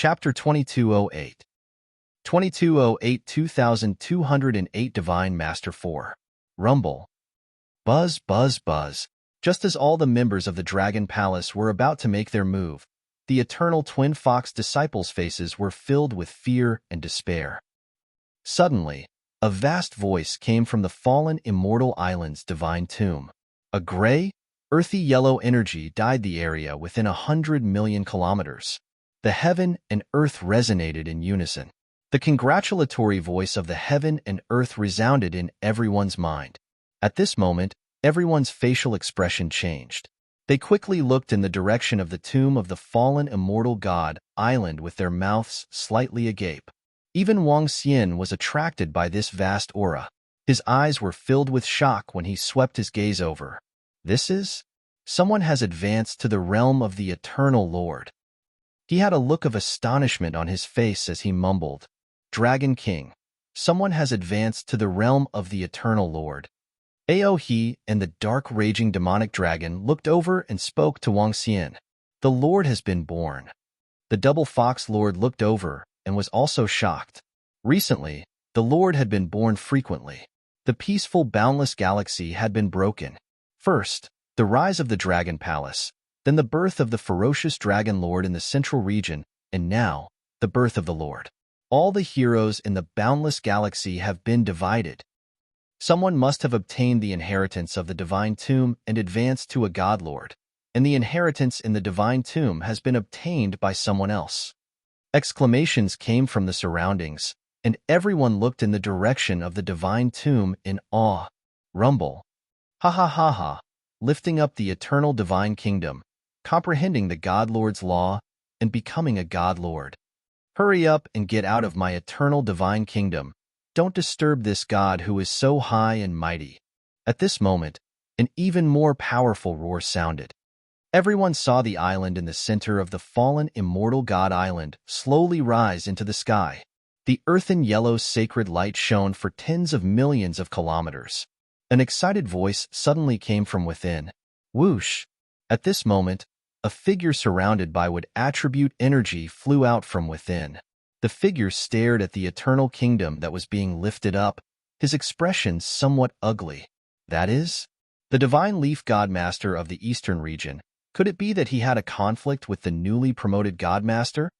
Chapter 2208 2208 2208 Divine Master 4 Rumble. Buzz, buzz, buzz. Just as all the members of the Dragon Palace were about to make their move, the Eternal Twin Fox disciples' faces were filled with fear and despair. Suddenly, a vast voice came from the fallen immortal island's divine tomb. A gray, earthy yellow energy dyed the area within 100 million kilometers. The heaven and earth resonated in unison. The congratulatory voice of the heaven and earth resounded in everyone's mind. At this moment, everyone's facial expression changed. They quickly looked in the direction of the tomb of the fallen immortal god island with their mouths slightly agape. Even Wang Xian was attracted by this vast aura. His eyes were filled with shock when he swept his gaze over. This is? Someone has advanced to the realm of the Eternal Lord. He had a look of astonishment on his face as he mumbled, Dragon King, someone has advanced to the realm of the Eternal Lord. He and the dark raging demonic dragon looked over and spoke to Wang Xian. The Lord has been born. The double fox Lord looked over and was also shocked. Recently, the Lord had been born frequently. The peaceful, boundless galaxy had been broken. First, the rise of the Dragon Palace, then the birth of the ferocious Dragon Lord in the central region, and now, the birth of the Lord. All the heroes in the boundless galaxy have been divided. Someone must have obtained the inheritance of the divine tomb and advanced to a god lord, and the inheritance in the divine tomb has been obtained by someone else. Exclamations came from the surroundings, and everyone looked in the direction of the divine tomb in awe. Rumble. Ha ha ha ha. Lifting up the eternal divine kingdom, comprehending the God Lord's law, and becoming a God Lord. Hurry up and get out of my eternal divine kingdom. Don't disturb this God who is so high and mighty. At this moment, an even more powerful roar sounded. Everyone saw the island in the center of the fallen immortal God Island slowly rise into the sky. The earthen yellow sacred light shone for tens of millions of kilometers. An excited voice suddenly came from within. Whoosh! At this moment, a figure surrounded by wood attribute energy flew out from within. The figure stared at the eternal kingdom that was being lifted up, his expression somewhat ugly. That is? The divine leaf god master of the eastern region. Could it be that he had a conflict with the newly promoted god master?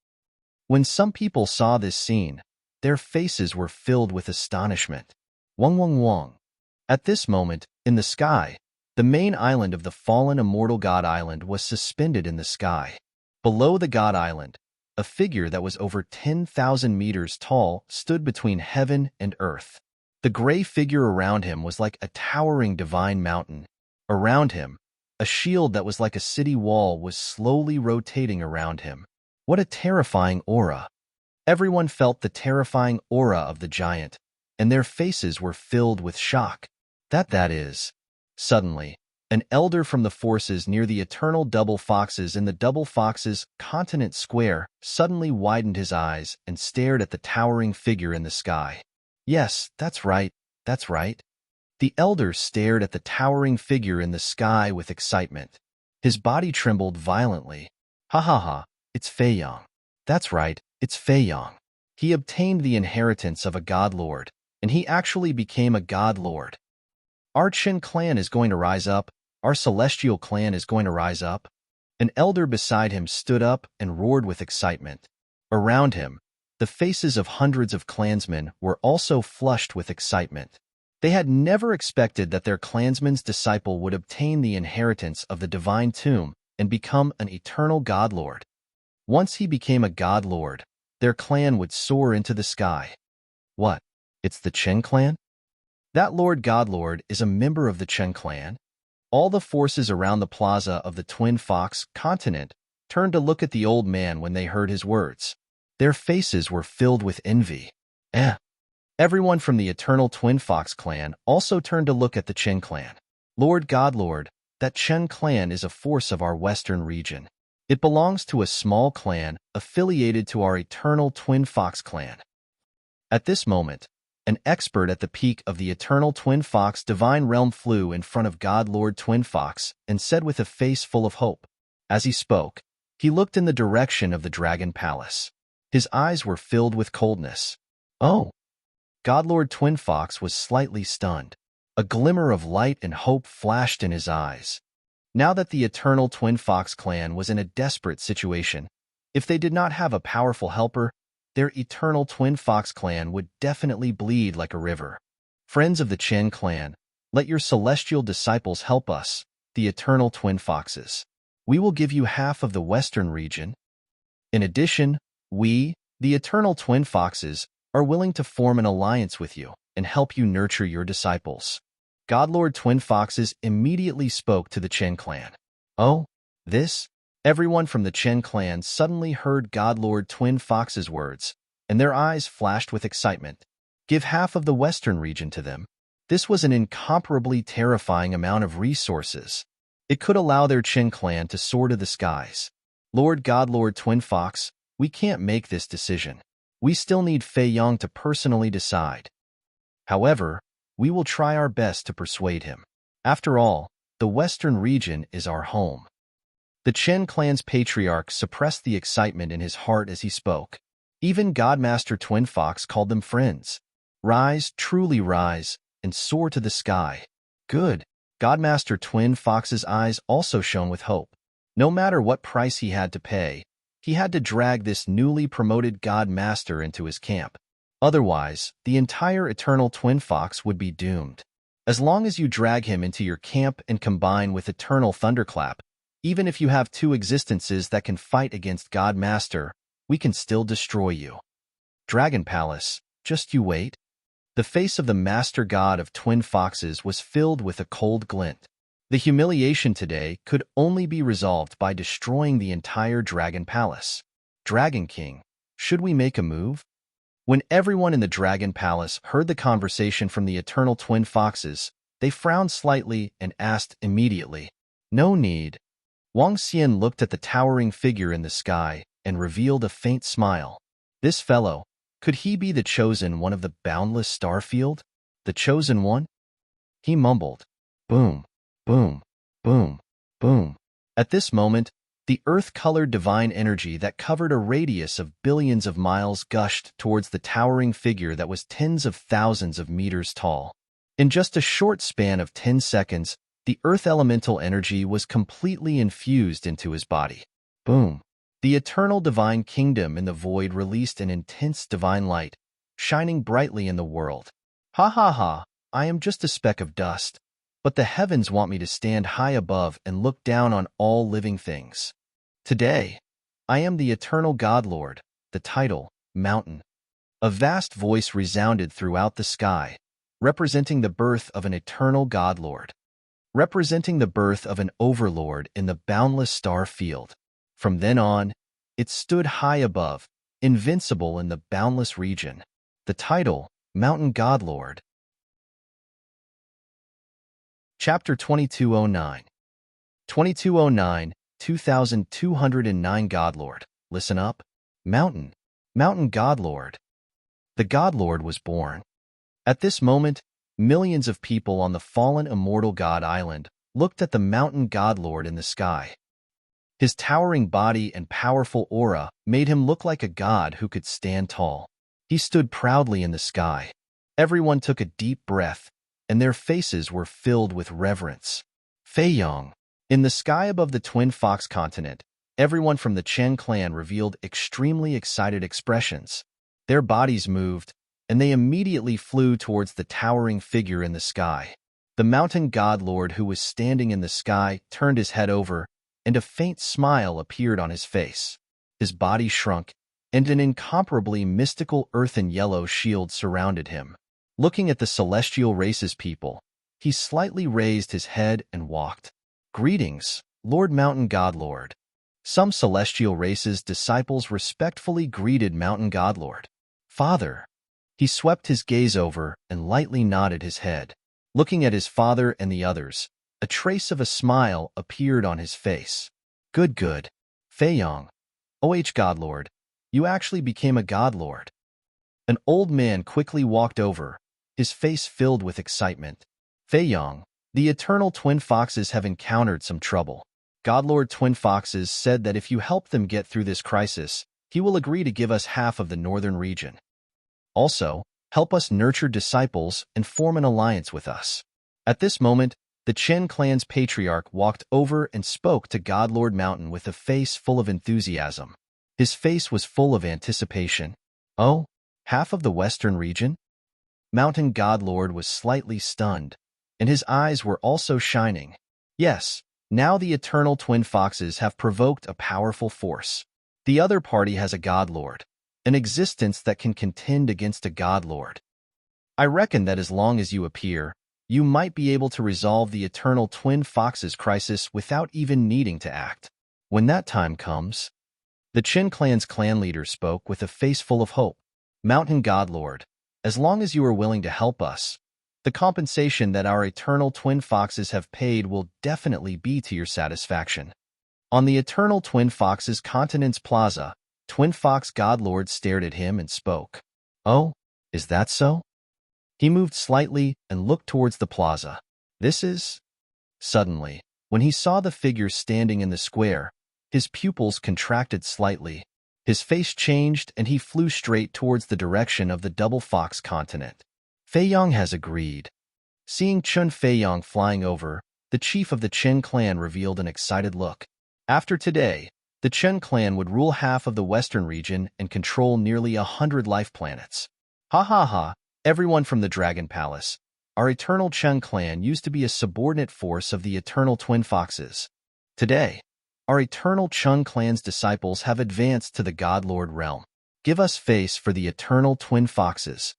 When some people saw this scene, their faces were filled with astonishment. Wong wong wong. At this moment, in the sky, the main island of the fallen immortal God Island was suspended in the sky. Below the God Island, a figure that was over 10,000 meters tall stood between heaven and earth. The gray figure around him was like a towering divine mountain. Around him, a shield that was like a city wall was slowly rotating around him. What a terrifying aura! Everyone felt the terrifying aura of the giant, and their faces were filled with shock. That is. Suddenly, an elder from the forces near the eternal double foxes in the double foxes continent square suddenly widened his eyes and stared at the towering figure in the sky. Yes, that's right. The elder stared at the towering figure in the sky with excitement. His body trembled violently. Ha ha ha, it's Fei Yang. That's right, it's Fei Yang. He obtained the inheritance of a god lord, and he actually became a god lord. Our Chen clan is going to rise up. Our celestial clan is going to rise up. An elder beside him stood up and roared with excitement. Around him, the faces of hundreds of clansmen were also flushed with excitement. They had never expected that their clansman's disciple would obtain the inheritance of the divine tomb and become an eternal god lord. Once he became a god lord, their clan would soar into the sky. What? It's the Chen clan? That Lord Godlord is a member of the Chen clan. All the forces around the plaza of the Twin Fox continent turned to look at the old man when they heard his words. Their faces were filled with envy. Everyone from the Eternal Twin Fox clan also turned to look at the Chen clan. Lord Godlord, that Chen clan is a force of our western region. It belongs to a small clan affiliated to our Eternal Twin Fox clan. At this moment, an expert at the peak of the Eternal Twin Fox divine realm flew in front of God Lord Twin Fox and said with a face full of hope. As he spoke, he looked in the direction of the Dragon Palace. His eyes were filled with coldness. Oh! Godlord Twin Fox was slightly stunned. A glimmer of light and hope flashed in his eyes. Now that the Eternal Twin Fox clan was in a desperate situation, if they did not have a powerful helper, their Eternal Twin Fox clan would definitely bleed like a river. Friends of the Chen clan, let your celestial disciples help us, the Eternal Twin Foxes. We will give you half of the western region. In addition, we, the Eternal Twin Foxes, are willing to form an alliance with you and help you nurture your disciples. Godlord Twin Foxes immediately spoke to the Chen clan. Oh, this? Everyone from the Chen clan suddenly heard Godlord Twin Fox's words, and their eyes flashed with excitement. Give half of the western region to them. This was an incomparably terrifying amount of resources. It could allow their Chen clan to soar to the skies. Lord Godlord Twin Fox, we can't make this decision. We still need Fei Yong to personally decide. However, we will try our best to persuade him. After all, the western region is our home. The Chen clan's patriarch suppressed the excitement in his heart as he spoke. Even Godmaster Twin Fox called them friends. Rise, truly rise, and soar to the sky. Good. Godmaster Twin Fox's eyes also shone with hope. No matter what price he had to pay, he had to drag this newly promoted God Master into his camp. Otherwise, the entire Eternal Twin Fox would be doomed. As long as you drag him into your camp and combine with Eternal Thunderclap, even if you have two existences that can fight against God Master, we can still destroy you. Dragon Palace, just you wait. The face of the Master God of Twin Foxes was filled with a cold glint. The humiliation today could only be resolved by destroying the entire Dragon Palace. Dragon King, should we make a move? When everyone in the Dragon Palace heard the conversation from the Eternal Twin Foxes, they frowned slightly and asked immediately, "No need." Wang Xian looked at the towering figure in the sky and revealed a faint smile. This fellow, could he be the chosen one of the boundless star field? The chosen one? He mumbled, "Boom, boom, boom, boom." At this moment, the earth-colored divine energy that covered a radius of billions of miles gushed towards the towering figure that was tens of thousands of meters tall. In just a short span of 10 seconds, the earth elemental energy was completely infused into his body. Boom! The eternal divine kingdom in the void released an intense divine light, shining brightly in the world. Ha ha ha, I am just a speck of dust. But the heavens want me to stand high above and look down on all living things. Today, I am the eternal Godlord, the title, Mountain. A vast voice resounded throughout the sky, representing the birth of an eternal Godlord, representing the birth of an overlord in the boundless star field. From then on, it stood high above, invincible in the boundless region. The title, Mountain Godlord. Chapter 2209. 2209, 2209 Godlord. Listen up. Mountain Godlord. The Godlord was born. At this moment, millions of people on the fallen immortal God Island looked at the Mountain Godlord in the sky. His towering body and powerful aura made him look like a god who could stand tall. He stood proudly in the sky. Everyone took a deep breath, and their faces were filled with reverence. Fei Yong. In the sky above the Twin Fox continent, everyone from the Chen clan revealed extremely excited expressions. Their bodies moved, and they immediately flew towards the towering figure in the sky. The Mountain Godlord who was standing in the sky turned his head over, and a faint smile appeared on his face. His body shrunk, and an incomparably mystical earthen yellow shield surrounded him. Looking at the celestial race's people, he slightly raised his head and walked. Greetings, Lord Mountain Godlord. Some celestial race's disciples respectfully greeted Mountain Godlord. Father. He swept his gaze over and lightly nodded his head. Looking at his father and the others, a trace of a smile appeared on his face. Good. Fei Yong. Godlord, you actually became a Godlord. An old man quickly walked over, his face filled with excitement. Fei Yong, the Eternal Twin Foxes have encountered some trouble. Godlord Twin Foxes said that if you help them get through this crisis, he will agree to give us half of the northern region. Also, help us nurture disciples and form an alliance with us. At this moment, the Chen clan's patriarch walked over and spoke to Godlord Mountain with a face full of enthusiasm. His face was full of anticipation. Oh, half of the western region? Mountain Godlord was slightly stunned, and his eyes were also shining. Yes, now the eternal twin foxes have provoked a powerful force. The other party has a Godlord, an existence that can contend against a Godlord. I reckon that as long as you appear, you might be able to resolve the eternal twin foxes crisis without even needing to act. When that time comes, the Chen clan's clan leader spoke with a face full of hope. Mountain Godlord, as long as you are willing to help us, the compensation that our eternal twin foxes have paid will definitely be to your satisfaction. On the eternal twin foxes continent's plaza, Twin Fox Godlord stared at him and spoke. Oh, is that so? He moved slightly and looked towards the plaza. This is... Suddenly, when he saw the figure standing in the square, his pupils contracted slightly. His face changed and he flew straight towards the direction of the Double Fox continent. Feiyang has agreed. Seeing Chun Feiyang flying over, the chief of the Chen clan revealed an excited look. After today, the Chen clan would rule half of the western region and control nearly 100 life planets. Ha ha ha, everyone from the Dragon Palace. Our eternal Chen clan used to be a subordinate force of the eternal twin foxes. Today, our eternal Chen clan's disciples have advanced to the Godlord realm. Give us face for the eternal twin foxes.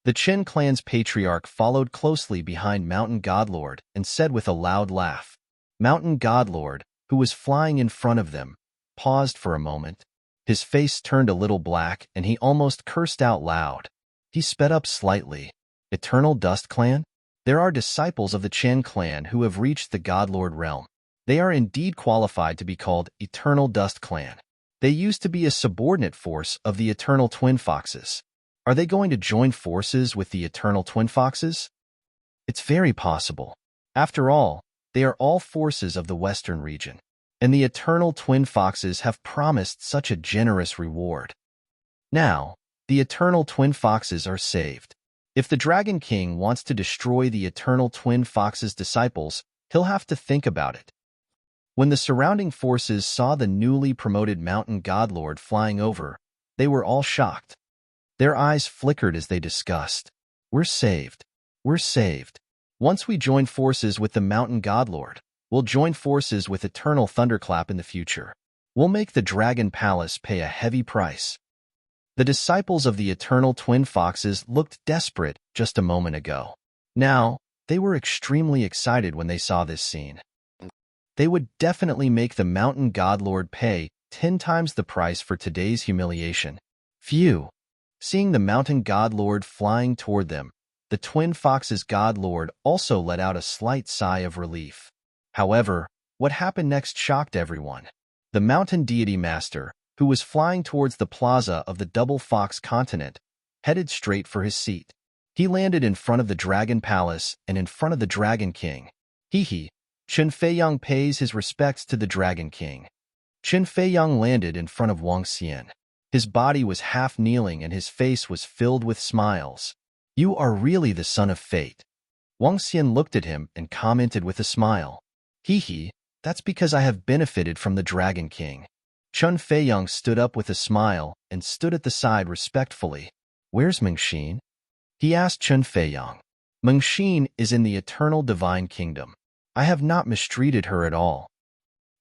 The Chen clan's patriarch followed closely behind Mountain Godlord and said with a loud laugh. Mountain Godlord, who was flying in front of them, paused for a moment. His face turned a little black and he almost cursed out loud. He sped up slightly. Eternal Dust Clan? There are disciples of the Chen clan who have reached the Godlord realm. They are indeed qualified to be called Eternal Dust Clan. They used to be a subordinate force of the Eternal Twin Foxes. Are they going to join forces with the Eternal Twin Foxes? It's very possible. After all, they are all forces of the Western region, and the Eternal Twin Foxes have promised such a generous reward. Now, the Eternal Twin Foxes are saved. If the Dragon King wants to destroy the Eternal Twin Foxes' disciples, he'll have to think about it. When the surrounding forces saw the newly promoted Mountain Godlord flying over, they were all shocked. Their eyes flickered as they discussed. We're saved. We're saved. Once we join forces with the Mountain Godlord, we'll join forces with Eternal Thunderclap in the future. We'll make the Dragon Palace pay a heavy price. The disciples of the Eternal Twin Foxes looked desperate just a moment ago. Now, they were extremely excited when they saw this scene. They would definitely make the Mountain Godlord pay 10 times the price for today's humiliation. Phew! Seeing the Mountain Godlord flying toward them, the Twin Foxes' Godlord also let out a slight sigh of relief. However, what happened next shocked everyone. The Mountain Deity Master, who was flying towards the plaza of the Double Fox continent, headed straight for his seat. He landed in front of the Dragon Palace and in front of the Dragon King. Hee. Chen Feiyang pays his respects to the Dragon King. Chen Feiyang landed in front of Wang Xian. His body was half kneeling and his face was filled with smiles. You are really the son of fate. Wang Xian looked at him and commented with a smile. Hee, that's because I have benefited from the Dragon King. Chen Feiyang stood up with a smile and stood at the side respectfully. Where's Mengxin? He asked Chen Feiyang. Mengxin is in the Eternal Divine Kingdom. I have not mistreated her at all.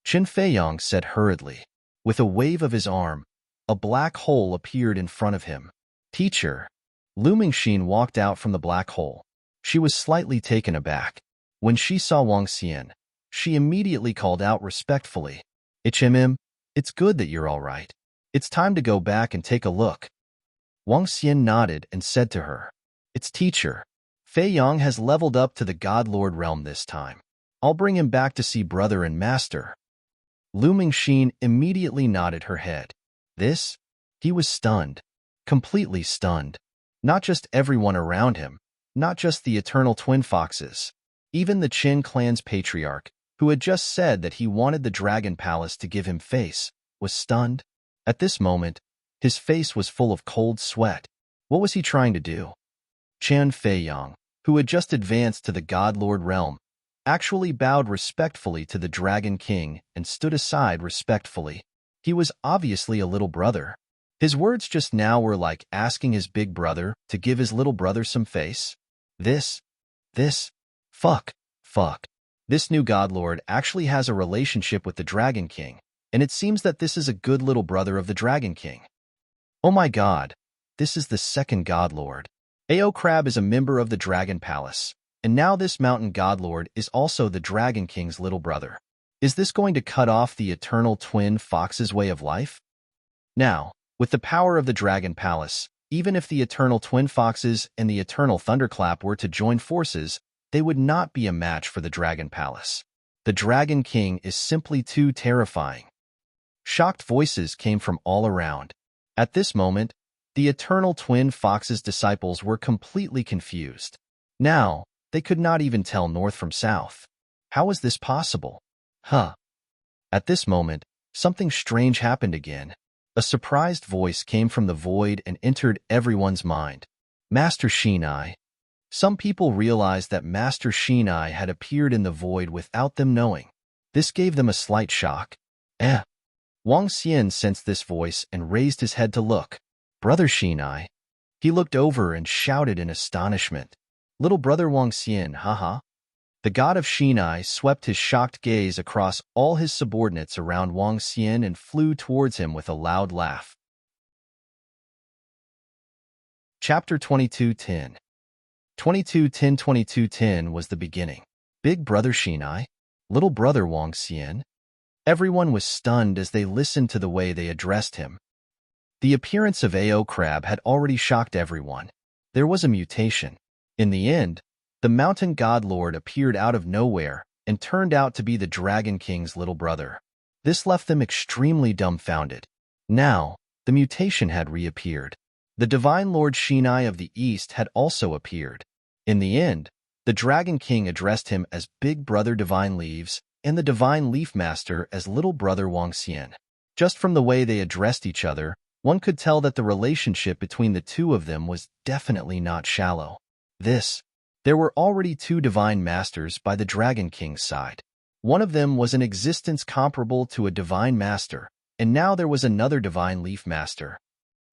Chen Feiyang said hurriedly. With a wave of his arm, a black hole appeared in front of him. Teacher. Lu Mengxin walked out from the black hole. She was slightly taken aback. When she saw Wang Xian, she immediately called out respectfully. It's good that you're all right. It's time to go back and take a look. Wang Xian nodded and said to her, It's teacher. Feiyang has leveled up to the Godlord realm this time. I'll bring him back to see brother and master. Lu Mengxin immediately nodded her head. This? He was stunned. Completely stunned. Not just everyone around him, not just the Eternal Twin Foxes. Even the Chen clan's patriarch, who had just said that he wanted the Dragon Palace to give him face, was stunned. At this moment, his face was full of cold sweat. What was he trying to do? Chan Feiyang, who had just advanced to the God Lord realm, actually bowed respectfully to the Dragon King and stood aside respectfully. He was obviously a little brother. His words just now were like asking his big brother to give his little brother some face. This, fuck. This new God Lord actually has a relationship with the Dragon King, and it seems that this is a good little brother of the Dragon King. Oh my god, this is the second God Lord. Ao Crab is a member of the Dragon Palace, and now this mountain God Lord is also the Dragon King's little brother. Is this going to cut off the eternal twin fox's way of life? Now, with the power of the Dragon Palace, even if the eternal twin foxes and the eternal thunderclap were to join forces, they would not be a match for the Dragon Palace. The Dragon King is simply too terrifying. Shocked voices came from all around. At this moment, the eternal twin fox's disciples were completely confused. Now, they could not even tell north from south. How was this possible? At this moment, something strange happened again. A surprised voice came from the void and entered everyone's mind. Master Shinai. Some people realized that Master Shinai had appeared in the void without them knowing. This gave them a slight shock. Wang Xian sensed this voice and raised his head to look. Brother Shinai. He looked over and shouted in astonishment. Little brother Wang Xian, haha. The god of Shinai swept his shocked gaze across all his subordinates around Wang Xian and flew towards him with a loud laugh. Chapter 2210. 2210 was the beginning. Big brother Shinai, little brother Wang Xian. Everyone was stunned as they listened to the way they addressed him. The appearance of Ao Crab had already shocked everyone. There was a mutation. In the end, the mountain god lord appeared out of nowhere and turned out to be the Dragon King's little brother. This left them extremely dumbfounded. Now, the mutation had reappeared. The divine Lord Shinai of the East had also appeared. In the end, the Dragon King addressed him as Big Brother Divine Leaves and the Divine Leaf Master as Little Brother Wang Xian. Just from the way they addressed each other, one could tell that the relationship between the two of them was definitely not shallow. There were already two Divine Masters by the Dragon King's side. One of them was an existence comparable to a Divine Master, and now there was another Divine Leaf Master.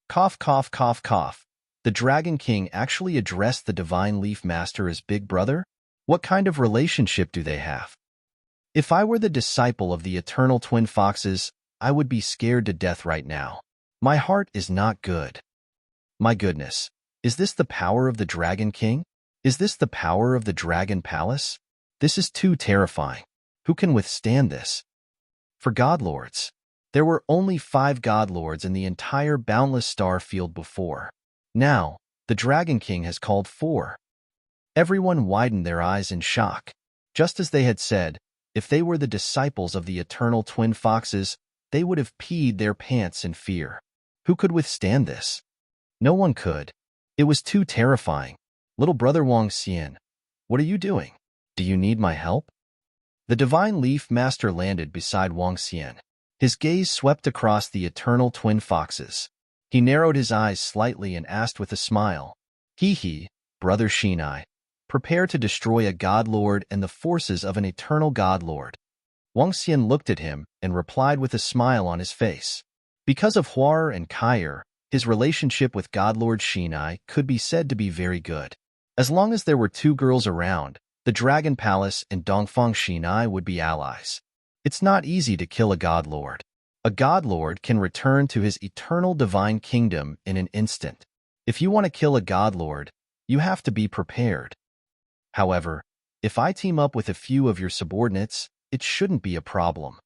Cough, cough, cough, cough. The Dragon King actually addressed the Divine Leaf Master as Big Brother? What kind of relationship do they have? If I were the disciple of the Eternal Twin Foxes, I would be scared to death right now. My heart is not good. My goodness, is this the power of the Dragon King? Is this the power of the Dragon Palace? This is too terrifying. Who can withstand this? For Godlords. There were only 5 Godlords in the entire boundless star field before. Now, the Dragon King has called 4. Everyone widened their eyes in shock. Just as they had said, if they were the disciples of the Eternal Twin Foxes, they would have peed their pants in fear. Who could withstand this? No one could. It was too terrifying. Little brother Wang Xian, what are you doing? Do you need my help? The Divine Leaf Master landed beside Wang Xian. His gaze swept across the Eternal Twin Foxes. He narrowed his eyes slightly and asked with a smile, Hee, brother Shinai, prepare to destroy a God Lord and the forces of an eternal God Lord. Wang Xian looked at him and replied with a smile on his face. Because of Huar and Kair, his relationship with God Lord Shinai could be said to be very good. As long as there were 2 girls around, the Dragon Palace and Dongfang Shinai would be allies. It's not easy to kill a God Lord. A God Lord can return to his eternal divine kingdom in an instant. If you want to kill a God Lord, you have to be prepared. However, if I team up with a few of your subordinates, it shouldn't be a problem.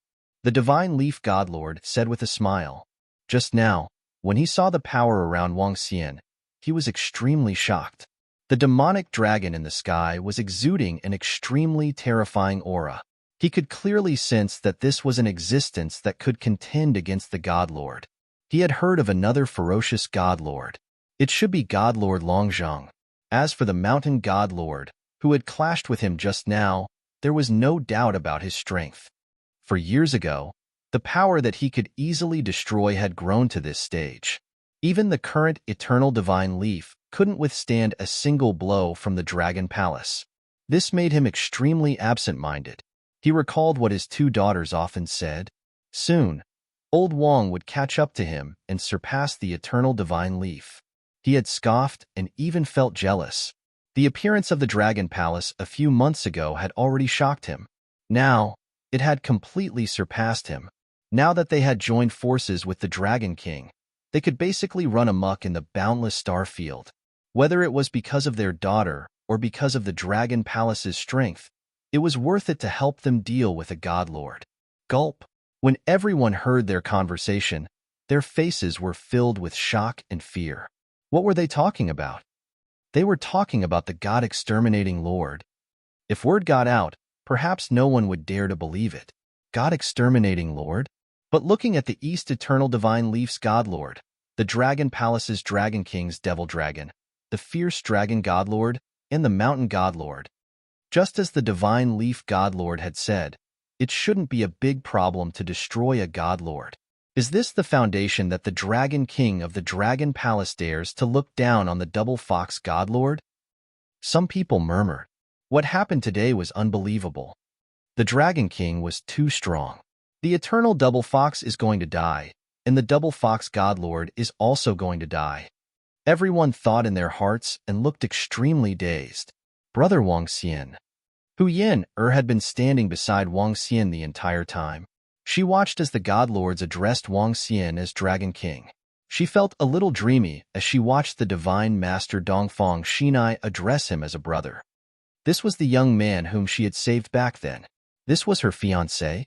The Divine Leaf God Lord said with a smile. Just now, when he saw the power around Wang Xian, he was extremely shocked. The demonic dragon in the sky was exuding an extremely terrifying aura. He could clearly sense that this was an existence that could contend against the God Lord. He had heard of another ferocious God Lord. It should be God Lord Longzhong. As for the mountain God Lord, who had clashed with him just now, there was no doubt about his strength. For years ago, The power that he could easily destroy had grown to this stage. Even the current eternal divine leaf couldn't withstand a single blow from the Dragon Palace. This made him extremely absent-minded. He recalled what his two daughters often said. Soon, old Wang would catch up to him and surpass the eternal divine leaf. He had scoffed and even felt jealous. The appearance of the Dragon Palace a few months ago had already shocked him. Now, it had completely surpassed him. Now that they had joined forces with the Dragon King, they could basically run amok in the boundless star field. Whether it was because of their daughter or because of the Dragon Palace's strength, it was worth it to help them deal with a God Lord. Gulp. When everyone heard their conversation, their faces were filled with shock and fear. What were they talking about? They were talking about the God-exterminating Lord. If word got out, perhaps no one would dare to believe it. God-exterminating Lord? But looking at the East Eternal Divine Leaf's God Lord, the Dragon Palace's Dragon King's Devil Dragon, the Fierce Dragon God Lord, and the Mountain God Lord. Just as the Divine Leaf God Lord had said, it shouldn't be a big problem to destroy a God Lord. Is this the foundation that the Dragon King of the Dragon Palace dares to look down on the Double Fox God Lord? Some people murmured. What happened today was unbelievable. The Dragon King was too strong. The eternal Double Fox is going to die, and the Double Fox God Lord is also going to die. Everyone thought in their hearts and looked extremely dazed. Brother Wang Xian. Hu Yin had been standing beside Wang Xian the entire time. She watched as the God Lords addressed Wang Xian as Dragon King. She felt a little dreamy as she watched the Divine Master Dongfang Shinai address him as a brother. This was the young man whom she had saved back then. This was her fiancé?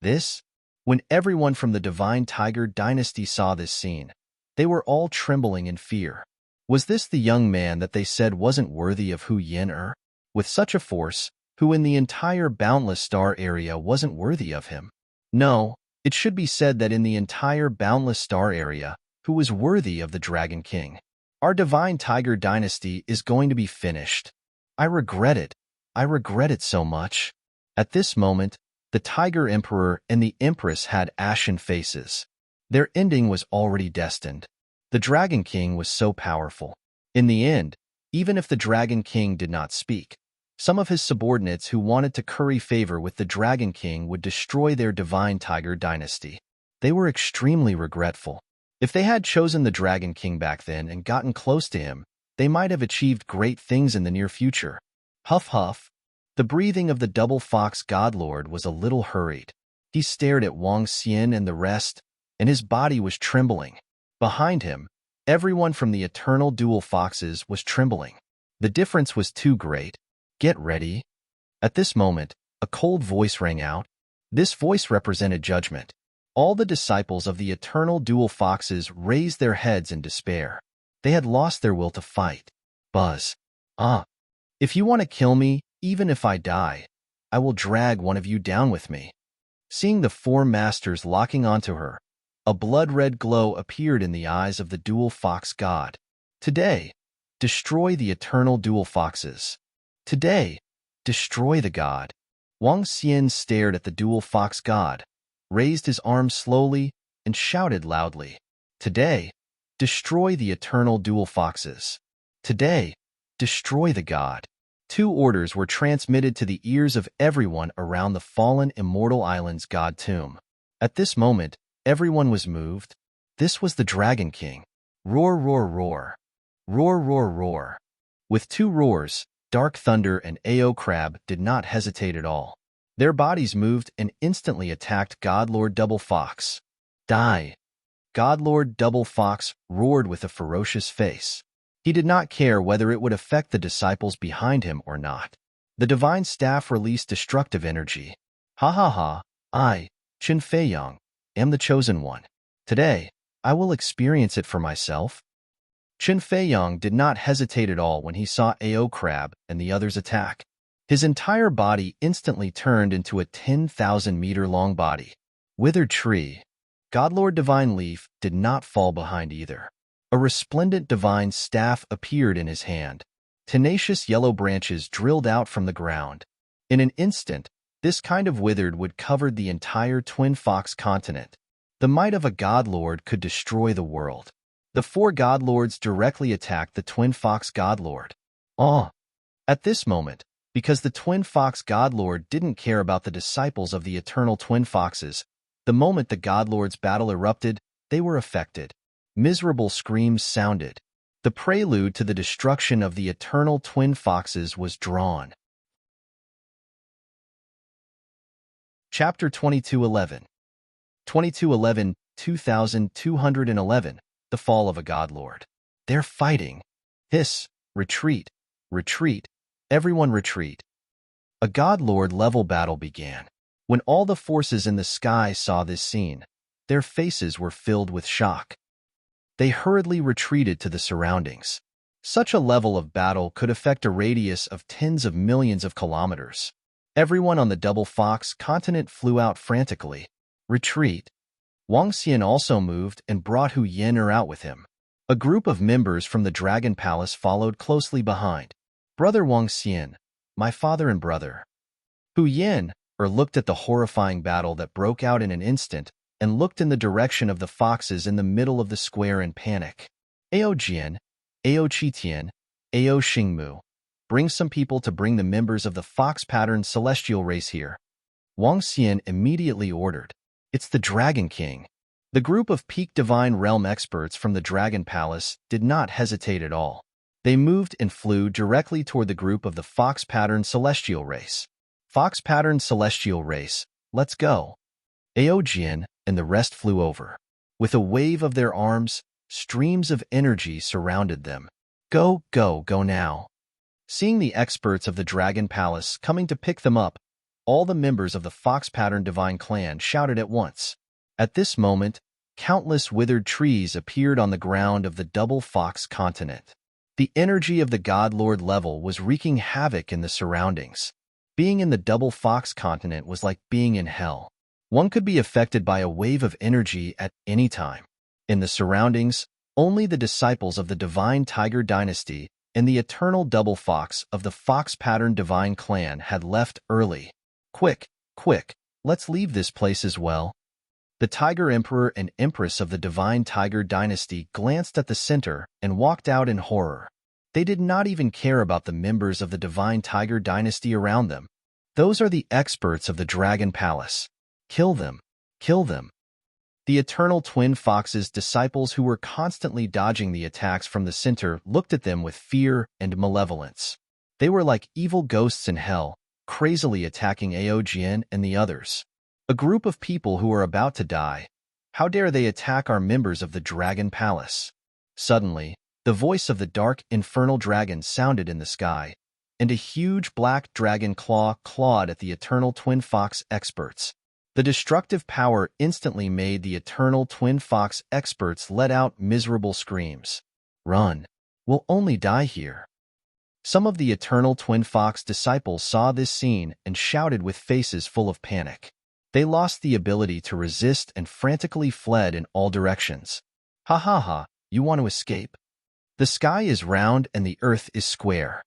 This? When everyone from the Divine Tiger Dynasty saw this scene, they were all trembling in fear. Was this the young man that they said wasn't worthy of Hu Yin? With such a force, who in the entire Boundless Star area wasn't worthy of him? No, it should be said that in the entire Boundless Star area, who was worthy of the Dragon King? Our Divine Tiger Dynasty is going to be finished. I regret it. I regret it so much. At this moment, the Tiger Emperor and the Empress had ashen faces. Their ending was already destined. The Dragon King was so powerful. In the end, even if the Dragon King did not speak, some of his subordinates who wanted to curry favor with the Dragon King would destroy their Divine Tiger Dynasty. They were extremely regretful. If they had chosen the Dragon King back then and gotten close to him, they might have achieved great things in the near future. Huff huff. The breathing of the Double Fox God Lord was a little hurried. He stared at Wang Xian and the rest, and his body was trembling. Behind him, everyone from the Eternal Dual Foxes was trembling. The difference was too great. Get ready. At this moment, a cold voice rang out. This voice represented judgment. All the disciples of the Eternal Dual Foxes raised their heads in despair. They had lost their will to fight. Buzz. If you want to kill me, even if I die, I will drag one of you down with me. Seeing the four masters locking onto her, a blood-red glow appeared in the eyes of the Dual Fox God. Today, destroy the Eternal Dual Foxes. Today, destroy the God. Wang Xian stared at the Dual Fox God, raised his arms slowly, and shouted loudly. Today, destroy the Eternal Dual Foxes. Today, destroy the God. Two orders were transmitted to the ears of everyone around the fallen Immortal Island's God tomb. At this moment, everyone was moved. This was the Dragon King. Roar, roar, roar. Roar, roar, roar. With two roars, Dark Thunder and Ao Crab did not hesitate at all. Their bodies moved and instantly attacked God Lord Double Fox. Die! God Lord Double Fox roared with a ferocious face. He did not care whether it would affect the disciples behind him or not. The divine staff released destructive energy. Ha ha ha, I, Qin Feiyang, am the chosen one. Today, I will experience it for myself. Qin Feiyang did not hesitate at all when he saw Ao Crab and the others attack. His entire body instantly turned into a 10,000-meter-long body. Withered Tree. Godlord Divine Leaf did not fall behind either. A resplendent divine staff appeared in his hand. Tenacious yellow branches drilled out from the ground. In an instant, This kind of withered would cover the entire twin fox continent. The might of a god lord could destroy the world. The four god lords directly attacked the twin fox god lord. At this moment, because the twin fox god lord didn't care about the disciples of the eternal twin foxes, the moment the god lords' battle erupted, they were affected. Miserable screams sounded. The prelude to the destruction of the eternal twin foxes was drawn. Chapter 2211 2211, 2211, The Fall of a God Lord. They're fighting. Hiss, retreat, retreat, everyone retreat. A God Lord level battle began. When all the forces in the sky saw this scene, their faces were filled with shock. They hurriedly retreated to the surroundings. Such a level of battle could affect a radius of tens of millions of kilometers. Everyone on the Double Fox continent flew out frantically. Retreat. Wang Xian also moved and brought Hu Yin out with him. A group of members from the Dragon Palace followed closely behind. Brother Wang Xian, my father and brother. Hu Yin looked at the horrifying battle that broke out in an instant and looked in the direction of the foxes in the middle of the square in panic. Ao Jian, Ao Qitian, Ao Xingmu, bring some people to bring the members of the fox-patterned celestial race here. Wang Xian immediately ordered. It's the Dragon King. The group of peak divine realm experts from the Dragon Palace did not hesitate at all. They moved and flew directly toward the group of the fox-patterned celestial race. Fox-patterned celestial race, let's go. Ao Jian and the rest flew over. With a wave of their arms, streams of energy surrounded them. Go, go, go now. Seeing the experts of the Dragon Palace coming to pick them up, all the members of the fox-patterned divine clan shouted at once. At this moment, countless withered trees appeared on the ground of the Double Fox continent. The energy of the God Lord level was wreaking havoc in the surroundings. Being in the Double Fox continent was like being in hell. One could be affected by a wave of energy at any time. In the surroundings, only the disciples of the Divine Tiger Dynasty and the eternal Double Fox of the Fox-patterned Divine Clan had left early. Quick, quick, let's leave this place as well. The Tiger Emperor and Empress of the Divine Tiger Dynasty glanced at the center and walked out in horror. They did not even care about the members of the Divine Tiger Dynasty around them. Those are the experts of the Dragon Palace. Kill them, kill them. The Eternal Twin Fox's disciples who were constantly dodging the attacks from the center looked at them with fear and malevolence. They were like evil ghosts in hell, crazily attacking Ao Jian and the others. A group of people who are about to die. How dare they attack our members of the Dragon Palace? Suddenly, the voice of the dark infernal dragon sounded in the sky, and a huge black dragon clawed at the Eternal Twin Fox experts. The destructive power instantly made the Eternal Twin Fox experts let out miserable screams. Run! We'll only die here. Some of the Eternal Twin Fox disciples saw this scene and shouted with faces full of panic. They lost the ability to resist and frantically fled in all directions. Ha ha ha, you want to escape? The sky is round and the earth is square.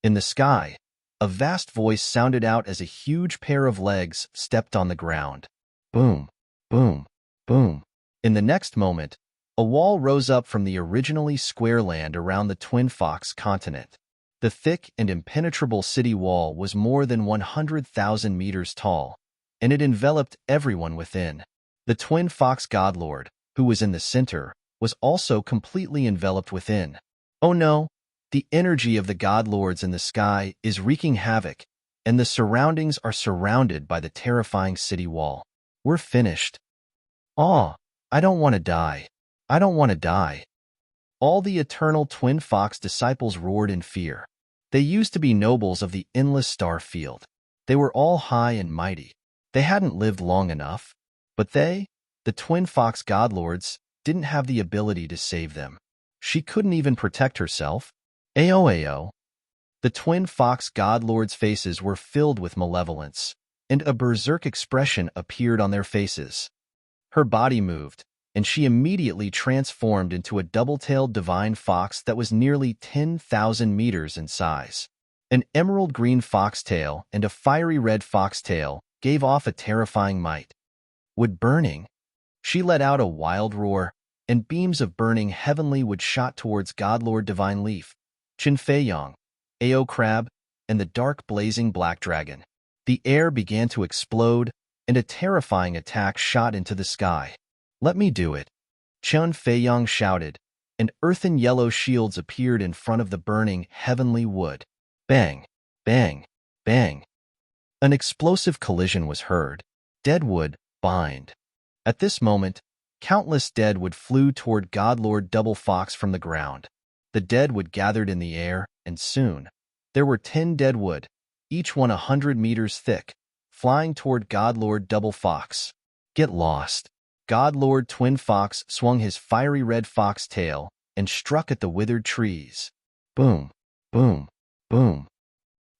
In the sky, a vast voice sounded out as a huge pair of legs stepped on the ground. Boom, boom, boom. In the next moment, a wall rose up from the originally square land around the Twin Fox continent. The thick and impenetrable city wall was more than 100,000 meters tall, and it enveloped everyone within. The Twin Fox Godlord, who was in the center, was also completely enveloped within. Oh no! The energy of the God Lords in the sky is wreaking havoc, and the surroundings are surrounded by the terrifying city wall. We're finished. I don't want to die. I don't want to die. All the Eternal Twin Fox disciples roared in fear. They used to be nobles of the endless star field. They were all high and mighty. They hadn't lived long enough, but they, the Twin Fox God Lords, didn't have the ability to save them. She couldn't even protect herself. Ao. The Twin Fox God Lords' faces were filled with malevolence, and a berserk expression appeared on their faces. Her body moved, and she immediately transformed into a double-tailed divine fox that was nearly 10,000 meters in size. An emerald green foxtail and a fiery red foxtail gave off a terrifying might. Wood burning. She let out a wild roar, and beams of burning heavenly wood shot towards Godlord Divine Leaf, Qin Fei Yang, Ao Crab, and the dark blazing black dragon. The air began to explode, and a terrifying attack shot into the sky. Let me do it, Qin Fei Yang shouted, and earthen yellow shields appeared in front of the burning heavenly wood. Bang, bang, bang. An explosive collision was heard. Dead wood, bind. At this moment, countless dead wood flew toward Godlord Double Fox from the ground. The dead wood gathered in the air, and soon, there were 10 dead wood, each one 100 meters thick, flying toward Godlord Double Fox. Get lost. Godlord Twin Fox swung his fiery red fox tail and struck at the withered trees. Boom, boom, boom.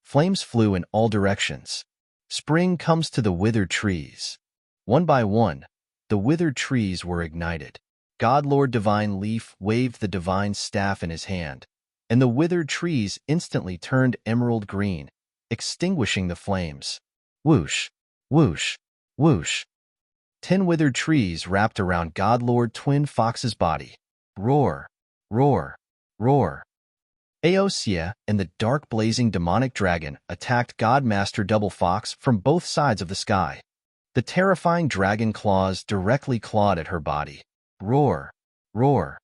Flames flew in all directions. Spring comes to the withered trees. One by one, the withered trees were ignited. Godlord Divine Leaf waved the divine staff in his hand, and the withered trees instantly turned emerald green, extinguishing the flames. Whoosh, whoosh, whoosh. 10 withered trees wrapped around Godlord Twin Fox's body. Roar, roar, roar. Aosia and the dark blazing demonic dragon attacked Godmaster Double Fox from both sides of the sky. The terrifying dragon claws directly clawed at her body. Roar, roar.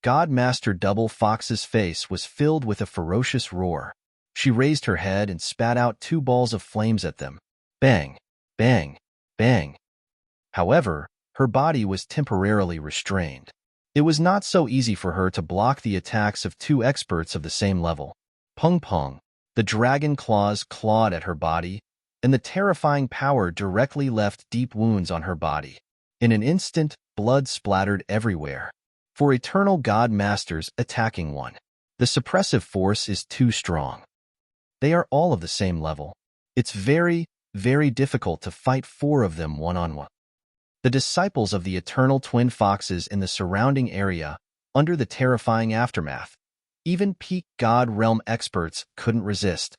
Godmaster Double Fox's face was filled with a ferocious roar. She raised her head and spat out 2 balls of flames at them. Bang, bang, bang. However, her body was temporarily restrained. It was not so easy for her to block the attacks of 2 experts of the same level. Pung pung. The dragon claws clawed at her body, and the terrifying power directly left deep wounds on her body. In an instant, blood splattered everywhere. For eternal god masters attacking one, the suppressive force is too strong. They are all of the same level. It's very, very difficult to fight 4 of them one-on-one. The disciples of the eternal twin foxes in the surrounding area, under the terrifying aftermath, even peak god realm experts couldn't resist.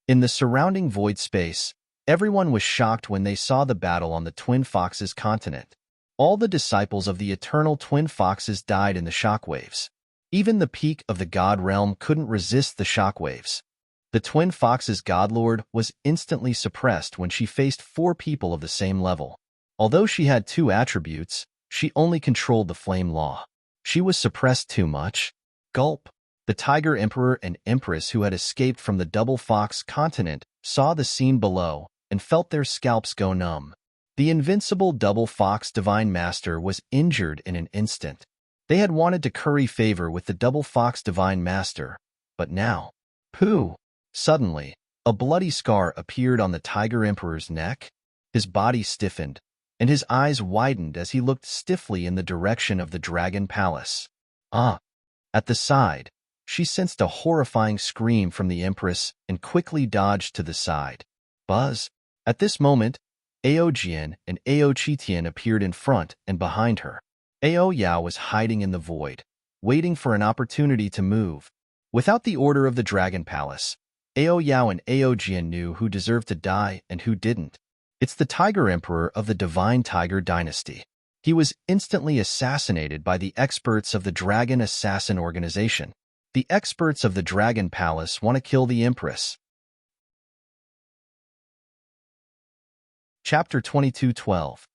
In the surrounding void space, everyone was shocked when they saw the battle on the twin foxes continent. All the disciples of the eternal twin foxes died in the shockwaves. Even the peak of the god realm couldn't resist the shockwaves. The twin foxes godlord was instantly suppressed when she faced 4 people of the same level. Although she had 2 attributes, she only controlled the flame law. She was suppressed too much. Gulp. The Tiger Emperor and Empress who had escaped from the Double Fox continent saw the scene below and felt their scalps go numb. The invincible Double Fox Divine Master was injured in an instant. They had wanted to curry favor with the Double Fox Divine Master, but now, pooh! Suddenly, a bloody scar appeared on the Tiger Emperor's neck. His body stiffened, and his eyes widened as he looked stiffly in the direction of the Dragon Palace. Ah! At the side, she sensed a horrifying scream from the Empress and quickly dodged to the side. Buzz! At this moment, Ao Jian and Ao Qitian appeared in front and behind her. Ao Yao was hiding in the void, waiting for an opportunity to move. Without the order of the Dragon Palace, Ao Yao and Ao Jian knew who deserved to die and who didn't. It's the Tiger Emperor of the Divine Tiger Dynasty. He was instantly assassinated by the experts of the Dragon Assassin Organization. The experts of the Dragon Palace want to kill the Empress. Chapter 22:12.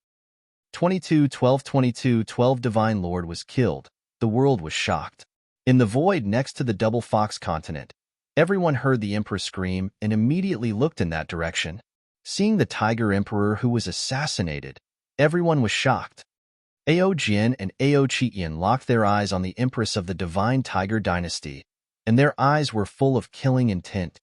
22:12 Divine Lord was killed. The world was shocked. In the void next to the Double Fox continent, everyone heard the Empress scream and immediately looked in that direction. Seeing the Tiger Emperor who was assassinated, everyone was shocked. Ao Jian and Ao Qitian locked their eyes on the Empress of the Divine Tiger Dynasty, and their eyes were full of killing intent.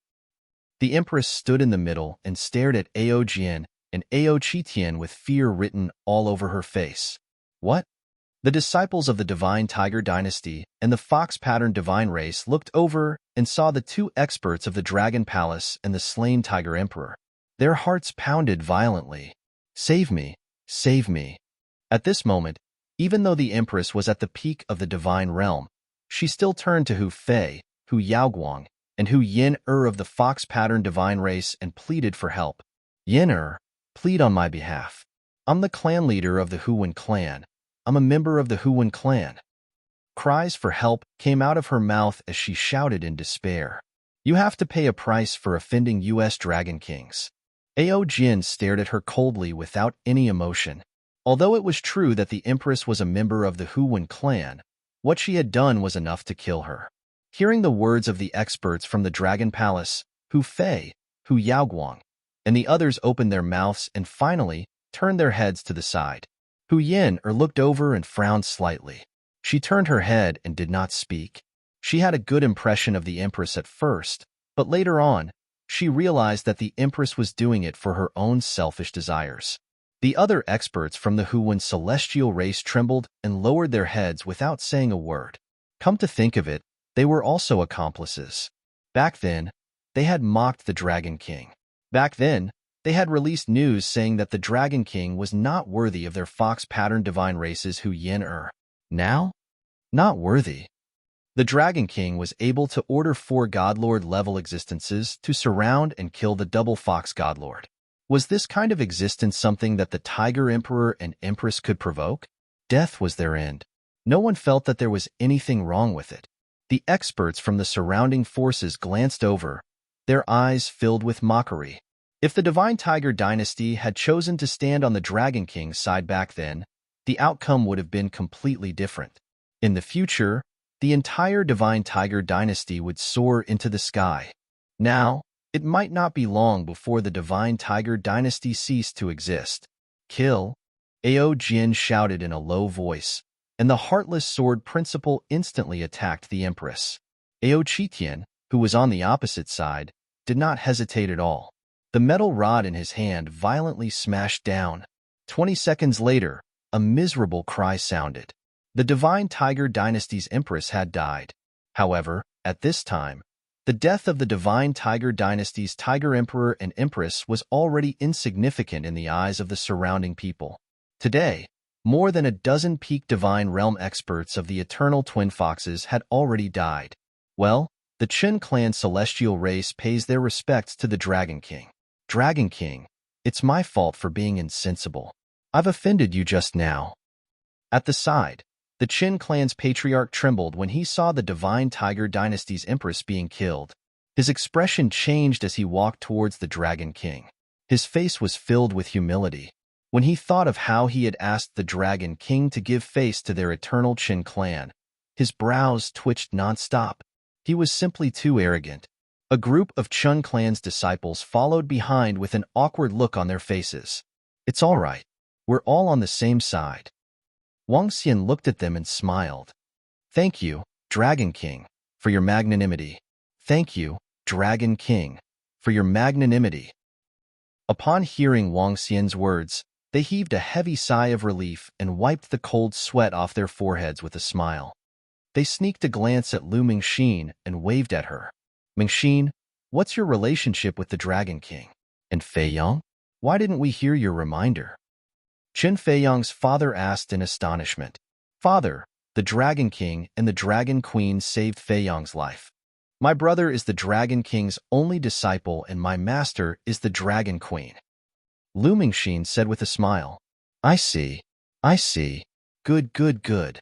The Empress stood in the middle and stared at Ao Jian and Ao Qitian with fear written all over her face. What? The disciples of the Divine Tiger Dynasty and the Fox-patterned Divine Race looked over and saw the 2 experts of the Dragon Palace and the slain Tiger Emperor. Their hearts pounded violently. Save me, save me. At this moment, even though the Empress was at the peak of the Divine Realm, she still turned to Hu Fei, Hu Yaoguang, and Hu Yin-er of the fox-pattern divine race and pleaded for help. Yin-er, plead on my behalf. I'm the clan leader of the Huan clan. I'm a member of the Huan clan. Cries for help came out of her mouth as she shouted in despair. You have to pay a price for offending U.S. Dragon Kings. Ao Jin stared at her coldly without any emotion. Although it was true that the Empress was a member of the Huan clan, what she had done was enough to kill her. Hearing the words of the experts from the Dragon Palace, Hu Fei, Hu Yaoguang, and the others opened their mouths and finally turned their heads to the side. Hu Yin-er looked over and frowned slightly. She turned her head and did not speak. She had a good impression of the Empress at first, but later on, she realized that the Empress was doing it for her own selfish desires. The other experts from the Huan celestial race trembled and lowered their heads without saying a word. Come to think of it, they were also accomplices. Back then, they had mocked the Dragon King. Back then, they had released news saying that the Dragon King was not worthy of their fox-pattern divine races Hu Yin-er. Now? Not worthy. The Dragon King was able to order 4 Godlord-level existences to surround and kill the double fox Godlord. Was this kind of existence something that the Tiger Emperor and Empress could provoke? Death was their end. No one felt that there was anything wrong with it. The experts from the surrounding forces glanced over, their eyes filled with mockery. If the Divine Tiger Dynasty had chosen to stand on the Dragon King's side back then, the outcome would have been completely different. In the future, the entire Divine Tiger Dynasty would soar into the sky. Now, it might not be long before the Divine Tiger Dynasty ceased to exist. Kill! Ao Jin shouted in a low voice, and the Heartless Sword Principal instantly attacked the Empress. Ao Qitian, who was on the opposite side, did not hesitate at all. The metal rod in his hand violently smashed down. 20 seconds later, a miserable cry sounded. The Divine Tiger Dynasty's Empress had died. However, at this time, the death of the Divine Tiger Dynasty's Tiger Emperor and Empress was already insignificant in the eyes of the surrounding people. Today, more than a dozen peak Divine Realm experts of the Eternal Twin Foxes had already died. Well, the Chen clan celestial race pays their respects to the Dragon King. Dragon King, it's my fault for being insensible. I've offended you just now. At the side, the Chen clan's patriarch trembled when he saw the Divine Tiger Dynasty's Empress being killed. His expression changed as he walked towards the Dragon King. His face was filled with humility. When he thought of how he had asked the Dragon King to give face to their eternal Chen clan, his brows twitched non-stop. He was simply too arrogant. A group of Chen clan's disciples followed behind with an awkward look on their faces. It's all right. We're all on the same side. Wang Xian looked at them and smiled. Thank you, Dragon King, for your magnanimity. Thank you, Dragon King, for your magnanimity. Upon hearing Wang Xian's words, they heaved a heavy sigh of relief and wiped the cold sweat off their foreheads with a smile. They sneaked a glance at Lu Mingxin and waved at her. Mingxin, what's your relationship with the Dragon King? And Fei Yang? Why didn't we hear your reminder? Chen Feiyang's father asked in astonishment. Father, the Dragon King and the Dragon Queen saved Feiyang's life. My brother is the Dragon King's only disciple and my master is the Dragon Queen. Lu Mingxin said with a smile. I see. Good, good, good.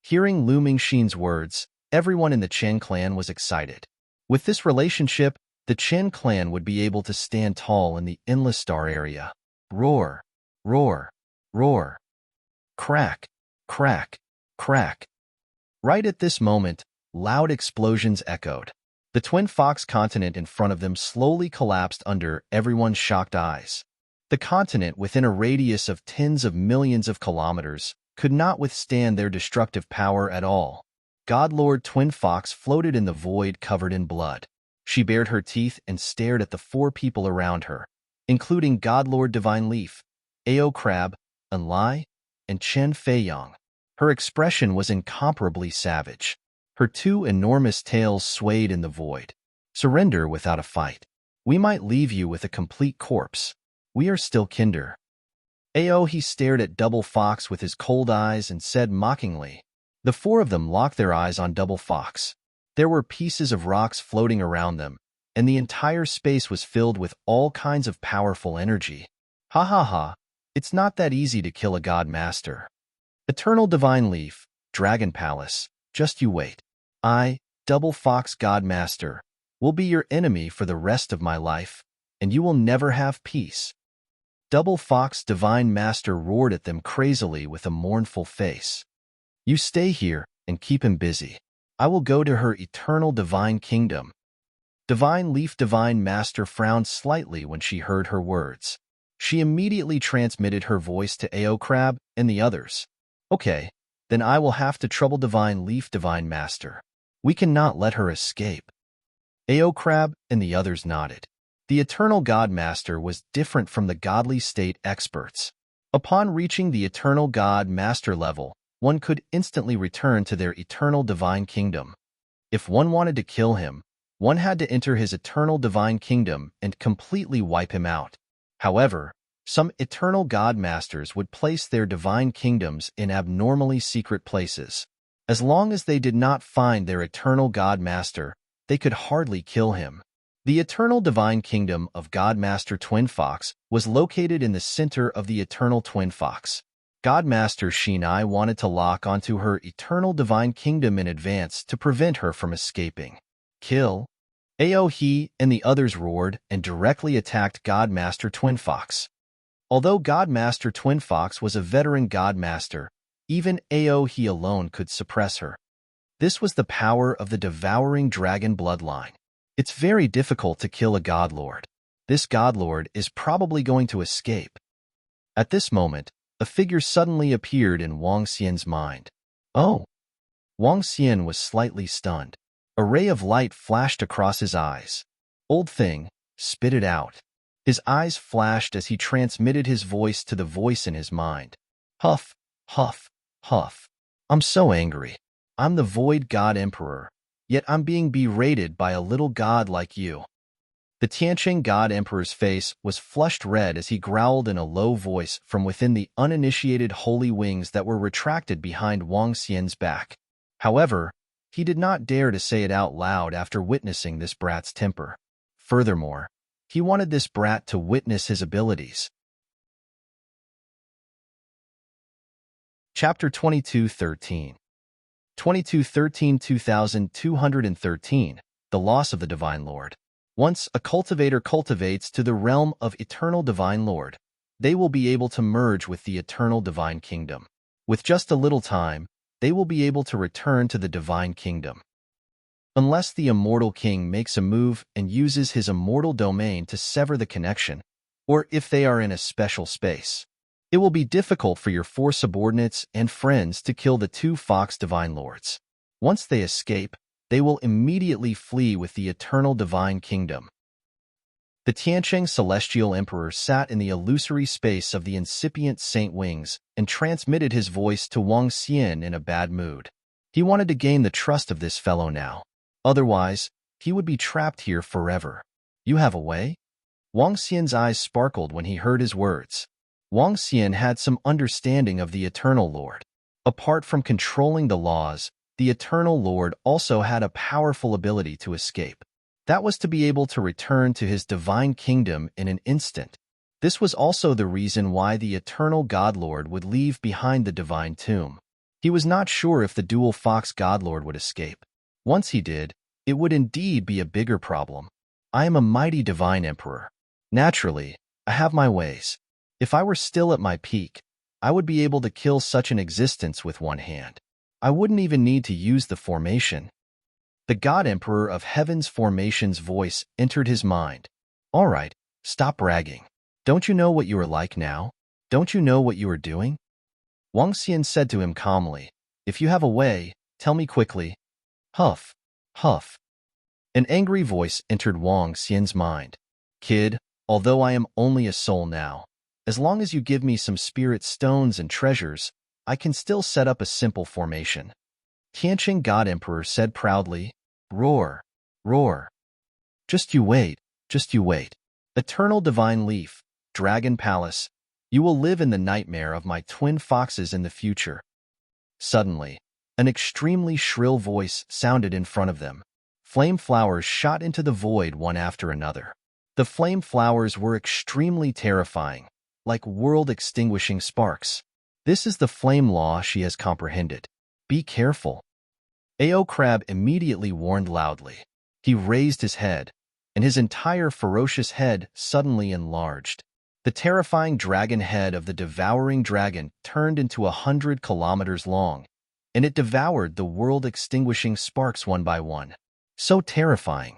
Hearing Lu Mingxin's words, everyone in the Chen clan was excited. With this relationship, the Chen clan would be able to stand tall in the Endless Star area. Roar, roar, roar. Crack, crack, crack. Right at this moment, loud explosions echoed. The Twin Fox continent in front of them slowly collapsed under everyone's shocked eyes. The continent, within a radius of tens of millions of kilometers, could not withstand their destructive power at all. Godlord Twin Fox floated in the void covered in blood. She bared her teeth and stared at the 4 people around her, including Godlord Divine Leaf, Ao Crab, Enlai, and Chen Feiyang. Her expression was incomparably savage. Her 2 enormous tails swayed in the void. Surrender without a fight. We might leave you with a complete corpse. We are still kinder. He stared at Double Fox with his cold eyes and said mockingly. The 4 of them locked their eyes on Double Fox. There were pieces of rocks floating around them, and the entire space was filled with all kinds of powerful energy. Ha ha ha, it's not that easy to kill a god master. Eternal Divine Leaf, Dragon Palace, just you wait. I, Double Fox God Master, will be your enemy for the rest of my life, and you will never have peace. Double Fox Divine Master roared at them crazily with a mournful face. You stay here and keep him busy. I will go to her eternal divine kingdom. Divine Leaf Divine Master frowned slightly when she heard her words. She immediately transmitted her voice to Ao Crab and the others. Okay, then I will have to trouble Divine Leaf Divine Master. We cannot let her escape. Ao Crab and the others nodded. The Eternal God Master was different from the godly state experts. Upon reaching the Eternal God Master level, one could instantly return to their eternal divine kingdom. If one wanted to kill him, one had to enter his eternal divine kingdom and completely wipe him out. However, some eternal god masters would place their divine kingdoms in abnormally secret places. As long as they did not find their eternal god master, they could hardly kill him. The eternal divine kingdom of God Master Twin Fox was located in the center of the eternal Twin Fox. God Master Shinai wanted to lock onto her eternal divine kingdom in advance to prevent her from escaping. Kill! He and the others roared and directly attacked God Master Twin Fox. Although God Master Twin Fox was a veteran God Master, even He alone could suppress her. This was the power of the devouring dragon bloodline. It's very difficult to kill a God Lord. This God Lord is probably going to escape. At this moment, a figure suddenly appeared in Wang Xian's mind. Oh! Wang Xian was slightly stunned. A ray of light flashed across his eyes. Old thing, spit it out. His eyes flashed as he transmitted his voice to the voice in his mind. Huff, huff, huff. I'm so angry. I'm the Void God Emperor, yet I'm being berated by a little god like you. The Tianqing God Emperor's face was flushed red as he growled in a low voice from within the uninitiated holy wings that were retracted behind Wang Xian's back. However, he did not dare to say it out loud after witnessing this brat's temper. Furthermore, he wanted this brat to witness his abilities. Chapter 2213 2213 The Loss of the Divine Lord. Once a cultivator cultivates to the realm of Eternal Divine Lord, they will be able to merge with the Eternal Divine Kingdom. With just a little time, they will be able to return to the Divine Kingdom. Unless the Immortal King makes a move and uses his immortal domain to sever the connection, or if they are in a special space, it will be difficult for your 4 subordinates and friends to kill the 2 Fox Divine Lords. Once they escape, they will immediately flee with the Eternal Divine Kingdom. The Tianqing Celestial Emperor sat in the illusory space of the incipient Saint Wings and transmitted his voice to Wang Xian in a bad mood. He wanted to gain the trust of this fellow now. Otherwise, he would be trapped here forever. You have a way? Wang Xian's eyes sparkled when he heard his words. Wang Xian had some understanding of the Eternal Lord. Apart from controlling the laws, the Eternal Lord also had a powerful ability to escape. That was to be able to return to his divine kingdom in an instant. This was also the reason why the Eternal God Lord would leave behind the divine tomb. He was not sure if the dual Fox God Lord would escape. Once he did, it would indeed be a bigger problem. I am a mighty divine emperor. Naturally, I have my ways. If I were still at my peak, I would be able to kill such an existence with one hand. I wouldn't even need to use the formation. The God Emperor of Heaven's formation's voice entered his mind. All right, stop bragging. Don't you know what you are like now? Don't you know what you are doing? Wang Xian said to him calmly, if you have a way, tell me quickly. Huff, huff. An angry voice entered Wang Xian's mind. Kid, although I am only a soul now, as long as you give me some spirit stones and treasures, I can still set up a simple formation. Tianqing God Emperor said proudly, roar, roar. Just you wait, just you wait. Eternal Divine Leaf, Dragon Palace, you will live in the nightmare of my twin foxes in the future. Suddenly, An extremely shrill voice sounded in front of them. Flame flowers shot into the void one after another. The flame flowers were extremely terrifying, like world-extinguishing sparks. This is the flame law she has comprehended. Be careful. Ao Crab immediately warned loudly. He raised his head, and his entire ferocious head suddenly enlarged. The terrifying dragon head of the devouring dragon turned into 100 kilometers long, and it devoured the world-extinguishing sparks one by one. So terrifying.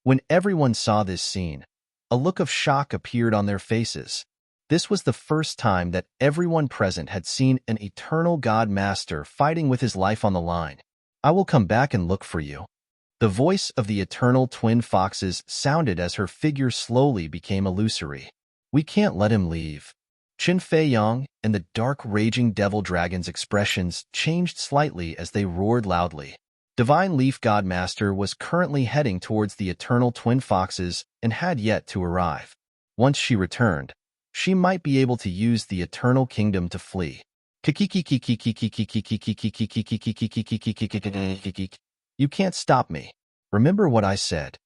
When everyone saw this scene, a look of shock appeared on their faces. This was the first time that everyone present had seen an eternal god master fighting with his life on the line. I will come back and look for you. The voice of the eternal twin foxes sounded as her figure slowly became illusory. We can't let him leave. Qin Fei Yang and the dark raging devil dragon's expressions changed slightly as they roared loudly. Divine Leaf God Master was currently heading towards the eternal twin foxes and had yet to arrive. Once she returned, she might be able to use the eternal kingdom to flee. You can't stop me. Remember what I said.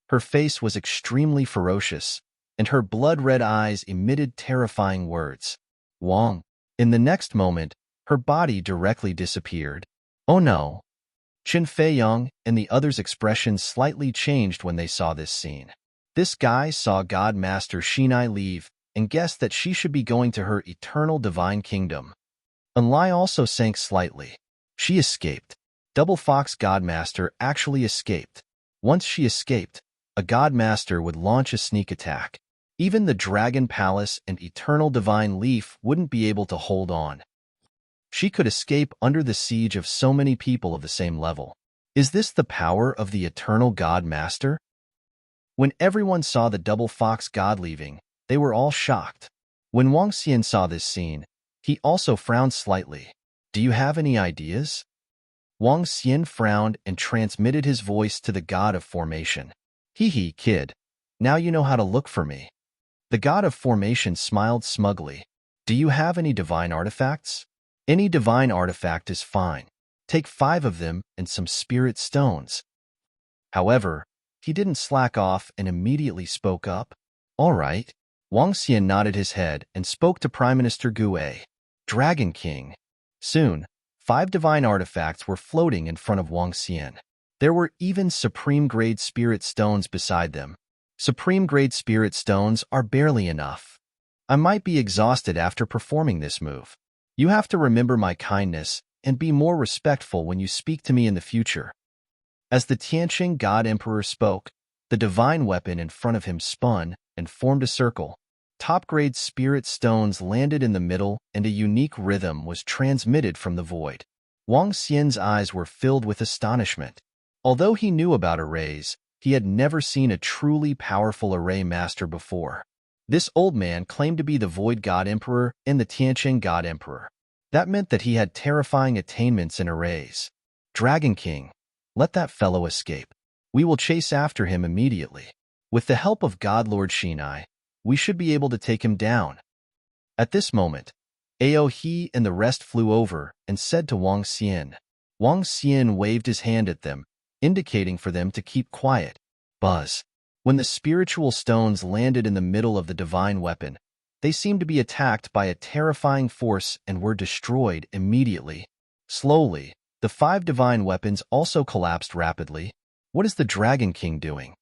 Her face was extremely ferocious, and her blood-red eyes emitted terrifying words. Wong. In the next moment, her body directly disappeared. Oh no. Qin Fei Yang and the others' expressions slightly changed when they saw this scene. This guy saw God Master Shinai leave and guessed that she should be going to her eternal divine kingdom. Enlai also sank slightly. She escaped. Double Fox God Master actually escaped. Once she escaped, a God Master would launch a sneak attack. Even the Dragon Palace and Eternal Divine Leaf wouldn't be able to hold on. She could escape under the siege of so many people of the same level. Is this the power of the Eternal God Master? When everyone saw the Double Fox God leaving, they were all shocked. When Wang Xian saw this scene, he also frowned slightly. Do you have any ideas? Wang Xian frowned and transmitted his voice to the God of Formation. Hee hee, kid. Now you know how to look for me. The God of Formation smiled smugly. Do you have any divine artifacts? Any divine artifact is fine. Take 5 of them and some spirit stones. However, he didn't slack off and immediately spoke up. All right. Wang Xian nodded his head and spoke to Prime Minister Gu Wei. Dragon King. Soon, 5 divine artifacts were floating in front of Wang Xian. There were even supreme-grade spirit stones beside them. Supreme-grade spirit stones are barely enough. I might be exhausted after performing this move. You have to remember my kindness and be more respectful when you speak to me in the future. As the Tianqing God Emperor spoke, the divine weapon in front of him spun and formed a circle. Top-grade spirit stones landed in the middle and a unique rhythm was transmitted from the void. Wang Xian's eyes were filled with astonishment. Although he knew about arrays, he had never seen a truly powerful array master before. This old man claimed to be the Void God Emperor and the Tianqing God Emperor. That meant that he had terrifying attainments in arrays. Dragon King, let that fellow escape. We will chase after him immediately. With the help of God Lord Shinai, we should be able to take him down. At this moment, He and the rest flew over and said to Wang Xian. Wang Xian waved his hand at them, indicating for them to keep quiet. Buzz. When the spiritual stones landed in the middle of the divine weapon, they seemed to be attacked by a terrifying force and were destroyed immediately. Slowly, the 5 divine weapons also collapsed rapidly. What is the Dragon King doing?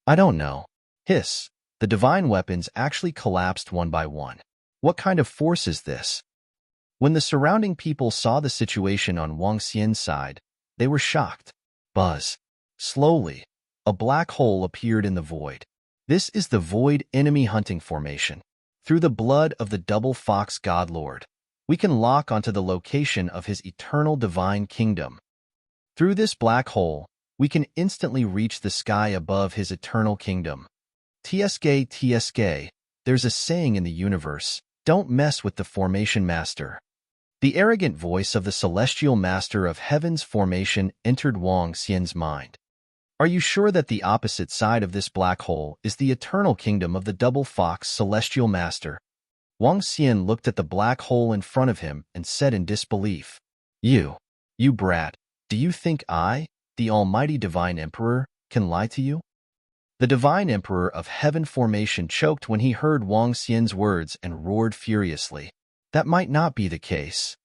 I don't know. Hiss. The divine weapons actually collapsed one by one. What kind of force is this? When the surrounding people saw the situation on Wang Xian's side, they were shocked. Buzz. Slowly, a black hole appeared in the void. This is the Void Enemy Hunting Formation. Through the blood of the Double Fox God Lord, we can lock onto the location of his eternal divine kingdom. Through this black hole, we can instantly reach the sky above his eternal kingdom. TSK, there's a saying in the universe, don't mess with the Formation Master. The arrogant voice of the Celestial Master of Heaven's Formation entered Wang Xian's mind. Are you sure that the opposite side of this black hole is the eternal kingdom of the Double Fox Celestial Master? Wang Xian looked at the black hole in front of him and said in disbelief, You You brat, do you think I, the almighty divine emperor, can lie to you? The divine emperor of heaven formation choked when he heard Wang Xian's words and roared furiously. That might not be the case.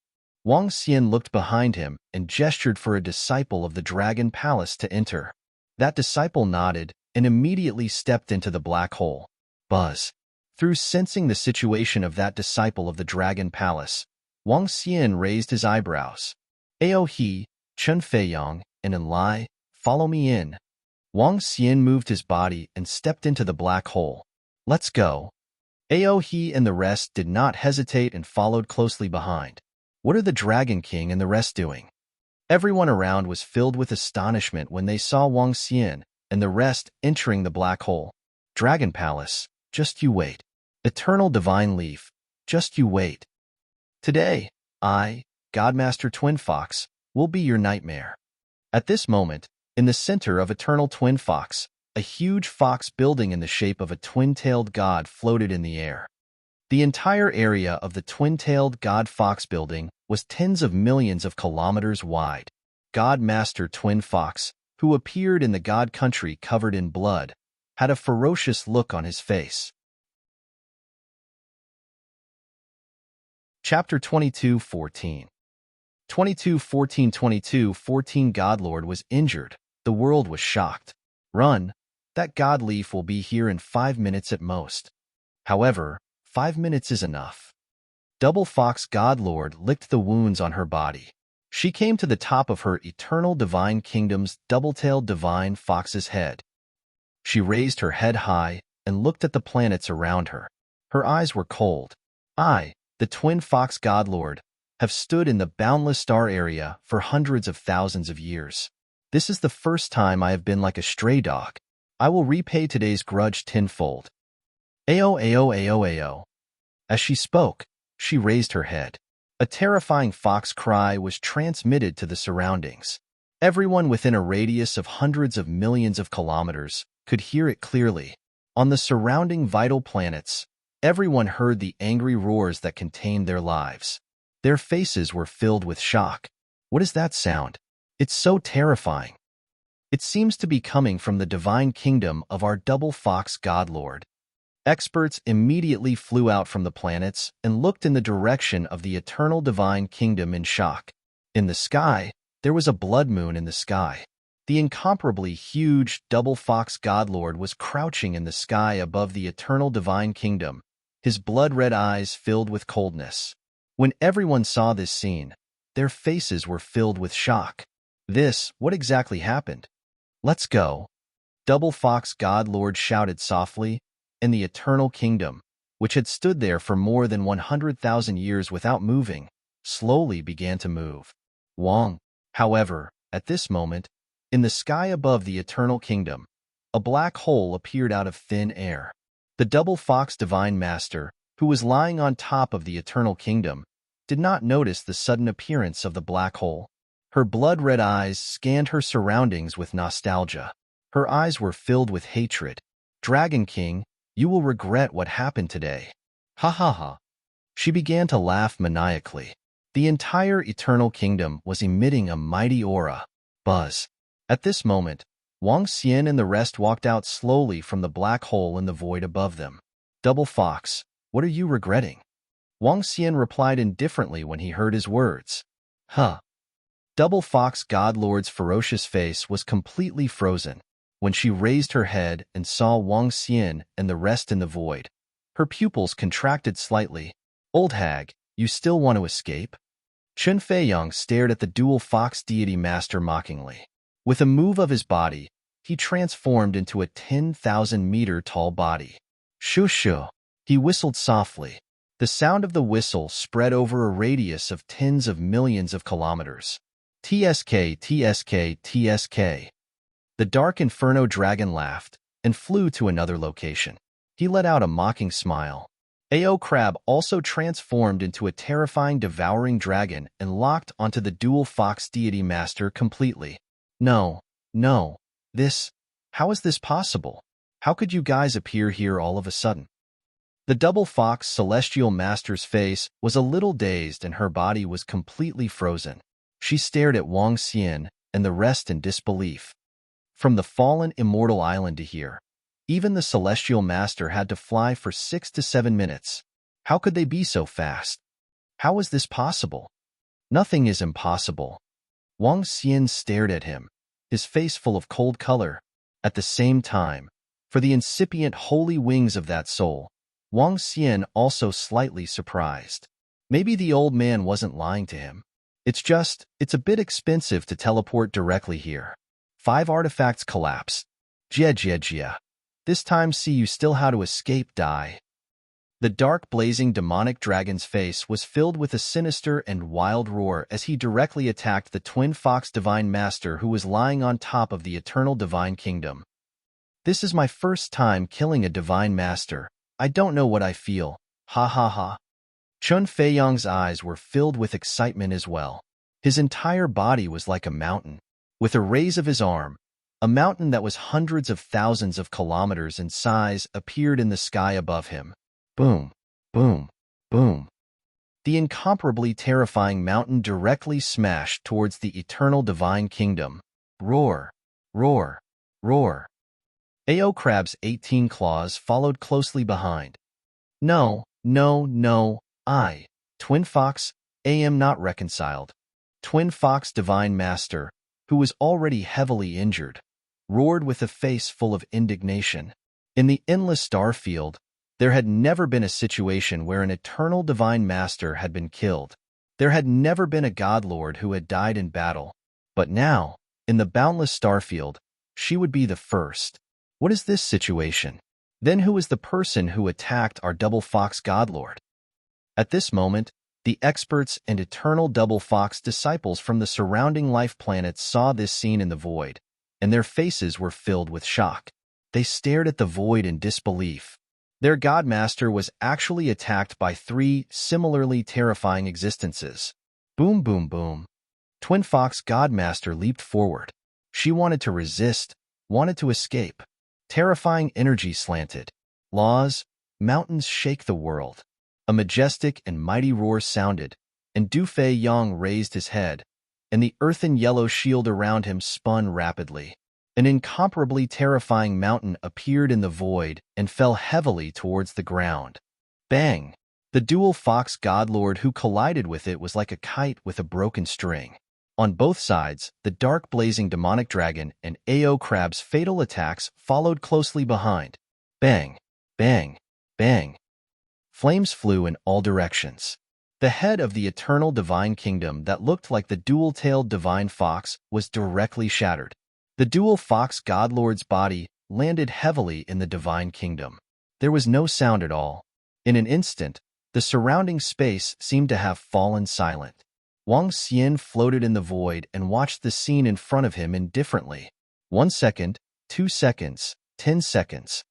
Wang Xian looked behind him and gestured for a disciple of the Dragon Palace to enter. That disciple nodded and immediately stepped into the black hole. Buzz. Through sensing the situation of that disciple of the Dragon Palace, Wang Xian raised his eyebrows. Ao he, Chen Feiyang, and Enlai, follow me in. Wang Xian moved his body and stepped into the black hole. Let's go. Ao he and the rest did not hesitate and followed closely behind. What are the Dragon King and the rest doing? Everyone around was filled with astonishment when they saw Wang Xian and the rest entering the black hole. Dragon Palace, just you wait. Eternal Divine Leaf, just you wait. Today, I, Godmaster Twin Fox, will be your nightmare. At this moment, in the center of Eternal Twin Fox, a huge fox building in the shape of a twin-tailed god floated in the air. The entire area of the twin-tailed god fox building was tens of millions of kilometers wide. Godmaster Twin Fox, who appeared in the god country covered in blood, had a ferocious look on his face. Chapter 22:14 22:14 Godlord was injured. The world was shocked. Run! That god leaf will be here in 5 minutes at most. However, 5 minutes is enough. Double Fox Godlord licked the wounds on her body. She came to the top of her eternal divine kingdom's double-tailed divine fox's head. She raised her head high and looked at the planets around her. Her eyes were cold. I, the Twin Fox Godlord, have stood in the boundless star area for hundreds of thousands of years. This is the first time I have been like a stray dog. I will repay today's grudge tenfold. Ao ao ao ao. As she spoke, she raised her head. A terrifying fox cry was transmitted to the surroundings. Everyone within a radius of hundreds of millions of kilometers could hear it clearly. On the surrounding vital planets, everyone heard the angry roars that contained their lives. Their faces were filled with shock. What is that sound? It's so terrifying. It seems to be coming from the divine kingdom of our double fox Godlord. Experts immediately flew out from the planets and looked in the direction of the eternal divine kingdom in shock. In the sky, there was a blood moon in the sky. The incomparably huge double fox Godlord was crouching in the sky above the eternal divine kingdom, his blood-red eyes filled with coldness. When everyone saw this scene, their faces were filled with shock. What exactly happened? Let's go. Double Fox Godlord shouted softly, and the eternal kingdom, which had stood there for more than 100,000 years without moving, slowly began to move. Wang, however, at this moment, in the sky above the eternal kingdom, a black hole appeared out of thin air. The double fox divine master, who was lying on top of the eternal kingdom, did not notice the sudden appearance of the black hole. Her blood-red eyes scanned her surroundings with nostalgia. Her eyes were filled with hatred. Dragon King, you will regret what happened today. Ha ha ha. She began to laugh maniacally. The entire eternal kingdom was emitting a mighty aura. Buzz. At this moment, Wang Xian and the rest walked out slowly from the black hole in the void above them. Double Fox, what are you regretting? Wang Xian replied indifferently when he heard his words. Huh. Double Fox Godlord's ferocious face was completely frozen. When she raised her head and saw Wang Xian and the rest in the void, her pupils contracted slightly. Old hag, you still want to escape? Chen Feiyang stared at the dual fox deity master mockingly. With a move of his body, he transformed into a 10,000-meter tall body. Shoo shoo. He whistled softly. The sound of the whistle spread over a radius of tens of millions of kilometers. TSK, TSK, TSK. The dark inferno dragon laughed and flew to another location. He let out a mocking smile. Ao Crab also transformed into a terrifying devouring dragon and locked onto the dual fox deity master completely. No, no, how is this possible? How could you guys appear here all of a sudden? The double fox celestial master's face was a little dazed and her body was completely frozen. She stared at Wang Xian and the rest in disbelief. From the fallen immortal island to here, even the celestial master had to fly for 6 to 7 minutes. How could they be so fast? How is this possible? Nothing is impossible. Wang Xian stared at him, his face full of cold color. At the same time, for the incipient holy wings of that soul, Wang Xian also slightly surprised. Maybe the old man wasn't lying to him. It's a bit expensive to teleport directly here. 5 artifacts collapse. Jia. This time see you still how to escape die. The dark blazing demonic dragon's face was filled with a sinister and wild roar as he directly attacked the twin fox divine master who was lying on top of the eternal divine kingdom. This is my first time killing a divine master. I don't know what I feel. Ha ha ha. Chun Feiyang's eyes were filled with excitement as well. His entire body was like a mountain. With a raise of his arm, a mountain that was hundreds of thousands of kilometers in size appeared in the sky above him. Boom, boom, boom. The incomparably terrifying mountain directly smashed towards the eternal divine kingdom. Roar, roar, roar. Ao Crab's 18 claws followed closely behind. No, Twin Fox, am not reconciled. Twin Fox Divine Master, who was already heavily injured, roared with a face full of indignation. In the endless star field, there had never been a situation where an eternal divine master had been killed. There had never been a godlord who had died in battle. But now, in the boundless starfield, she would be the first. What is this situation? Then who is the person who attacked our double fox godlord? At this moment, the experts and eternal double fox disciples from the surrounding life planets saw this scene in the void, and their faces were filled with shock. They stared at the void in disbelief. Their godmaster was actually attacked by 3 similarly terrifying existences. Boom, boom, boom. Twin Fox Godmaster leaped forward. She wanted to resist, wanted to escape. Terrifying energy slanted. Laws, mountains shake the world. A majestic and mighty roar sounded, and Du Feiyang raised his head, and the earthen yellow shield around him spun rapidly. An incomparably terrifying mountain appeared in the void and fell heavily towards the ground. Bang! The dual fox godlord who collided with it was like a kite with a broken string. On both sides, the dark blazing demonic dragon and Ao Crab's fatal attacks followed closely behind. Bang! Bang! Bang! Flames flew in all directions. The head of the eternal divine kingdom that looked like the dual-tailed divine fox was directly shattered. The dual fox godlord's body landed heavily in the divine kingdom. There was no sound at all. In an instant, the surrounding space seemed to have fallen silent. Wang Xian floated in the void and watched the scene in front of him indifferently. 1 second, 2 seconds, 10 seconds.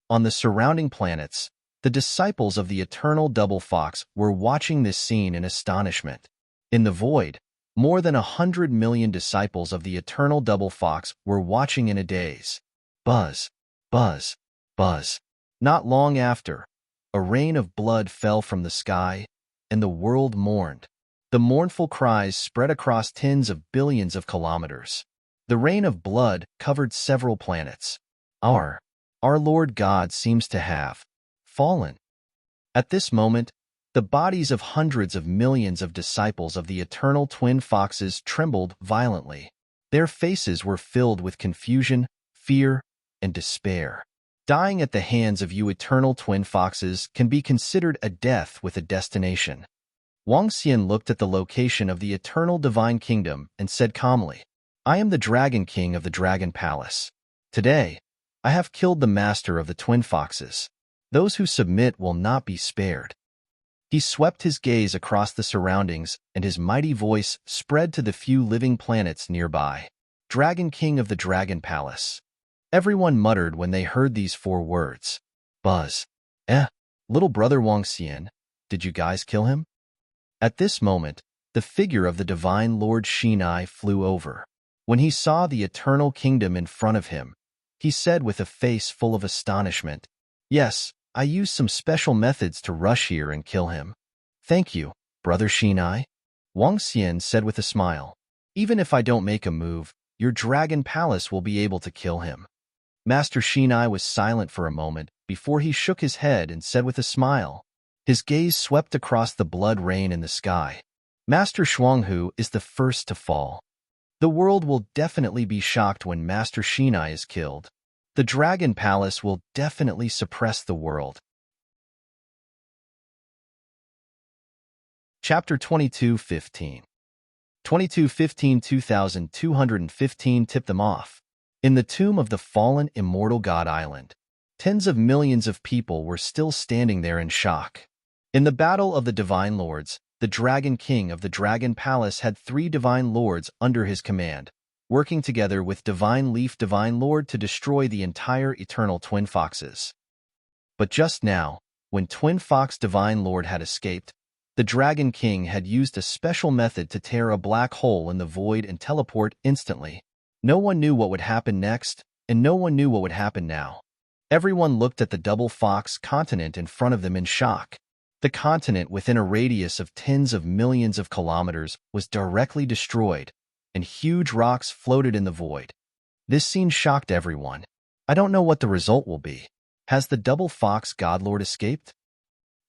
On the surrounding planets, the disciples of the eternal double fox were watching this scene in astonishment. In the void, more than 100 million disciples of the eternal double fox were watching in a daze. Buzz, buzz, buzz. Not long after, a rain of blood fell from the sky, and the world mourned. The mournful cries spread across tens of billions of kilometers. The rain of blood covered several planets. Our Lord God seems to have fallen. At this moment, the bodies of hundreds of millions of disciples of the eternal twin foxes trembled violently. Their faces were filled with confusion, fear, and despair. Dying at the hands of you eternal twin foxes can be considered a death with a destination. Wang Xian looked at the location of the eternal divine kingdom and said calmly, I am the Dragon King of the Dragon Palace. Today, I have killed the master of the twin foxes. Those who submit will not be spared. He swept his gaze across the surroundings, and his mighty voice spread to the few living planets nearby. Dragon King of the Dragon Palace. Everyone muttered when they heard these 4 words. Buzz. Little brother Wang Xian, did you guys kill him? At this moment, the figure of the divine Lord Shinai flew over. When he saw the eternal kingdom in front of him, he said with a face full of astonishment, Yes, I used some special methods to rush here and kill him. Thank you, brother Shinai. Wang Xian said with a smile. Even if I don't make a move, your dragon palace will be able to kill him." Master Shinai was silent for a moment before he shook his head and said with a smile. His gaze swept across the blood rain in the sky. "Master Shuanghu is the first to fall. The world will definitely be shocked when Master Shinai is killed. The Dragon Palace will definitely suppress the world." Chapter 22:15. 2215 Tip them off. In the tomb of the fallen immortal god island, tens of millions of people were still standing there in shock. In the battle of the Divine Lords, the Dragon King of the Dragon Palace had 3 Divine Lords under his command, working together with Divine Leaf Divine Lord to destroy the entire Eternal Twin Foxes. But just now, when Twin Fox Divine Lord had escaped, the Dragon King had used a special method to tear a black hole in the void and teleport instantly. No one knew what would happen next, and no one knew what would happen now. Everyone looked at the Double Fox continent in front of them in shock. The continent, within a radius of tens of millions of kilometers, was directly destroyed, and huge rocks floated in the void. This scene shocked everyone. I don't know what the result will be. Has the Double Fox Godlord escaped?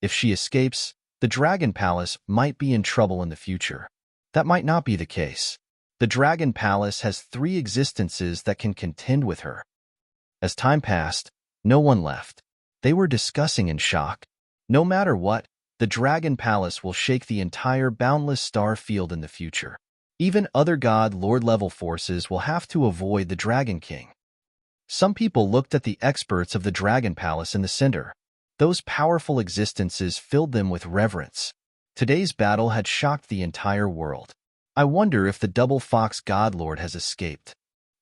If she escapes, the Dragon Palace might be in trouble in the future. That might not be the case. The Dragon Palace has 3 existences that can contend with her. As time passed, no one left. They were discussing in shock. No matter what, the Dragon Palace will shake the entire boundless star field in the future. Even other God Lord level forces will have to avoid the Dragon King. Some people looked at the experts of the Dragon Palace in the center. Those powerful existences filled them with reverence. Today's battle had shocked the entire world. I wonder if the Double Fox Godlord has escaped.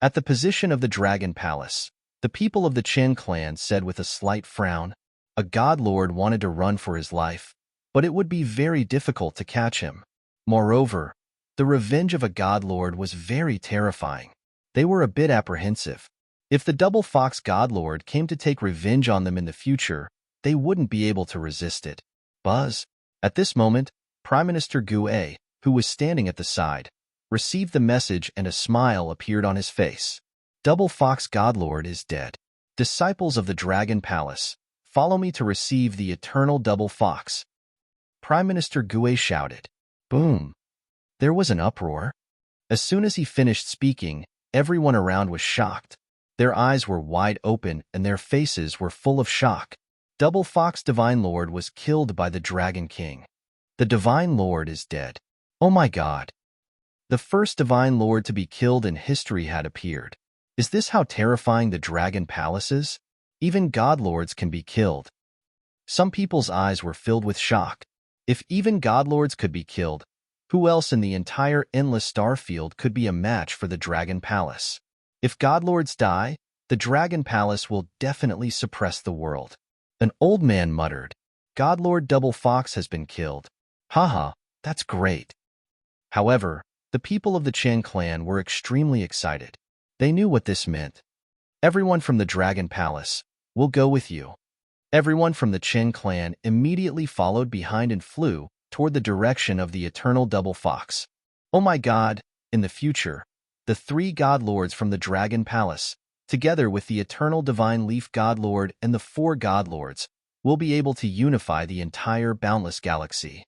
At the position of the Dragon Palace, the people of the Chen clan said with a slight frown, a Godlord wanted to run for his life, but it would be very difficult to catch him. Moreover, the revenge of a Godlord was very terrifying. They were a bit apprehensive. If the Double Fox Godlord came to take revenge on them in the future, they wouldn't be able to resist it. Buzz. At this moment, Prime Minister Gue, who was standing at the side, received the message and a smile appeared on his face. Double Fox Godlord is dead. Disciples of the Dragon Palace, follow me to receive the eternal Double Fox. Prime Minister Gue shouted. Boom. There was an uproar. As soon as he finished speaking, everyone around was shocked. Their eyes were wide open and their faces were full of shock. Double Fox Divine Lord was killed by the Dragon King. The Divine Lord is dead. Oh my God. The first Divine Lord to be killed in history had appeared. Is this how terrifying the Dragon Palace is? Even Godlords can be killed. Some people's eyes were filled with shock. If even Godlords could be killed, who else in the entire endless star field could be a match for the Dragon Palace? If Godlords die, the Dragon Palace will definitely suppress the world. An old man muttered, Godlord Double Fox has been killed. Haha, that's great. However, the people of the Chen clan were extremely excited. They knew what this meant. Everyone from the Dragon Palace, will go with you. Everyone from the Chen clan immediately followed behind and flew toward the direction of the eternal Double Fox. Oh my God, in the future, the 3 Godlords from the Dragon Palace, together with the eternal Divine Leaf Godlord and the 4 Godlords, will be able to unify the entire boundless galaxy.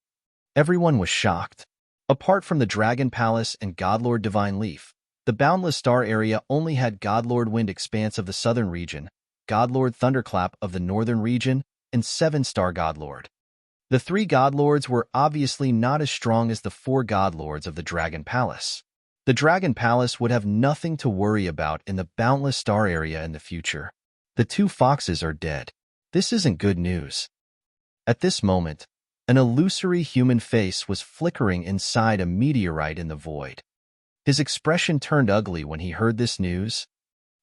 Everyone was shocked. Apart from the Dragon Palace and Godlord Divine Leaf, the boundless star area only had Godlord Wind Expanse of the southern region, Godlord Thunderclap of the northern region, and 7-star Godlord. The 3 Godlords were obviously not as strong as the 4 Godlords of the Dragon Palace. The Dragon Palace would have nothing to worry about in the boundless star area in the future. The 2 foxes are dead. This isn't good news. At this moment, an illusory human face was flickering inside a meteorite in the void. His expression turned ugly when he heard this news.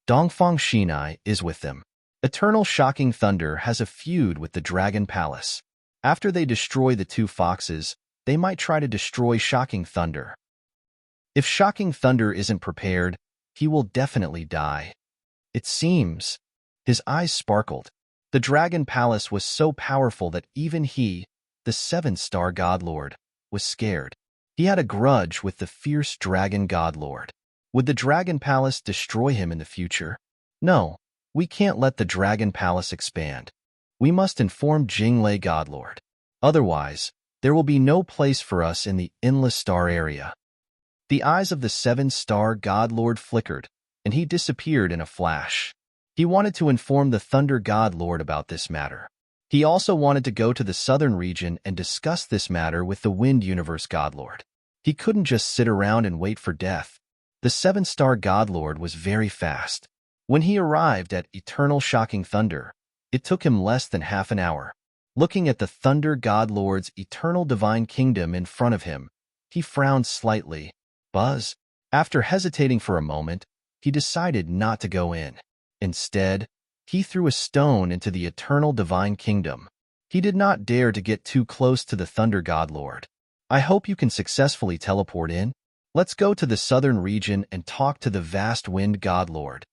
Dongfang Shinai is with them. Eternal Shocking Thunder has a feud with the Dragon Palace. After they destroy the 2 foxes, they might try to destroy Shocking Thunder. If Shocking Thunder isn't prepared, he will definitely die. It seems. His eyes sparkled. The Dragon Palace was so powerful that even he, the 7-star Godlord, was scared. He had a grudge with the fierce dragon godlord. Would the Dragon Palace destroy him in the future? No, we can't let the Dragon Palace expand. We must inform Jinglei Godlord. Otherwise, there will be no place for us in the Endless Star area. The eyes of the Seven-Star Godlord flickered, and he disappeared in a flash. He wanted to inform the Thunder Godlord about this matter. He also wanted to go to the southern region and discuss this matter with the Wind Universe Godlord. He couldn't just sit around and wait for death. The Seven-Star Godlord was very fast. When he arrived at Eternal Shocking Thunder, it took him less than half an hour. Looking at the Thunder Godlord's eternal divine kingdom in front of him, he frowned slightly. Buzz. After hesitating for a moment, he decided not to go in. Instead, he threw a stone into the eternal divine kingdom. He did not dare to get too close to the Thunder Godlord. I hope you can successfully teleport in. Let's go to the southern region and talk to the vast Wind Godlord.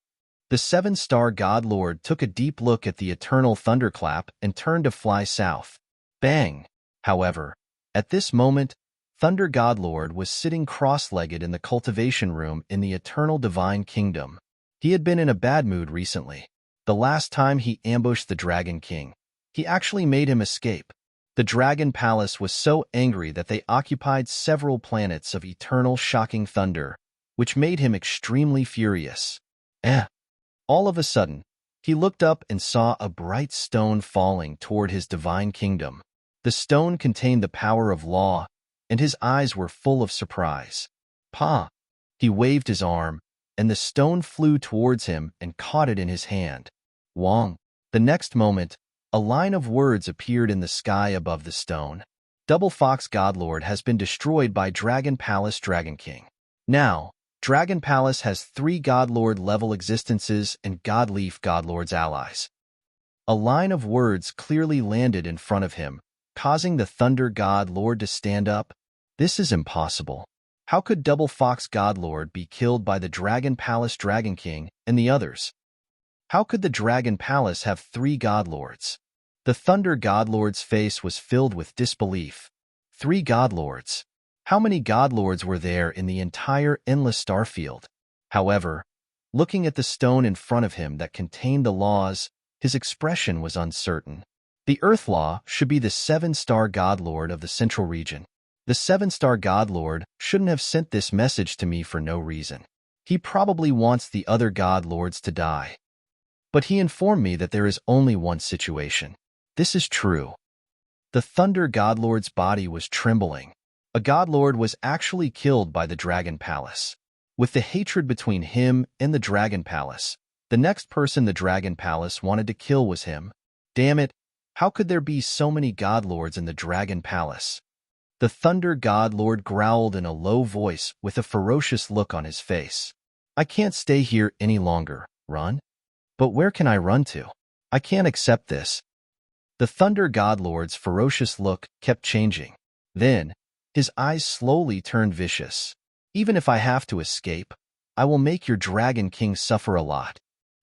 The Seven-Star Godlord took a deep look at the eternal thunderclap and turned to fly south. Bang! However, at this moment, Thunder Godlord was sitting cross-legged in the cultivation room in the eternal divine kingdom. He had been in a bad mood recently. The last time he ambushed the Dragon King, he actually made him escape. The Dragon Palace was so angry that they occupied several planets of eternal shocking thunder, which made him extremely furious. All of a sudden, he looked up and saw a bright stone falling toward his divine kingdom. The stone contained the power of law, and his eyes were full of surprise. Pa! He waved his arm, and the stone flew towards him and caught it in his hand. Wong! The next moment, a line of words appeared in the sky above the stone. Double Fox Godlord has been destroyed by Dragon Palace Dragon King. Now, Dragon Palace has 3 Godlord-level existences and Godleaf Godlord's allies. A line of words clearly landed in front of him, causing the Thunder Godlord to stand up. This is impossible. How could Double Fox Godlord be killed by the Dragon Palace Dragon King and the others? How could the Dragon Palace have 3 Godlords? The Thunder Godlord's face was filled with disbelief. 3 Godlords. How many Godlords were there in the entire Endless Starfield? However, looking at the stone in front of him that contained the laws, his expression was uncertain. The Earth Law should be the 7-Star Godlord of the Central Region. The 7-Star Godlord shouldn't have sent this message to me for no reason. He probably wants the other Godlords to die. But he informed me that there is only one situation. This is true. The Thunder Godlord's body was trembling. A Godlord was actually killed by the Dragon Palace. With the hatred between him and the Dragon Palace, the next person the Dragon Palace wanted to kill was him. Damn it, how could there be so many Godlords in the Dragon Palace? The Thunder Godlord growled in a low voice with a ferocious look on his face. I can't stay here any longer. Run? But where can I run to? I can't accept this. The Thunder Godlord's ferocious look kept changing. Then, his eyes slowly turned vicious. Even if I have to escape, I will make your Dragon King suffer a lot.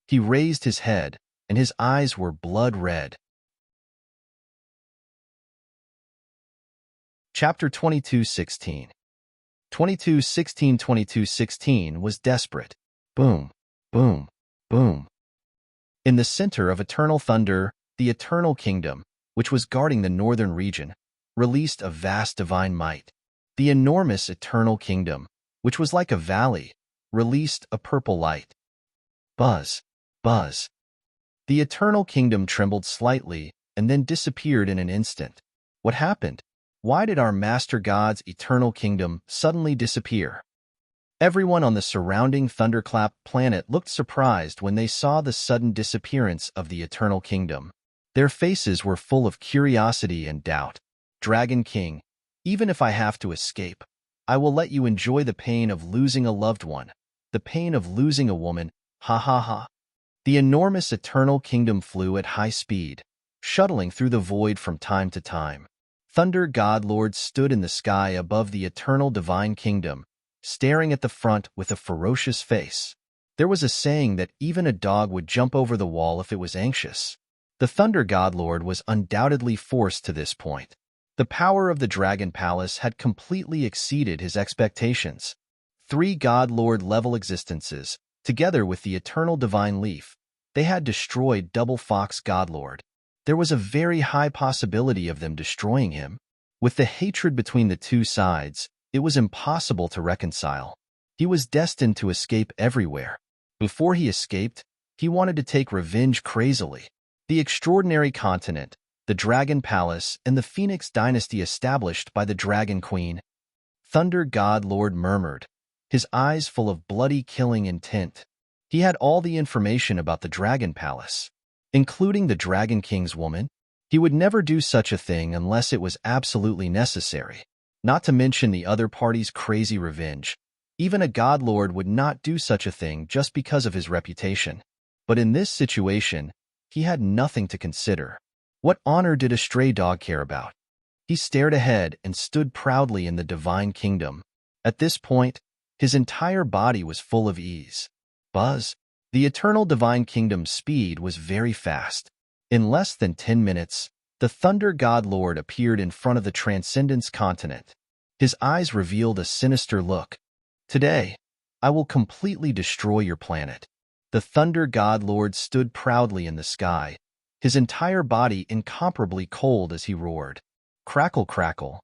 He raised his head, and his eyes were blood red. Chapter 22:16. 22:16 was desperate. Boom, boom, boom. In the center of Eternal Thunder, the Eternal Kingdom, which was guarding the northern region, released a vast divine might. The enormous Eternal Kingdom, which was like a valley, released a purple light. Buzz, buzz. The Eternal Kingdom trembled slightly and then disappeared in an instant. What happened? Why did our Master God's Eternal Kingdom suddenly disappear? Everyone on the surrounding Thunderclap planet looked surprised when they saw the sudden disappearance of the Eternal Kingdom. Their faces were full of curiosity and doubt. Dragon King, even if I have to escape, I will let you enjoy the pain of losing a loved one, the pain of losing a woman, ha ha ha. The enormous Eternal Kingdom flew at high speed, shuttling through the void from time to time. Thunder Godlord stood in the sky above the Eternal Divine Kingdom, staring at the front with a ferocious face. There was a saying that even a dog would jump over the wall if it was anxious. The Thunder Godlord was undoubtedly forced to this point. The power of the Dragon Palace had completely exceeded his expectations. 3 God Lord level existences, together with the eternal divine leaf, they had destroyed Double Fox Godlord. There was a very high possibility of them destroying him. With the hatred between the two sides, it was impossible to reconcile. He was destined to escape everywhere. Before he escaped, he wanted to take revenge crazily. The extraordinary continent, the Dragon Palace, and the Phoenix dynasty established by the Dragon Queen. Thunder God Lord murmured, his eyes full of bloody killing intent. He had all the information about the Dragon Palace, including the Dragon King's woman. He would never do such a thing unless it was absolutely necessary. Not to mention the other party's crazy revenge. Even a God Lord would not do such a thing just because of his reputation. But in this situation, he had nothing to consider. What honor did a stray dog care about? He stared ahead and stood proudly in the divine kingdom. At this point, his entire body was full of ease. Buzz, the eternal divine kingdom's speed was very fast. In less than 10 minutes, the Thunder God Lord appeared in front of the Transcendence continent. His eyes revealed a sinister look. Today, I will completely destroy your planet. The Thunder God Lord stood proudly in the sky, his entire body incomparably cold as he roared. Crackle, crackle.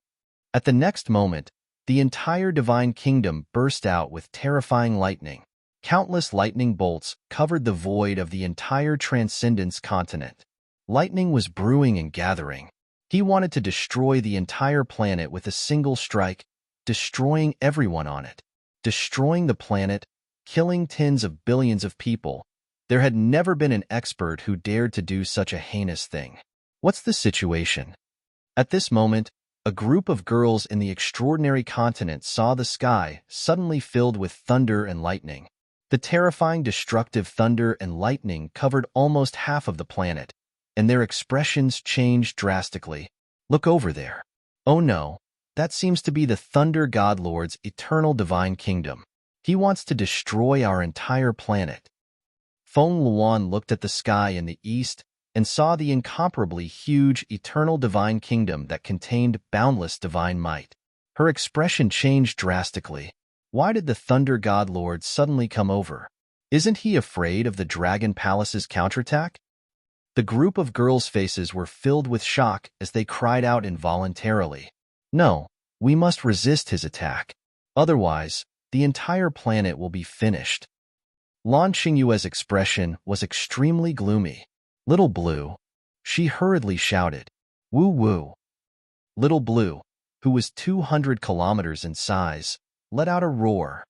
At the next moment, the entire divine kingdom burst out with terrifying lightning. Countless lightning bolts covered the void of the entire Transcendence continent. Lightning was brewing and gathering. He wanted to destroy the entire planet with a single strike, destroying everyone on it. Destroying the planet, killing tens of billions of people. There had never been an expert who dared to do such a heinous thing. What's the situation? At this moment, a group of girls in the extraordinary continent saw the sky suddenly filled with thunder and lightning. The terrifying destructive thunder and lightning covered almost half of the planet, and their expressions changed drastically. Look over there. Oh no, that seems to be the Thunder God Lord's eternal divine kingdom. He wants to destroy our entire planet. Feng Luan looked at the sky in the east and saw the incomparably huge eternal divine kingdom that contained boundless divine might. Her expression changed drastically. Why did the Thunder God Lord suddenly come over? Isn't he afraid of the Dragon Palace's counterattack? The group of girls' faces were filled with shock as they cried out involuntarily. No, we must resist his attack. Otherwise, the entire planet will be finished. Lan Qingyue's expression was extremely gloomy. Little Blue, she hurriedly shouted. Woo woo. Little Blue, who was 200 kilometers in size, let out a roar.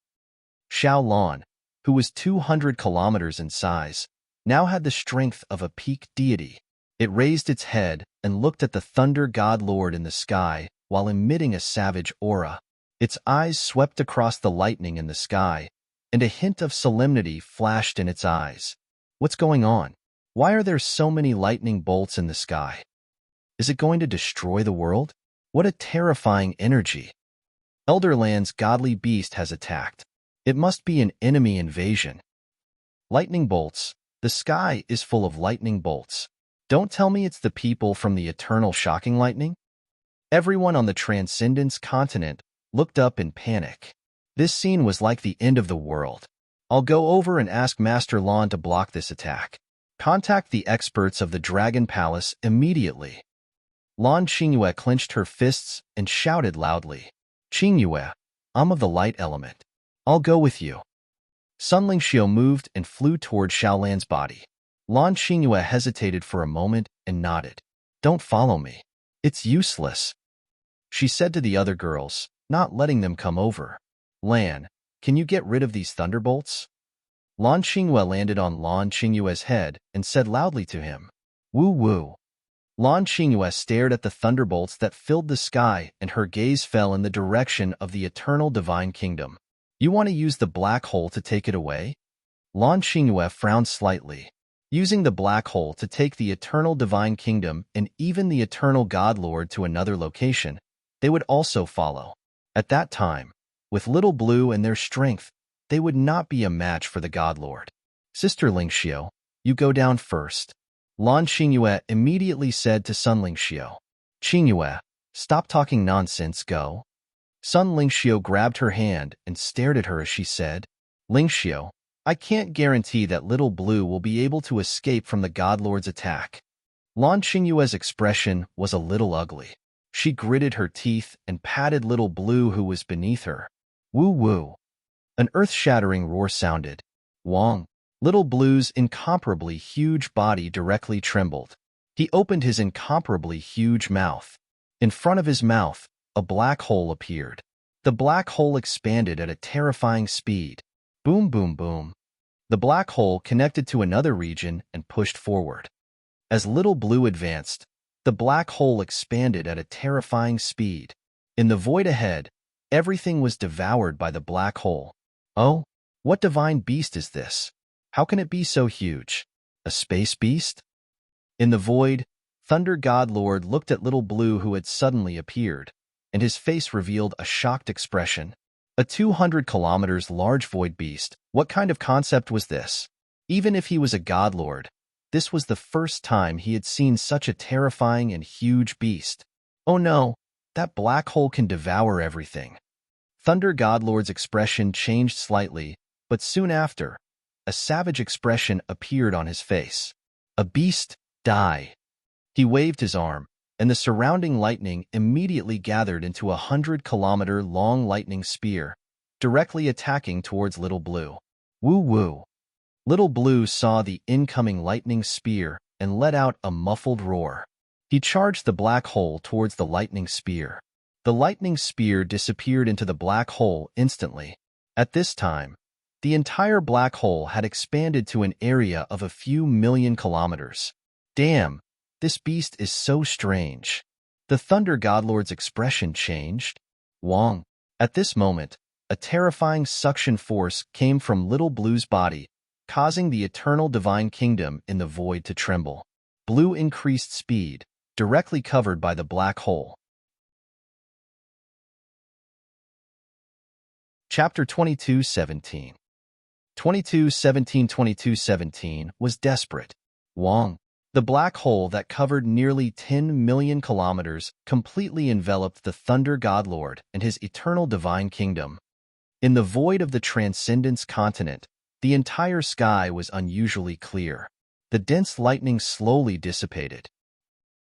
Xiao Lan, who was 200 kilometers in size, now had the strength of a peak deity. It raised its head and looked at the Thunder God Lord in the sky while emitting a savage aura. Its eyes swept across the lightning in the sky, and a hint of solemnity flashed in its eyes. What's going on? Why are there so many lightning bolts in the sky? Is it going to destroy the world? What a terrifying energy! Elderland's godly beast has attacked. It must be an enemy invasion. Lightning bolts. The sky is full of lightning bolts. Don't tell me it's the people from the eternal shocking lightning? Everyone on the Transcendence continent looked up in panic. This scene was like the end of the world. I'll go over and ask Master Lan to block this attack. Contact the experts of the Dragon Palace immediately. Lan Qingyue clenched her fists and shouted loudly. Qingyue, I'm of the light element. I'll go with you. Sun Lingxiu moved and flew toward Xiaolan's body. Lan Qingyue hesitated for a moment and nodded. Don't follow me. It's useless, she said to the other girls, not letting them come over. Lan, can you get rid of these thunderbolts? Lan Qingyue landed on Lan Qingyue's head and said loudly to him. Woo woo. Lan Qingyue stared at the thunderbolts that filled the sky, and her gaze fell in the direction of the eternal divine kingdom. You want to use the black hole to take it away? Lan Qingyue frowned slightly. Using the black hole to take the eternal divine kingdom and even the eternal God Lord to another location, they would also follow. At that time, with Little Blue and their strength, they would not be a match for the God Lord. Sister Lingxiu, you go down first. Lan Qingyue immediately said to Sun Lingxiu. Qingyue, Stop talking nonsense, go. Sun Lingxiu grabbed her hand and stared at her as she said, Lingxiu, I can't guarantee that little Blue will be able to escape from the God Lord's attack. Lan Qingyue's expression was a little ugly. She gritted her teeth and patted little Blue who was beneath her. Woo woo. An earth-shattering roar sounded. Wong. Little Blue's incomparably huge body directly trembled. He opened his incomparably huge mouth. In front of his mouth, a black hole appeared. The black hole expanded at a terrifying speed. Boom, boom, boom. The black hole connected to another region and pushed forward. As little Blue advanced, the black hole expanded at a terrifying speed. In the void ahead, everything was devoured by the black hole. Oh, what divine beast is this? How can it be so huge? A space beast? In the void, Thunder God Lord looked at little Blue who had suddenly appeared, and his face revealed a shocked expression. A 200 kilometers large void beast, what kind of concept was this? Even if he was a God Lord, this was the first time he had seen such a terrifying and huge beast. Oh no, that black hole can devour everything. Thunder God Lord's expression changed slightly, but soon after, a savage expression appeared on his face. A beast, die. He waved his arm, and the surrounding lightning immediately gathered into a 100-kilometer-long lightning spear, directly attacking towards Little Blue. Woo woo. Little Blue saw the incoming lightning spear and let out a muffled roar. He charged the black hole towards the lightning spear. The lightning spear disappeared into the black hole instantly. At this time, the entire black hole had expanded to an area of a few million kilometers. Damn, this beast is so strange. The Thunder Godlord's expression changed. Wong. At this moment, a terrifying suction force came from Little Blue's body, causing the eternal divine kingdom in the void to tremble. Blue increased speed, directly covered by the black hole. Chapter 22:17. 22:17 was desperate. Wong. The black hole that covered nearly 10 million kilometers completely enveloped the Thunder God Lord and his eternal divine kingdom. In the void of the Transcendence continent, the entire sky was unusually clear. The dense lightning slowly dissipated.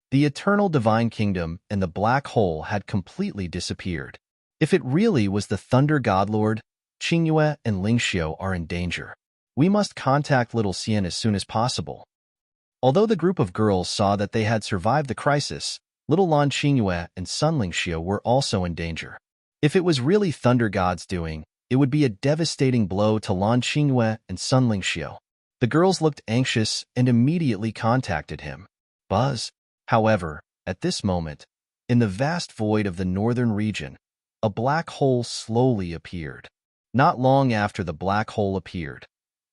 The eternal divine kingdom and the black hole had completely disappeared. If it really was the Thunder God Lord, Qingyue and Lingxiu are in danger. We must contact Little Xian as soon as possible. Although the group of girls saw that they had survived the crisis, Little Lan Qingyue and Sun Lingxiu were also in danger. If it was really Thunder God's doing, it would be a devastating blow to Lan Qingyue and Sun Lingxiu. The girls looked anxious and immediately contacted him. Buzz. However, at this moment, in the vast void of the northern region, a black hole slowly appeared. Not long after the black hole appeared,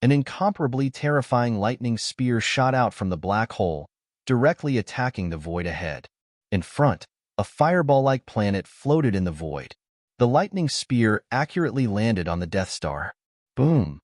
an incomparably terrifying lightning spear shot out from the black hole, directly attacking the void ahead. In front, a fireball-like planet floated in the void. The lightning spear accurately landed on the Death Star. Boom!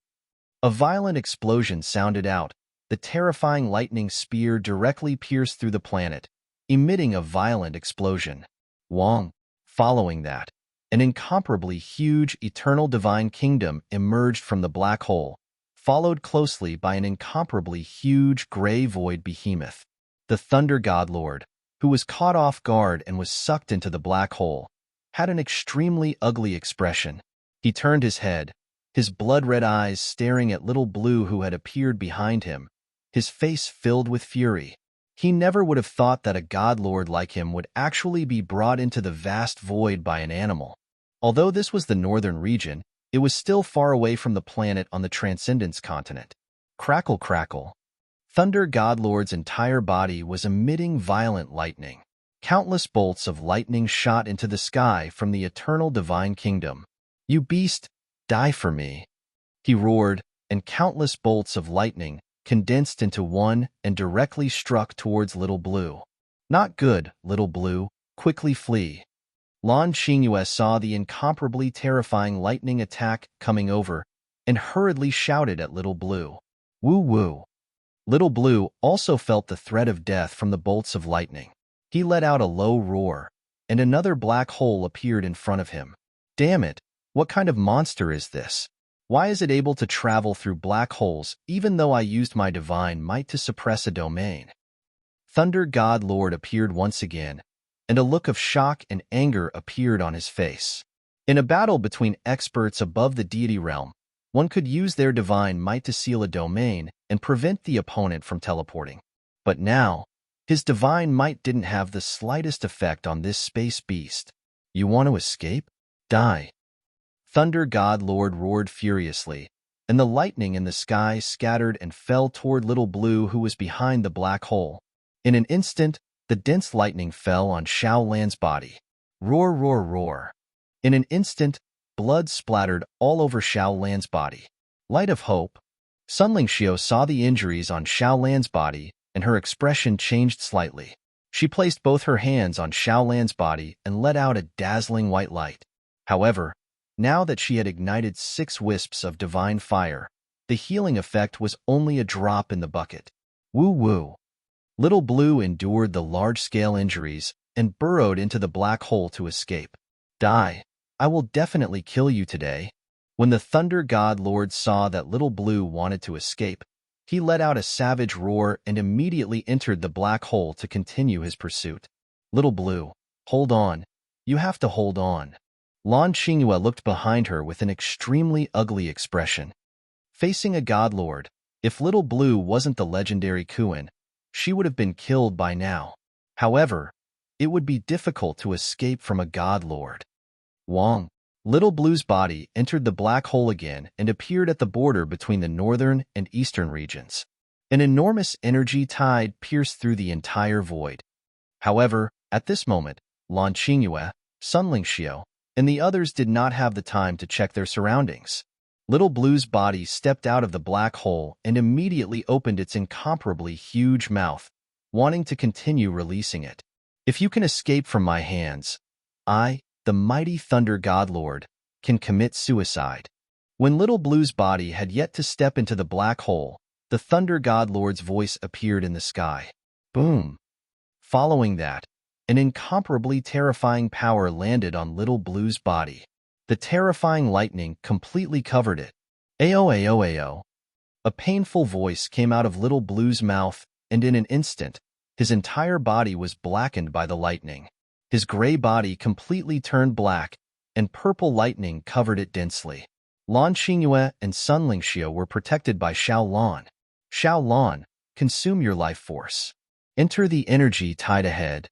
A violent explosion sounded out. The terrifying lightning spear directly pierced through the planet, emitting a violent explosion. Wong. Following that, an incomparably huge eternal divine kingdom emerged from the black hole, followed closely by an incomparably huge gray void behemoth. The Thunder God Lord, who was caught off guard and was sucked into the black hole, had an extremely ugly expression. He turned his head, his blood-red eyes staring at Little Blue who had appeared behind him, his face filled with fury. He never would have thought that a God Lord like him would actually be brought into the vast void by an animal. Although this was the northern region, it was still far away from the planet on the Transcendence continent. Crackle, crackle. Thunder God Lord's entire body was emitting violent lightning. Countless bolts of lightning shot into the sky from the eternal divine kingdom. You beast, die for me. He roared, and countless bolts of lightning condensed into one and directly struck towards Little Blue. Not good, Little Blue, quickly flee. Lan Qingyue saw the incomparably terrifying lightning attack coming over and hurriedly shouted at Little Blue. Woo woo. Little Blue also felt the threat of death from the bolts of lightning. He let out a low roar, and another black hole appeared in front of him. Damn it, what kind of monster is this? Why is it able to travel through black holes even though I used my divine might to suppress a domain? Thunder God Lord appeared once again, and a look of shock and anger appeared on his face. In a battle between experts above the deity realm, one could use their divine might to seal a domain and prevent the opponent from teleporting. But now, his divine might didn't have the slightest effect on this space beast. You want to escape? Die. Thunder God Lord roared furiously, and the lightning in the sky scattered and fell toward Little Blue, who was behind the black hole. In an instant, the dense lightning fell on Xiao Lan's body. Roar, roar, roar. In an instant, blood splattered all over Xiao Lan's body. Light of hope. Sunling Xiao saw the injuries on Xiao Lan's body, and her expression changed slightly. She placed both her hands on Xiao Lan's body and let out a dazzling white light. However, now that she had ignited 6 wisps of divine fire, the healing effect was only a drop in the bucket. Woo-woo. Little Blue endured the large-scale injuries and burrowed into the black hole to escape. Die. I will definitely kill you today. When the Thunder God Lord saw that Little Blue wanted to escape, he let out a savage roar and immediately entered the black hole to continue his pursuit. Little Blue, hold on. You have to hold on. Lan Qingyue looked behind her with an extremely ugly expression. Facing a God Lord, if Little Blue wasn't the legendary Kuan, she would have been killed by now. However, it would be difficult to escape from a God Lord. Wong. Little Blue's body entered the black hole again and appeared at the border between the northern and eastern regions. An enormous energy tide pierced through the entire void. However, at this moment, Lan Qingyue, Sunling Xiao, and the others did not have the time to check their surroundings. Little Blue's body stepped out of the black hole and immediately opened its incomparably huge mouth, wanting to continue releasing it. If you can escape from my hands, I, the mighty Thunder God Lord, can commit suicide. When Little Blue's body had yet to step into the black hole, the Thunder God Lord's voice appeared in the sky. Boom. Following that, an incomparably terrifying power landed on Little Blue's body. The terrifying lightning completely covered it. Ayo, ayo, ayo. A painful voice came out of Little Blue's mouth, and in an instant, his entire body was blackened by the lightning. His gray body completely turned black, and purple lightning covered it densely. Lan Qingyue and Sunling Xiao were protected by Xiao Lan. Xiao Lan, consume your life force. Enter the energy tide ahead.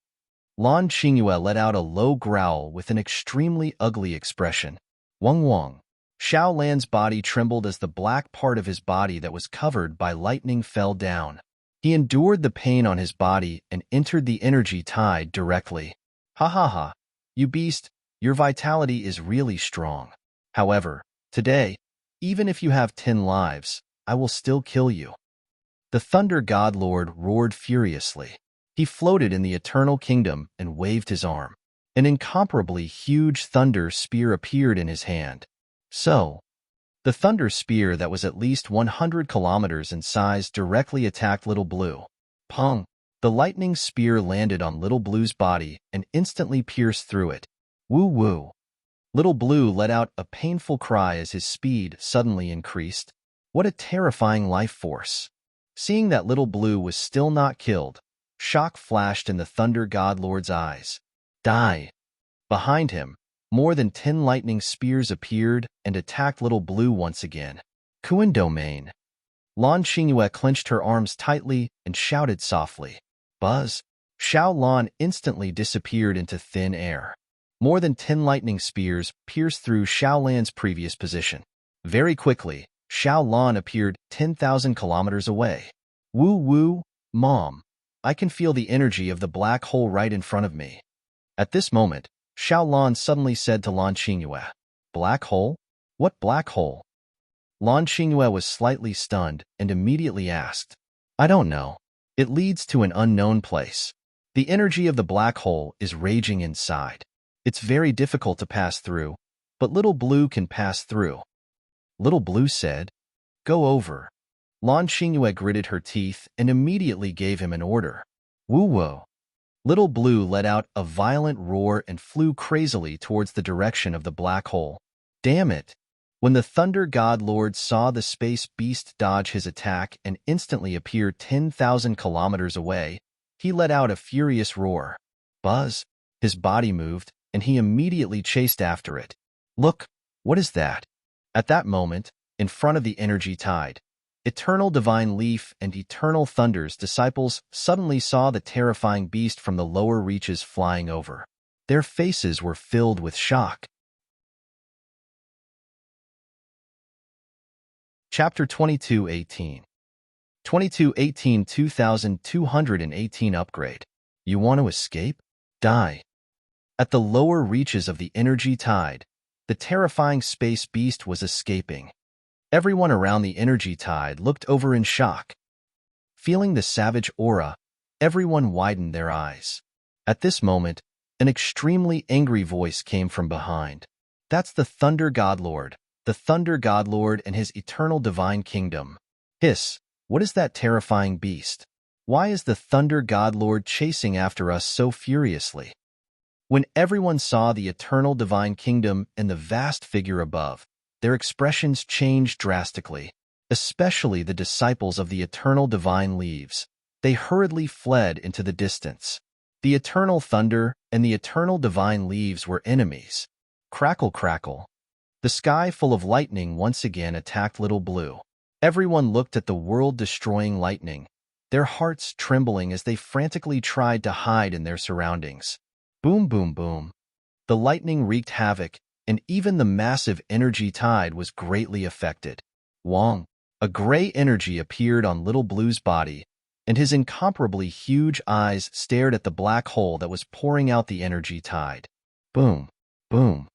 Lan Qingyue let out a low growl with an extremely ugly expression. Wang Wang. Xiao Lan's body trembled as the black part of his body that was covered by lightning fell down. He endured the pain on his body and entered the energy tide directly. Ha ha ha, you beast, your vitality is really strong. However, today, even if you have 10 lives, I will still kill you. The Thunder God Lord roared furiously. He floated in the eternal kingdom and waved his arm. An incomparably huge thunder spear appeared in his hand. So, the thunder spear that was at least 100 kilometers in size directly attacked Little Blue. Pong! The lightning spear landed on Little Blue's body and instantly pierced through it. Woo-woo! Little Blue let out a painful cry as his speed suddenly increased. What a terrifying life force! Seeing that Little Blue was still not killed, shock flashed in the Thunder God Lord's eyes. Die! Behind him, more than 10 lightning spears appeared and attacked Little Blue once again. Kuan Domain. Lan Qingyue clenched her arms tightly and shouted softly. Buzz! Xiao Lan instantly disappeared into thin air. More than 10 lightning spears pierced through Xiao Lan's previous position. Very quickly, Xiao Lan appeared 10,000 kilometers away. Woo-woo, Mom! I can feel the energy of the black hole right in front of me. At this moment, Xiao Lan suddenly said to Lan Qingyue, Black hole? What black hole? Lan Qingyue was slightly stunned and immediately asked, I don't know. It leads to an unknown place. The energy of the black hole is raging inside. It's very difficult to pass through, but Little Blue can pass through. Little Blue said, Go over. Lan Qingyue gritted her teeth and immediately gave him an order. Woo-woo. Little Blue let out a violent roar and flew crazily towards the direction of the black hole. Damn it! When the Thunder God Lord saw the space beast dodge his attack and instantly appear 10,000 kilometers away, he let out a furious roar. Buzz! His body moved, and he immediately chased after it. Look, what is that? At that moment, in front of the energy tide, Eternal Divine Leaf and Eternal Thunder's disciples suddenly saw the terrifying beast from the lower reaches flying over. Their faces were filled with shock. Chapter 22:18 22:18 2218 Upgrade. You want to escape? Die. At the lower reaches of the energy tide, the terrifying space beast was escaping. Everyone around the energy tide looked over in shock. Feeling the savage aura, everyone widened their eyes. At this moment, an extremely angry voice came from behind. That's the Thunder Godlord, the Thunder Godlord and his eternal divine kingdom. Hiss, what is that terrifying beast? Why is the Thunder Godlord chasing after us so furiously? When everyone saw the eternal divine kingdom and the vast figure above, their expressions changed drastically, especially the disciples of the eternal divine leaves. They hurriedly fled into the distance. The eternal thunder and the eternal divine leaves were enemies. Crackle, crackle. The sky full of lightning once again attacked Little Blue. Everyone looked at the world-destroying lightning, their hearts trembling as they frantically tried to hide in their surroundings. Boom, boom, boom. The lightning wreaked havoc, and even the massive energy tide was greatly affected. Wong, a gray energy appeared on Little Blue's body, and his incomparably huge eyes stared at the black hole that was pouring out the energy tide. Boom, boom.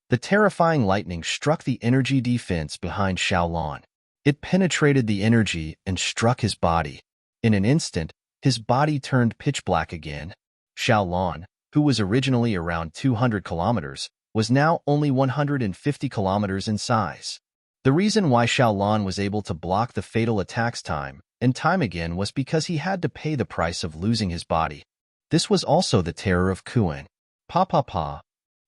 The terrifying lightning struck the energy defense behind Xiaolon. It penetrated the energy and struck his body. In an instant, his body turned pitch black again. Xiaolon, who was originally around 200 kilometers, was now only 150 kilometers in size. The reason why Xiaolon was able to block the fatal attacks time and time again was because he had to pay the price of losing his body. This was also the terror of Kuan. Pa pa pa.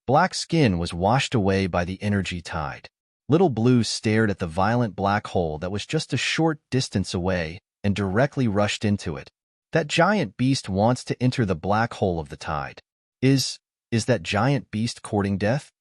Black skin was washed away by the energy tide. Little Blue stared at the violent black hole that was just a short distance away and directly rushed into it. That giant beast wants to enter the black hole of the tide. Is that giant beast courting death?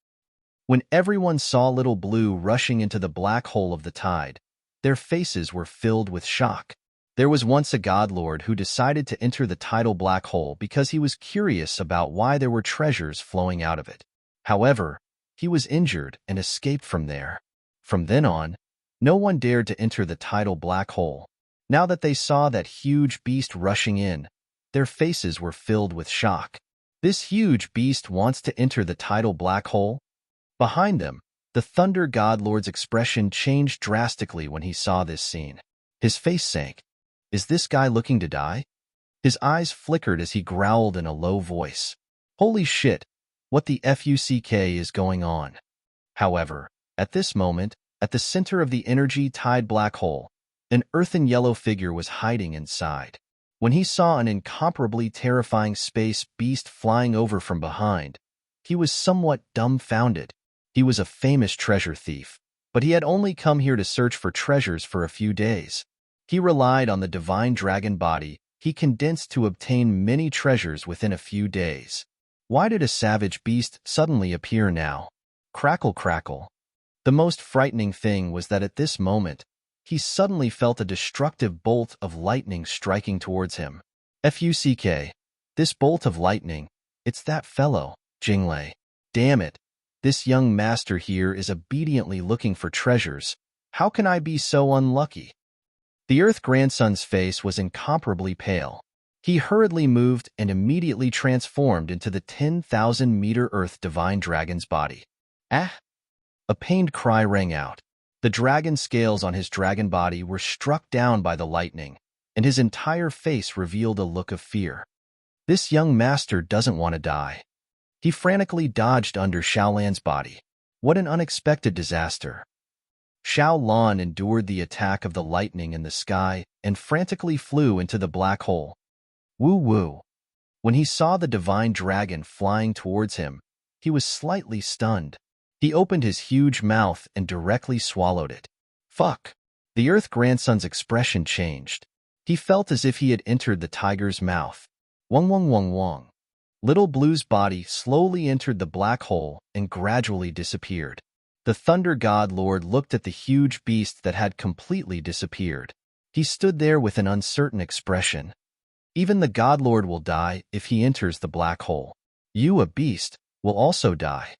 When everyone saw Little Blue rushing into the black hole of the tide, their faces were filled with shock. There was once a godlord who decided to enter the tidal black hole because he was curious about why there were treasures flowing out of it. However, he was injured and escaped from there. From then on, no one dared to enter the tidal black hole. Now that they saw that huge beast rushing in, their faces were filled with shock. This huge beast wants to enter the tidal black hole? Behind them, the Thunder Godlord's expression changed drastically when he saw this scene. His face sank. Is this guy looking to die? His eyes flickered as he growled in a low voice. Holy shit, what the fuck is going on? However, at this moment, at the center of the energy tide black hole, an earthen yellow figure was hiding inside. When he saw an incomparably terrifying space beast flying over from behind, he was somewhat dumbfounded. He was a famous treasure thief, but he had only come here to search for treasures for a few days. He relied on the divine dragon body he condensed to obtain many treasures within a few days. Why did a savage beast suddenly appear now? Crackle, crackle. The most frightening thing was that at this moment, he suddenly felt a destructive bolt of lightning striking towards him. Fuck. This bolt of lightning, it's that fellow, Jinglei. Damn it. This young master here is obediently looking for treasures. How can I be so unlucky? The Earth Grandson's face was incomparably pale. He hurriedly moved and immediately transformed into the 10,000-meter Earth Divine Dragon's body. Ah! A pained cry rang out. The dragon scales on his dragon body were struck down by the lightning, and his entire face revealed a look of fear. This young master doesn't want to die. He frantically dodged under Xiaolan's body. What an unexpected disaster. Xiaolan endured the attack of the lightning in the sky and frantically flew into the black hole. Woo woo. When he saw the divine dragon flying towards him, he was slightly stunned. He opened his huge mouth and directly swallowed it. Fuck! The Earth grandson's expression changed. He felt as if he had entered the tiger's mouth. Wong wong wong wong. Little Blue's body slowly entered the black hole and gradually disappeared. The Thunder God Lord looked at the huge beast that had completely disappeared. He stood there with an uncertain expression. Even the God Lord will die if he enters the black hole. You, a beast, will also die.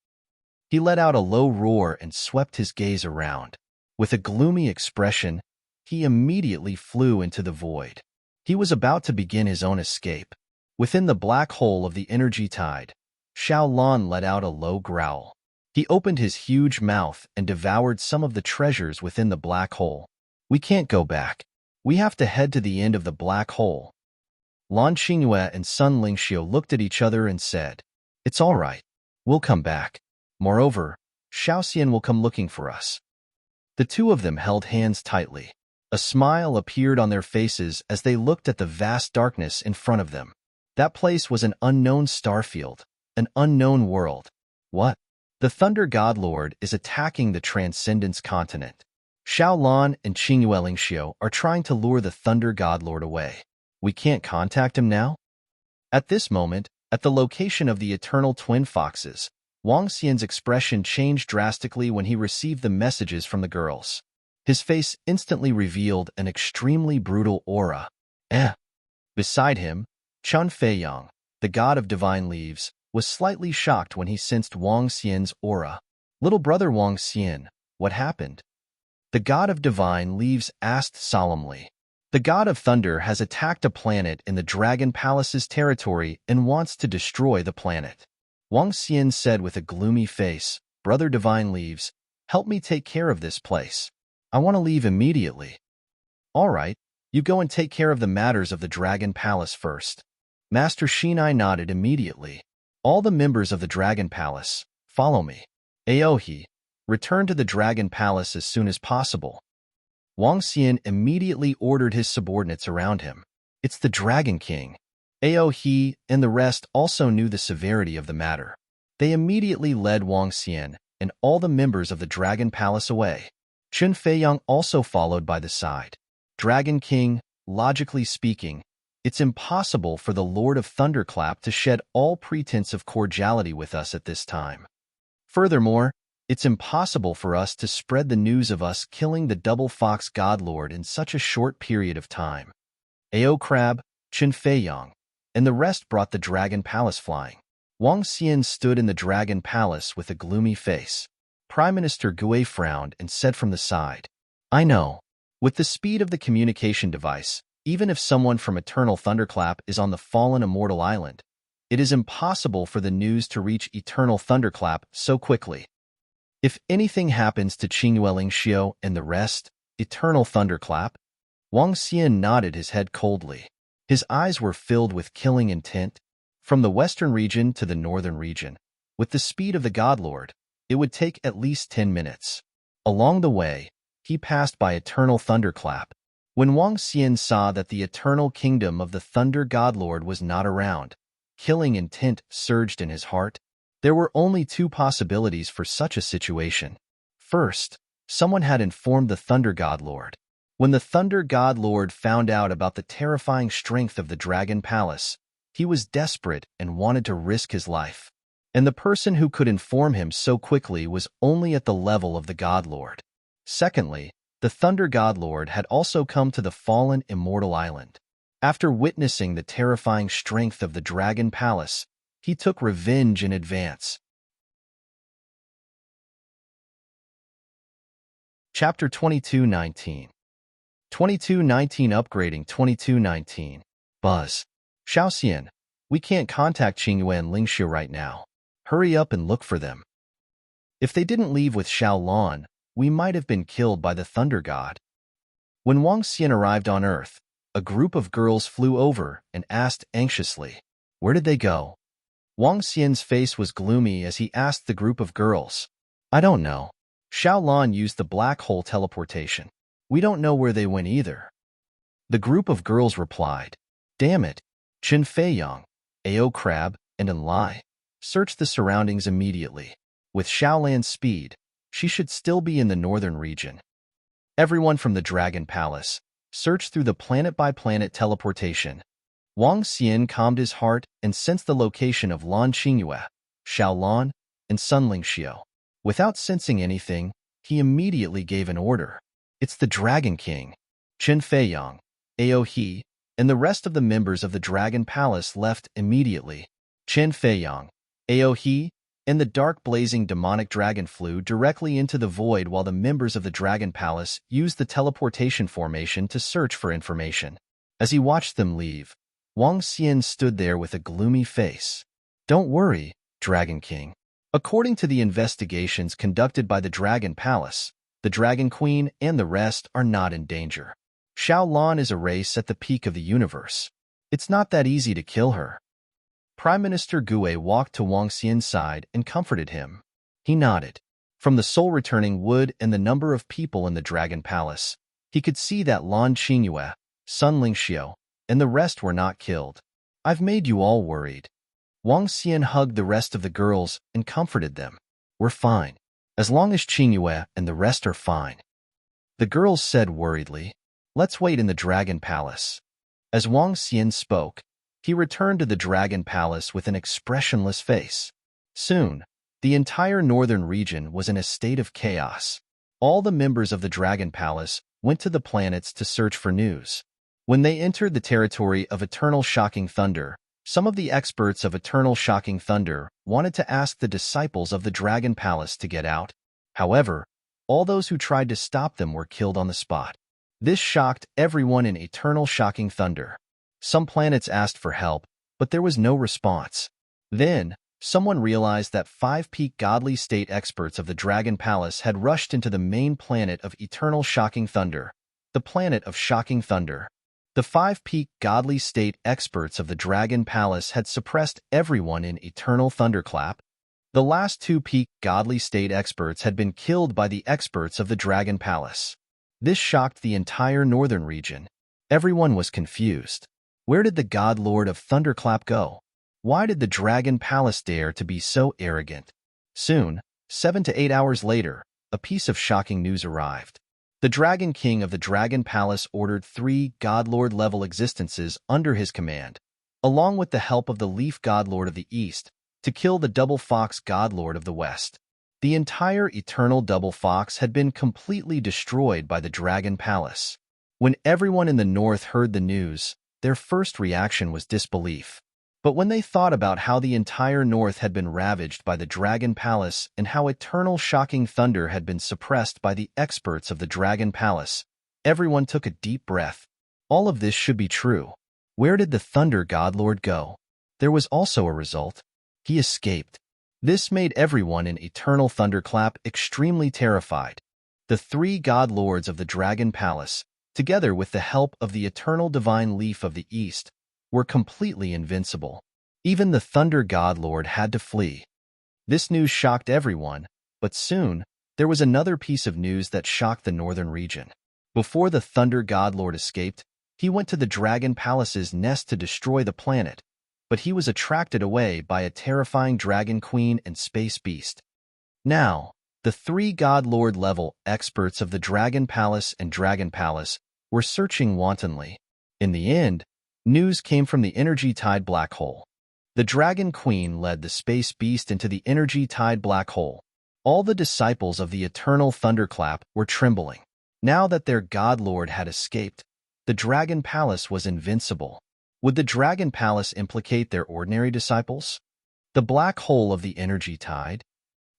He let out a low roar and swept his gaze around. With a gloomy expression, he immediately flew into the void. He was about to begin his own escape. Within the black hole of the energy tide, Xiaolan let out a low growl. He opened his huge mouth and devoured some of the treasures within the black hole. We can't go back. We have to head to the end of the black hole. Lan Qingyue and Sun Lingxiu looked at each other and said, "It's all right. We'll come back. Moreover, Xiaoxian will come looking for us." The two of them held hands tightly. A smile appeared on their faces as they looked at the vast darkness in front of them. That place was an unknown starfield, an unknown world. What? The Thunder God Lord is attacking the Transcendence continent. Xiaolan and Qingyue Lingxiu are trying to lure the Thunder God Lord away. We can't contact him now? At this moment, at the location of the Eternal Twin Foxes, Wang Xian's expression changed drastically when he received the messages from the girls. His face instantly revealed an extremely brutal aura. Beside him, Chun Feiyang, the god of divine leaves, was slightly shocked when he sensed Wang Xian's aura. Little brother Wang Xian, what happened? The god of divine leaves asked solemnly. The god of thunder has attacked a planet in the Dragon Palace's territory and wants to destroy the planet. Wang Xian said with a gloomy face, "Brother Divine Leaves, help me take care of this place. I want to leave immediately." "All right, you go and take care of the matters of the Dragon Palace first." Master Shinai nodded immediately. "All the members of the Dragon Palace, follow me. Aohi, return to the Dragon Palace as soon as possible." Wang Xian immediately ordered his subordinates around him. It's the Dragon King. Aohi and the rest also knew the severity of the matter. They immediately led Wang Xian and all the members of the Dragon Palace away. Chun Feiyang also followed by the side. Dragon King, logically speaking, it's impossible for the Lord of Thunderclap to shed all pretense of cordiality with us at this time. Furthermore, it's impossible for us to spread the news of us killing the Double Fox Godlord in such a short period of time. Ao Crab, Chun Feiyang, and the rest brought the Dragon Palace flying. Wang Xian stood in the Dragon Palace with a gloomy face. Prime Minister Gui frowned and said from the side, "I know. With the speed of the communication device, even if someone from Eternal Thunderclap is on the fallen Immortal Island, it is impossible for the news to reach Eternal Thunderclap so quickly. If anything happens to Qingyue Lingxiu and the rest, Eternal Thunderclap?" Wang Xian nodded his head coldly. His eyes were filled with killing intent. From the western region to the northern region, with the speed of the Godlord, it would take at least 10 minutes. Along the way, he passed by Eternal Thunderclap. When Wang Xian saw that the eternal kingdom of the Thunder Godlord was not around, killing intent surged in his heart. There were only two possibilities for such a situation. First, someone had informed the Thunder Godlord. When the Thunder Godlord found out about the terrifying strength of the Dragon Palace, he was desperate and wanted to risk his life. And the person who could inform him so quickly was only at the level of the Godlord. Secondly, the Thunder Godlord had also come to the fallen Immortal Island. After witnessing the terrifying strength of the Dragon Palace, he took revenge in advance. Chapter 2219. 2219 Upgrading 2219. Buzz. Xiaoxian, we can't contact Qingyue and Lingxiu right now. Hurry up and look for them. If they didn't leave with Xiaolan, we might have been killed by the Thunder God. When Wang Xian arrived on Earth, a group of girls flew over and asked anxiously, "Where did they go?" Wang Xian's face was gloomy as he asked the group of girls, "I don't know. Xiaolan used the black hole teleportation. We don't know where they went either." The group of girls replied, "Damn it, Chun Feiyang, Ao Crab, and Enlai. Search the surroundings immediately. With Xiaolan's speed, she should still be in the northern region. Everyone from the Dragon Palace, search through the planet-by-planet teleportation. Wang Xian calmed his heart and sensed the location of Lan Qingyue, Xiaolan, and Sunling Xiao. Without sensing anything, he immediately gave an order. It's the Dragon King. Chen Feiyang, Ao He, and the rest of the members of the Dragon Palace left immediately. Chen Feiyang, Ao He, and the dark blazing demonic dragon flew directly into the void while the members of the Dragon Palace used the teleportation formation to search for information. As he watched them leave, Wang Xian stood there with a gloomy face. Don't worry, Dragon King. According to the investigations conducted by the Dragon Palace, the Dragon Queen and the rest are not in danger. Xiaolan is a race at the peak of the universe. It's not that easy to kill her. Prime Minister Gue walked to Wang Xian's side and comforted him. He nodded. From the soul-returning wood and the number of people in the Dragon Palace, he could see that Lan Qingyue, Sunling Xiao, and the rest were not killed. I've made you all worried. Wang Xian hugged the rest of the girls and comforted them. We're fine. As long as Qingyue and the rest are fine. The girls said worriedly, let's wait in the Dragon Palace. As Wang Xian spoke, he returned to the Dragon Palace with an expressionless face. Soon, the entire northern region was in a state of chaos. All the members of the Dragon Palace went to the planets to search for news. When they entered the territory of Eternal Shocking Thunder, some of the experts of Eternal Shocking Thunder wanted to ask the disciples of the Dragon Palace to get out. However, all those who tried to stop them were killed on the spot. This shocked everyone in Eternal Shocking Thunder. Some planets asked for help, but there was no response. Then, someone realized that 5 peak godly state experts of the Dragon Palace had rushed into the main planet of Eternal Shocking Thunder, the planet of Shocking Thunder. The 5 peak godly state experts of the Dragon Palace had suppressed everyone in Eternal Thunderclap. The last 2 peak godly state experts had been killed by the experts of the Dragon Palace. This shocked the entire northern region. Everyone was confused. Where did the God Lord of Thunderclap go? Why did the Dragon Palace dare to be so arrogant? Soon, 7 to 8 hours later, a piece of shocking news arrived. The Dragon King of the Dragon Palace ordered 3 Godlord-level existences under his command, along with the help of the Leaf Godlord of the East, to kill the Double Fox Godlord of the West. The entire Eternal Double Fox had been completely destroyed by the Dragon Palace. When everyone in the north heard the news, their first reaction was disbelief. But when they thought about how the entire north had been ravaged by the Dragon Palace and how Eternal Shocking Thunder had been suppressed by the experts of the Dragon Palace, everyone took a deep breath. All of this should be true. Where did the Thunder Godlord go? There was also a result. He escaped. This made everyone in Eternal Thunderclap extremely terrified. The 3 Godlords of the Dragon Palace, together with the help of the Eternal Divine Leaf of the East, were completely invincible. Even the Thunder Godlord had to flee. This news shocked everyone, but soon, there was another piece of news that shocked the northern region. Before the Thunder Godlord escaped, he went to the Dragon Palace's nest to destroy the planet, but he was attracted away by a terrifying Dragon Queen and Space Beast. Now, the 3 Godlord-level experts of the Dragon Palace and Dragon Palace were searching wantonly. In the end, news came from the Energy Tide Black Hole. The Dragon Queen led the Space Beast into the Energy Tide Black Hole. All the disciples of the Eternal Thunderclap were trembling. Now that their Godlord had escaped, the Dragon Palace was invincible. Would the Dragon Palace implicate their ordinary disciples? The Black Hole of the Energy Tide?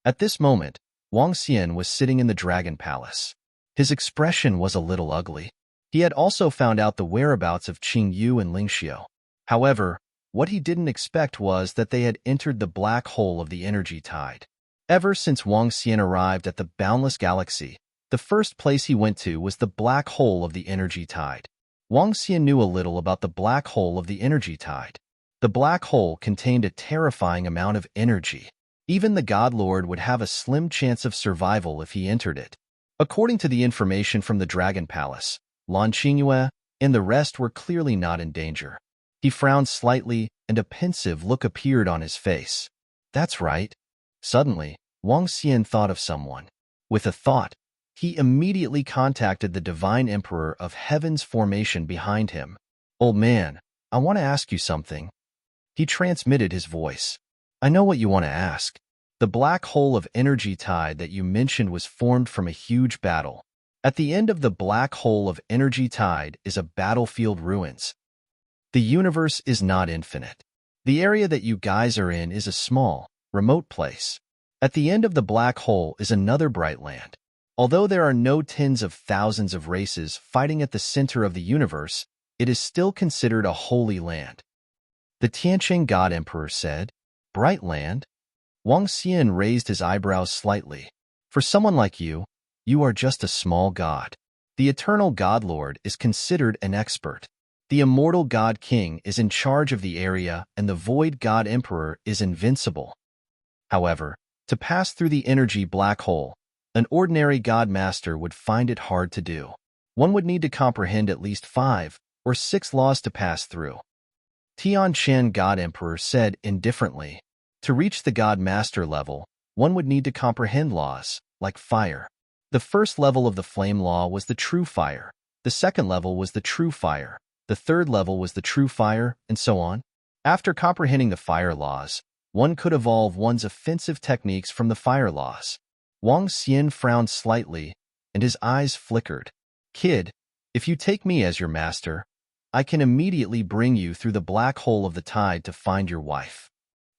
At this moment, Wang Xian was sitting in the Dragon Palace. His expression was a little ugly. He had also found out the whereabouts of Qing Yu and Ling Xiao. However, what he didn't expect was that they had entered the black hole of the energy tide. Ever since Wang Xian arrived at the boundless galaxy, the first place he went to was the black hole of the energy tide. Wang Xian knew a little about the black hole of the energy tide. The black hole contained a terrifying amount of energy. Even the Godlord would have a slim chance of survival if he entered it. According to the information from the Dragon Palace, Lan Qingyue and the rest were clearly not in danger. He frowned slightly and a pensive look appeared on his face. That's right. Suddenly, Wang Xian thought of someone. With a thought, he immediately contacted the divine emperor of heaven's formation behind him. Old man, I want to ask you something. He transmitted his voice. I know what you want to ask. The black hole of energy tide that you mentioned was formed from a huge battle. At the end of the black hole of energy tide is a battlefield ruins. The universe is not infinite. The area that you guys are in is a small, remote place. At the end of the black hole is another bright land. Although there are no tens of thousands of races fighting at the center of the universe, it is still considered a holy land. The Tianqing God Emperor said, Bright land? Wang Xian raised his eyebrows slightly. For someone like you, you are just a small god. The eternal God Lord is considered an expert. The immortal God King is in charge of the area and the void God Emperor is invincible. However, to pass through the energy black hole, an ordinary God Master would find it hard to do. One would need to comprehend at least 5 or 6 laws to pass through. Tianqing God Emperor said indifferently, to reach the God Master level, one would need to comprehend laws, like fire. The first level of the flame law was the true fire. The second level was the true fire. The third level was the true fire, and so on. After comprehending the fire laws, one could evolve one's offensive techniques from the fire laws. Wang Xian frowned slightly, and his eyes flickered. Kid, if you take me as your master, I can immediately bring you through the black hole of the tide to find your wife.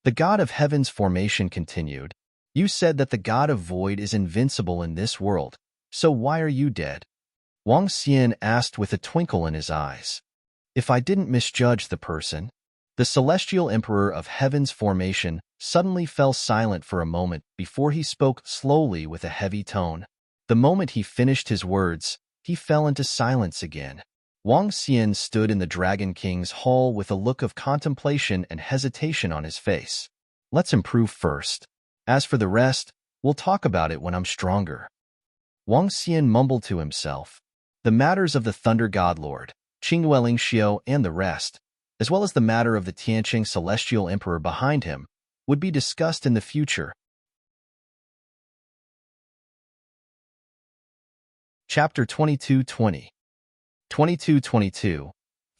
The god of heaven's formation continued. You said that the god of void is invincible in this world, so why are you dead? Wang Xian asked with a twinkle in his eyes. If I didn't misjudge the person, the celestial emperor of heaven's formation suddenly fell silent for a moment before he spoke slowly with a heavy tone. The moment he finished his words, he fell into silence again. Wang Xian stood in the Dragon King's hall with a look of contemplation and hesitation on his face. Let's improve first. As for the rest, we'll talk about it when I'm stronger. Wang Xian mumbled to himself. The matters of the Thunder God Lord, Qingweling Xiao and the rest, as well as the matter of the Tianqing Celestial Emperor behind him, would be discussed in the future. Chapter 2220 2222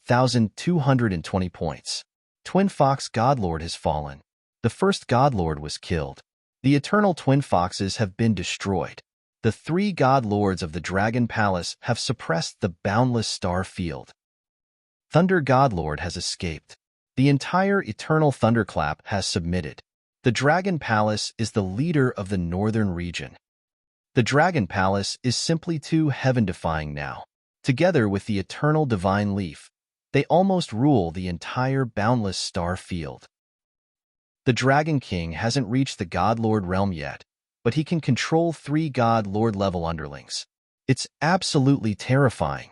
1220 points. Twin Fox Godlord has fallen. The first Godlord was killed. The eternal Twin Foxes have been destroyed. The 3 God-Lords of the Dragon Palace have suppressed the boundless star field. Thunder Godlord has escaped. The entire Eternal Thunderclap has submitted. The Dragon Palace is the leader of the northern region. The Dragon Palace is simply too heaven-defying now. Together with the Eternal Divine Leaf, they almost rule the entire boundless star field. The Dragon King hasn't reached the God-Lord realm yet, but he can control 3 God-Lord level underlings. It's absolutely terrifying.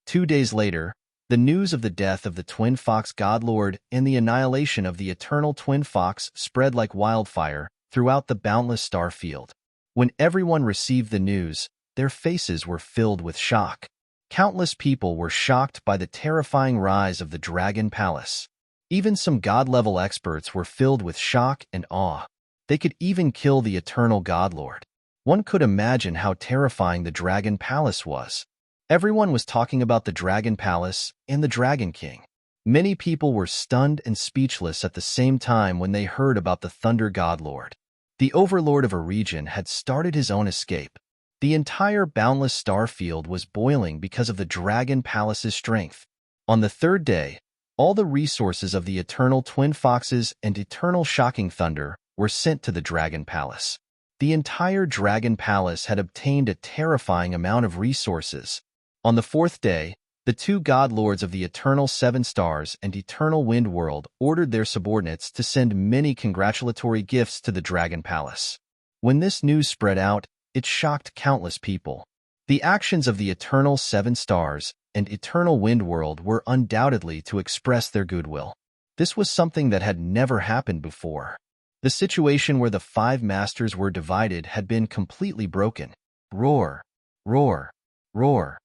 2 days later, the news of the death of the Twin Fox God-Lord and the annihilation of the Eternal Twin Fox spread like wildfire throughout the boundless star field. When everyone received the news, their faces were filled with shock. Countless people were shocked by the terrifying rise of the Dragon Palace. Even some God-level experts were filled with shock and awe. They could even kill the Eternal God-Lord. One could imagine how terrifying the Dragon Palace was. Everyone was talking about the Dragon Palace and the Dragon King. Many people were stunned and speechless at the same time when they heard about the Thunder God-Lord. The Overlord of a region had started his own escape. The entire boundless star field was boiling because of the Dragon Palace's strength. On the 3rd day, all the resources of the Eternal Twin Foxes and Eternal Shocking Thunder were sent to the Dragon Palace. The entire Dragon Palace had obtained a terrifying amount of resources. On the 4th day, the 2 God-Lords of the Eternal 7 Stars and Eternal Wind World ordered their subordinates to send many congratulatory gifts to the Dragon Palace. When this news spread out, it shocked countless people. The actions of the Eternal 7 Stars and Eternal Wind World were undoubtedly to express their goodwill. This was something that had never happened before. The situation where the 5 masters were divided had been completely broken. Roar, roar, roar.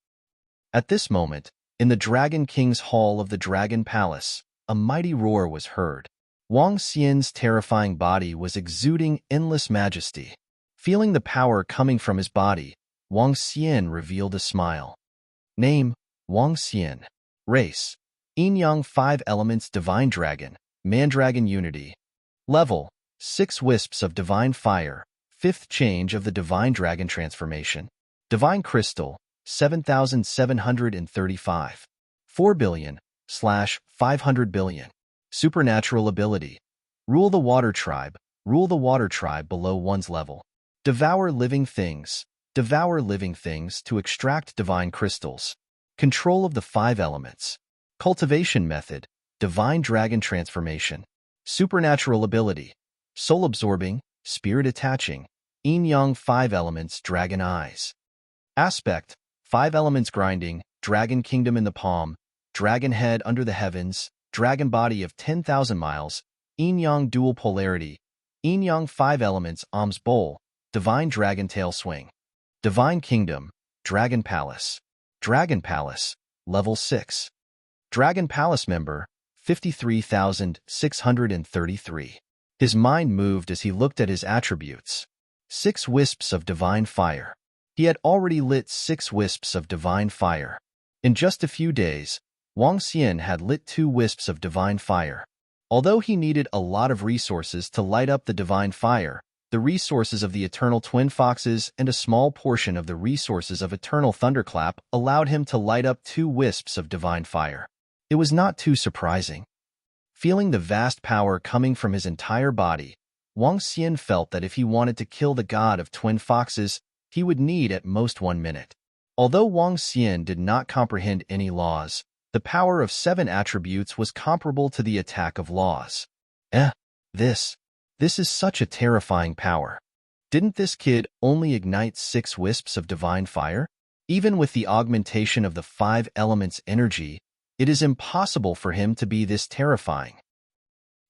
At this moment, in the Dragon King's hall of the Dragon Palace, a mighty roar was heard. Wang Xian's terrifying body was exuding endless majesty. Feeling the power coming from his body, Wang Xian revealed a smile. Name, Wang Xian. Race, Yin-Yang 5 Elements Divine Dragon, Mandragon Unity. Level, 6 Wisps of Divine Fire, 5th Change of the Divine Dragon Transformation. Divine Crystal, 7,735. 4 billion/500 billion. Supernatural Ability. Rule the Water Tribe below one's level. Devour living things to extract divine crystals. Control of the 5 elements. Cultivation Method, Divine Dragon Transformation. Supernatural Ability. Soul Absorbing, Spirit Attaching. Yin-Yang 5 Elements Dragon Eyes. Aspect, 5 Elements Grinding, Dragon Kingdom in the palm, Dragon Head under the heavens, Dragon Body of 10,000 miles, Yin-Yang Dual Polarity, Yin-Yang 5 Elements Alms Bowl, Divine Dragon Tail Swing. Divine Kingdom, Dragon Palace. Dragon Palace, Level 6. Dragon Palace Member, 53,633. His mind moved as he looked at his attributes. 6 Wisps of Divine Fire. He had already lit 6 Wisps of Divine Fire. In just a few days, Wang Xian had lit 2 Wisps of Divine Fire. Although he needed a lot of resources to light up the Divine Fire, the resources of the Eternal Twin Foxes and a small portion of the resources of Eternal Thunderclap allowed him to light up 2 Wisps of Divine Fire. It was not too surprising. Feeling the vast power coming from his entire body, Wang Xian felt that if he wanted to kill the god of Twin Foxes, he would need at most 1 minute. Although Wang Xian did not comprehend any laws, the power of 7 attributes was comparable to the attack of laws. This is such a terrifying power. Didn't this kid only ignite 6 wisps of divine fire? Even with the augmentation of the 5 elements energy, it is impossible for him to be this terrifying.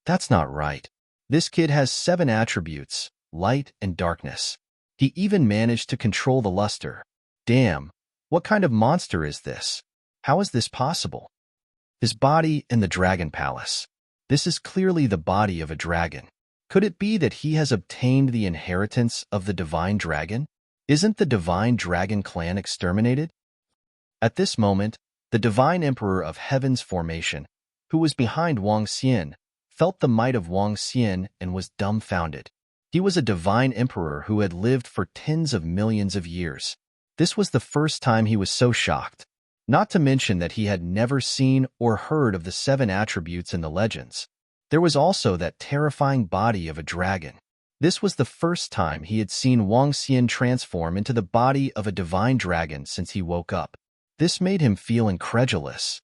That's not right. This kid has 7 attributes, light and darkness. He even managed to control the luster. Damn, what kind of monster is this? How is this possible? His body in the Dragon Palace. This is clearly the body of a dragon. Could it be that he has obtained the inheritance of the Divine Dragon? Isn't the Divine Dragon clan exterminated? At this moment, the Divine Emperor of Heaven's formation, who was behind Wang Xian, felt the might of Wang Xian and was dumbfounded. He was a Divine Emperor who had lived for tens of millions of years. This was the first time he was so shocked. Not to mention that he had never seen or heard of the 7 attributes in the legends. There was also that terrifying body of a dragon. This was the first time he had seen Wang Xian transform into the body of a divine dragon since he woke up. This made him feel incredulous.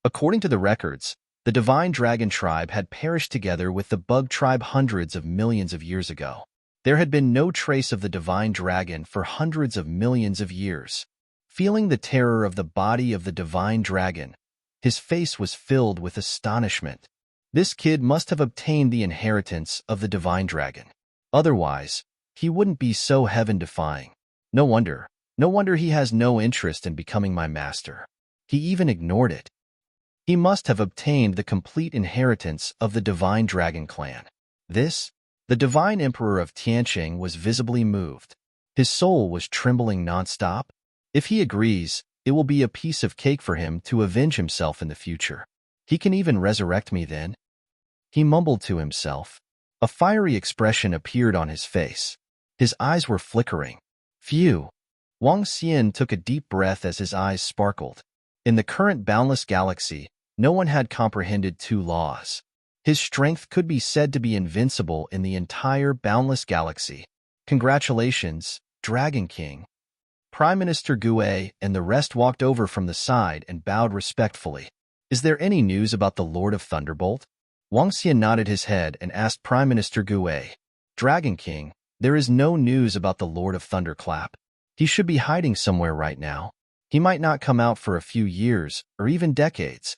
According to the records, the Divine Dragon tribe had perished together with the Bug tribe hundreds of millions of years ago. There had been no trace of the Divine Dragon for hundreds of millions of years. Feeling the terror of the body of the Divine Dragon, his face was filled with astonishment. This kid must have obtained the inheritance of the Divine Dragon. Otherwise, he wouldn't be so heaven-defying. No wonder he has no interest in becoming my master. He even ignored it. He must have obtained the complete inheritance of the Divine Dragon clan. The Divine Emperor of Tianqing was visibly moved. His soul was trembling nonstop. If he agrees, it will be a piece of cake for him to avenge himself in the future. He can even resurrect me then. He mumbled to himself. A fiery expression appeared on his face. His eyes were flickering. Phew! Wang Xian took a deep breath as his eyes sparkled. In the current boundless galaxy, no one had comprehended 2 laws. His strength could be said to be invincible in the entire boundless galaxy. Congratulations, Dragon King. Prime Minister Gue and the rest walked over from the side and bowed respectfully. Is there any news about the Lord of Thunderbolt? Wang Xian nodded his head and asked Prime Minister Gue. Dragon King, there is no news about the Lord of Thunderclap. He should be hiding somewhere right now. He might not come out for a few years or even decades.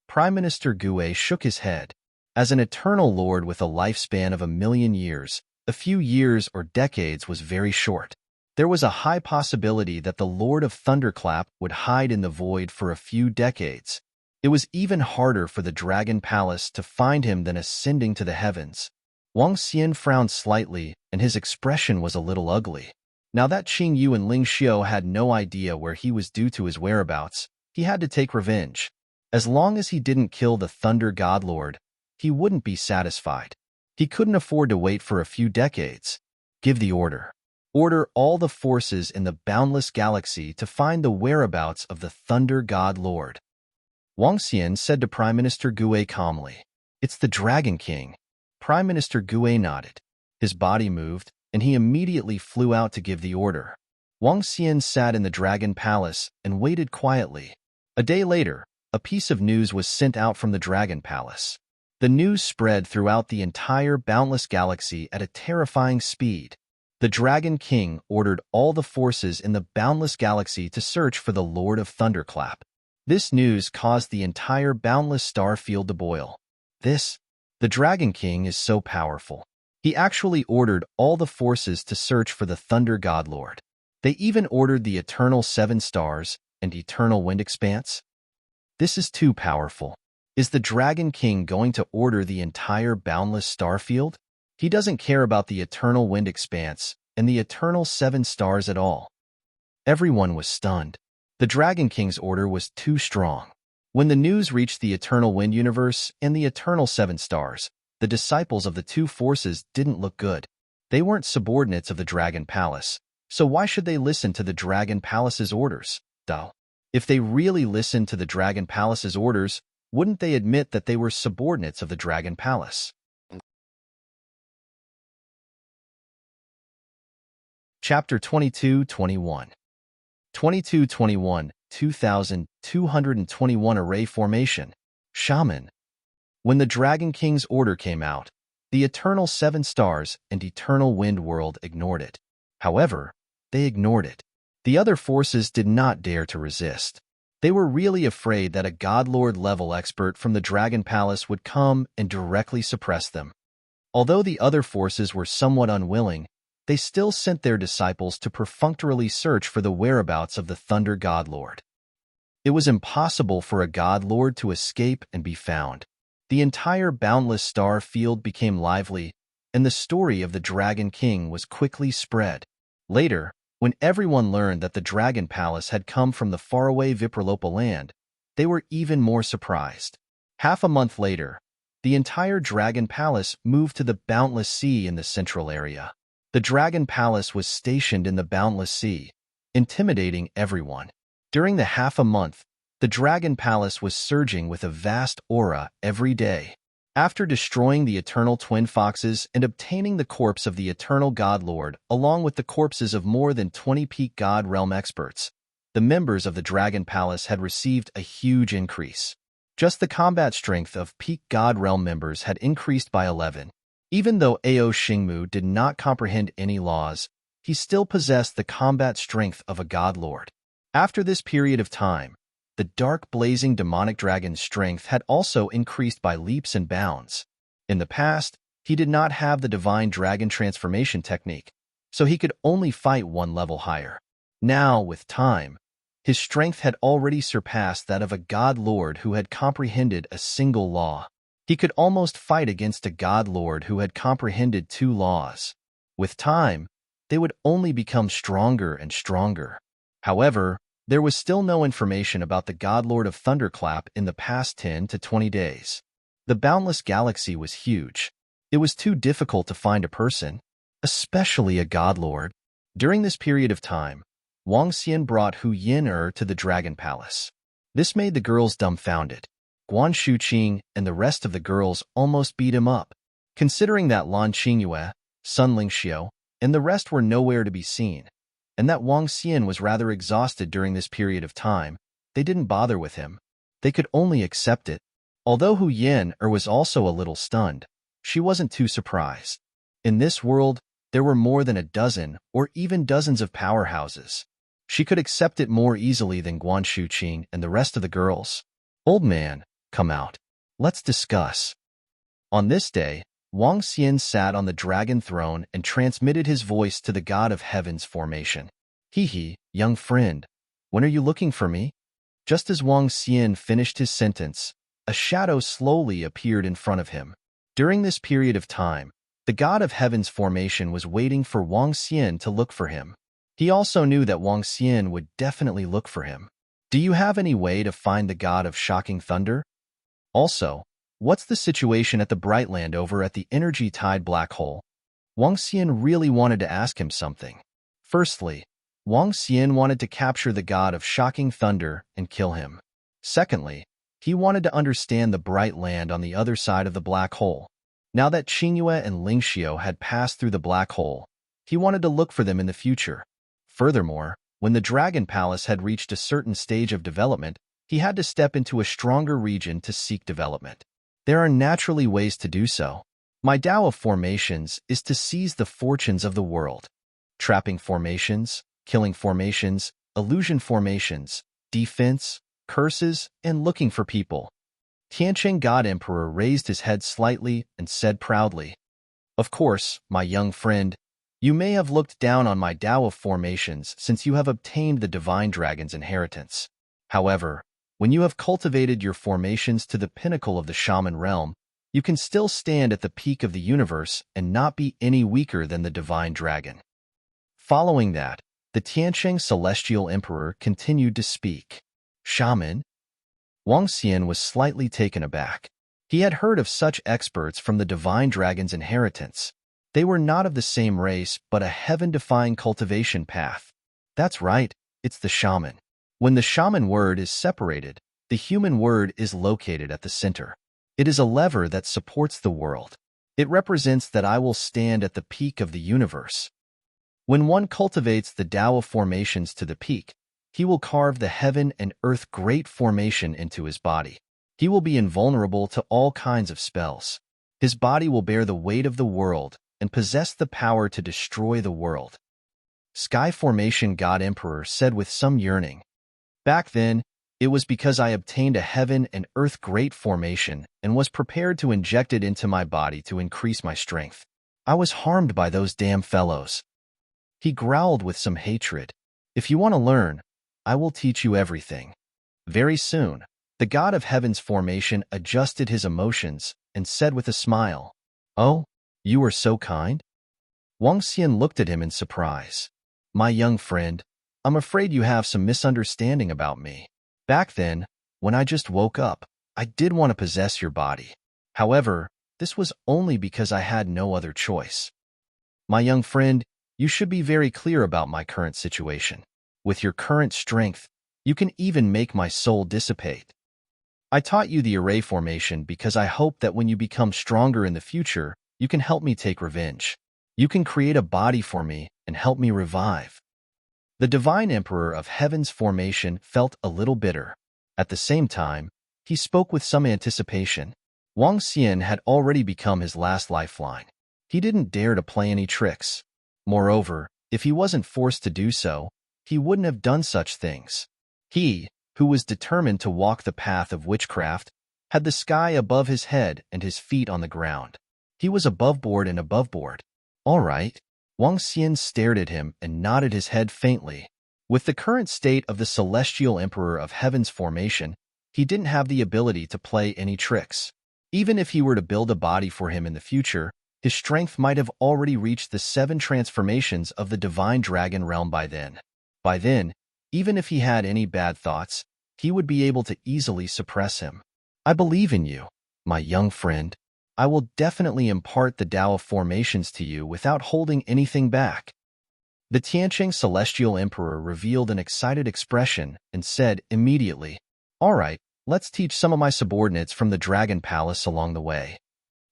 Prime Minister Gue shook his head. As an eternal lord with a lifespan of 1,000,000 years, a few years or decades was very short. There was a high possibility that the Lord of Thunderclap would hide in the void for a few decades. It was even harder for the Dragon Palace to find him than ascending to the heavens. Wang Xian frowned slightly, and his expression was a little ugly. Now that Qing Yu and Ling Xiao had no idea where he was due to his whereabouts, he had to take revenge. As long as he didn't kill the Thunder God Lord, he wouldn't be satisfied. He couldn't afford to wait for a few decades. Give the order. Order all the forces in the boundless galaxy to find the whereabouts of the Thunder God Lord. Wang Xian said to Prime Minister Gue calmly. It's the Dragon King. Prime Minister Gue nodded. His body moved, and he immediately flew out to give the order. Wang Xian sat in the Dragon Palace and waited quietly. A day later, a piece of news was sent out from the Dragon Palace. The news spread throughout the entire boundless galaxy at a terrifying speed. The Dragon King ordered all the forces in the boundless galaxy to search for the Lord of Thunderclap. This news caused the entire boundless star field to boil. The Dragon King is so powerful. He actually ordered all the forces to search for the Thunder God Lord. They even ordered the Eternal Seven Stars and Eternal Wind Expanse. This is too powerful. Is the Dragon King going to order the entire boundless star field? He doesn't care about the Eternal Wind Expanse and the Eternal Seven Stars at all. Everyone was stunned. The Dragon King's order was too strong. When the news reached the Eternal Wind Universe and the Eternal Seven Stars, the disciples of the two forces didn't look good. They weren't subordinates of the Dragon Palace, so why should they listen to the Dragon Palace's orders? Duh. If they really listened to the Dragon Palace's orders, wouldn't they admit that they were subordinates of the Dragon Palace? Chapter 22-21 22-21, 2221 Array Formation, Shaman. When the Dragon King's order came out, the Eternal Seven Stars and Eternal Wind World ignored it. However, they ignored it. The other forces did not dare to resist. They were really afraid that a Godlord level expert from the Dragon Palace would come and directly suppress them. Although the other forces were somewhat unwilling, they still sent their disciples to perfunctorily search for the whereabouts of the Thunder Godlord. It was impossible for a Godlord to escape and be found. The entire boundless star field became lively, and the story of the Dragon King was quickly spread. Later, when everyone learned that the Dragon Palace had come from the faraway Vipralopa land, they were even more surprised. Half a month later, the entire Dragon Palace moved to the Boundless Sea in the central area. The Dragon Palace was stationed in the Boundless Sea, intimidating everyone. During the half a month, the Dragon Palace was surging with a vast aura every day. After destroying the Eternal Twin Foxes and obtaining the corpse of the Eternal God Lord, along with the corpses of more than 20 Peak God Realm experts, the members of the Dragon Palace had received a huge increase. Just the combat strength of Peak God Realm members had increased by 11. Even though Ao Xingmu did not comprehend any laws, he still possessed the combat strength of a God Lord. After this period of time, the dark blazing demonic dragon's strength had also increased by leaps and bounds. In the past, he did not have the divine dragon transformation technique, so he could only fight one level higher. Now, with time, his strength had already surpassed that of a God Lord who had comprehended a single law. He could almost fight against a God Lord who had comprehended 2 laws. With time, they would only become stronger and stronger. However, there was still no information about the God Lord of Thunderclap in the past 10 to 20 days. The boundless galaxy was huge. It was too difficult to find a person, especially a God Lord. During this period of time, Wang Xian brought Hu Yin to the Dragon Palace. This made the girls dumbfounded. Guan Shuqing and the rest of the girls almost beat him up. Considering that Lan Qingyue, Sun Lingxiu, and the rest were nowhere to be seen, and that Wang Xian was rather exhausted during this period of time, they didn't bother with him. They could only accept it. Although Hu Yin was also a little stunned, she wasn't too surprised. In this world, there were more than a dozen or even dozens of powerhouses. She could accept it more easily than Guan Shuqing and the rest of the girls. Old man, come out. Let's discuss. On this day, Wang Xian sat on the dragon throne and transmitted his voice to the god of heaven's formation. Hee, young friend, when are you looking for me? Just as Wang Xian finished his sentence, a shadow slowly appeared in front of him. During this period of time, the god of heaven's formation was waiting for Wang Xian to look for him. He also knew that Wang Xian would definitely look for him. Do you have any way to find the god of shocking thunder? Also, what's the situation at the Brightland over at the energy tide black hole? Wang Xian really wanted to ask him something. Firstly, Wang Xian wanted to capture the god of shocking thunder and kill him. Secondly, he wanted to understand the bright land on the other side of the black hole. Now that Qingyue and Lingxiu had passed through the black hole, he wanted to look for them in the future. Furthermore, when the Dragon Palace had reached a certain stage of development, he had to step into a stronger region to seek development. There are naturally ways to do so. My Tao of formations is to seize the fortunes of the world. Trapping formations, killing formations, illusion formations, defense, curses, and looking for people. Tiancheng God Emperor raised his head slightly and said proudly, "Of course, my young friend, you may have looked down on my Tao of formations since you have obtained the Divine Dragon's inheritance. However, when you have cultivated your formations to the pinnacle of the shaman realm, you can still stand at the peak of the universe and not be any weaker than the Divine Dragon." Following that, the Tiancheng Celestial Emperor continued to speak. Shaman? Wang Xian was slightly taken aback. He had heard of such experts from the Divine Dragon's inheritance. They were not of the same race, but a heaven-defying cultivation path. That's right, it's the shaman. When the shaman word is separated, the human word is located at the center. It is a lever that supports the world. It represents that I will stand at the peak of the universe. When one cultivates the Tao of formations to the peak, he will carve the heaven and earth great formation into his body. He will be invulnerable to all kinds of spells. His body will bear the weight of the world and possess the power to destroy the world. Sky Formation God Emperor said with some yearning, "Back then, it was because I obtained a heaven and earth great formation and was prepared to inject it into my body to increase my strength. I was harmed by those damn fellows." He growled with some hatred. "If you want to learn, I will teach you everything." Very soon, the god of heaven's formation adjusted his emotions and said with a smile, "Oh, you are so kind?" Wang Xian looked at him in surprise. "My young friend, I'm afraid you have some misunderstanding about me. Back then, when I just woke up, I did want to possess your body. However, this was only because I had no other choice. My young friend, you should be very clear about my current situation. With your current strength, you can even make my soul dissipate. I taught you the array formation because I hope that when you become stronger in the future, you can help me take revenge. You can create a body for me and help me revive." The Divine Emperor of Heaven's formation felt a little bitter. At the same time, he spoke with some anticipation. Wang Xian had already become his last lifeline. He didn't dare to play any tricks. Moreover, if he wasn't forced to do so, he wouldn't have done such things. He, who was determined to walk the path of witchcraft, had the sky above his head and his feet on the ground. He was above board and above board. "All right." Wang Xian stared at him and nodded his head faintly. With the current state of the Celestial Emperor of Heaven's formation, he didn't have the ability to play any tricks. Even if he were to build a body for him in the future, his strength might have already reached the 7 transformations of the Divine Dragon realm by then. By then, even if he had any bad thoughts, he would be able to easily suppress him. "I believe in you, my young friend. I will definitely impart the Tao of formations to you without holding anything back." The Tiancheng Celestial Emperor revealed an excited expression and said immediately, "All right, let's teach some of my subordinates from the Dragon Palace along the way."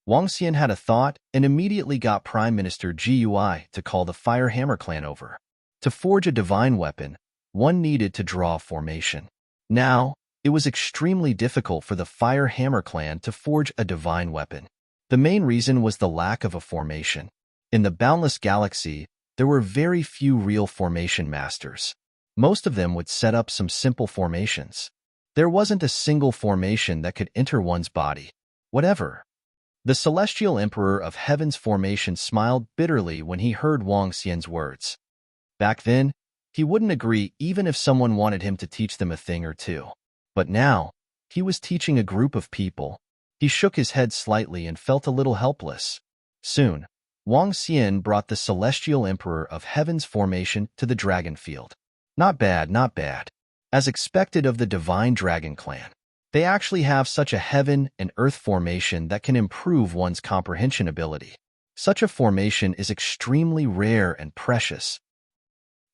Wang Xian had a thought and immediately got Prime Minister Gui to call the Fire Hammer clan over. To forge a divine weapon, one needed to draw a formation. Now, it was extremely difficult for the Fire Hammer clan to forge a divine weapon. The main reason was the lack of a formation. In the boundless galaxy, there were very few real formation masters. Most of them would set up some simple formations. There wasn't a single formation that could enter one's body. Whatever. The Celestial Emperor of Heaven's formation smiled bitterly when he heard Wang Xian's words. Back then, he wouldn't agree even if someone wanted him to teach them a thing or two. But now, he was teaching a group of people. He shook his head slightly and felt a little helpless. Soon, Wang Xian brought the celestial emperor of heaven's formation to the dragon field. Not bad, not bad. As expected of the divine dragon clan. They actually have such a heaven and earth formation that can improve one's comprehension ability. Such a formation is extremely rare and precious.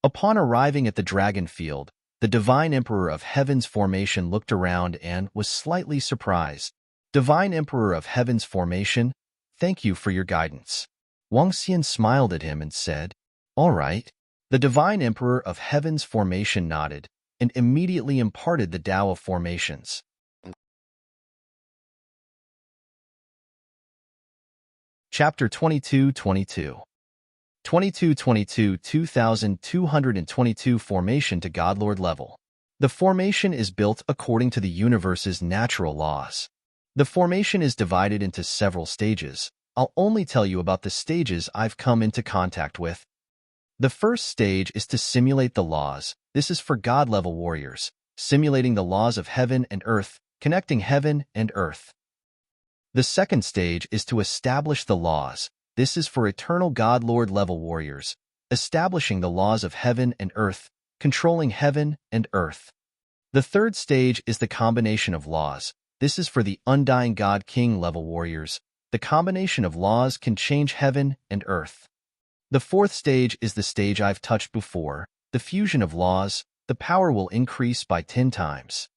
Upon arriving at the dragon field, the divine emperor of heaven's formation looked around and was slightly surprised. Divine emperor of heaven's formation, thank you for your guidance. Wang Xian smiled at him and said, "All right." The divine emperor of heaven's formation nodded and immediately imparted the Tao of formations. Chapter 22:22 2222 2222 Formation to Godlord Level. The formation is built according to the universe's natural laws. The formation is divided into several stages. I'll only tell you about the stages I've come into contact with. The first stage is to simulate the laws. This is for God-level warriors, simulating the laws of heaven and earth, connecting heaven and earth. The second stage is to establish the laws. This is for eternal God-Lord level warriors, establishing the laws of heaven and earth, controlling heaven and earth. The third stage is the combination of laws. This is for the undying God-King level warriors. The combination of laws can change heaven and earth. The fourth stage is the stage I've touched before, the fusion of laws. The power will increase by 10 times.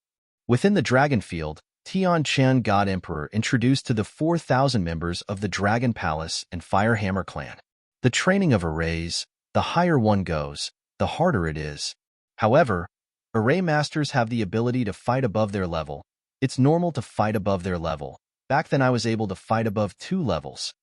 Within the dragon field, Tian Chen God Emperor introduced to the 4,000 members of the Dragon Palace and Firehammer clan. The training of arrays, the higher one goes, the harder it is. However, array masters have the ability to fight above their level. It's normal to fight above their level. Back then I was able to fight above 2 levels.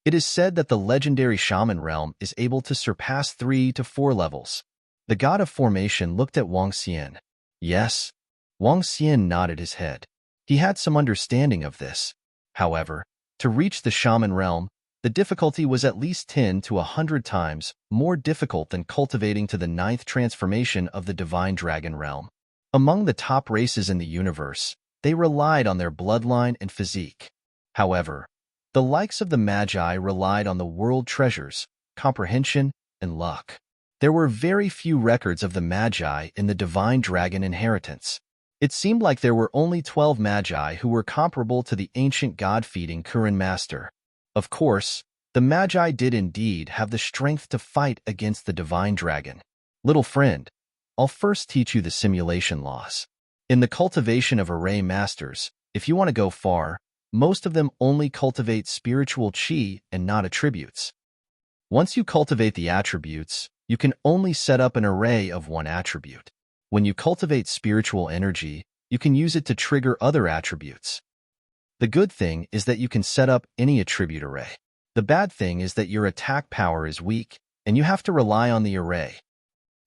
It is said that the legendary shaman realm is able to surpass 3 to 4 levels. The god of formation looked at Wang Xian. Yes. Wang Xian nodded his head. He had some understanding of this. However, to reach the shaman realm, the difficulty was at least 10 to 100 times more difficult than cultivating to the 9th transformation of the divine dragon realm. Among the top races in the universe, they relied on their bloodline and physique. However, the likes of the Magi relied on the world treasures, comprehension, and luck. There were very few records of the Magi in the divine dragon inheritance. It seemed like there were only 12 Magi who were comparable to the ancient god-feeding Kuren master. Of course, the Magi did indeed have the strength to fight against the divine dragon. Little friend, I'll first teach you the simulation laws. In the cultivation of array masters, if you want to go far, most of them only cultivate spiritual chi and not attributes. Once you cultivate the attributes, you can only set up an array of one attribute. When you cultivate spiritual energy, you can use it to trigger other attributes. The good thing is that you can set up any attribute array. The bad thing is that your attack power is weak, and you have to rely on the array.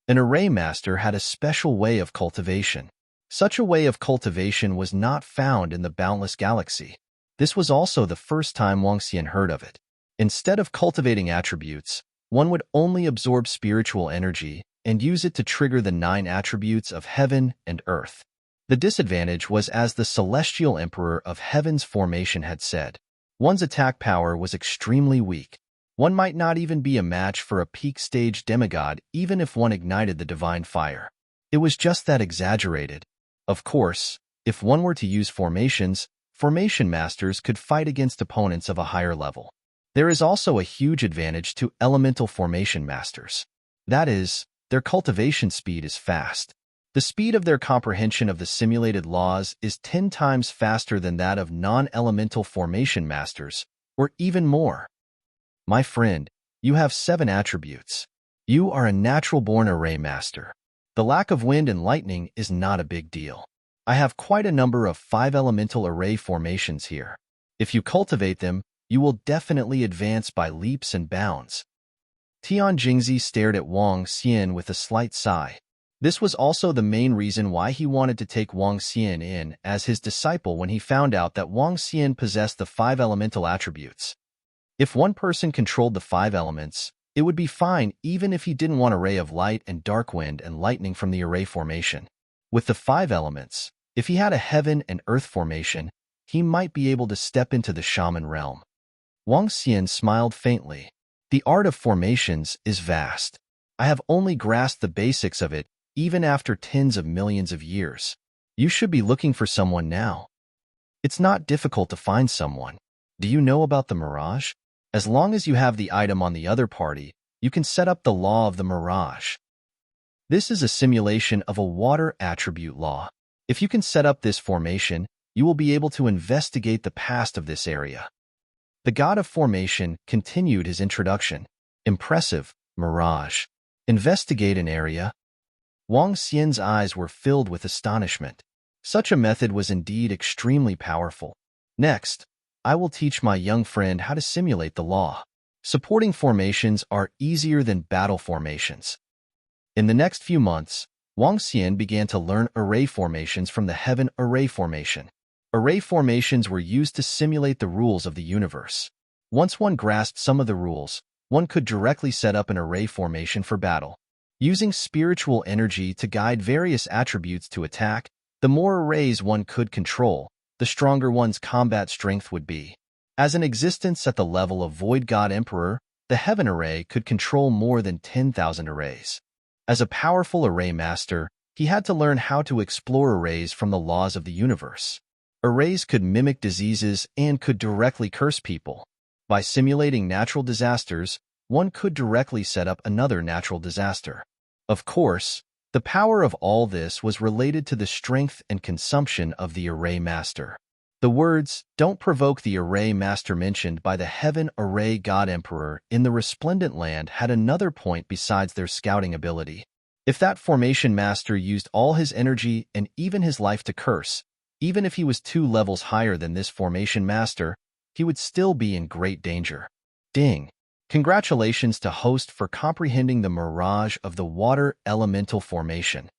An array master had a special way of cultivation. Such a way of cultivation was not found in the boundless galaxy. This was also the first time Wang Xian heard of it. Instead of cultivating attributes, one would only absorb spiritual energy and use it to trigger the 9 attributes of heaven and earth. The disadvantage was, as the celestial emperor of heaven's formation had said, one's attack power was extremely weak. One might not even be a match for a peak stage demigod even if one ignited the divine fire. It was just that exaggerated. Of course, if one were to use formations, formation masters could fight against opponents of a higher level. There is also a huge advantage to elemental formation masters. That is, their cultivation speed is fast. The speed of their comprehension of the simulated laws is 10 times faster than that of non-elemental formation masters, or even more. My friend, you have 7 attributes. You are a natural-born array master. The lack of wind and lightning is not a big deal. I have quite a number of 5 elemental array formations here. If you cultivate them, you will definitely advance by leaps and bounds. Tian Jingzi stared at Wang Xian with a slight sigh. This was also the main reason why he wanted to take Wang Xian in as his disciple when he found out that Wang Xian possessed the 5 elemental attributes. If one person controlled the 5 elements, it would be fine even if he didn't want a ray of light and dark wind and lightning from the array formation. With the 5 elements, If he had a heaven and earth formation, he might be able to step into the shaman realm. Wang Xian smiled faintly. The art of formations is vast. I have only grasped the basics of it, even after tens of millions of years. You should be looking for someone now. It's not difficult to find someone. Do you know about the mirage? As long as you have the item on the other party, you can set up the law of the mirage. This is a simulation of a water attribute law. If you can set up this formation, you will be able to investigate the past of this area. The god of formation continued his introduction. Impressive, mirage. Investigate an area. Wang Xian's eyes were filled with astonishment. Such a method was indeed extremely powerful. Next, I will teach my young friend how to simulate the law. Supporting formations are easier than battle formations. In the next few months, Wang Xian began to learn array formations from the heaven array formation. Array formations were used to simulate the rules of the universe. Once one grasped some of the rules, one could directly set up an array formation for battle. Using spiritual energy to guide various attributes to attack, the more arrays one could control, the stronger one's combat strength would be. As an existence at the level of Void God Emperor, the Heaven Array could control more than 10,000 arrays. As a powerful array master, he had to learn how to explore arrays from the laws of the universe. Arrays could mimic diseases and could directly curse people. By simulating natural disasters, one could directly set up another natural disaster. Of course, the power of all this was related to the strength and consumption of the array master. The words, "Don't provoke the array master" mentioned by the Heaven Array God Emperor in the Resplendent Land had another point besides their scouting ability. If that formation master used all his energy and even his life to curse, even if he was 2 levels higher than this formation master, he would still be in great danger. Ding! Congratulations to host for comprehending the mirage of the water elemental formation.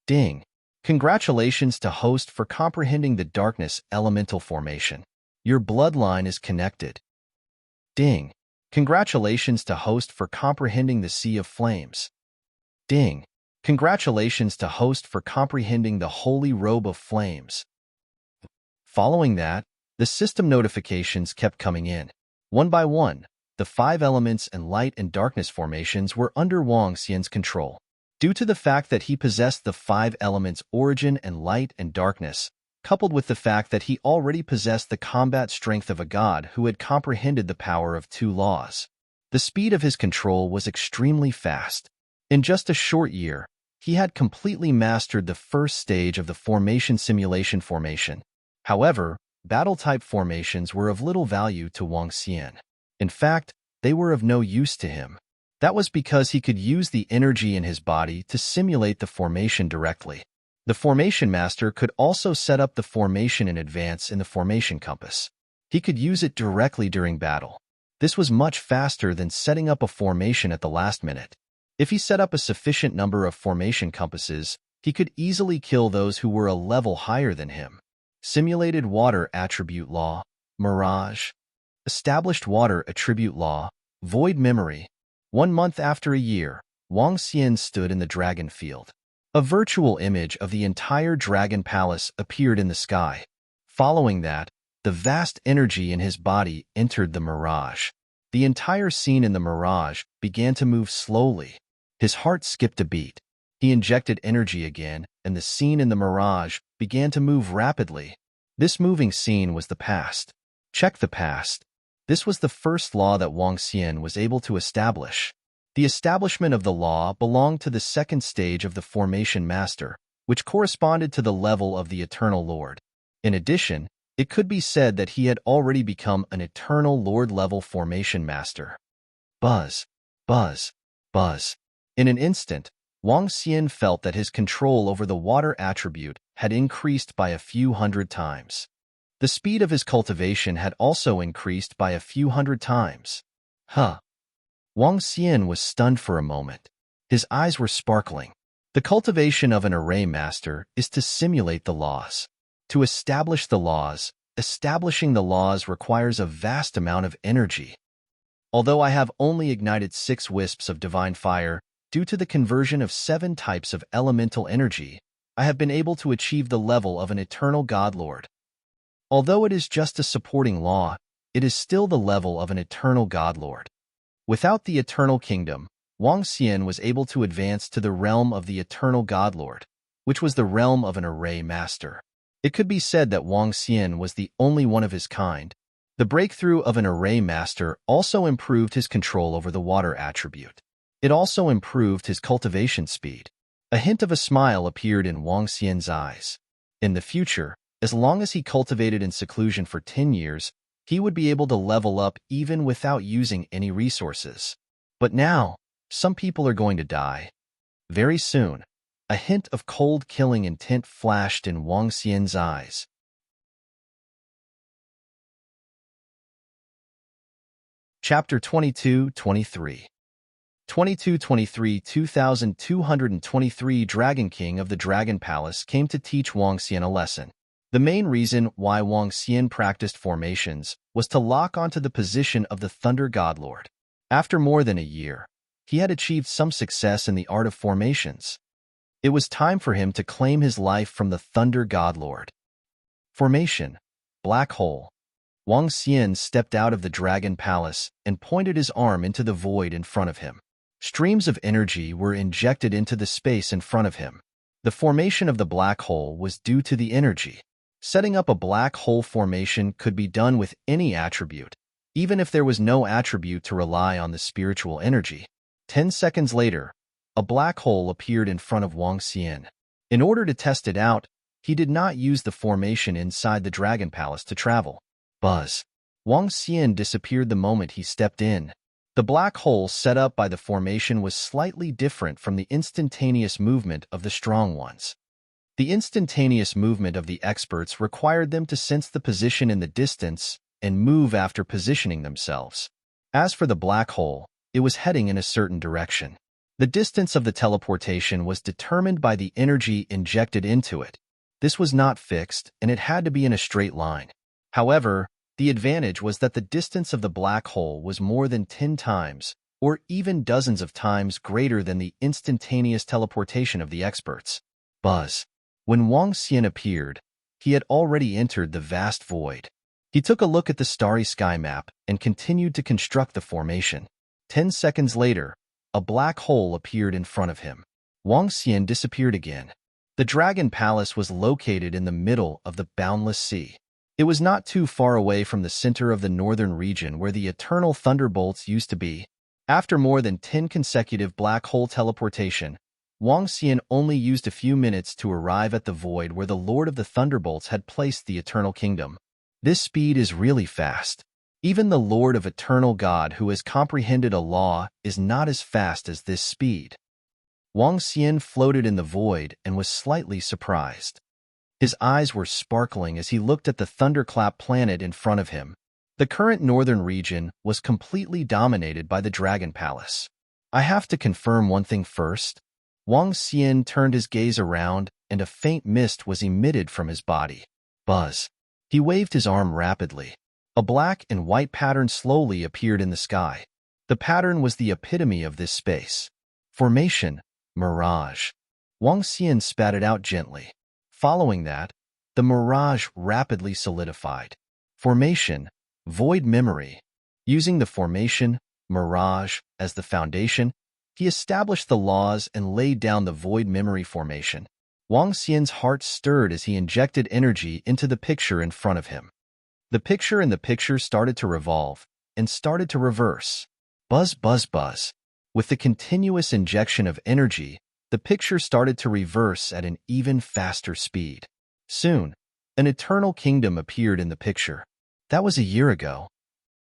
Ding! Congratulations to host for comprehending the darkness elemental formation. Your bloodline is connected. Ding! Congratulations to host for comprehending the sea of flames. Ding! Congratulations to host for comprehending the holy robe of flames. Following that, the system notifications kept coming in. One by one, the 5 elements and light and darkness formations were under Wang Xian's control. Due to the fact that he possessed the 5 elements origin and light and darkness, coupled with the fact that he already possessed the combat strength of a god who had comprehended the power of 2 laws, the speed of his control was extremely fast. In just a short year, he had completely mastered the first stage of the formation simulation formation. However, battle-type formations were of little value to Wang Xian. In fact, they were of no use to him. That was because he could use the energy in his body to simulate the formation directly. The formation master could also set up the formation in advance in the formation compass. He could use it directly during battle. This was much faster than setting up a formation at the last minute. If he set up a sufficient number of formation compasses, he could easily kill those who were a level higher than him. Simulated water attribute law, mirage. Established water attribute law, void memory. 1 month after a year, Wang Xian stood in the dragon field. A virtual image of the entire dragon palace appeared in the sky. Following that, the vast energy in his body entered the mirage. The entire scene in the mirage began to move slowly. His heart skipped a beat. He injected energy again, and the scene in the mirage began to move rapidly. This moving scene was the past. Check the past. This was the first law that Wang Xian was able to establish. The establishment of the law belonged to the second stage of the formation master, which corresponded to the level of the Eternal Lord. In addition, it could be said that he had already become an Eternal Lord-level formation master. Buzz, buzz, buzz. In an instant, Wang Xian felt that his control over the water attribute had increased by a few hundred times. The speed of his cultivation had also increased by a few hundred times. Wang Xian was stunned for a moment. His eyes were sparkling. The cultivation of an array master is to simulate the laws. To establish the laws, establishing the laws requires a vast amount of energy. Although I have only ignited 6 wisps of divine fire, due to the conversion of 7 types of elemental energy, I have been able to achieve the level of an eternal godlord. Although it is just a supporting law, it is still the level of an eternal godlord. Without the eternal kingdom, Wang Xian was able to advance to the realm of the eternal godlord, which was the realm of an array master. It could be said that Wang Xian was the only one of his kind. The breakthrough of an array master also improved his control over the water attribute. It also improved his cultivation speed. A hint of a smile appeared in Wang Xian's eyes. In the future, as long as he cultivated in seclusion for 10 years, he would be able to level up even without using any resources. But now, some people are going to die. Very soon, a hint of cold killing intent flashed in Wang Xian's eyes. Chapter 22-23 2223 2223 Dragon King of the Dragon Palace came to teach Wang Xian a lesson. The main reason why Wang Xian practiced formations was to lock onto the position of the Thunder Godlord. After more than a year, he had achieved some success in the art of formations. It was time for him to claim his life from the Thunder Godlord. Formation, Black Hole. Wang Xian stepped out of the Dragon Palace and pointed his arm into the void in front of him. Streams of energy were injected into the space in front of him. The formation of the black hole was due to the energy. Setting up a black hole formation could be done with any attribute, even if there was no attribute to rely on the spiritual energy. 10 seconds later, a black hole appeared in front of Wang Xian. In order to test it out, he did not use the formation inside the Dragon Palace to travel. Buzz. Wang Xian disappeared the moment he stepped in. The black hole set up by the formation was slightly different from the instantaneous movement of the strong ones. The instantaneous movement of the experts required them to sense the position in the distance and move after positioning themselves. As for the black hole, it was heading in a certain direction. The distance of the teleportation was determined by the energy injected into it. This was not fixed, and it had to be in a straight line. However, the advantage was that the distance of the black hole was more than 10 times, or even dozens of times greater than the instantaneous teleportation of the experts. Buzz. When Wang Xian appeared, he had already entered the vast void. He took a look at the starry sky map and continued to construct the formation. 10 seconds later, a black hole appeared in front of him. Wang Xian disappeared again. The Dragon Palace was located in the middle of the boundless sea. It was not too far away from the center of the northern region where the eternal thunderbolts used to be. After more than 10 consecutive black hole teleportation, Wang Xian only used a few minutes to arrive at the void where the Lord of the Thunderbolts had placed the Eternal Kingdom. This speed is really fast. Even the Lord of Eternal God who has comprehended a law is not as fast as this speed. Wang Xian floated in the void and was slightly surprised. His eyes were sparkling as he looked at the thunderclap planet in front of him. The current northern region was completely dominated by the Dragon Palace. I have to confirm one thing first. Wang Xian turned his gaze around, and a faint mist was emitted from his body. Buzz. He waved his arm rapidly. A black and white pattern slowly appeared in the sky. The pattern was the epitome of this space. Formation, mirage. Wang Xian spat it out gently. Following that, the mirage rapidly solidified. Formation, void memory. Using the formation, mirage, as the foundation, he established the laws and laid down the void memory formation. Wang Xian's heart stirred as he injected energy into the picture in front of him. The picture in the picture started to revolve and started to reverse. Buzz, buzz, buzz. With the continuous injection of energy, the picture started to reverse at an even faster speed. Soon, an eternal kingdom appeared in the picture. That was a year ago.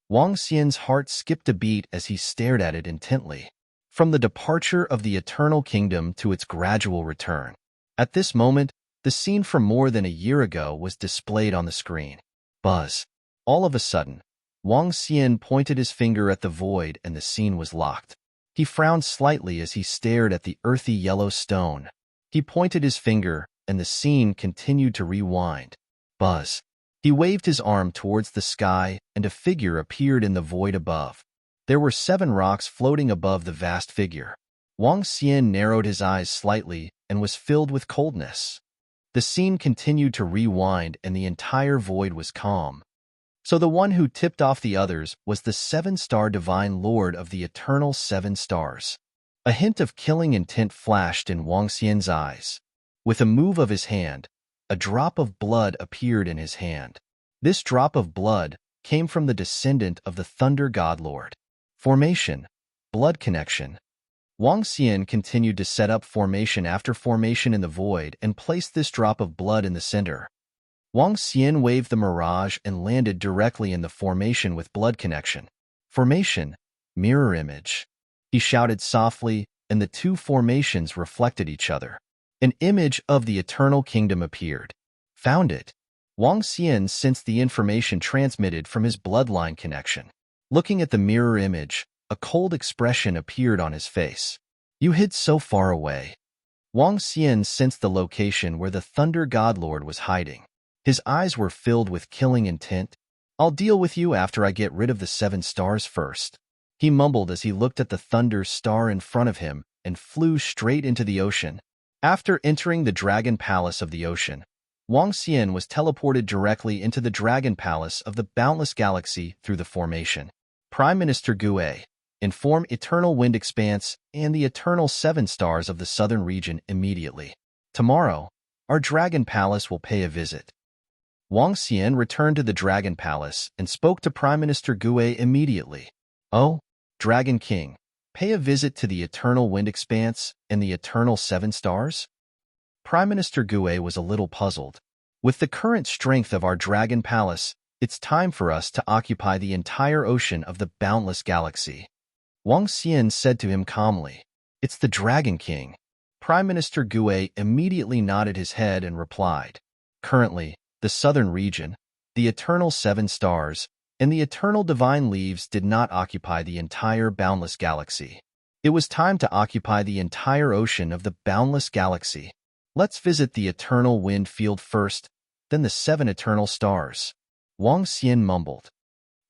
Wang Xian's heart skipped a beat as he stared at it intently. From the departure of the eternal kingdom to its gradual return. At this moment, the scene from more than a year ago was displayed on the screen. Buzz. All of a sudden, Wang Xian pointed his finger at the void and the scene was locked. He frowned slightly as he stared at the earthy yellow stone. He pointed his finger, and the scene continued to rewind. Buzz. He waved his arm towards the sky, and a figure appeared in the void above. There were 7 rocks floating above the vast figure. Wang Xian narrowed his eyes slightly and was filled with coldness. The scene continued to rewind and the entire void was calm. So the one who tipped off the others was the seven-star divine lord of the eternal seven stars. A hint of killing intent flashed in Wang Xian's eyes. With a move of his hand, a drop of blood appeared in his hand. This drop of blood came from the descendant of the Thunder God Lord. Formation, blood connection. Wang Xian continued to set up formation after formation in the void and placed this drop of blood in the center. Wang Xian waved the mirage and landed directly in the formation with blood connection. Formation, mirror image. He shouted softly, and the two formations reflected each other. An image of the eternal kingdom appeared. Found it. Wang Xian sensed the information transmitted from his bloodline connection. Looking at the mirror image, a cold expression appeared on his face. You hid so far away. Wang Xian sensed the location where the Thunder God Lord was hiding. His eyes were filled with killing intent. I'll deal with you after I get rid of the seven stars first. He mumbled as he looked at the Thunder star in front of him and flew straight into the ocean. After entering the Dragon Palace of the ocean, Wang Xian was teleported directly into the Dragon Palace of the Boundless Galaxy through the formation. Prime Minister Gue, inform Eternal Wind Expanse and the Eternal Seven Stars of the Southern region immediately. Tomorrow, our Dragon Palace will pay a visit. Wang Xian returned to the Dragon Palace and spoke to Prime Minister Gue immediately. Oh, Dragon King, pay a visit to the Eternal Wind Expanse and the Eternal Seven Stars? Prime Minister Gue was a little puzzled. With the current strength of our Dragon Palace, it's time for us to occupy the entire ocean of the boundless galaxy. Wang Xian said to him calmly. It's the Dragon King. Prime Minister Gue immediately nodded his head and replied. Currently, the southern region, the Eternal Seven Stars, and the Eternal Divine Leaves did not occupy the entire boundless galaxy. It was time to occupy the entire ocean of the boundless galaxy. Let's visit the Eternal Wind Field first, then the seven Eternal Stars. Wang Xian mumbled.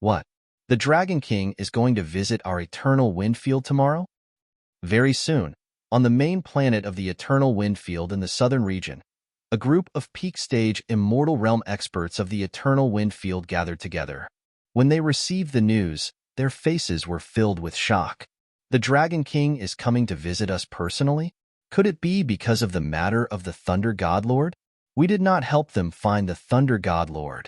What? The Dragon King is going to visit our Eternal Wind Field tomorrow? Very soon, on the main planet of the Eternal Wind Field in the southern region, a group of peak-stage Immortal Realm experts of the Eternal Wind Field gathered together. When they received the news, their faces were filled with shock. The Dragon King is coming to visit us personally? Could it be because of the matter of the Thunder God Lord? We did not help them find the Thunder God Lord.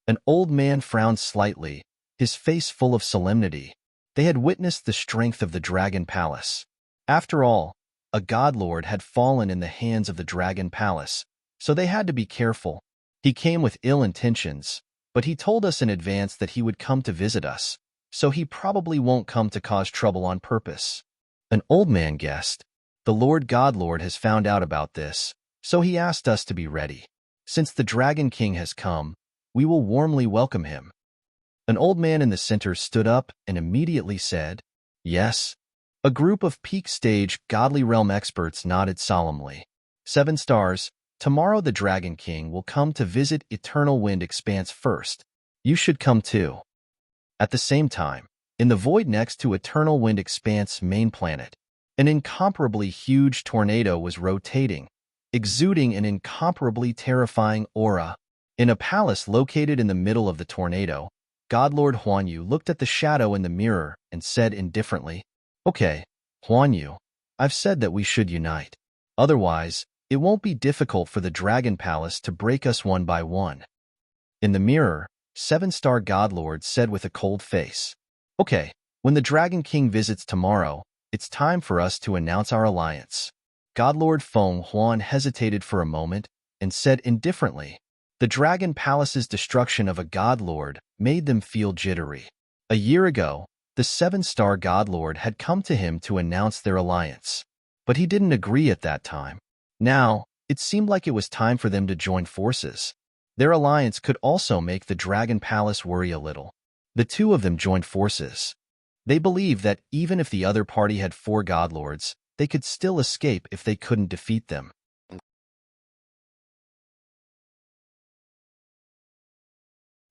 An old man frowned slightly, his face full of solemnity. They had witnessed the strength of the Dragon Palace. After all, a God Lord had fallen in the hands of the Dragon Palace, so they had to be careful. He came with ill intentions, but he told us in advance that he would come to visit us, so he probably won't come to cause trouble on purpose. An old man guessed. The Lord God Lord has found out about this, so he asked us to be ready. Since the Dragon King has come, we will warmly welcome him. An old man in the center stood up and immediately said, Yes. A group of peak-stage godly realm experts nodded solemnly. Seven Stars, tomorrow the Dragon King will come to visit Eternal Wind Expanse first. You should come too. At the same time, in the void next to Eternal Wind Expanse main planet, an incomparably huge tornado was rotating, exuding an incomparably terrifying aura. In a palace located in the middle of the tornado, God Lord Huanyu looked at the shadow in the mirror and said indifferently, Okay, Huanyu, I've said that we should unite. Otherwise, it won't be difficult for the Dragon Palace to break us one by one. In the mirror, Seven-Star God Lord said with a cold face, Okay, when the Dragon King visits tomorrow, it's time for us to announce our alliance. God Lord Feng Huan hesitated for a moment and said indifferently, The Dragon Palace's destruction of a God Lord made them feel jittery. A year ago, the Seven-Star God Lord had come to him to announce their alliance, but he didn't agree at that time. Now, it seemed like it was time for them to join forces. Their alliance could also make the Dragon Palace worry a little. The two of them joined forces. They believed that even if the other party had 4 God Lords, they could still escape if they couldn't defeat them.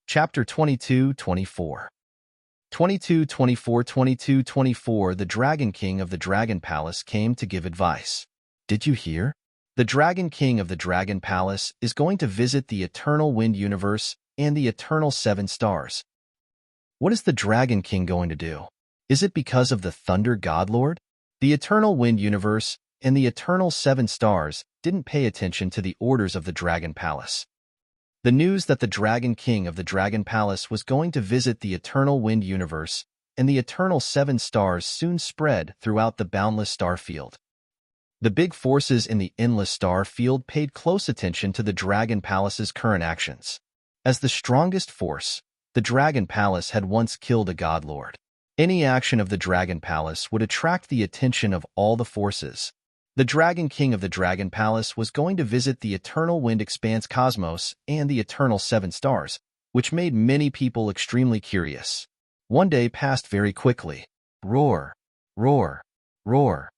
Chapter 22-24 22-24 The Dragon King of the Dragon Palace came to give advice. Did you hear? The Dragon King of the Dragon Palace is going to visit the Eternal Wind Universe and the Eternal Seven Stars. What is the Dragon King going to do? Is it because of the Thunder Godlord? The Eternal Wind Universe and the Eternal Seven Stars didn't pay attention to the orders of the Dragon Palace. The news that the Dragon King of the Dragon Palace was going to visit the Eternal Wind Universe and the Eternal Seven Stars soon spread throughout the boundless star field. The big forces in the endless star field paid close attention to the Dragon Palace's current actions. As the strongest force, the Dragon Palace had once killed a godlord. Any action of the Dragon Palace would attract the attention of all the forces. The Dragon King of the Dragon Palace was going to visit the Eternal Wind Expanse Cosmos and the Eternal Seven Stars, which made many people extremely curious. One day passed very quickly. Roar, roar, roar.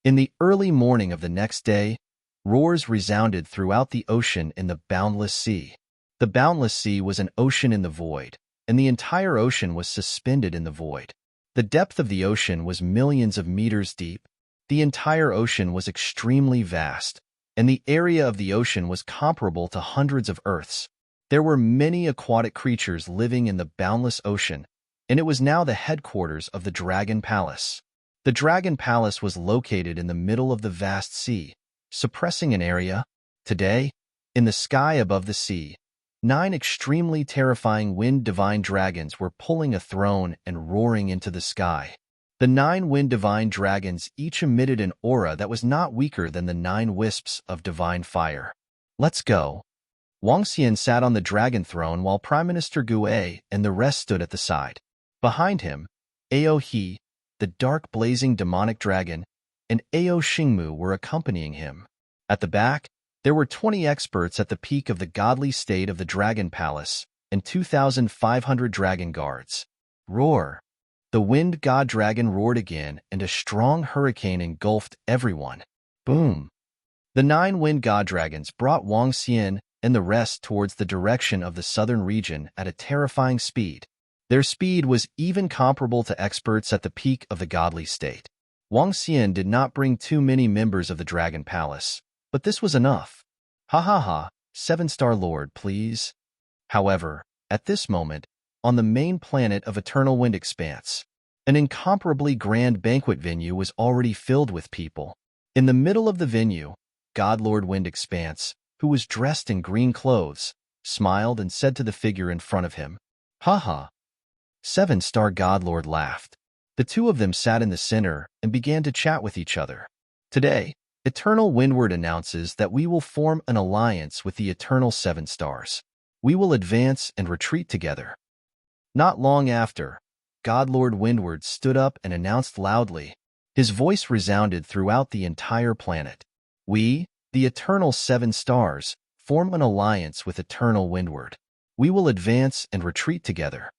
In the early morning of the next day, roars resounded throughout the ocean in the boundless sea. The boundless sea was an ocean in the void, and the entire ocean was suspended in the void. The depth of the ocean was millions of meters deep. The entire ocean was extremely vast, and the area of the ocean was comparable to hundreds of Earths. There were many aquatic creatures living in the boundless ocean, and it was now the headquarters of the Dragon Palace. The Dragon Palace was located in the middle of the vast sea, suppressing an area. Today, in the sky above the sea, 9 extremely terrifying wind divine dragons were pulling a throne and roaring into the sky. The 9 wind divine dragons each emitted an aura that was not weaker than the 9 wisps of divine fire. Let's go. Wang Xian sat on the dragon throne while Prime Minister Gu Ei and the rest stood at the side. Behind him, Ao He, the dark blazing demonic dragon, and Ao Xingmu were accompanying him. At the back, there were 20 experts at the peak of the godly state of the Dragon Palace and 2,500 dragon guards. Roar! The wind god dragon roared again, and a strong hurricane engulfed everyone. Boom! The 9 wind god dragons brought Wang Xian and the rest towards the direction of the southern region at a terrifying speed. Their speed was even comparable to experts at the peak of the godly state. Wang Xian did not bring too many members of the Dragon Palace, but this was enough. Ha ha ha, 7-star Lord, please. However, at this moment, on the main planet of Eternal Wind Expanse, an incomparably grand banquet venue was already filled with people. In the middle of the venue, Godlord Wind Expanse, who was dressed in green clothes, smiled and said to the figure in front of him, "Ha ha." 7-star Godlord laughed. The two of them sat in the center and began to chat with each other. Today, Eternal Windward announces that we will form an alliance with the Eternal 7 Stars. We will advance and retreat together. Not long after, Godlord Windward stood up and announced loudly. His voice resounded throughout the entire planet. We, the Eternal 7 Stars, form an alliance with Eternal Windward. We will advance and retreat together.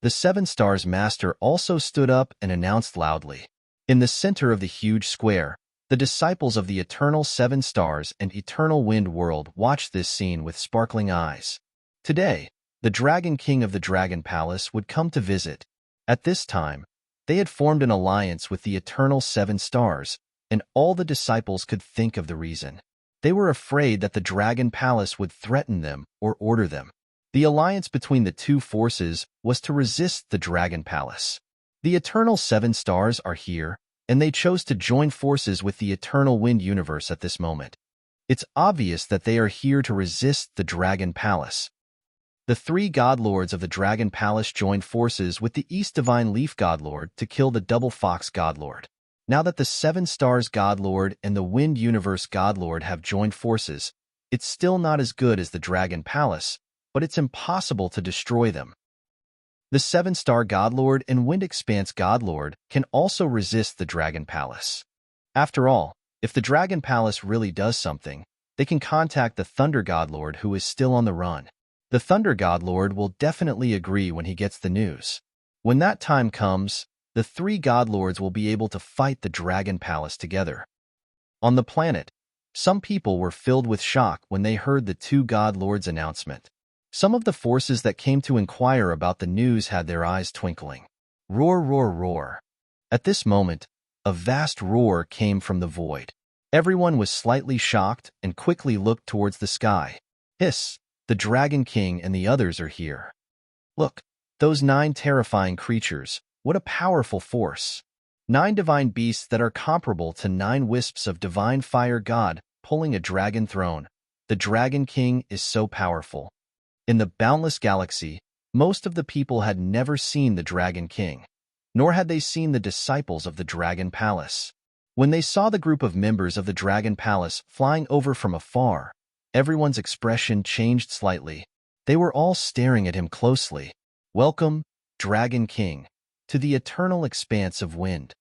The 7 Stars Master also stood up and announced loudly. In the center of the huge square, the disciples of the Eternal 7 Stars and Eternal Wind World watched this scene with sparkling eyes. Today, the Dragon King of the Dragon Palace would come to visit. At this time, they had formed an alliance with the Eternal 7 Stars, and all the disciples could think of the reason. They were afraid that the Dragon Palace would threaten them or order them. The alliance between the two forces was to resist the Dragon Palace. The Eternal 7 Stars are here, and they chose to join forces with the Eternal Wind Universe at this moment. It's obvious that they are here to resist the Dragon Palace. The 3 Godlords of the Dragon Palace joined forces with the East Divine Leaf Godlord to kill the Double Fox Godlord. Now that the 7 Stars Godlord and the Wind Universe Godlord have joined forces, it's still not as good as the Dragon Palace, but it's impossible to destroy them. The 7-star Godlord and Wind Expanse Godlord can also resist the Dragon Palace. After all, if the Dragon Palace really does something, they can contact the Thunder Godlord who is still on the run. The Thunder Godlord will definitely agree when he gets the news. When that time comes, the 3 Godlords will be able to fight the Dragon Palace together. On the planet, some people were filled with shock when they heard the 2 Godlords' announcement. Some of the forces that came to inquire about the news had their eyes twinkling. Roar, roar, roar. At this moment, a vast roar came from the void. Everyone was slightly shocked and quickly looked towards the sky. Hiss, the Dragon King and the others are here. Look, those 9 terrifying creatures, what a powerful force. 9 divine beasts that are comparable to 9 wisps of divine fire god pulling a dragon throne. The Dragon King is so powerful. In the boundless galaxy, most of the people had never seen the Dragon King, nor had they seen the disciples of the Dragon Palace. When they saw the group of members of the Dragon Palace flying over from afar, everyone's expression changed slightly. They were all staring at him closely. Welcome, Dragon King, to the eternal expanse of wind.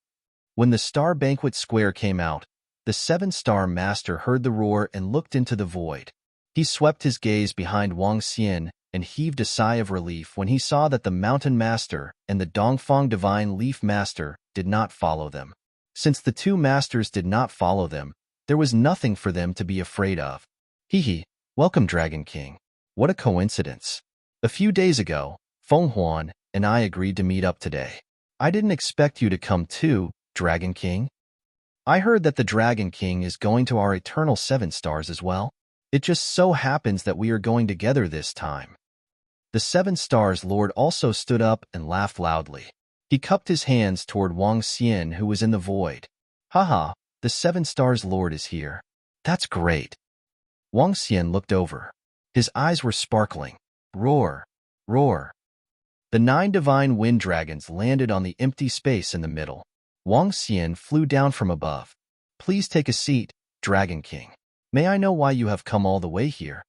When the Star Banquet Square came out, the 7-star master heard the roar and looked into the void. He swept his gaze behind Wang Xian and heaved a sigh of relief when he saw that the Mountain Master and the Dongfang Divine Leaf Master did not follow them. Since the 2 masters did not follow them, there was nothing for them to be afraid of. Hee, welcome Dragon King. What a coincidence. A few days ago, Feng Huan and I agreed to meet up today. I didn't expect you to come too, Dragon King. I heard that the Dragon King is going to our eternal 7 stars as well. It just so happens that we are going together this time. The 7 stars lord also stood up and laughed loudly. He cupped his hands toward Wang Xian, who was in the void. Haha, the 7 stars lord is here. That's great. Wang Xian looked over. His eyes were sparkling. Roar, roar. The 9 divine wind dragons landed on the empty space in the middle. Wang Xian flew down from above. Please take a seat, Dragon King. May I know why you have come all the way here?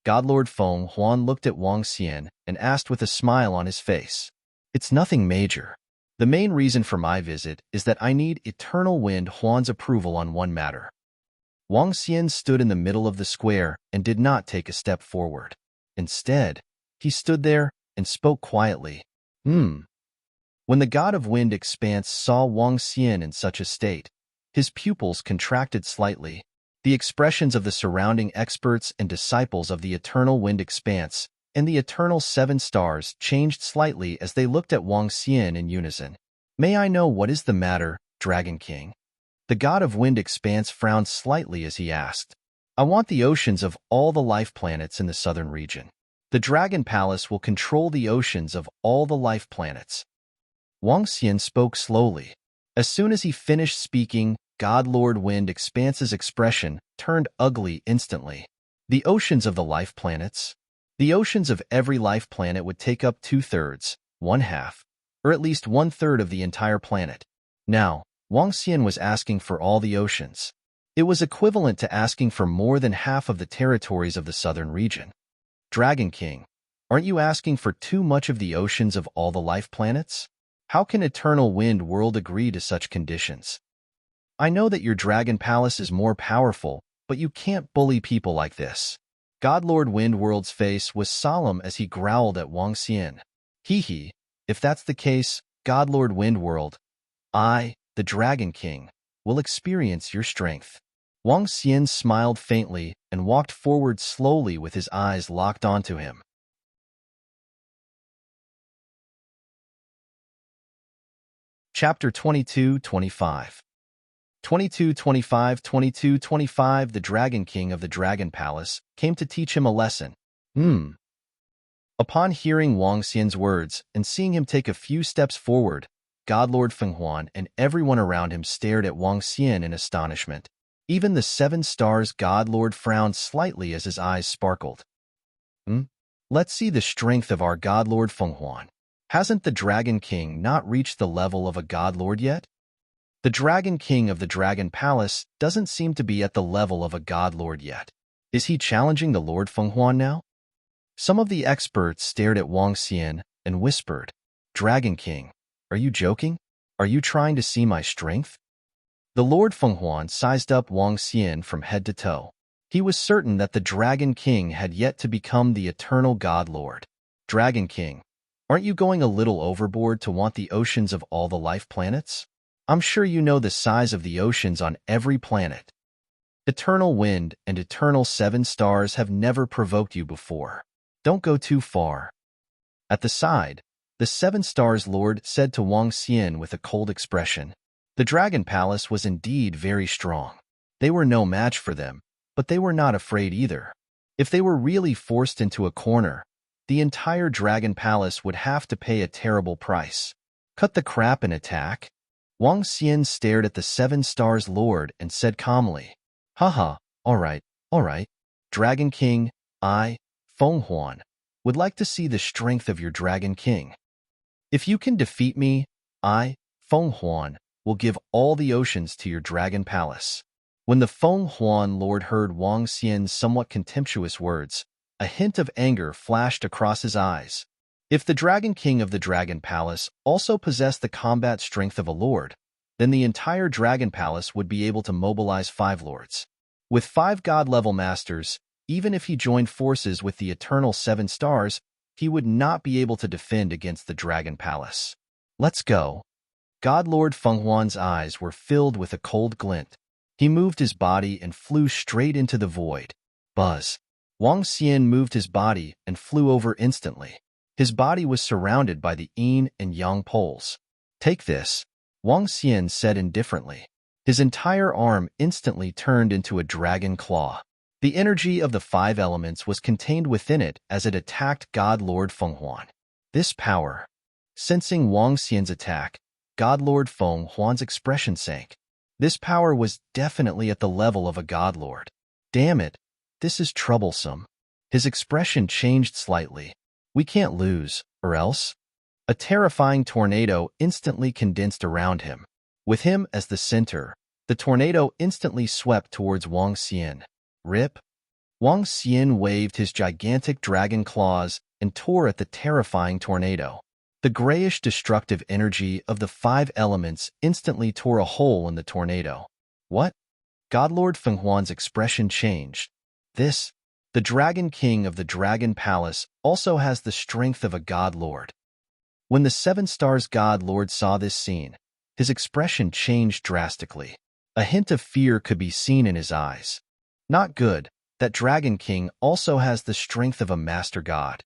Godlord Feng Huan looked at Wang Xian and asked with a smile on his face. It's nothing major. The main reason for my visit is that I need Eternal Wind Huan's approval on one matter. Wang Xian stood in the middle of the square and did not take a step forward. Instead, he stood there and spoke quietly. When the god of wind expanse saw Wang Xian in such a state, his pupils contracted slightly. The expressions of the surrounding experts and disciples of the eternal wind expanse and the eternal 7 stars changed slightly as they looked at Wang Xian in unison. May I know what is the matter, Dragon King? The god of wind expanse frowned slightly as he asked. I want the oceans of all the life planets in the southern region. The Dragon Palace will control the oceans of all the life planets. Wang Xian spoke slowly. As soon as he finished speaking, God Lord Wind Expanse's expression turned ugly instantly. The oceans of the life planets? The oceans of every life planet would take up 2/3, 1/2, or at least 1/3 of the entire planet. Now, Wang Xian was asking for all the oceans. It was equivalent to asking for more than half of the territories of the southern region. Dragon King, aren't you asking for too much of the oceans of all the life planets? How can Eternal Wind World agree to such conditions? I know that your Dragon Palace is more powerful, but you can't bully people like this. God Lord Wind World's face was solemn as he growled at Wang Xian. Hee, if that's the case, God Lord Wind World, I, the Dragon King, will experience your strength. Wang Xian smiled faintly and walked forward slowly with his eyes locked onto him. Chapter 22-25 22-25 The Dragon King of the Dragon Palace came to teach him a lesson. Upon hearing Wang Xian's words and seeing him take a few steps forward, Godlord Feng Huan and everyone around him stared at Wang Xian in astonishment. Even the 7 stars Godlord frowned slightly as his eyes sparkled. Let's see the strength of our Godlord Feng Huan. Hasn't the Dragon King not reached the level of a Godlord yet? The Dragon King of the Dragon Palace doesn't seem to be at the level of a Godlord yet. Is he challenging the Lord Feng Huan now? Some of the experts stared at Wang Xian and whispered, Dragon King, are you joking? Are you trying to see my strength? The Lord Feng Huan sized up Wang Xian from head to toe. He was certain that the Dragon King had yet to become the eternal God Lord. Dragon King, aren't you going a little overboard to want the oceans of all the life planets? I'm sure you know the size of the oceans on every planet. Eternal Wind and Eternal 7 Stars have never provoked you before. Don't go too far. At the side, the 7 Stars Lord said to Wang Xian with a cold expression. The Dragon Palace was indeed very strong. They were no match for them, but they were not afraid either. If they were really forced into a corner, the entire Dragon Palace would have to pay a terrible price. Cut the crap and attack? Wang Xian stared at the 7 Stars Lord and said calmly, Haha, all right. Dragon King, I, Feng Huan, would like to see the strength of your Dragon King. If you can defeat me, I, Feng Huan, will give all the oceans to your Dragon Palace. When the Feng Huan Lord heard Wang Xian's somewhat contemptuous words, a hint of anger flashed across his eyes. If the Dragon King of the Dragon Palace also possessed the combat strength of a lord, then the entire Dragon Palace would be able to mobilize 5 lords. With 5 god-level masters, even if he joined forces with the eternal 7 stars, he would not be able to defend against the Dragon Palace. Let's go. God Lord Feng Huan's eyes were filled with a cold glint. He moved his body and flew straight into the void. Buzz. Wang Xian moved his body and flew over instantly. His body was surrounded by the yin and yang poles. Take this, Wang Xian said indifferently. His entire arm instantly turned into a dragon claw. The energy of the 5 elements was contained within it as it attacked God Lord Feng Huan. This power. Sensing Wang Xian's attack, God Lord Feng Huan's expression sank. This power was definitely at the level of a God Lord. Damn it, this is troublesome. His expression changed slightly. We can't lose, or else? A terrifying tornado instantly condensed around him. With him as the center, the tornado instantly swept towards Wang Xian. Rip. Wang Xian waved his gigantic dragon claws and tore at the terrifying tornado. The grayish destructive energy of the 5 elements instantly tore a hole in the tornado. What? God Lord Feng Huan's expression changed. This, the Dragon King of the Dragon Palace, also has the strength of a God Lord. When the 7 Stars God Lord saw this scene, his expression changed drastically. A hint of fear could be seen in his eyes. Not good, that Dragon King also has the strength of a Master God.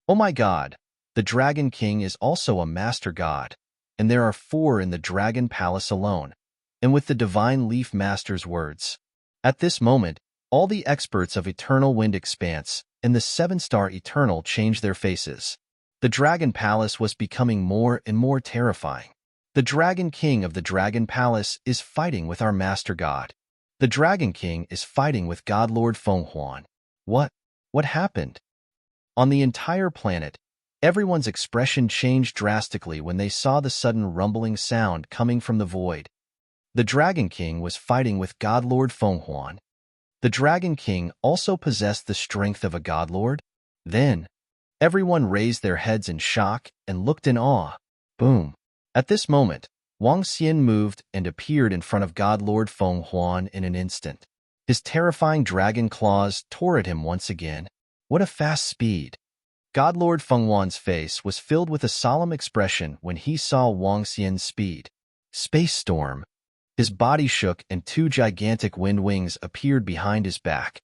Oh my God, the Dragon King is also a Master God, and there are 4 in the Dragon Palace alone. And with the Divine Leaf Master's words, at this moment, all the experts of Eternal Wind Expanse and the 7-Star Eternal changed their faces. The Dragon Palace was becoming more and more terrifying. The Dragon King of the Dragon Palace is fighting with our Master God. The Dragon King is fighting with God Lord Feng Huan. What happened? On the entire planet, everyone's expression changed drastically when they saw the sudden rumbling sound coming from the void. The Dragon King was fighting with God Lord Feng Huan. The Dragon King also possessed the strength of a God Lord. Then, everyone raised their heads in shock and looked in awe. Boom. At this moment, Wang Xian moved and appeared in front of God Lord Feng Huan in an instant. His terrifying dragon claws tore at him once again. What a fast speed! God Lord Feng Huan's face was filled with a solemn expression when he saw Wang Xian's speed. Space storm. His body shook and 2 gigantic wind wings appeared behind his back.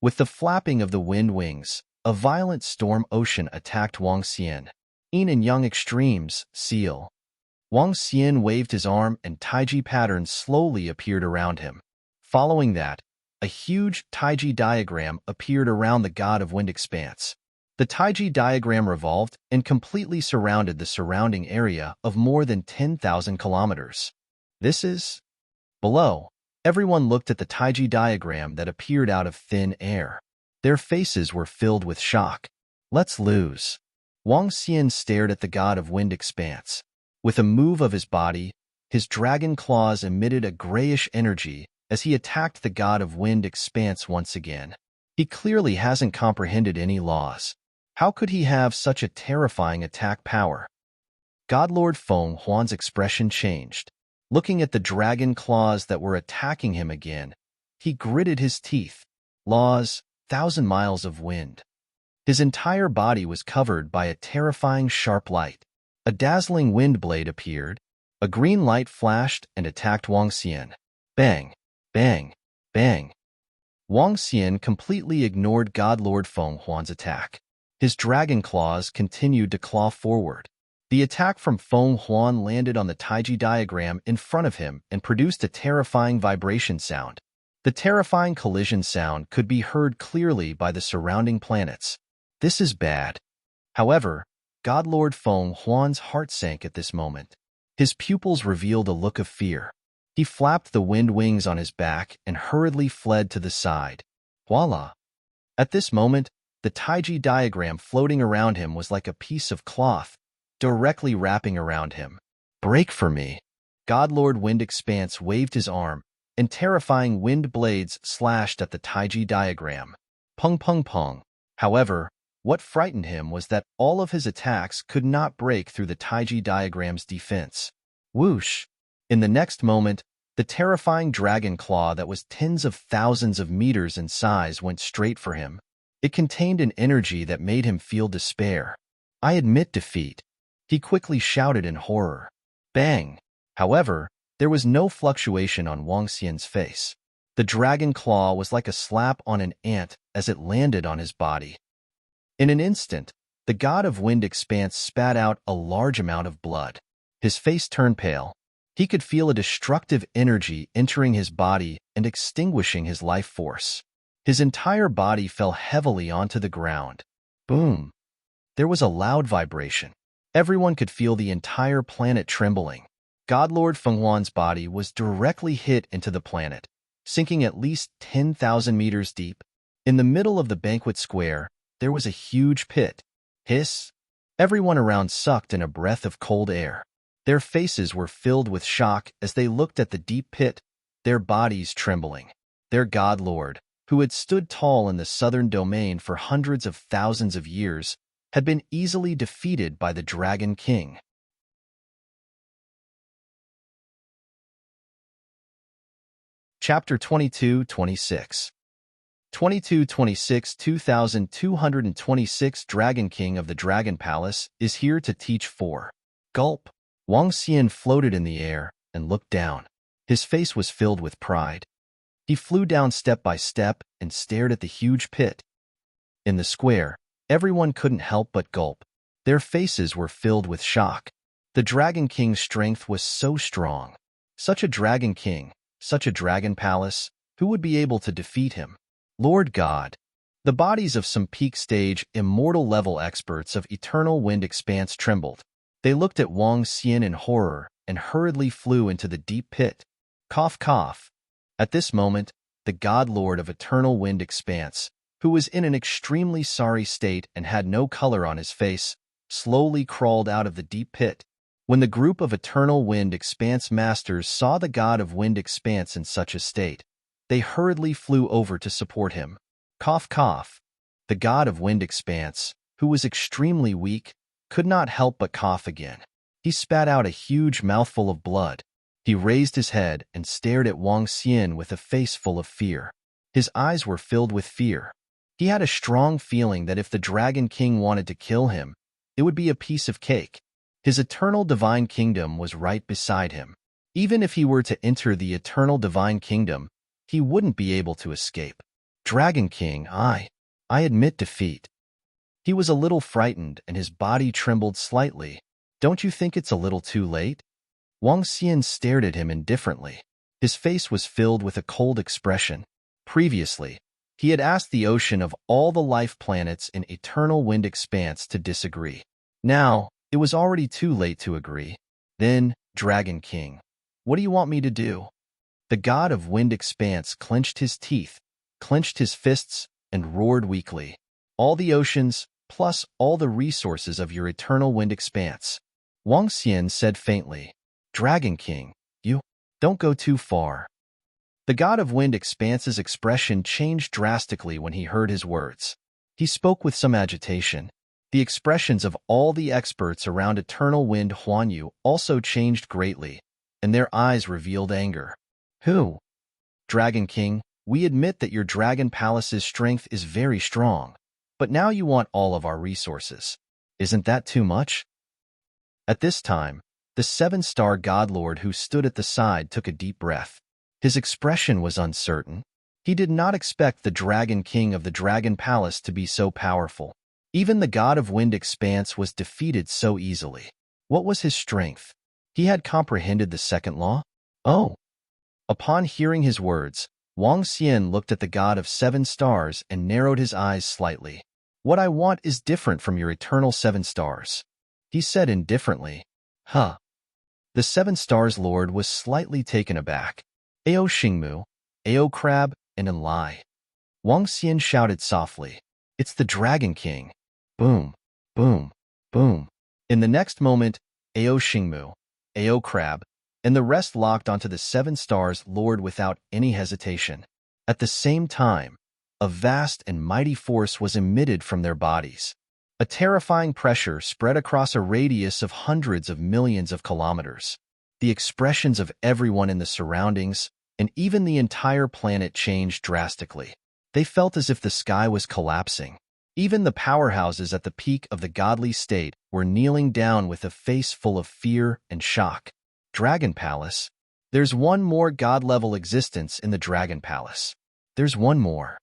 With the flapping of the wind wings, a violent storm ocean attacked Wang Xian. Yin and Yang extremes, seal. Wang Xian waved his arm and Taiji patterns slowly appeared around him. Following that, a huge Taiji diagram appeared around the God of Wind Expanse. The Taiji diagram revolved and completely surrounded the surrounding area of more than 10,000 kilometers. This is... Below, everyone looked at the Taiji diagram that appeared out of thin air. Their faces were filled with shock. Let's lose. Wang Xian stared at the God of Wind Expanse. With a move of his body, his dragon claws emitted a grayish energy as he attacked the God of Wind Expanse once again. He clearly hasn't comprehended any laws. How could he have such a terrifying attack power? God Lord Feng Huan's expression changed. Looking at the dragon claws that were attacking him again, he gritted his teeth. Laws, 1,000 miles of wind. His entire body was covered by a terrifying sharp light. A dazzling wind blade appeared. A green light flashed and attacked Wang Xian. Bang, bang, bang. Wang Xian completely ignored God Lord Feng Huan's attack. His dragon claws continued to claw forward. The attack from Feng Huan landed on the Taiji diagram in front of him and produced a terrifying vibration sound. The terrifying collision sound could be heard clearly by the surrounding planets. This is bad. However, Godlord Feng Huan's heart sank at this moment. His pupils revealed a look of fear. He flapped the wind wings on his back and hurriedly fled to the side. Voila! At this moment, the Taiji diagram floating around him was like a piece of cloth, directly wrapping around him. Break for me! Godlord Wind Expanse waved his arm, and terrifying wind blades slashed at the Taiji diagram. Pung pung pung. However, what frightened him was that all of his attacks could not break through the Taiji diagram's defense. Whoosh! In the next moment, the terrifying dragon claw that was tens of thousands of meters in size went straight for him. It contained an energy that made him feel despair. I admit defeat. He quickly shouted in horror. Bang! However, there was no fluctuation on Wang Xian's face. The dragon claw was like a slap on an ant as it landed on his body. In an instant, the god of wind expanse spat out a large amount of blood. His face turned pale. He could feel a destructive energy entering his body and extinguishing his life force. His entire body fell heavily onto the ground. Boom! There was a loud vibration. Everyone could feel the entire planet trembling. Godlord Fenghuan's body was directly hit into the planet, sinking at least 10,000 meters deep. In the middle of the banquet square, there was a huge pit. Hiss! Everyone around sucked in a breath of cold air. Their faces were filled with shock as they looked at the deep pit, their bodies trembling. Their godlord, who had stood tall in the southern domain for hundreds of thousands of years, had been easily defeated by the Dragon King. Chapter 22-26 2226 2226 Dragon King of the Dragon Palace is here to teach 4. Gulp. Wang Xian floated in the air and looked down. His face was filled with pride. He flew down step by step and stared at the huge pit. In the square, everyone couldn't help but gulp. Their faces were filled with shock. The Dragon King's strength was so strong. Such a Dragon King, such a Dragon Palace, who would be able to defeat him? Lord God. The bodies of some peak stage, immortal level experts of Eternal Wind Expanse trembled. They looked at Wang Xian in horror and hurriedly flew into the deep pit. Cough, cough. At this moment, the God Lord of Eternal Wind Expanse, who was in an extremely sorry state and had no color on his face, slowly crawled out of the deep pit. When the group of Eternal Wind Expanse masters saw the God of Wind Expanse in such a state, they hurriedly flew over to support him. Cough, cough. The God of Wind Expanse, who was extremely weak, could not help but cough again. He spat out a huge mouthful of blood. He raised his head and stared at Wang Xian with a face full of fear. His eyes were filled with fear. He had a strong feeling that if the Dragon King wanted to kill him, it would be a piece of cake. His eternal divine kingdom was right beside him. Even if he were to enter the eternal divine kingdom, he wouldn't be able to escape. Dragon King, I admit defeat. He was a little frightened and his body trembled slightly. Don't you think it's a little too late? Wang Xian stared at him indifferently. His face was filled with a cold expression. Previously, he had asked the ocean of all the life planets in Eternal Wind Expanse to disagree. Now, it was already too late to agree. Then, Dragon King, what do you want me to do? The God of Wind Expanse clenched his teeth, clenched his fists, and roared weakly. All the oceans, plus all the resources of your Eternal Wind Expanse. Wang Xian said faintly, Dragon King, you don't go too far. The God of Wind Expanse's expression changed drastically when he heard his words. He spoke with some agitation. The expressions of all the experts around Eternal Wind Huanyu also changed greatly, and their eyes revealed anger. Who? Dragon King, we admit that your Dragon Palace's strength is very strong, but now you want all of our resources. Isn't that too much? At this time, the 7-star Godlord who stood at the side took a deep breath. His expression was uncertain. He did not expect the Dragon King of the Dragon Palace to be so powerful. Even the God of Wind Expanse was defeated so easily. What was his strength? He had comprehended the second law? Oh! Upon hearing his words, Wang Xian looked at the god of 7 stars and narrowed his eyes slightly. What I want is different from your eternal 7 stars, he said indifferently. Huh. The 7 stars lord was slightly taken aback. Ao Xingmu, Ao Crab, and Enlai. Wang Xian shouted softly, "It's the Dragon King." Boom, boom, boom. In the next moment, Ao Xingmu, Ao Crab, and the rest locked onto the 7 stars lord without any hesitation. At the same time, a vast and mighty force was emitted from their bodies. A terrifying pressure spread across a radius of hundreds of millions of kilometers. The expressions of everyone in the surroundings, and even the entire planet, changed drastically. They felt as if the sky was collapsing. Even the powerhouses at the peak of the godly state were kneeling down with a face full of fear and shock. Dragon Palace. There's one more god-level existence in the Dragon Palace. There's one more.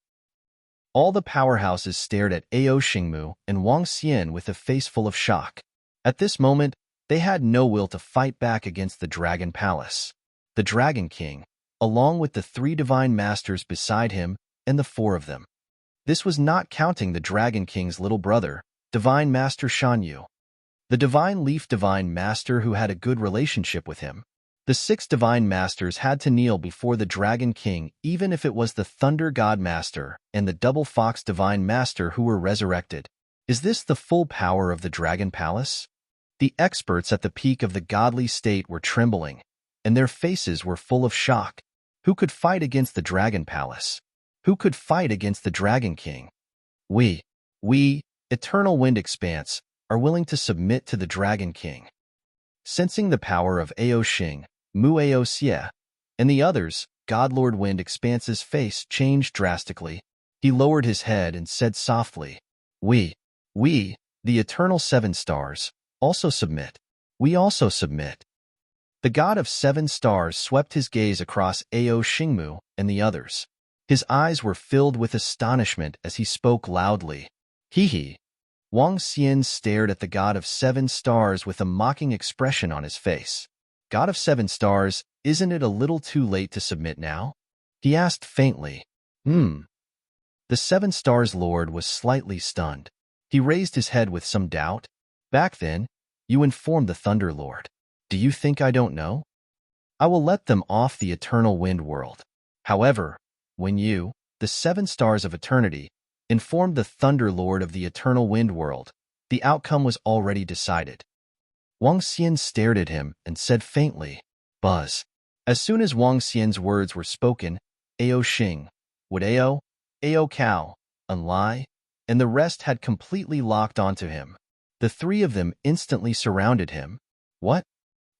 All the powerhouses stared at Ao Xingmu and Wang Xian with a face full of shock. At this moment, they had no will to fight back against the Dragon Palace. The Dragon King, along with the 3 divine masters beside him, and the 4 of them. This was not counting the Dragon King's little brother, Divine Master Shanyu. The Divine Leaf Divine Master who had a good relationship with him. The 6 Divine Masters had to kneel before the Dragon King even if it was the Thunder God Master and the Double Fox Divine Master who were resurrected. Is this the full power of the Dragon Palace? The experts at the peak of the godly state were trembling, and their faces were full of shock. Who could fight against the Dragon Palace? Who could fight against the Dragon King? We, Eternal Wind Expanse, are willing to submit to the Dragon King. Sensing the power of Ao Xing, Mu Ao Xie, and the others, Godlord Wind Expanse's face changed drastically. He lowered his head and said softly, We, the Eternal 7 Stars, also submit. We also submit. The god of 7 stars swept his gaze across Ao Xingmu and the others. His eyes were filled with astonishment as he spoke loudly. Hee. Wang Xian stared at the god of 7 stars with a mocking expression on his face. God of 7 stars, isn't it a little too late to submit now? He asked faintly. The 7 stars lord was slightly stunned. He raised his head with some doubt. Back then, you informed the Thunder Lord. Do you think I don't know? I will let them off the eternal wind world. However, when you, the 7 stars of eternity, informed the Thunder Lord of the eternal wind world, the outcome was already decided. Wang Xian stared at him and said faintly, Buzz. As soon as Wang Xian's words were spoken, Ao Xing, Wood Ao Cow, Enlai, and the rest had completely locked onto him. The 3 of them instantly surrounded him. What?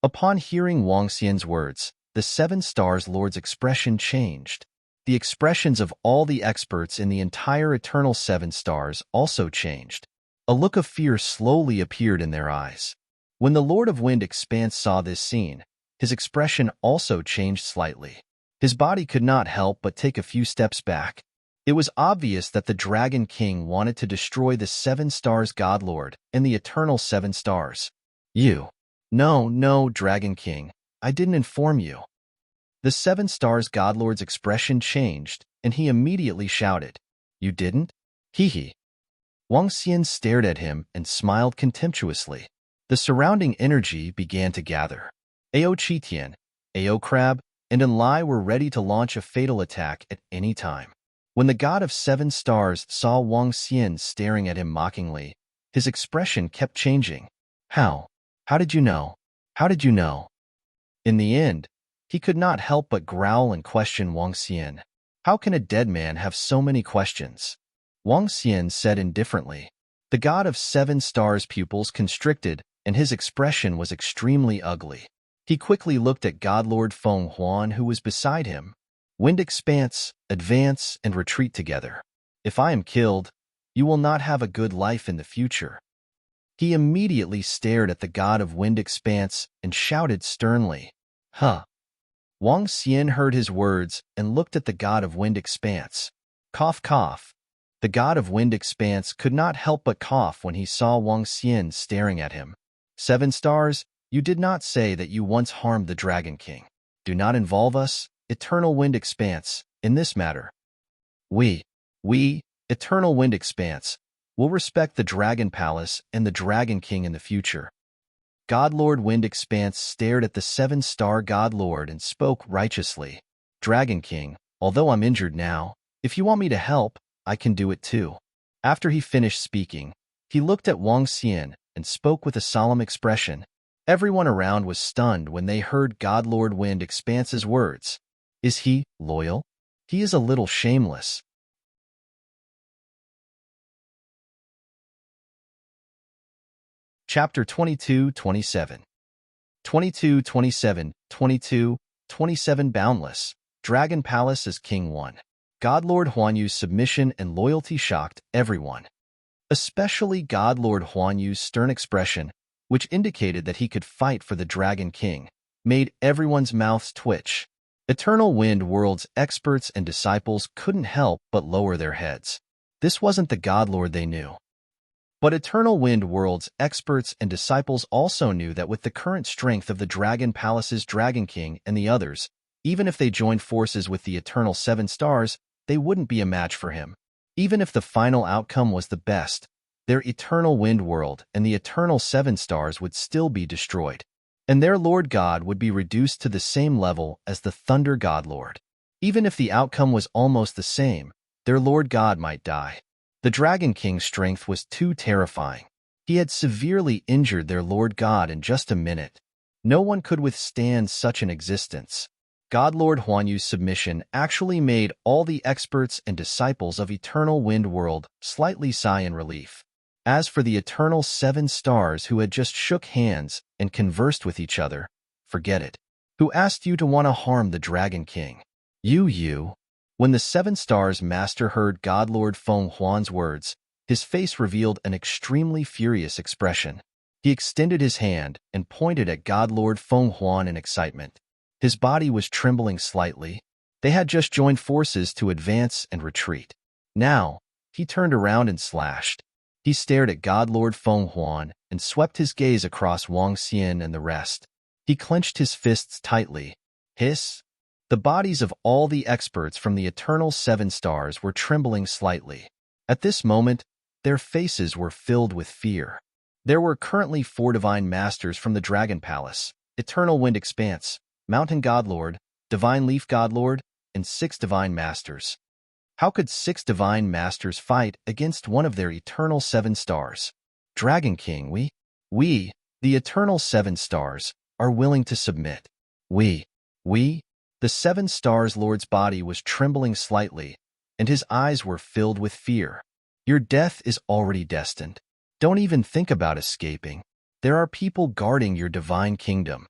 Upon hearing Wang Xian's words, the 7 stars lord's expression changed. The expressions of all the experts in the entire eternal 7 stars also changed. A look of fear slowly appeared in their eyes. When the Lord of Wind Expanse saw this scene, his expression also changed slightly. His body could not help but take a few steps back. It was obvious that the Dragon King wanted to destroy the 7 stars Godlord and the eternal 7 stars. You. No, Dragon King, I didn't inform you. The 7 stars Godlord's expression changed, and he immediately shouted, You didn't? Hee. Wang Xian stared at him and smiled contemptuously. The surrounding energy began to gather. Ao Qitian, Ao Crab, and Enlai were ready to launch a fatal attack at any time. When the god of 7 stars saw Wang Xian staring at him mockingly, his expression kept changing. How? How did you know? How did you know? In the end, he could not help but growl and question Wang Xian. How can a dead man have so many questions? Wang Xian said indifferently. The god of 7 stars' pupils constricted, and his expression was extremely ugly. He quickly looked at Godlord Feng Huan who was beside him. Wind Expanse, advance, and retreat together. If I am killed, you will not have a good life in the future. He immediately stared at the god of Wind Expanse and shouted sternly. Huh. Wang Xian heard his words and looked at the god of Wind Expanse. Cough, cough. The god of Wind Expanse could not help but cough when he saw Wang Xian staring at him. 7 stars, you did not say that you once harmed the Dragon King. Do not involve us, Eternal Wind Expanse, in this matter. We, Eternal Wind Expanse, will respect the Dragon Palace and the Dragon King in the future. Godlord Wind Expanse stared at the seven-star Godlord and spoke righteously. Dragon King, although I'm injured now, if you want me to help, I can do it too. After he finished speaking, he looked at Wang Xian and spoke with a solemn expression. Everyone around was stunned when they heard Godlord Wind Expanse's words. Is he loyal? He is a little shameless. Chapter 22-27 22-27 Boundless. Dragon Palace as King 1. Godlord Huanyu's submission and loyalty shocked everyone. Especially Godlord Huanyu's stern expression, which indicated that he could fight for the Dragon King, made everyone's mouths twitch. Eternal Wind World's experts and disciples couldn't help but lower their heads. This wasn't the Godlord they knew. But Eternal Wind World's experts and disciples also knew that with the current strength of the Dragon Palace's Dragon King and the others, even if they joined forces with the Eternal Seven Stars, they wouldn't be a match for him. Even if the final outcome was the best, their Eternal Wind World and the Eternal Seven Stars would still be destroyed, and their Lord God would be reduced to the same level as the Thunder Godlord. Even if the outcome was almost the same, their Lord God might die. The Dragon King's strength was too terrifying. He had severely injured their Lord God in just a minute. No one could withstand such an existence. Godlord Huanyu's submission actually made all the experts and disciples of Eternal Wind World slightly sigh in relief. As for the Eternal Seven Stars who had just shook hands and conversed with each other, forget it. Who asked you to want to harm the Dragon King? You. When the Seven Stars Master heard Godlord Feng Huan's words, his face revealed an extremely furious expression. He extended his hand and pointed at Godlord Feng Huan in excitement. His body was trembling slightly. They had just joined forces to advance and retreat. Now, he turned around and slashed. He stared at Godlord Feng Huan and swept his gaze across Wang Xian and the rest. He clenched his fists tightly. Hiss! The bodies of all the experts from the Eternal Seven Stars were trembling slightly. At this moment, their faces were filled with fear. There were currently 4 Divine Masters from the Dragon Palace, Eternal Wind Expanse, Mountain Godlord, Divine Leaf Godlord, and 6 Divine Masters. How could 6 Divine Masters fight against one of their Eternal Seven Stars? Dragon King, we, the Eternal Seven Stars, are willing to submit. We, the Seven Stars Lord's body was trembling slightly, and his eyes were filled with fear. Your death is already destined. Don't even think about escaping. There are people guarding your divine kingdom.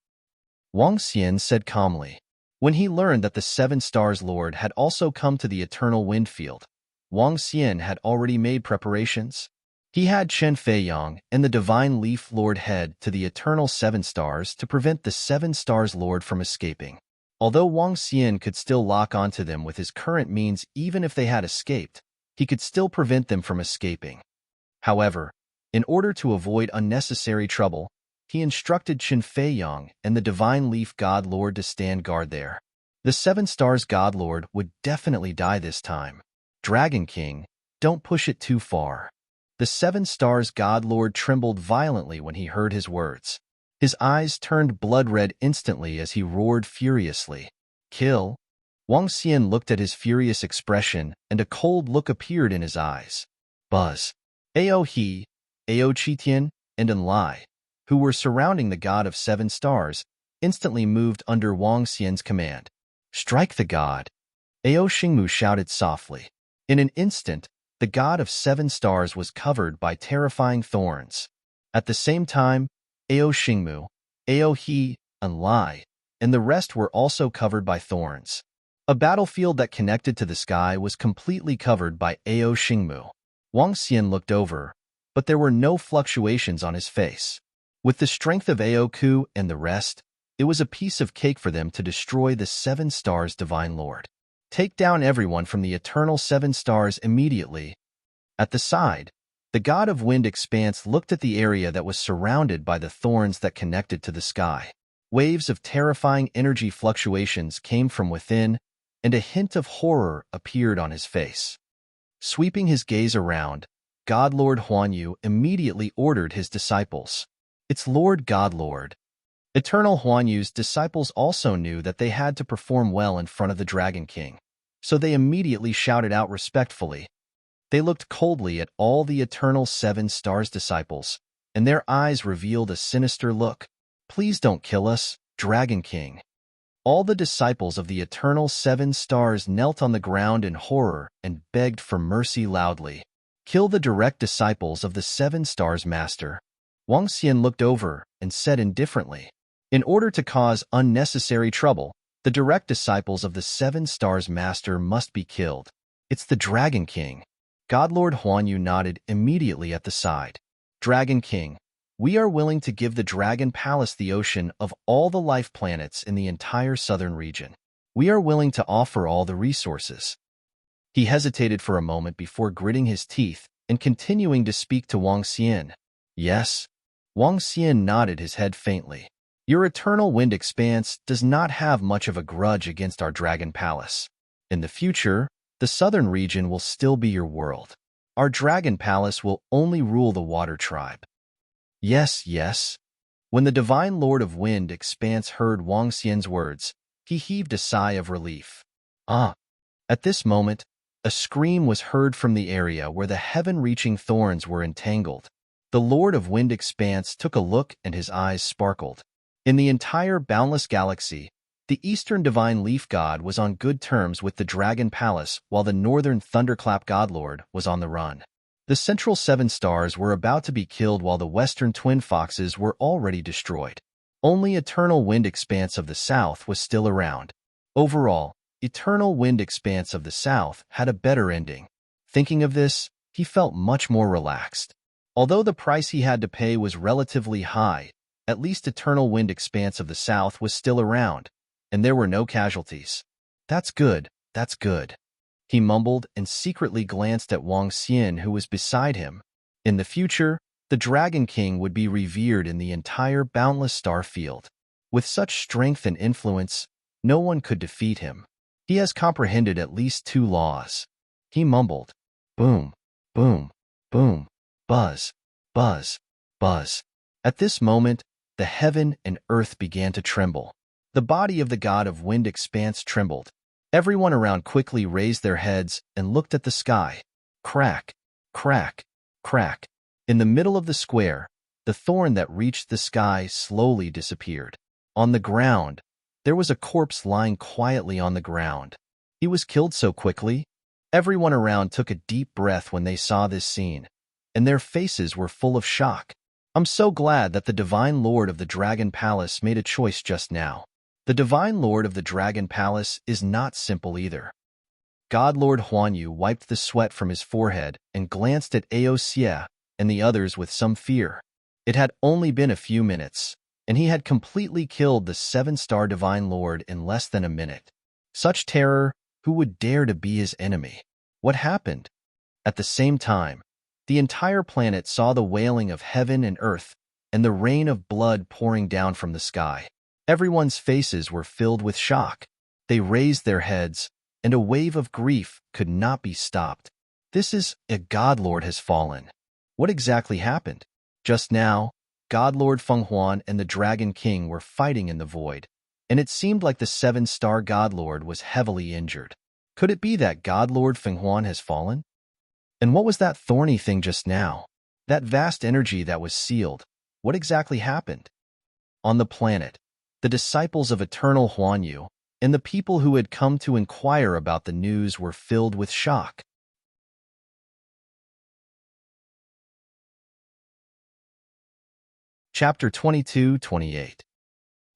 Wang Xian said calmly. When he learned that the Seven Stars Lord had also come to the Eternal Wind Field, Wang Xian had already made preparations. He had Chen Feiyang and the Divine Leaf Lord head to the Eternal Seven Stars to prevent the Seven Stars Lord from escaping. Although Wang Xian could still lock onto them with his current means even if they had escaped, he could still prevent them from escaping. However, in order to avoid unnecessary trouble, he instructed Chen Feiyang and the Divine Leaf God Lord to stand guard there. The Seven Stars God Lord would definitely die this time. Dragon King, don't push it too far. The Seven Stars God Lord trembled violently when he heard his words. His eyes turned blood-red instantly as he roared furiously. Kill? Wang Xian looked at his furious expression, and a cold look appeared in his eyes. Buzz. Ao He, Ao Qitian, and Enlai, who were surrounding the God of Seven Stars, instantly moved under Wang Xian's command. Strike the God! Ao Xingmu shouted softly. In an instant, the God of Seven Stars was covered by terrifying thorns. At the same time, Ao Xingmu, Ao He, Enlai, and the rest were also covered by thorns. A battlefield that connected to the sky was completely covered by Ao Xingmu. Wang Xian looked over, but there were no fluctuations on his face. With the strength of Ao Ku and the rest, it was a piece of cake for them to destroy the Seven Stars Divine Lord. Take down everyone from the Eternal Seven Stars immediately. At the side, the God of Wind Expanse looked at the area that was surrounded by the thorns that connected to the sky. Waves of terrifying energy fluctuations came from within, and a hint of horror appeared on his face. Sweeping his gaze around, God-Lord Huanyu immediately ordered his disciples. "It's Lord God-Lord." Eternal Huanyu's disciples also knew that they had to perform well in front of the Dragon King, so they immediately shouted out respectfully. They looked coldly at all the Eternal Seven Stars disciples, and their eyes revealed a sinister look. "Please don't kill us, Dragon King." All the disciples of the Eternal Seven Stars knelt on the ground in horror and begged for mercy loudly. "Kill the direct disciples of the Seven Stars Master." Wang Xian looked over and said indifferently. In order to cause unnecessary trouble, the direct disciples of the Seven Stars Master must be killed. "It's the Dragon King." God-Lord Huanyu nodded immediately at the side. "Dragon King, we are willing to give the Dragon Palace the ocean of all the life planets in the entire southern region. We are willing to offer all the resources." He hesitated for a moment before gritting his teeth and continuing to speak to Wang Xian. "Yes?" Wang Xian nodded his head faintly. "Your eternal wind expanse does not have much of a grudge against our Dragon Palace. In the future, the southern region will still be your world. Our Dragon Palace will only rule the Water Tribe." "Yes, yes." When the Divine Lord of Wind Expanse heard Wang Xian's words, he heaved a sigh of relief. "Ah!" At this moment, a scream was heard from the area where the heaven-reaching thorns were entangled. The Lord of Wind Expanse took a look and his eyes sparkled. In the entire boundless galaxy, the Eastern Divine Leaf God was on good terms with the Dragon Palace, while the Northern Thunderclap Godlord was on the run. The Central Seven Stars were about to be killed while the Western Twin Foxes were already destroyed. Only Eternal Wind Expanse of the South was still around. Overall, Eternal Wind Expanse of the South had a better ending. Thinking of this, he felt much more relaxed. Although the price he had to pay was relatively high, at least Eternal Wind Expanse of the South was still around, and there were no casualties. That's good, that's good." He mumbled and secretly glanced at Wang Xian, who was beside him. In the future, the Dragon King would be revered in the entire boundless star field. With such strength and influence, no one could defeat him. He has comprehended at least two laws. He mumbled. Boom, boom, boom, buzz, buzz, buzz. At this moment, the heaven and earth began to tremble. The body of the god of wind expanse trembled. Everyone around quickly raised their heads and looked at the sky. Crack, crack, crack. In the middle of the square, the thorn that reached the sky slowly disappeared. On the ground, there was a corpse lying quietly on the ground. He was killed so quickly. Everyone around took a deep breath when they saw this scene, and their faces were full of shock. I'm so glad that the Divine Lord of the Dragon Palace made a choice just now. The Divine Lord of the Dragon Palace is not simple either. God Lord Huanyu wiped the sweat from his forehead and glanced at Aoxia and the others with some fear. It had only been a few minutes, and he had completely killed the 7-star Divine Lord in less than a minute. Such terror, who would dare to be his enemy? What happened? At the same time, the entire planet saw the wailing of heaven and earth and the rain of blood pouring down from the sky. Everyone's faces were filled with shock. They raised their heads, and a wave of grief could not be stopped. This is a Godlord has fallen. What exactly happened? Just now, Godlord Fenghuan and the Dragon King were fighting in the void, and it seemed like the 7-star Godlord was heavily injured. Could it be that Godlord Fenghuan has fallen? And what was that thorny thing just now? That vast energy that was sealed, what exactly happened? On the planet, the disciples of Eternal Huanyu and the people who had come to inquire about the news were filled with shock. Chapter 22-28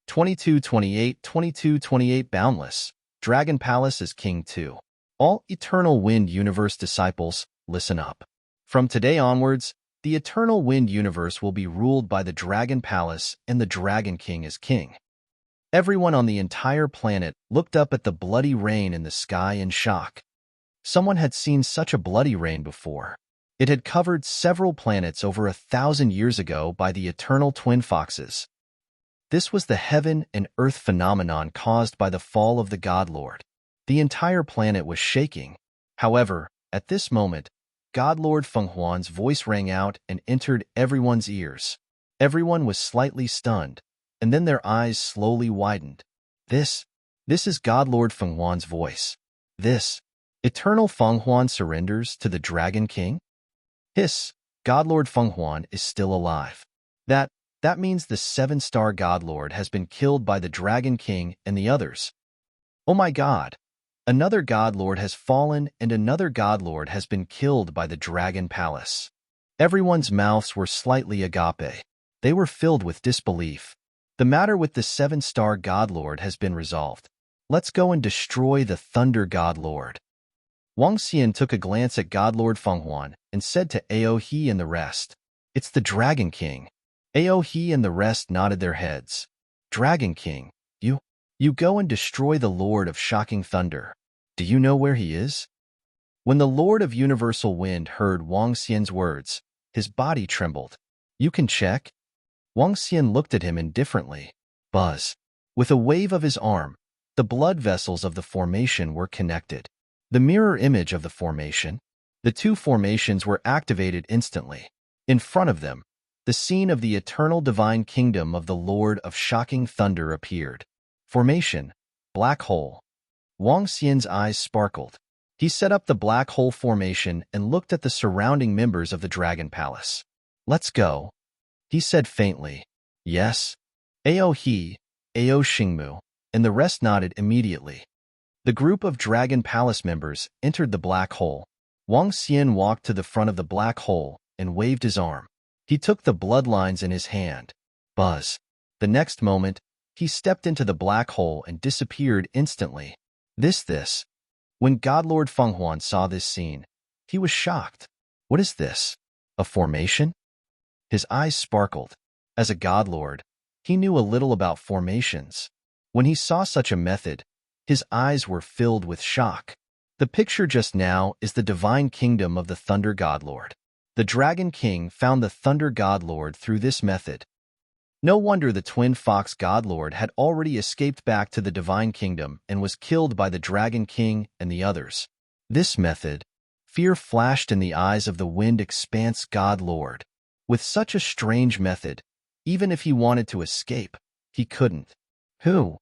22-28 Boundless, Dragon Palace is King 2. All Eternal Wind Universe disciples, listen up. From today onwards, the Eternal Wind Universe will be ruled by the Dragon Palace and the Dragon King as king. Everyone on the entire planet looked up at the bloody rain in the sky in shock. Someone had seen such a bloody rain before. It had covered several planets over 1,000 years ago by the Eternal Twin Foxes. This was the heaven and earth phenomenon caused by the fall of the Godlord. The entire planet was shaking. However, at this moment, God Lord Fenghuan's voice rang out and entered everyone's ears. Everyone was slightly stunned, and then their eyes slowly widened. This is God Lord Fenghuan's voice. This, Eternal Fenghuan surrenders to the Dragon King? Hiss, God Lord Fenghuan is still alive. That means the 7-star God Lord has been killed by the Dragon King and the others. Oh my God! Another God Lord has fallen and another God Lord has been killed by the Dragon Palace. Everyone's mouths were slightly agape. They were filled with disbelief. The matter with the 7-star God Lord has been resolved. Let's go and destroy the Thunder God Lord. Wang Xian took a glance at God Lord Fenghuan and said to Aohe and the rest, "It's the Dragon King." Aohe and the rest nodded their heads. "Dragon King, you go and destroy the Lord of Shocking Thunder. Do you know where he is?" When the Lord of Universal Wind heard Wang Xian's words, his body trembled. "You can check?" Wang Xian looked at him indifferently. Buzz. With a wave of his arm, the blood vessels of the formation were connected. The mirror image of the formation. The two formations were activated instantly. In front of them, the scene of the eternal divine kingdom of the Lord of Shocking Thunder appeared. Formation, black hole. Wang Xian's eyes sparkled. He set up the black hole formation and looked at the surrounding members of the Dragon Palace. "Let's go," he said faintly. "Yes." Aohe, Ao Xingmu, and the rest nodded immediately. The group of Dragon Palace members entered the black hole. Wang Xian walked to the front of the black hole and waved his arm. He took the bloodlines in his hand. Buzz. The next moment, he stepped into the black hole and disappeared instantly. This. When God Lord Fenghuan saw this scene, he was shocked. What is this? A formation? His eyes sparkled. As a God Lord, he knew a little about formations. When he saw such a method, his eyes were filled with shock. The picture just now is the divine kingdom of the Thunder God Lord. The Dragon King found the Thunder God Lord through this method. No wonder the Twin Fox God Lord had already escaped back to the divine kingdom and was killed by the Dragon King and the others. This method, fear flashed in the eyes of the Wind Expanse God Lord. With such a strange method, even if he wanted to escape, he couldn't. Who?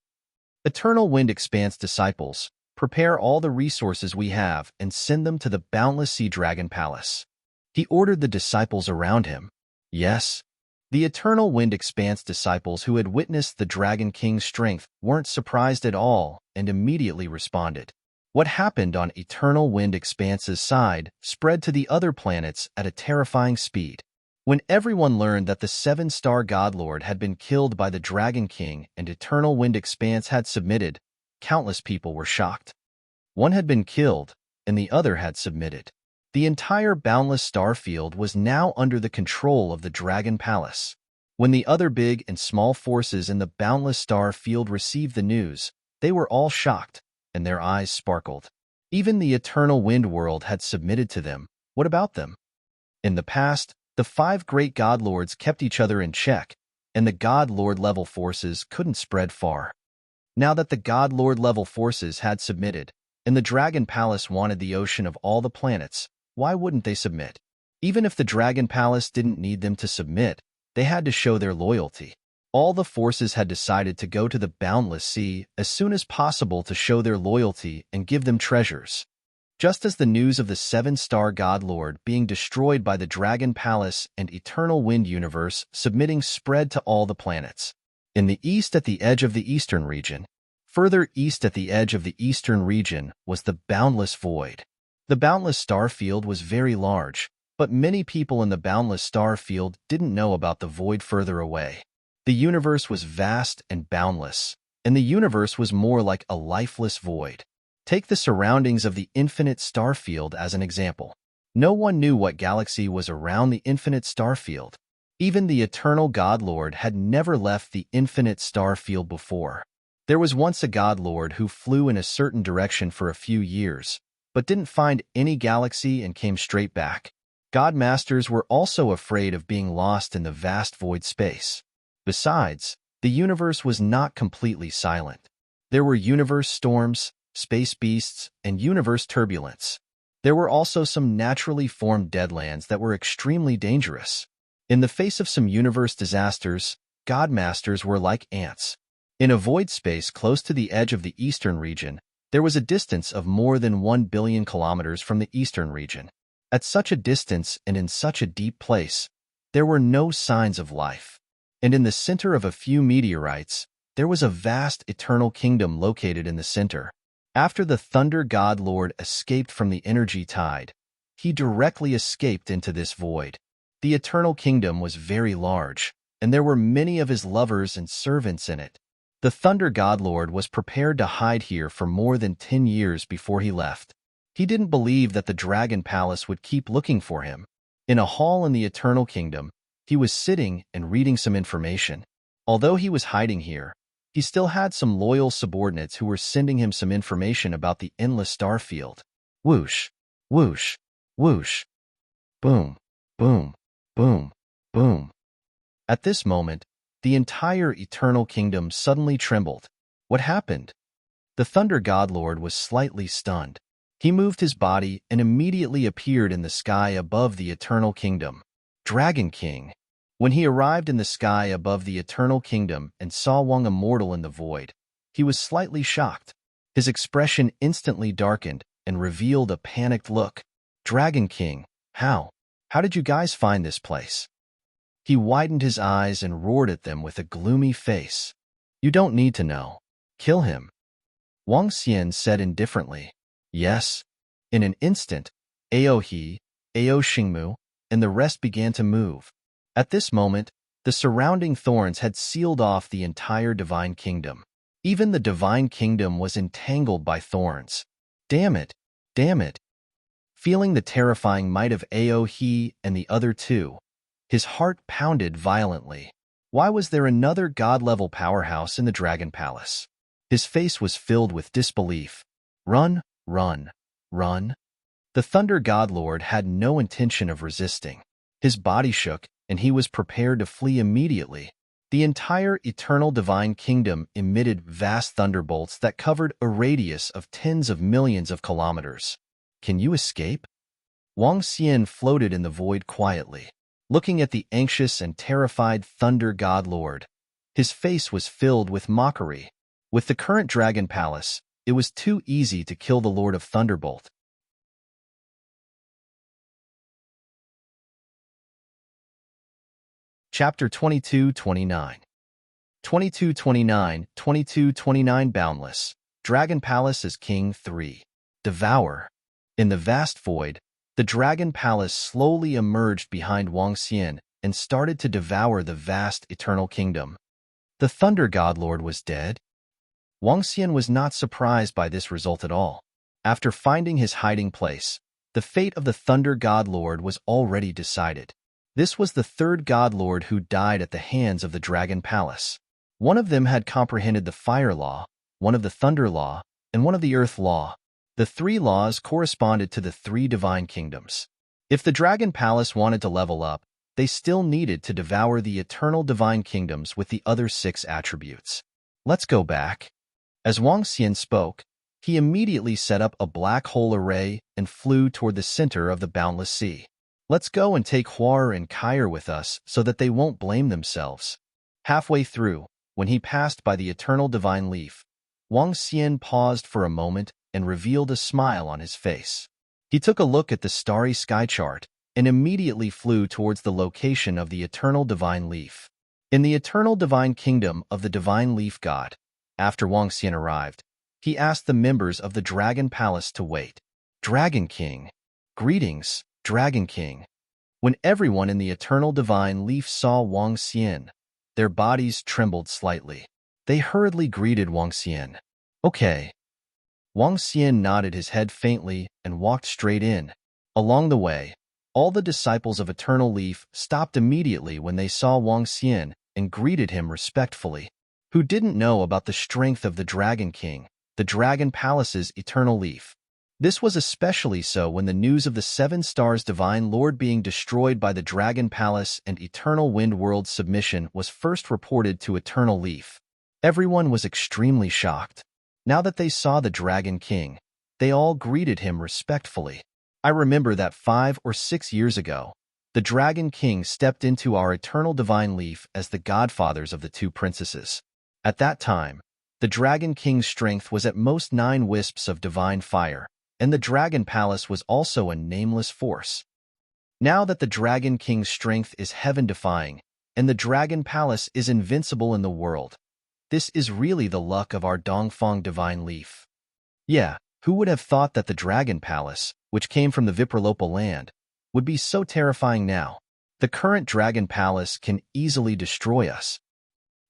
Eternal Wind Expanse disciples, prepare all the resources we have and send them to the Boundless Sea Dragon Palace. He ordered the disciples around him. Yes. The Eternal Wind Expanse disciples who had witnessed the Dragon King's strength weren't surprised at all and immediately responded. What happened on Eternal Wind Expanse's side spread to the other planets at a terrifying speed. When everyone learned that the 7-star God Lord had been killed by the Dragon King and Eternal Wind Expanse had submitted, countless people were shocked. One had been killed, and the other had submitted. The entire boundless star field was now under the control of the Dragon Palace. When the other big and small forces in the boundless star field received the news, they were all shocked, and their eyes sparkled. Even the Eternal Wind World had submitted to them. What about them? In the past, the 5 great God Lords kept each other in check, and the God Lord level forces couldn't spread far. Now that the God Lord level forces had submitted, and the Dragon Palace wanted the ocean of all the planets, why wouldn't they submit? Even if the Dragon Palace didn't need them to submit, they had to show their loyalty. All the forces had decided to go to the Boundless Sea as soon as possible to show their loyalty and give them treasures. Just as the news of the 7-star God Lord being destroyed by the Dragon Palace and Eternal Wind Universe submitting spread to all the planets. In the east at the edge of the Eastern region, further east at the edge of the Eastern region was the Boundless Void. The Boundless Star Field was very large, but many people in the Boundless Star Field didn't know about the void further away. The universe was vast and boundless, and the universe was more like a lifeless void. Take the surroundings of the infinite star field as an example. No one knew what galaxy was around the infinite star field. Even the eternal God Lord had never left the infinite star field before. There was once a God Lord who flew in a certain direction for a few years, but didn't find any galaxy and came straight back. God Masters were also afraid of being lost in the vast void space. Besides, the universe was not completely silent. There were universe storms, space beasts, and universe turbulence. There were also some naturally formed deadlands that were extremely dangerous. In the face of some universe disasters, Godmasters were like ants. In a void space close to the edge of the eastern region, there was a distance of more than 1 billion kilometers from the eastern region. At such a distance and in such a deep place, there were no signs of life. And in the center of a few meteorites, there was a vast eternal kingdom located in the center. After the Thunder God Lord escaped from the energy tide, he directly escaped into this void. The eternal kingdom was very large, and there were many of his lovers and servants in it. The Thunder God Lord was prepared to hide here for more than 10 years before he left. He didn't believe that the Dragon Palace would keep looking for him. In a hall in the Eternal Kingdom, he was sitting and reading some information. Although he was hiding here, he still had some loyal subordinates who were sending him some information about the endless star field. Whoosh, whoosh, whoosh. Boom, boom, boom, boom. At this moment, the entire Eternal Kingdom suddenly trembled. What happened? The Thunder God Lord was slightly stunned. He moved his body and immediately appeared in the sky above the Eternal Kingdom. Dragon King. When he arrived in the sky above the Eternal Kingdom and saw Wang immortal in the void, he was slightly shocked. His expression instantly darkened and revealed a panicked look. Dragon King, how? How did you guys find this place? He widened his eyes and roared at them with a gloomy face. You don't need to know. Kill him. Wang Xian said indifferently. Yes. In an instant, Ao He, Ao Xingmu, and the rest began to move. At this moment, the surrounding thorns had sealed off the entire Divine Kingdom. Even the Divine Kingdom was entangled by thorns. Damn it! Damn it! Feeling the terrifying might of Ao He and the other two, his heart pounded violently. Why was there another god-level powerhouse in the Dragon Palace? His face was filled with disbelief. Run, run, run. The Thunder God Lord had no intention of resisting. His body shook, and he was prepared to flee immediately. The entire eternal Divine Kingdom emitted vast thunderbolts that covered a radius of tens of millions of kilometers. Can you escape? Wang Xian floated in the void quietly, looking at the anxious and terrified Thunder God Lord. His face was filled with mockery. With the current Dragon Palace, it was too easy to kill the Lord of Thunderbolt. Chapter 22-29 22-29, 22-29 Boundless. Dragon Palace as King 3. Devour. In the vast void, the Dragon Palace slowly emerged behind Wang Xian and started to devour the vast Eternal Kingdom. The Thunder God Lord was dead? Wang Xian was not surprised by this result at all. After finding his hiding place, the fate of the Thunder God Lord was already decided. This was the third God Lord who died at the hands of the Dragon Palace. One of them had comprehended the Fire Law, one of the Thunder Law, and one of the Earth Law. The three laws corresponded to the three divine kingdoms. If the Dragon Palace wanted to level up, they still needed to devour the eternal divine kingdoms with the other 6 attributes. Let's go back. As Wang Xian spoke, he immediately set up a black hole array and flew toward the center of the boundless sea. Let's go and take Huar and Kair with us so that they won't blame themselves. Halfway through, when he passed by the eternal divine leaf, Wang Xian paused for a moment and revealed a smile on his face. He took a look at the starry sky chart and immediately flew towards the location of the eternal divine leaf. In the eternal divine kingdom of the divine leaf god, after Wang Xian arrived, he asked the members of the Dragon Palace to wait. Dragon King. Greetings, Dragon King. When everyone in the eternal divine leaf saw Wang Xian, their bodies trembled slightly. They hurriedly greeted Wang Xian. Okay. Wang Xian nodded his head faintly and walked straight in. Along the way, all the disciples of Eternal Leaf stopped immediately when they saw Wang Xian and greeted him respectfully. Who didn't know about the strength of the Dragon King, the Dragon Palace's Eternal Leaf? This was especially so when the news of the 7 Stars Divine Lord being destroyed by the Dragon Palace and Eternal Wind World's submission was first reported to Eternal Leaf. Everyone was extremely shocked. Now that they saw the Dragon King, they all greeted him respectfully. I remember that 5 or 6 years ago, the Dragon King stepped into our eternal divine leaf as the godfathers of the two princesses. At that time, the Dragon King's strength was at most 9 wisps of divine fire, and the Dragon Palace was also a nameless force. Now that the Dragon King's strength is heaven-defying, and the Dragon Palace is invincible in the world, this is really the luck of our Dongfang divine leaf. Yeah, who would have thought that the Dragon Palace, which came from the Vipralopa land, would be so terrifying now? The current Dragon Palace can easily destroy us.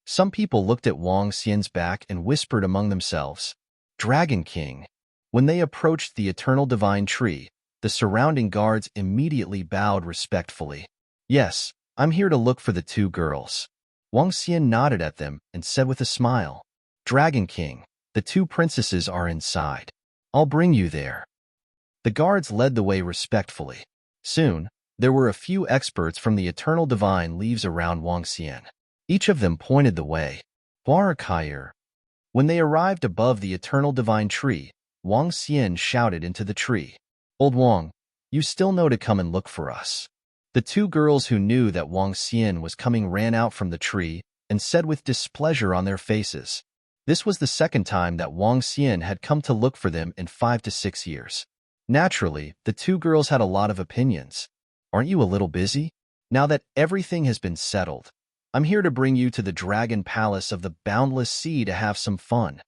Some people looked at Wang Xian's back and whispered among themselves, "Dragon King." When they approached the eternal divine tree, the surrounding guards immediately bowed respectfully. "Yes, I'm here to look for the 2 girls." Wang Xian nodded at them and said with a smile, "Dragon King, the 2 princesses are inside. I'll bring you there." The guards led the way respectfully. Soon, there were a few experts from the eternal divine leaves around Wang Xian. Each of them pointed the way. Huarakayer. When they arrived above the eternal divine tree, Wang Xian shouted into the tree, "Old Wang, you still know to come and look for us." The 2 girls who knew that Wang Xian was coming ran out from the tree and said with displeasure on their faces. This was the second time that Wang Xian had come to look for them in 5 to 6 years. Naturally, the 2 girls had a lot of opinions. "Aren't you a little busy? Now that everything has been settled, I'm here to bring you to the Dragon Palace of the Boundless Sea to have some fun."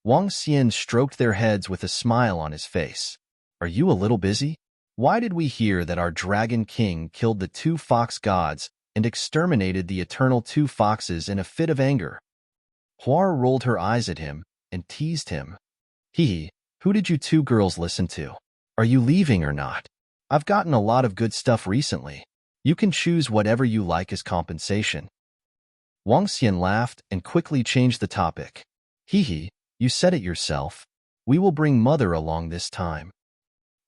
Wang Xian stroked their heads with a smile on his face. "Are you a little busy? Why did we hear that our Dragon King killed the 2 fox gods and exterminated the eternal 2 foxes in a fit of anger?" Huar rolled her eyes at him and teased him. "Hee, who did you 2 girls listen to? Are you leaving or not? I've gotten a lot of good stuff recently. You can choose whatever you like as compensation." Wang Xian laughed and quickly changed the topic. "Hee, you said it yourself. We will bring Mother along this time."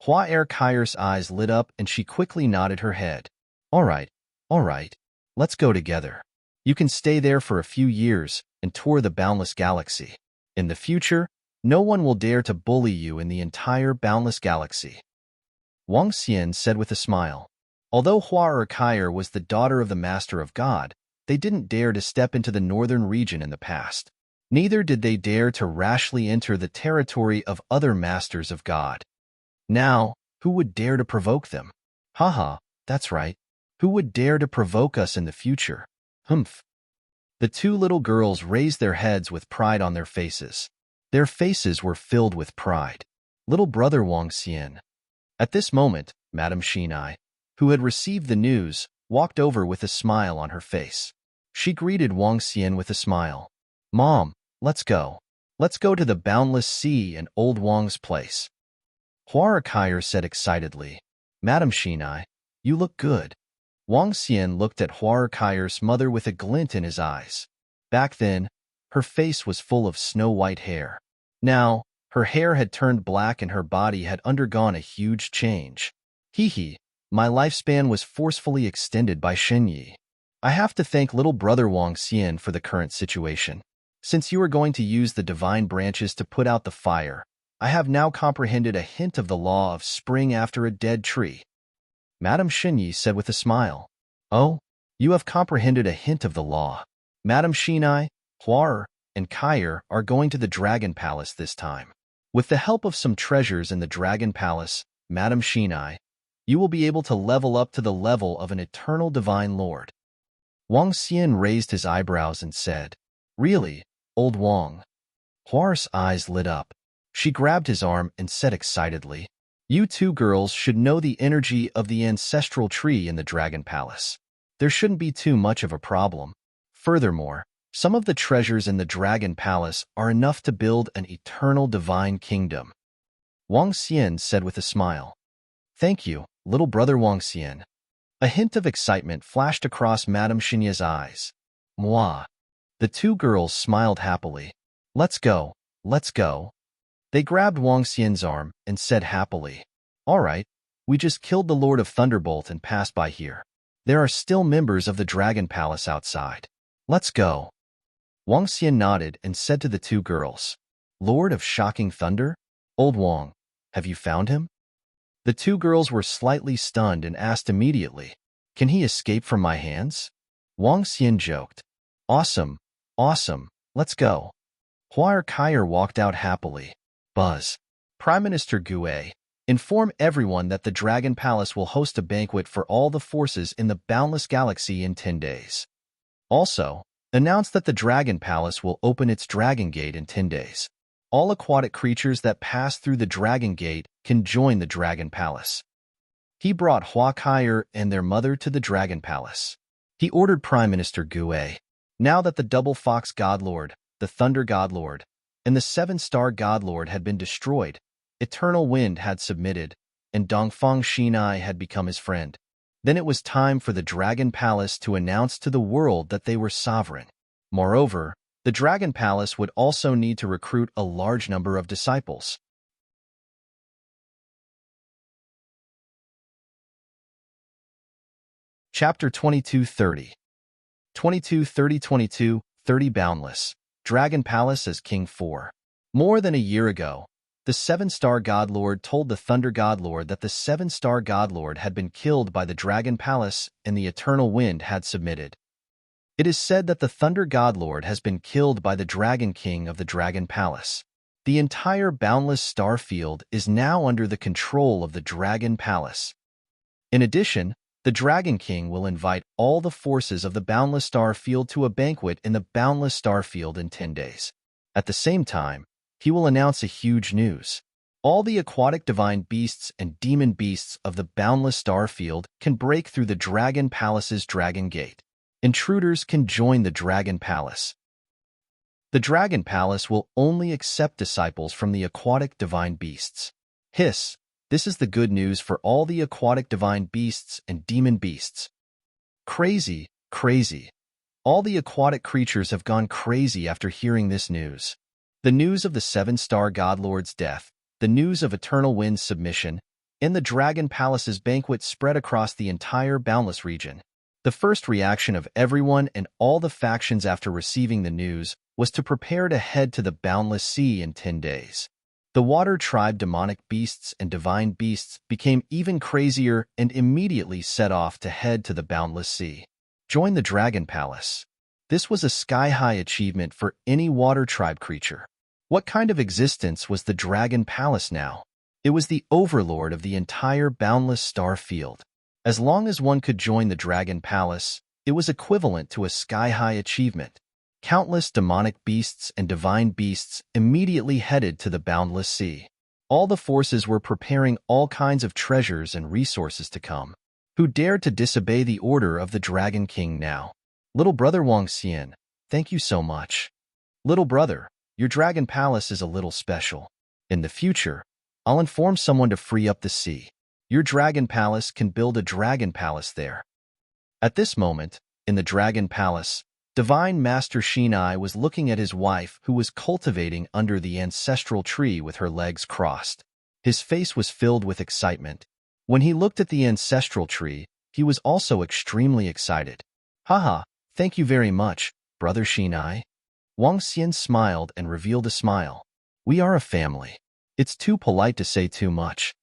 Huarakayer's eyes lit up and she quickly nodded her head. All right, let's go together. You can stay there for a few years and tour the boundless galaxy. In the future, no one will dare to bully you in the entire boundless galaxy." Wang Xian said with a smile. Although Huarakayer was the daughter of the Master of God, they didn't dare to step into the northern region in the past. Neither did they dare to rashly enter the territory of other Masters of God. Now, who would dare to provoke them? Haha, that's right. Who would dare to provoke us in the future? Humph. The 2 little girls raised their heads with pride on their faces. Their faces were filled with pride. Little brother Wang Xian. At this moment, Madame Xinai, who had received the news, walked over with a smile on her face. She greeted Wang Xian with a smile. "Mom, let's go. Let's go to the boundless sea and old Wang's place." Huarakayer said excitedly, "Madame Xinai, you look good." Wang Xian looked at Huarakayer's mother with a glint in his eyes. Back then, her face was full of snow-white hair. Now, her hair had turned black and her body had undergone a huge change. Hee, my lifespan was forcefully extended by Shenyi. I have to thank little brother Wang Xian for the current situation. Since you are going to use the divine branches to put out the fire, I have now comprehended a hint of the law of spring after a dead tree. Madame Shenyi said with a smile. "Oh, you have comprehended a hint of the law. Madame Xinai, Huar, and Kayer are going to the Dragon Palace this time. With the help of some treasures in the Dragon Palace, Madame Xinai, you will be able to level up to the level of an eternal divine lord." Wang Xian raised his eyebrows and said, "Really, old Wang?" Huar's eyes lit up. She grabbed his arm and said excitedly, "You 2 girls should know the energy of the ancestral tree in the Dragon Palace. There shouldn't be too much of a problem. Furthermore, some of the treasures in the Dragon Palace are enough to build an eternal divine kingdom." Wang Xian said with a smile. "Thank you, little brother Wang Xian." A hint of excitement flashed across Madame Xinya's eyes. Moi. The 2 girls smiled happily. Let's go. They grabbed Wang Xian's arm and said happily, "All right, we just killed the Lord of Thunderbolt and passed by here. There are still members of the Dragon Palace outside. Let's go." Wang Xian nodded and said to the 2 girls, Lord of Shocking Thunder? Old Wang, have you found him? The two girls were slightly stunned and asked immediately, Can he escape from my hands? Wang Xian joked, Awesome, awesome, let's go. Huar Kaier walked out happily. Buzz. Prime Minister Gue, inform everyone that the Dragon Palace will host a banquet for all the forces in the boundless galaxy in 10 days. Also, announce that the Dragon Palace will open its Dragon Gate in 10 days. All aquatic creatures that pass through the Dragon Gate can join the Dragon Palace. He brought Hua Kaier and their mother to the Dragon Palace. He ordered Prime Minister Gue, now that the Double Fox Godlord, the Thunder Godlord, and the Seven-Star Godlord had been destroyed, Eternal Wind had submitted, and Dongfang Xinai had become his friend. Then it was time for the Dragon Palace to announce to the world that they were sovereign. Moreover, the Dragon Palace would also need to recruit a large number of disciples. Chapter 2230 22:30 Boundless Dragon Palace as King 4. More than a year ago, the Seven-Star Godlord told the Thunder Godlord that the Seven-Star Godlord had been killed by the Dragon Palace and the Eternal Wind had submitted. It is said that the Thunder Godlord has been killed by the Dragon King of the Dragon Palace. The entire boundless star field is now under the control of the Dragon Palace. In addition, the Dragon King will invite all the forces of the boundless star field to a banquet in the boundless star field in 10 days. At the same time, he will announce a huge news. All the aquatic divine beasts and demon beasts of the boundless star field can break through the Dragon Palace's Dragon Gate. Intruders can join the Dragon Palace. The Dragon Palace will only accept disciples from the aquatic divine beasts. Hiss, this is the good news for all the aquatic divine beasts and demon beasts. Crazy, crazy. All the aquatic creatures have gone crazy after hearing this news. The news of the Seven-Star Godlord's death, the news of Eternal Wind's submission, and the Dragon Palace's banquet spread across the entire boundless region. The first reaction of everyone and all the factions after receiving the news was to prepare to head to the boundless sea in 10 days. The water tribe demonic beasts and divine beasts became even crazier and immediately set off to head to the boundless sea. Join the Dragon Palace. This was a sky-high achievement for any water tribe creature. What kind of existence was the Dragon Palace now? It was the overlord of the entire boundless star field. As long as one could join the Dragon Palace, it was equivalent to a sky-high achievement. Countless demonic beasts and divine beasts immediately headed to the boundless sea. All the forces were preparing all kinds of treasures and resources to come. Who dared to disobey the order of the Dragon King now? Little brother Wang Xian, thank you so much. Little brother, your Dragon Palace is a little special. In the future, I'll inform someone to free up the sea. Your Dragon Palace can build a Dragon Palace there. At this moment, in the Dragon Palace, Divine Master Xinai was looking at his wife who was cultivating under the ancestral tree with her legs crossed. His face was filled with excitement. When he looked at the ancestral tree, he was also extremely excited. Haha, thank you very much, Brother Xinai. Wang Xian smiled and revealed a smile. We are a family. It's too polite to say too much.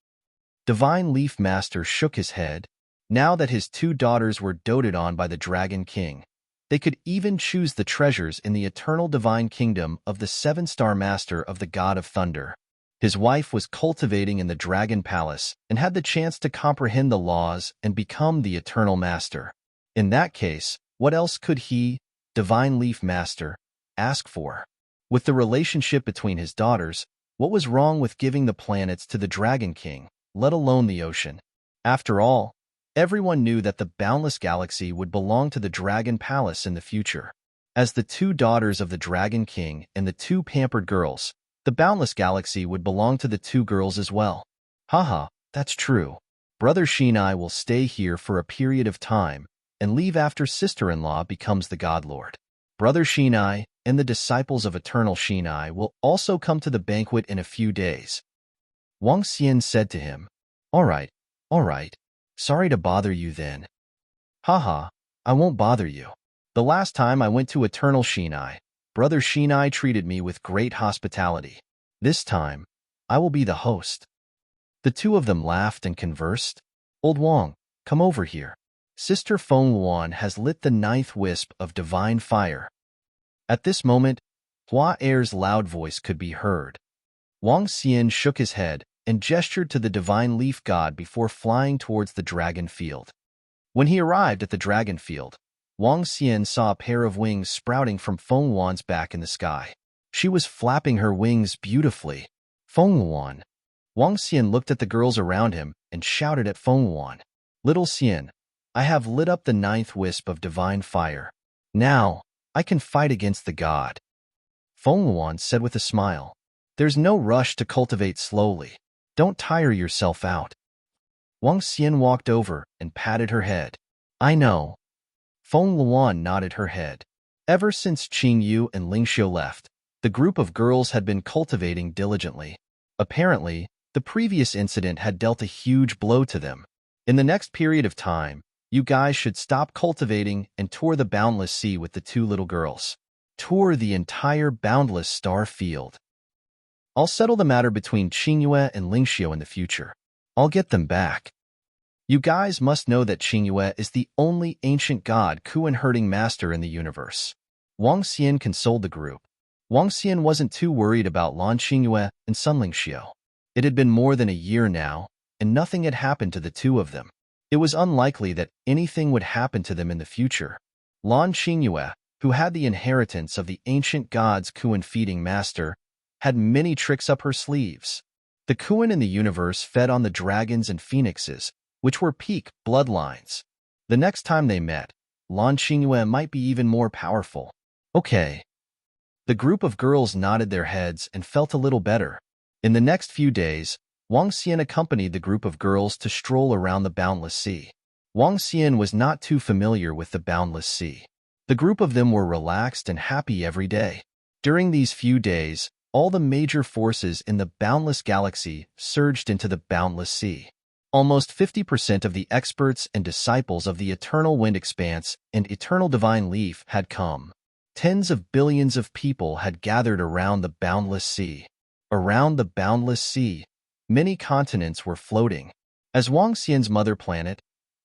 Divine Leaf Master shook his head. Now that his two daughters were doted on by the Dragon King, they could even choose the treasures in the eternal divine kingdom of the Seven-Star Master of the God of Thunder. His wife was cultivating in the Dragon Palace and had the chance to comprehend the laws and become the Eternal Master. In that case, what else could he, Divine Leaf Master, ask for? With the relationship between his daughters, what was wrong with giving the planets to the Dragon King, let alone the ocean? After all, everyone knew that the boundless galaxy would belong to the Dragon Palace in the future. As the two daughters of the Dragon King and the two pampered girls, the boundless galaxy would belong to the two girls as well. Haha, that's true. Brother Xinai will stay here for a period of time and leave after sister-in-law becomes the Godlord. Brother Xinai and the disciples of Eternal Xinai will also come to the banquet in a few days. Wang Xian said to him, all right. Sorry to bother you then. Haha, I won't bother you. The last time I went to Eternal Xinai, Brother Shinai treated me with great hospitality. This time, I will be the host." The two of them laughed and conversed. "Old Wang, come over here. Sister Feng Wuan has lit the ninth wisp of divine fire." At this moment, Hua Er's loud voice could be heard. Wang Xian shook his head and gestured to the divine leaf god before flying towards the dragon field. When he arrived at the dragon field, Wang Xian saw a pair of wings sprouting from Feng Wuan's back in the sky. She was flapping her wings beautifully. "Feng Wuan." Wang Xian looked at the girls around him and shouted at Feng Wuan, "Little Xian, I have lit up the ninth wisp of divine fire. Now, I can fight against the god." Feng Wuan said with a smile, "There's no rush to cultivate slowly. Don't tire yourself out." Wang Xian walked over and patted her head. "I know." Feng Wuan nodded her head. Ever since Qing Yu and Ling Xiu left, the group of girls had been cultivating diligently. Apparently, the previous incident had dealt a huge blow to them. In the next period of time, you guys should stop cultivating and tour the boundless sea with the two little girls. Tour the entire boundless star field. I'll settle the matter between Qingyue and Lingxiu in the future. I'll get them back. You guys must know that Qingyue is the only ancient god Kuan herding master in the universe. Wang Xian consoled the group. Wang Xian wasn't too worried about Lan Qingyue and Sun Lingxiu. It had been more than a year now, and nothing had happened to the two of them. It was unlikely that anything would happen to them in the future. Lan Qingyue, who had the inheritance of the ancient god's Kuan feeding master, had many tricks up her sleeves. The Kuan in the universe fed on the dragons and phoenixes, which were peak bloodlines. The next time they met, Lan Qingyue might be even more powerful. Okay. The group of girls nodded their heads and felt a little better. In the next few days, Wang Xian accompanied the group of girls to stroll around the boundless sea. Wang Xian was not too familiar with the boundless sea. The group of them were relaxed and happy every day. During these few days, all the major forces in the boundless galaxy surged into the boundless sea. Almost 50% of the experts and disciples of the Eternal Wind Expanse and Eternal Divine Leaf had come. Tens of billions of people had gathered around the boundless sea. Around the boundless sea, many continents were floating. As Wang Xian's mother planet,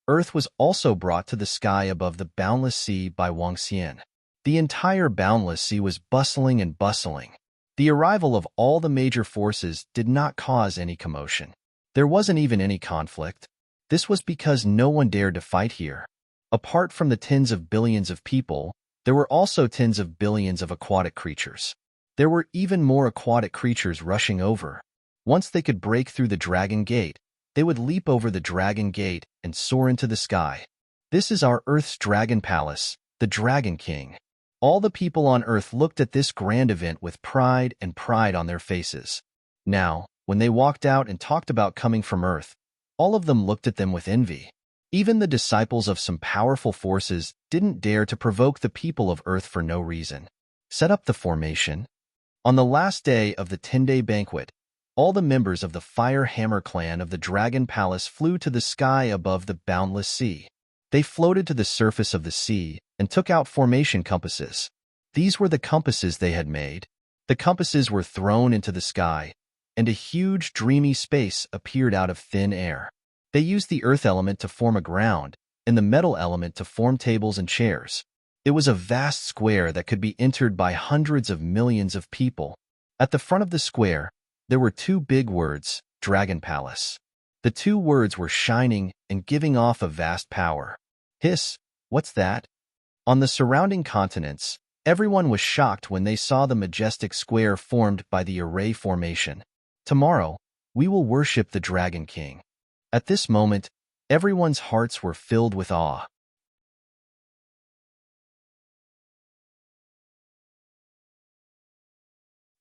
Earth was also brought to the sky above the boundless sea by Wang Xian. The entire boundless sea was bustling and bustling. The arrival of all the major forces did not cause any commotion. There wasn't even any conflict. This was because no one dared to fight here. Apart from the tens of billions of people, there were also tens of billions of aquatic creatures. There were even more aquatic creatures rushing over. Once they could break through the Dragon Gate, they would leap over the Dragon Gate and soar into the sky. This is our Earth's Dragon Palace, the Dragon King. All the people on Earth looked at this grand event with pride on their faces. Now, when they walked out and talked about coming from Earth, all of them looked at them with envy. Even the disciples of some powerful forces didn't dare to provoke the people of Earth for no reason. Set up the formation. On the last day of the 10-day banquet, all the members of the Fire Hammer clan of the Dragon Palace flew to the sky above the boundless sea. They floated to the surface of the sea and took out formation compasses. These were the compasses they had made. The compasses were thrown into the sky, and a huge, dreamy space appeared out of thin air. They used the earth element to form a ground, and the metal element to form tables and chairs. It was a vast square that could be entered by hundreds of millions of people. At the front of the square, there were two big words, Dragon Palace. The two words were shining and giving off a vast power. Hiss, what's that? On the surrounding continents, everyone was shocked when they saw the majestic square formed by the array formation. Tomorrow, we will worship the Dragon King. At this moment, everyone's hearts were filled with awe.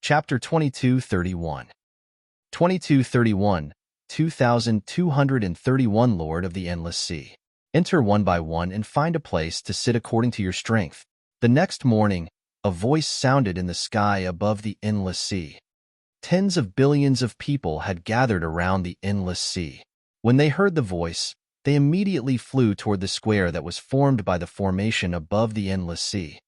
Chapter 2231. 2231, 2231 Lord of the Endless Sea. Enter one by one and find a place to sit according to your strength. The next morning, a voice sounded in the sky above the endless sea. Tens of billions of people had gathered around the endless sea. When they heard the voice, they immediately flew toward the square that was formed by the formation above the endless sea.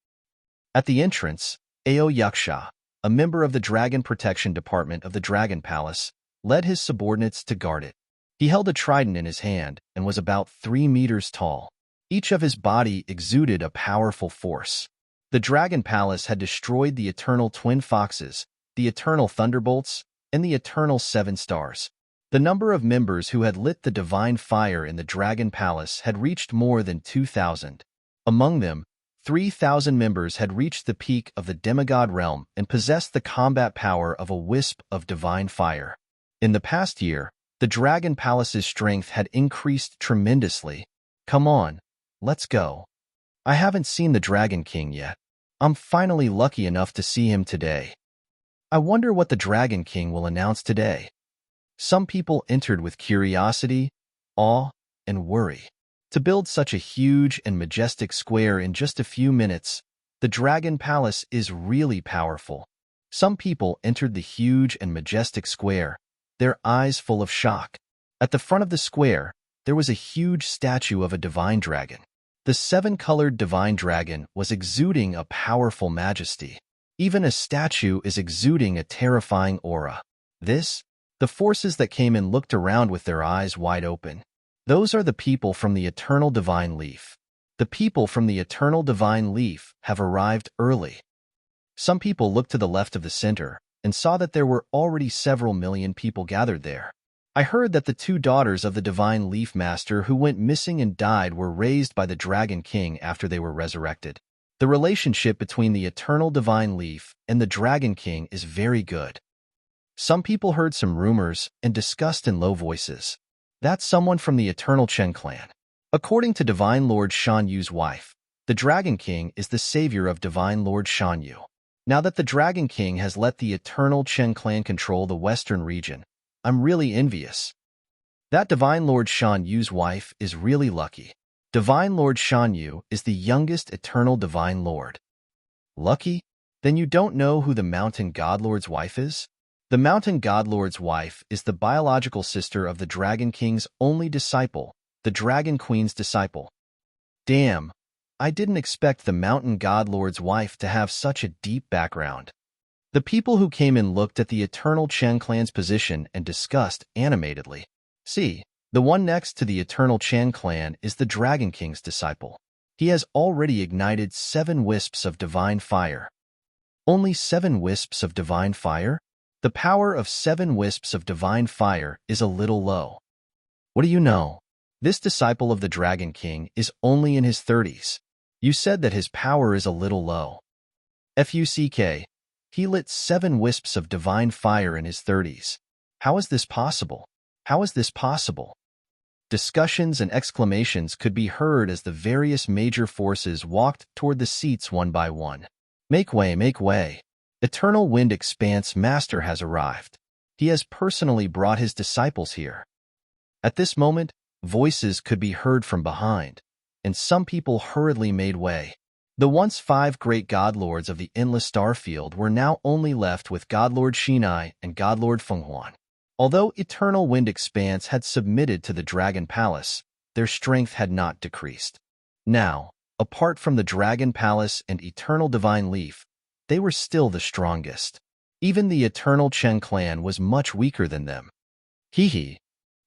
At the entrance, Ao Yaksha, a member of the Dragon Protection Department of the Dragon Palace, led his subordinates to guard it. He held a trident in his hand and was about 3 meters tall. Each of his body exuded a powerful force. The Dragon Palace had destroyed the Eternal Twin Foxes, the Eternal Thunderbolts, and the Eternal Seven Stars. The number of members who had lit the divine fire in the Dragon Palace had reached more than 2,000. Among them, 3,000 members had reached the peak of the demigod realm and possessed the combat power of a wisp of divine fire. In the past year, the Dragon Palace's strength had increased tremendously. Come on, let's go. I haven't seen the Dragon King yet. I'm finally lucky enough to see him today. I wonder what the Dragon King will announce today. Some people entered with curiosity, awe, and worry. To build such a huge and majestic square in just a few minutes, the Dragon Palace is really powerful. Some people entered the huge and majestic square, their eyes full of shock. At the front of the square, there was a huge statue of a divine dragon. The 7-colored divine dragon was exuding a powerful majesty. Even a statue is exuding a terrifying aura. The forces that came in looked around with their eyes wide open. Those are the people from the Eternal Divine Leaf. The people from the Eternal Divine Leaf have arrived early. Some people looked to the left of the center and saw that there were already several million people gathered there. I heard that the 2 daughters of the Divine Leaf Master who went missing and died were raised by the Dragon King after they were resurrected. The relationship between the Eternal Divine Leaf and the Dragon King is very good. Some people heard some rumors and discussed in low voices. That's someone from the Eternal Chen clan. According to Divine Lord Shan Yu's wife, the Dragon King is the savior of Divine Lord Shan Yu. Now that the Dragon King has let the Eternal Chen clan control the western region, I'm really envious. That Divine Lord Shan Yu's wife is really lucky. Divine Lord Shan Yu is the youngest Eternal Divine Lord. Lucky? Then you don't know who the Mountain God Lord's wife is? The Mountain God Lord's wife is the biological sister of the Dragon King's only disciple, the Dragon Queen's disciple. Damn, I didn't expect the Mountain God Lord's wife to have such a deep background. The people who came in looked at the Eternal Chen clan's position and discussed animatedly. See, the one next to the Eternal Chen clan is the Dragon King's disciple. He has already ignited 7 wisps of divine fire. Only 7 wisps of divine fire? The power of 7 wisps of divine fire is a little low. What do you know? This disciple of the Dragon King is only in his 30s. You said that his power is a little low. Fuck. He lit 7 wisps of divine fire in his 30s. How is this possible? How is this possible? Discussions and exclamations could be heard as the various major forces walked toward the seats one by one. Make way, make way. Eternal Wind Expanse Master has arrived. He has personally brought his disciples here. At this moment, voices could be heard from behind, and some people hurriedly made way. The once 5 great godlords of the endless star field were now only left with Godlord Shinai and Godlord Fenghuan. Although Eternal Wind Expanse had submitted to the Dragon Palace, their strength had not decreased. Now, apart from the Dragon Palace and Eternal Divine Leaf, they were still the strongest. Even the Eternal Chen clan was much weaker than them. Hee.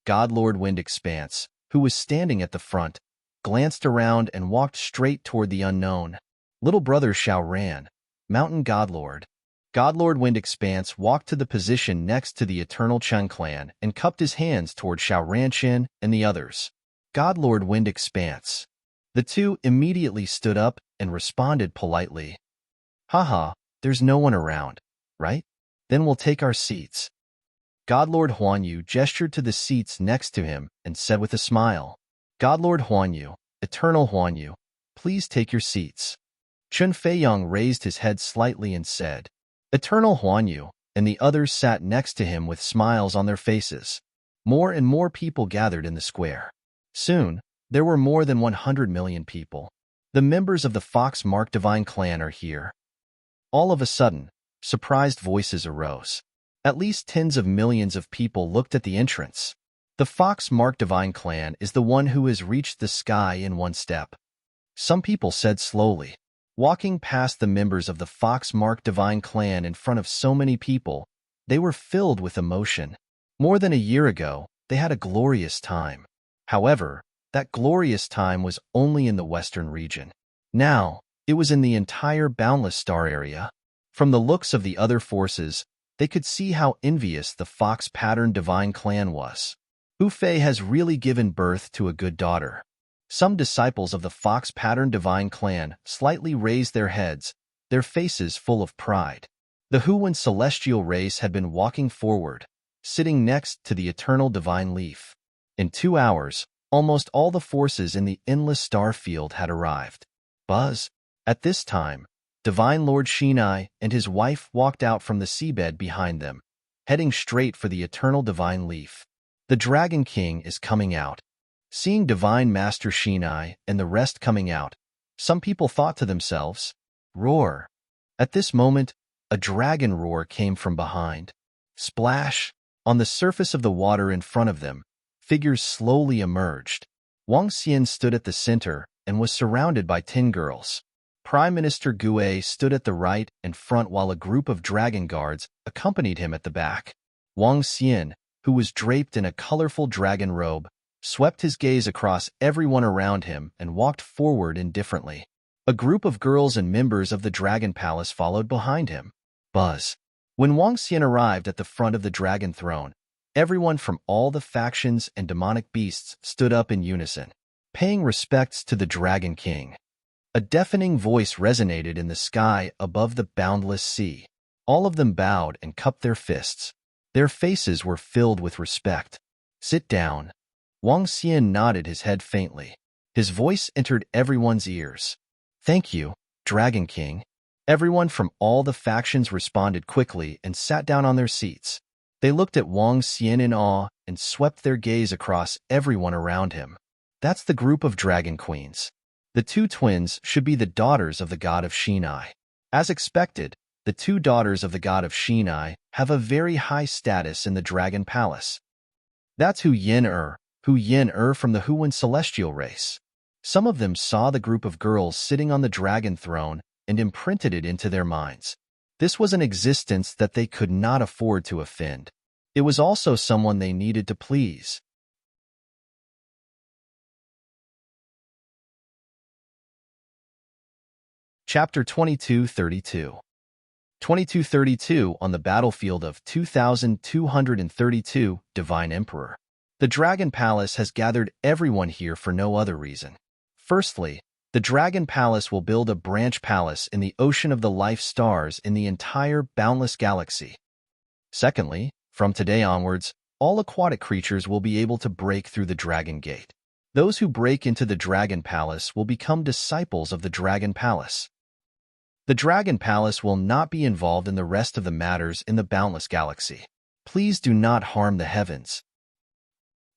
Godlord Wind Expanse, who was standing at the front, glanced around and walked straight toward the unknown. Little brother Xiao Ran, Mountain Godlord. Godlord Wind Expanse walked to the position next to the Eternal Chen clan and cupped his hands toward Xiao Ranchin and the others. Godlord Wind Expanse. The 2 immediately stood up and responded politely. Haha, there's no one around, right? Then we'll take our seats. Godlord Huanyu gestured to the seats next to him and said with a smile, Godlord Huanyu, Eternal Huanyu, please take your seats. Chun Feiyang raised his head slightly and said, Eternal Huanyu, and the others sat next to him with smiles on their faces. More and more people gathered in the square. Soon, there were more than 100 million people. The members of the Fox Mark Divine clan are here. All of a sudden, surprised voices arose. At least tens of millions of people looked at the entrance. The Fox Mark Divine clan is the one who has reached the sky in one step. Some people said slowly. Walking past the members of the Fox-marked divine clan in front of so many people, they were filled with emotion. More than a year ago, they had a glorious time. However, that glorious time was only in the western region. Now, it was in the entire Boundless Star area. From the looks of the other forces, they could see how envious the Fox-patterned divine clan was. Ufei has really given birth to a good daughter. Some disciples of the Fox-patterned divine clan slightly raised their heads, their faces full of pride. The Huan celestial race had been walking forward, sitting next to the eternal divine leaf. In 2 hours, almost all the forces in the endless star field had arrived. Buzz. At this time, Divine Lord Shinai and his wife walked out from the seabed behind them, heading straight for the eternal divine leaf. The Dragon King is coming out. Seeing Divine Master Shinai and the rest coming out, some people thought to themselves, "Roar." At this moment, a dragon roar came from behind. Splash! On the surface of the water in front of them, figures slowly emerged. Wang Xian stood at the center and was surrounded by 10 girls. Prime Minister Gue stood at the right and front while a group of dragon guards accompanied him at the back. Wang Xian, who was draped in a colorful dragon robe, swept his gaze across everyone around him and walked forward indifferently. A group of girls and members of the Dragon Palace followed behind him. Buzz. When Wang Xian arrived at the front of the dragon throne, everyone from all the factions and demonic beasts stood up in unison, paying respects to the Dragon King. A deafening voice resonated in the sky above the boundless sea. All of them bowed and cupped their fists. Their faces were filled with respect. "Sit down." Wang Xian nodded his head faintly. His voice entered everyone's ears. "Thank you, Dragon King." Everyone from all the factions responded quickly and sat down on their seats. They looked at Wang Xian in awe and swept their gaze across everyone around him. That's the group of Dragon Queens. The 2 twins should be the daughters of the god of Shinai. As expected, the 2 daughters of the god of Shinai have a very high status in the Dragon Palace. That's Hu Yin-er from the Huan celestial race. Some of them saw the group of girls sitting on the dragon throne and imprinted it into their minds. This was an existence that they could not afford to offend. It was also someone they needed to please. Chapter 2232. 2232 On the battlefield of 2232, Divine Emperor. The Dragon Palace has gathered everyone here for no other reason. Firstly, the Dragon Palace will build a branch palace in the ocean of the life stars in the entire boundless galaxy. Secondly, from today onwards, all aquatic creatures will be able to break through the Dragon Gate. Those who break into the Dragon Palace will become disciples of the Dragon Palace. The Dragon Palace will not be involved in the rest of the matters in the boundless galaxy. Please do not harm the heavens.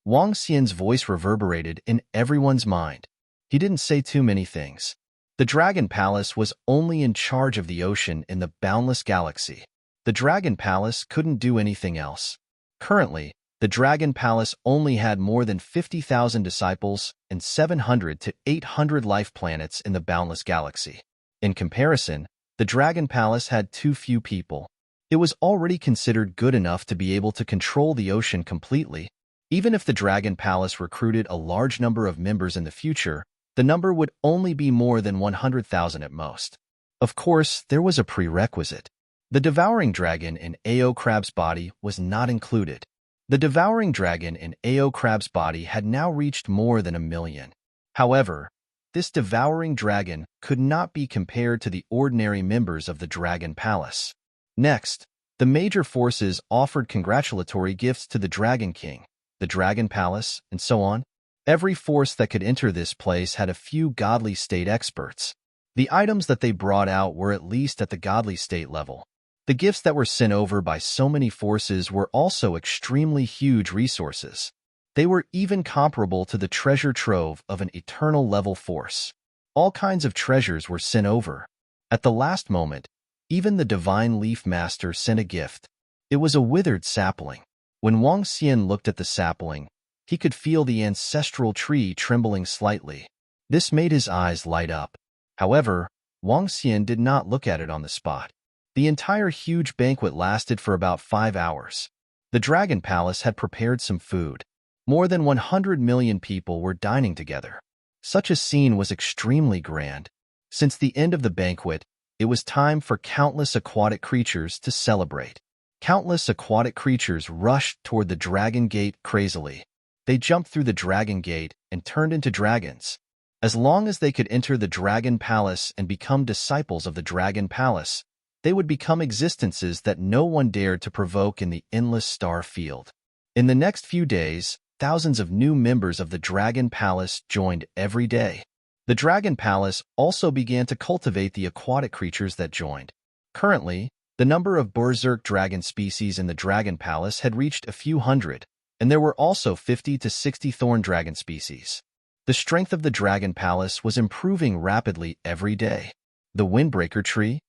Wang Xian's voice reverberated in everyone's mind. He didn't say too many things. The Dragon Palace was only in charge of the ocean in the boundless galaxy. The Dragon Palace couldn't do anything else. Currently, the Dragon Palace only had more than 50,000 disciples and 700 to 800 life planets in the boundless galaxy. In comparison, the Dragon Palace had too few people. It was already considered good enough to be able to control the ocean completely. Even if the Dragon Palace recruited a large number of members in the future, the number would only be more than 100,000 at most. Of course, there was a prerequisite. The devouring dragon in Ao Crab's body was not included. The devouring dragon in Ao Crab's body had now reached more than 1 million. However, this devouring dragon could not be compared to the ordinary members of the Dragon Palace. Next, the major forces offered congratulatory gifts to the Dragon King, the Dragon Palace, and so on. Every force that could enter this place had a few godly state experts. The items that they brought out were at least at the godly state level. The gifts that were sent over by so many forces were also extremely huge resources. They were even comparable to the treasure trove of an eternal level force. All kinds of treasures were sent over. At the last moment, even the Divine Leaf Master sent a gift. It was a withered sapling. When Wang Xian looked at the sapling, he could feel the ancestral tree trembling slightly. This made his eyes light up. However, Wang Xian did not look at it on the spot. The entire huge banquet lasted for about 5 hours. The Dragon Palace had prepared some food. More than 100 million people were dining together. Such a scene was extremely grand. Since the end of the banquet, it was time for countless aquatic creatures to celebrate. Countless aquatic creatures rushed toward the Dragon Gate crazily. They jumped through the Dragon Gate and turned into dragons. As long as they could enter the Dragon Palace and become disciples of the Dragon Palace, they would become existences that no one dared to provoke in the endless star field. In the next few days, thousands of new members of the Dragon Palace joined every day. The Dragon Palace also began to cultivate the aquatic creatures that joined. Currently, the number of berserk dragon species in the Dragon Palace had reached a few hundred, and there were also 50 to 60 thorn dragon species. The strength of the Dragon Palace was improving rapidly every day. The Windbreaker Tree?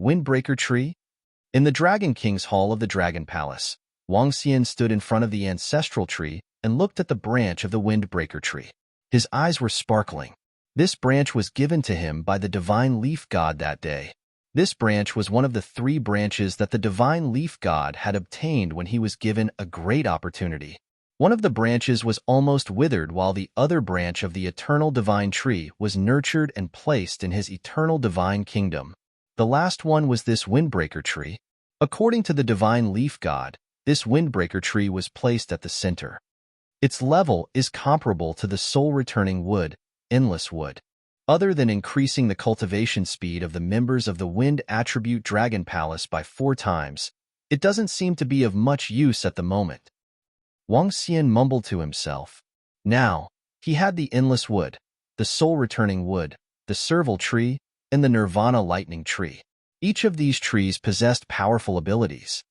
Windbreaker Tree? In the Dragon King's Hall of the Dragon Palace, Wang Xian stood in front of the ancestral tree and looked at the branch of the Windbreaker Tree. His eyes were sparkling. This branch was given to him by the Divine Leaf God that day. This branch was one of the 3 branches that the Divine Leaf God had obtained when he was given a great opportunity. One of the branches was almost withered while the other branch of the Eternal Divine Tree was nurtured and placed in his Eternal Divine Kingdom. The last one was this Windbreaker Tree. According to the Divine Leaf God, this Windbreaker Tree was placed at the center. Its level is comparable to the soul-returning wood, endless wood. Other than increasing the cultivation speed of the members of the Wind Attribute Dragon Palace by 4 times, it doesn't seem to be of much use at the moment. Wang Xian mumbled to himself. Now, he had the endless wood, the soul-returning wood, the serval tree, and the nirvana lightning tree. Each of these trees possessed powerful abilities.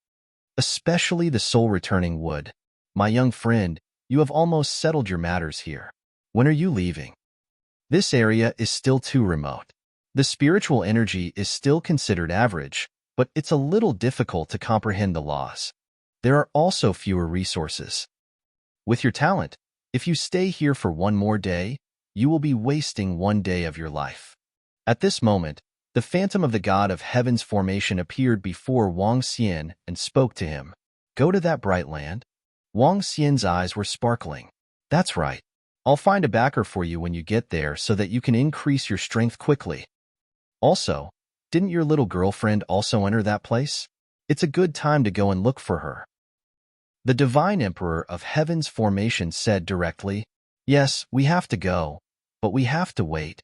Especially the soul-returning wood. My young friend, you have almost settled your matters here. When are you leaving? This area is still too remote. The spiritual energy is still considered average, but it's a little difficult to comprehend the laws. There are also fewer resources. With your talent, if you stay here for one more day, you will be wasting 1 day of your life. At this moment, the phantom of the god of heaven's formation appeared before Wang Xian and spoke to him. Go to that bright land? Wang Xian's eyes were sparkling. That's right. I'll find a backer for you when you get there so that you can increase your strength quickly. Also, didn't your little girlfriend also enter that place? It's a good time to go and look for her. The Divine Emperor of Heaven's Formation said directly, Yes, we have to go, but we have to wait.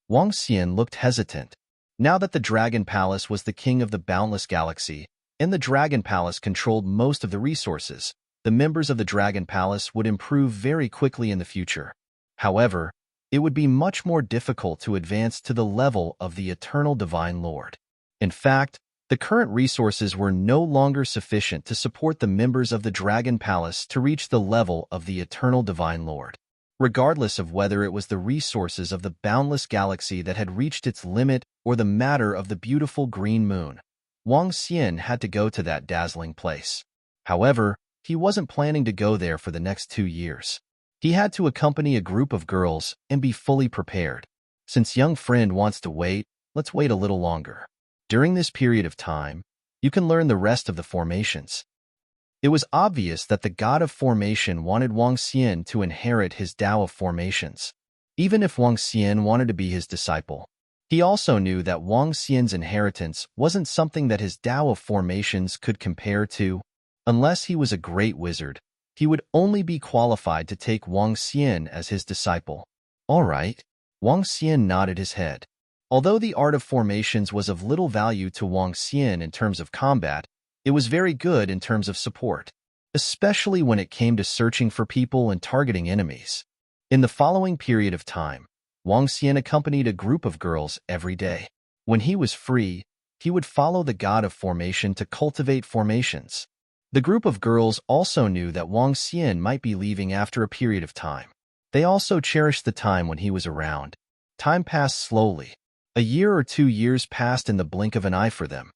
Wang Xian looked hesitant. Now that the Dragon Palace was the king of the boundless galaxy, and the Dragon Palace controlled most of the resources, the members of the Dragon Palace would improve very quickly in the future. However, it would be much more difficult to advance to the level of the Eternal Divine Lord. In fact, the current resources were no longer sufficient to support the members of the Dragon Palace to reach the level of the Eternal Divine Lord. Regardless of whether it was the resources of the boundless galaxy that had reached its limit or the matter of the beautiful green moon, Wang Xian had to go to that dazzling place. However, he wasn't planning to go there for the next 2 years. He had to accompany a group of girls and be fully prepared. Since young friend wants to wait, let's wait a little longer. During this period of time, you can learn the rest of the formations. It was obvious that the god of formation wanted Wang Xian to inherit his Tao of formations. Even if Wang Xian wanted to be his disciple, he also knew that Wang Xian's inheritance wasn't something that his Tao of formations could compare to. Unless he was a great wizard, he would only be qualified to take Wang Xian as his disciple. All right. Wang Xian nodded his head. Although the art of formations was of little value to Wang Xian in terms of combat, it was very good in terms of support, especially when it came to searching for people and targeting enemies. In the following period of time, Wang Xian accompanied a group of girls every day. When he was free, he would follow the god of formation to cultivate formations. The group of girls also knew that Wang Xian might be leaving after a period of time. They also cherished the time when he was around. Time passed slowly. A year or 2 years passed in the blink of an eye for them.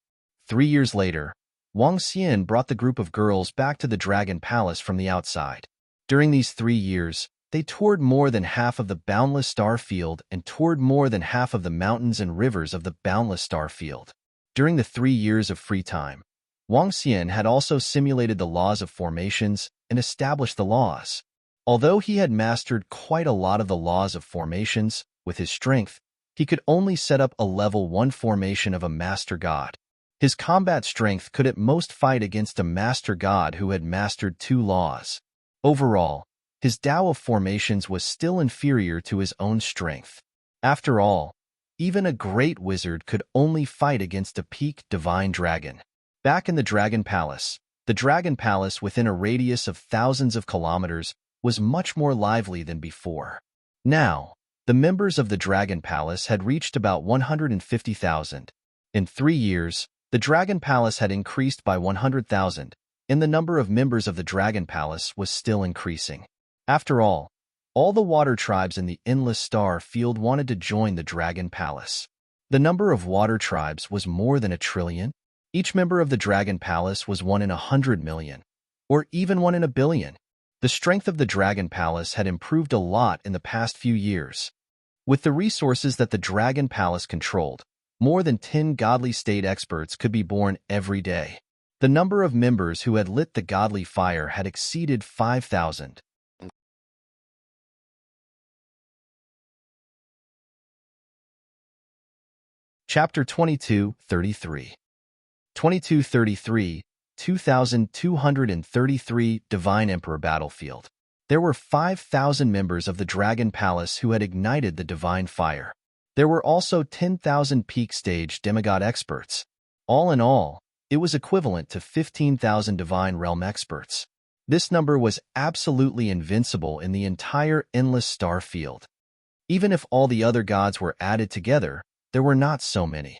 3 years later, Wang Xian brought the group of girls back to the Dragon Palace from the outside. During these 3 years, They toured more than half of the boundless star field and toured more than half of the mountains and rivers of the boundless star field. During the 3 years of free time, Wang Xian had also simulated the laws of formations and established the laws. Although he had mastered quite a lot of the laws of formations, with his strength, he could only set up a level 1 formation of a master god. His combat strength could at most fight against a master god who had mastered 2 laws. Overall, his Tao of formations was still inferior to his own strength. After all, even a great wizard could only fight against a peak divine dragon. Back in the Dragon Palace, the Dragon Palace within a radius of thousands of kilometers was much more lively than before. Now, the members of the Dragon Palace had reached about 150,000. In 3 years, the Dragon Palace had increased by 100,000, and the number of members of the Dragon Palace was still increasing. After all the water tribes in the Endless Star Field wanted to join the Dragon Palace. The number of water tribes was more than 1 trillion. Each member of the Dragon Palace was 1 in 100 million, or even 1 in 1 billion. The strength of the Dragon Palace had improved a lot in the past few years. With the resources that the Dragon Palace controlled, more than 10 godly state experts could be born every day. The number of members who had lit the godly fire had exceeded 5,000. Chapter 2233. 2233, 2233 Divine Emperor Battlefield. There were 5,000 members of the Dragon Palace who had ignited the divine fire. There were also 10,000 peak stage demigod experts. All in all, it was equivalent to 15,000 divine realm experts. This number was absolutely invincible in the entire endless star field. Even if all the other gods were added together, there were not so many.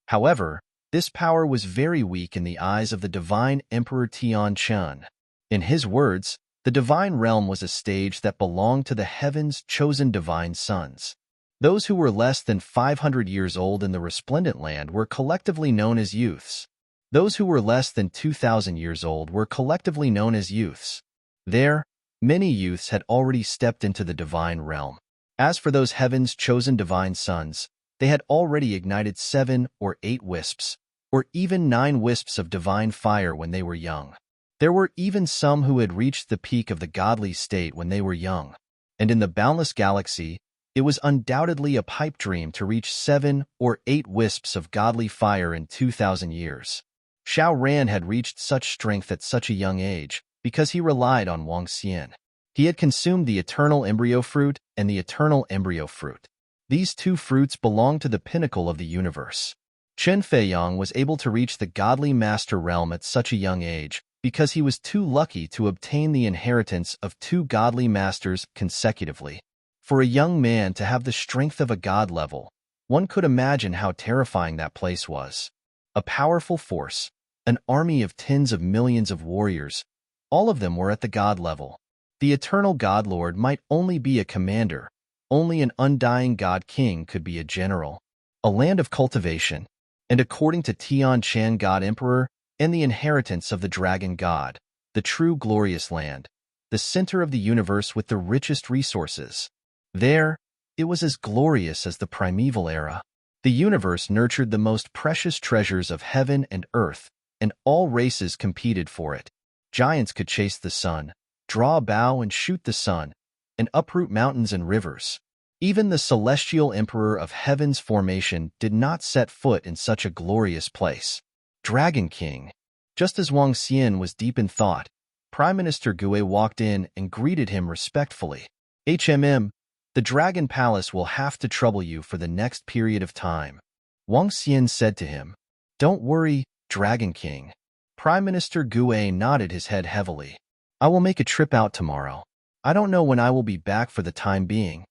However, this power was very weak in the eyes of the divine Emperor Tian Chun. In his words, the divine realm was a stage that belonged to the heaven's chosen divine sons. Those who were less than 500 years old in the resplendent land were collectively known as youths. Those who were less than 2,000 years old were collectively known as youths. There, many youths had already stepped into the divine realm. As for those heaven's chosen divine sons, they had already ignited 7 or 8 wisps, or even 9 wisps of divine fire when they were young. There were even some who had reached the peak of the godly state when they were young. And in the boundless galaxy, it was undoubtedly a pipe dream to reach 7 or 8 wisps of godly fire in 2,000 years. Xiao Ran had reached such strength at such a young age because he relied on Wang Xian. He had consumed the eternal embryo fruit and the eternal embryo fruit. These 2 fruits belonged to the pinnacle of the universe. Chen Feiyang was able to reach the godly master realm at such a young age because he was too lucky to obtain the inheritance of 2 godly masters consecutively. For a young man to have the strength of a god level, one could imagine how terrifying that place was. A powerful force, an army of tens of millions of warriors, all of them were at the god level. The eternal God Lord might only be a commander, only an undying God King could be a general. A land of cultivation, and according to Tian Chan God Emperor and the inheritance of the Dragon God, the true glorious land, the center of the universe with the richest resources. There, it was as glorious as the primeval era. The universe nurtured the most precious treasures of heaven and earth, and all races competed for it. Giants could chase the sun, draw a bow and shoot the sun, and uproot mountains and rivers. Even the celestial emperor of heaven's formation did not set foot in such a glorious place. Dragon King. Just as Wang Xian was deep in thought, Prime Minister Gue walked in and greeted him respectfully. The Dragon Palace will have to trouble you for the next period of time. Wang Xian said to him. Don't worry, Dragon King. Prime Minister Gue nodded his head heavily. I will make a trip out tomorrow. I don't know when I will be back for the time being.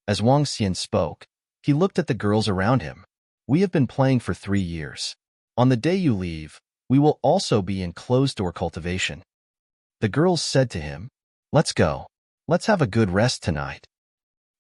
As Wang Xian spoke, he looked at the girls around him. We have been playing for 3 years. On the day you leave, we will also be in closed-door cultivation. The girls said to him, Let's go. Let's have a good rest tonight.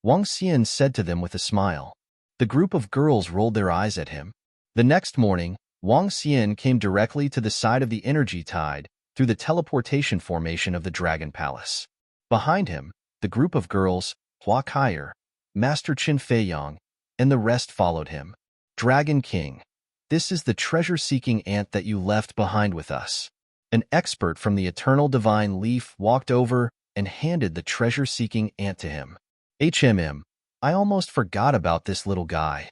Wang Xian said to them with a smile. The group of girls rolled their eyes at him. The next morning, Wang Xian came directly to the side of the energy tide through the teleportation formation of the Dragon Palace. Behind him, The group of girls, Hua Kaier, Master Qin Feiyong, and the rest followed him. Dragon King, this is the treasure-seeking ant that you left behind with us. An expert from the Eternal Divine Leaf walked over and handed the treasure-seeking ant to him. I almost forgot about this little guy.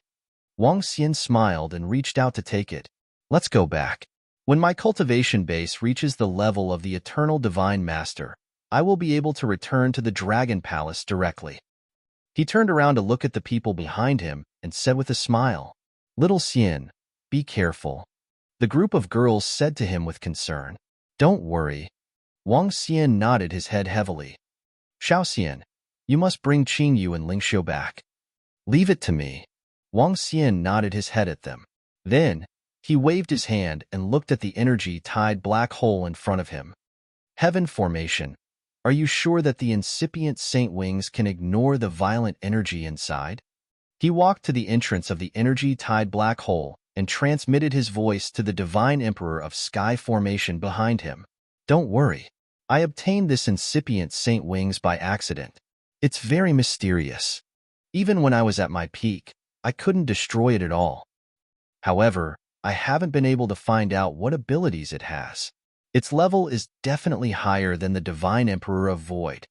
Wang Xian smiled and reached out to take it. Let's go back. When my cultivation base reaches the level of the Eternal Divine Master, I will be able to return to the Dragon Palace directly. He turned around to look at the people behind him and said with a smile, Little Xian, be careful. The group of girls said to him with concern. Don't worry. Wang Xian nodded his head heavily. Xiao Xian, you must bring Qingyu and Lingxiu back. Leave it to me. Wang Xian nodded his head at them. Then, he waved his hand and looked at the energy-tied black hole in front of him. Heaven formation. Are you sure that the incipient saint wings can ignore the violent energy inside? He walked to the entrance of the energy-tied black hole and transmitted his voice to the Divine Emperor of Sky Formation behind him. Don't worry. I obtained this incipient saint wings by accident. It's very mysterious. Even when I was at my peak, I couldn't destroy it at all. However, I haven't been able to find out what abilities it has. Its level is definitely higher than the Divine Emperor of Void.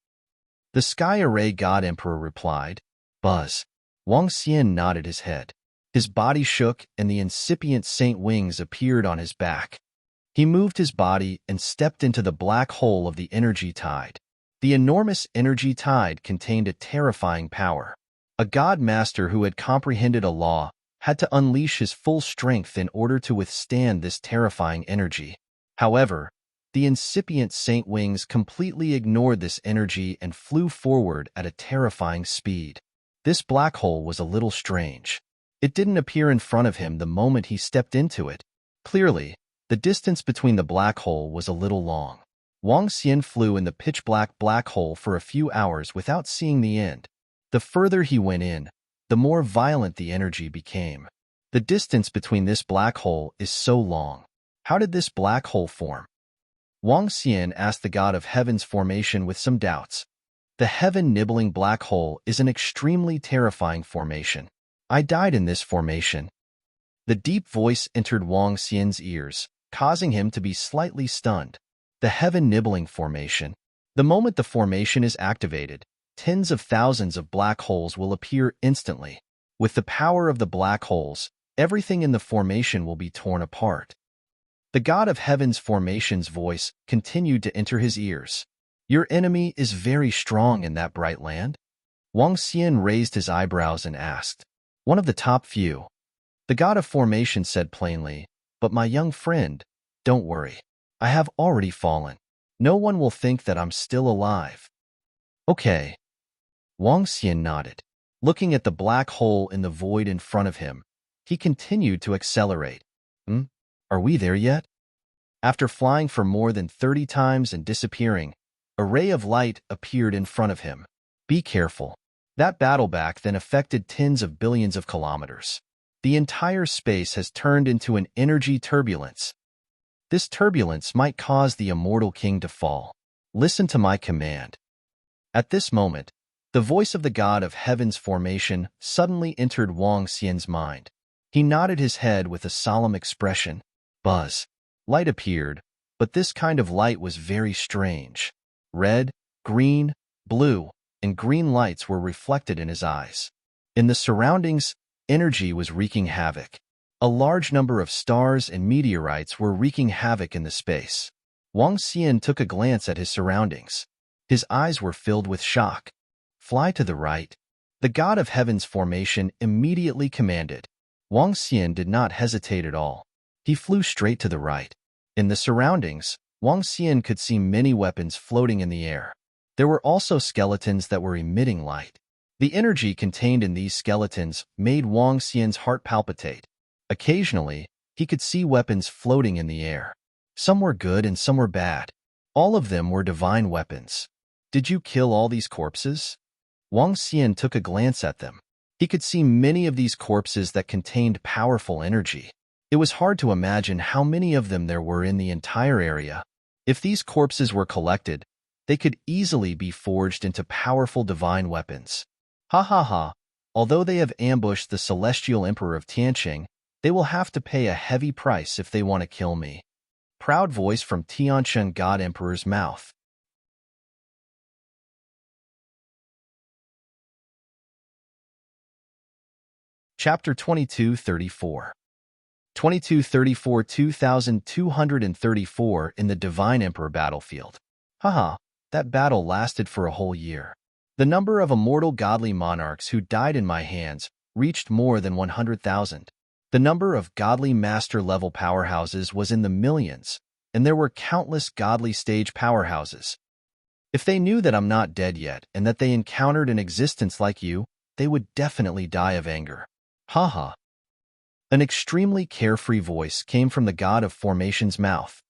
The Sky Array God Emperor replied, Buzz. Wang Xian nodded his head. His body shook and the incipient saint wings appeared on his back. He moved his body and stepped into the black hole of the energy tide. The enormous energy tide contained a terrifying power. A god master who had comprehended a law had to unleash his full strength in order to withstand this terrifying energy. However, the incipient saint wings completely ignored this energy and flew forward at a terrifying speed. This black hole was a little strange. It didn't appear in front of him the moment he stepped into it. Clearly, the distance between the black hole was a little long. Wang Xian flew in the pitch-black black hole for a few hours without seeing the end. The further he went in, the more violent the energy became. The distance between this black hole is so long. How did this black hole form? Wang Xian asked the god of heaven's formation with some doubts. The heaven-nibbling black hole is an extremely terrifying formation. I died in this formation. The deep voice entered Wang Xian's ears, causing him to be slightly stunned. The heaven-nibbling formation. The moment the formation is activated, tens of thousands of black holes will appear instantly. With the power of the black holes, everything in the formation will be torn apart. The god of heaven's formation's voice continued to enter his ears. Your enemy is very strong in that bright land? Wang Xian raised his eyebrows and asked. One of the top few. The god of formation said plainly, but my young friend, don't worry. I have already fallen. No one will think that I'm still alive. Okay. Wang Xian nodded. Looking at the black hole in the void in front of him, he continued to accelerate. Are we there yet? After flying for more than 30 times and disappearing, a ray of light appeared in front of him. Be careful. That battleback then affected tens of billions of kilometers. The entire space has turned into an energy turbulence. This turbulence might cause the immortal king to fall. Listen to my command. At this moment, the voice of the god of heaven's formation suddenly entered Wang Xian's mind. He nodded his head with a solemn expression. Buzz. Light appeared, but this kind of light was very strange. Red, green, blue, and green lights were reflected in his eyes. In the surroundings, energy was wreaking havoc. A large number of stars and meteorites were wreaking havoc in the space. Wang Xian took a glance at his surroundings. His eyes were filled with shock. Fly to the right. The god of heaven's formation immediately commanded. Wang Xian did not hesitate at all. He flew straight to the right. In the surroundings, Wang Xian could see many weapons floating in the air. There were also skeletons that were emitting light. The energy contained in these skeletons made Wang Xian's heart palpitate. Occasionally, he could see weapons floating in the air. Some were good and some were bad. All of them were divine weapons. Did you kill all these corpses? Wang Xian took a glance at them. He could see many of these corpses that contained powerful energy. It was hard to imagine how many of them there were in the entire area. If these corpses were collected, They could easily be forged into powerful divine weapons. Ha ha ha. Although they have ambushed the celestial emperor of Tianqing, they will have to pay a heavy price if they want to kill me. Proud voice from Tianqing God Emperor's mouth. Chapter 2234. 2234 2234 in the Divine Emperor battlefield. Haha, that battle lasted for a whole year. The number of immortal godly monarchs who died in my hands reached more than 100,000. The number of godly master-level powerhouses was in the millions, and there were countless godly stage powerhouses. If they knew that I'm not dead yet and that they encountered an existence like you, they would definitely die of anger. Haha. An extremely carefree voice came from the god of formation's mouth.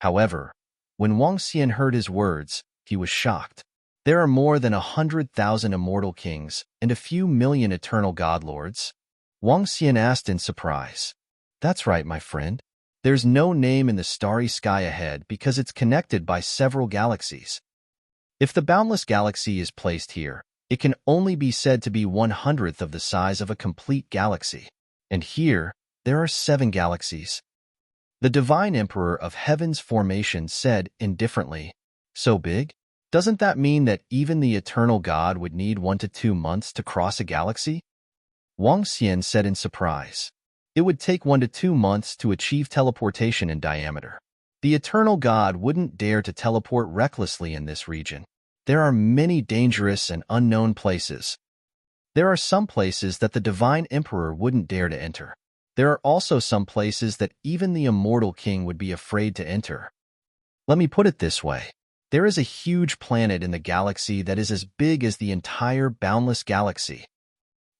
However, when Wang Xian heard his words, he was shocked. There are more than 100,000 immortal kings and a few million eternal godlords. Wang Xian asked in surprise. That's right, my friend. There's no name in the starry sky ahead because it's connected by several galaxies. If the boundless galaxy is placed here, it can only be said to be 1/100th of the size of a complete galaxy. And here, there are 7 galaxies. The Divine Emperor of Heaven's formation said indifferently, so big? Doesn't that mean that even the eternal God would need 1 to 2 months to cross a galaxy? Wang Xian said in surprise. It would take 1 to 2 months to achieve teleportation in diameter. The eternal God wouldn't dare to teleport recklessly in this region. There are many dangerous and unknown places. There are some places that the Divine Emperor wouldn't dare to enter. There are also some places that even the immortal king would be afraid to enter. Let me put it this way. There is a huge planet in the galaxy that is as big as the entire boundless galaxy.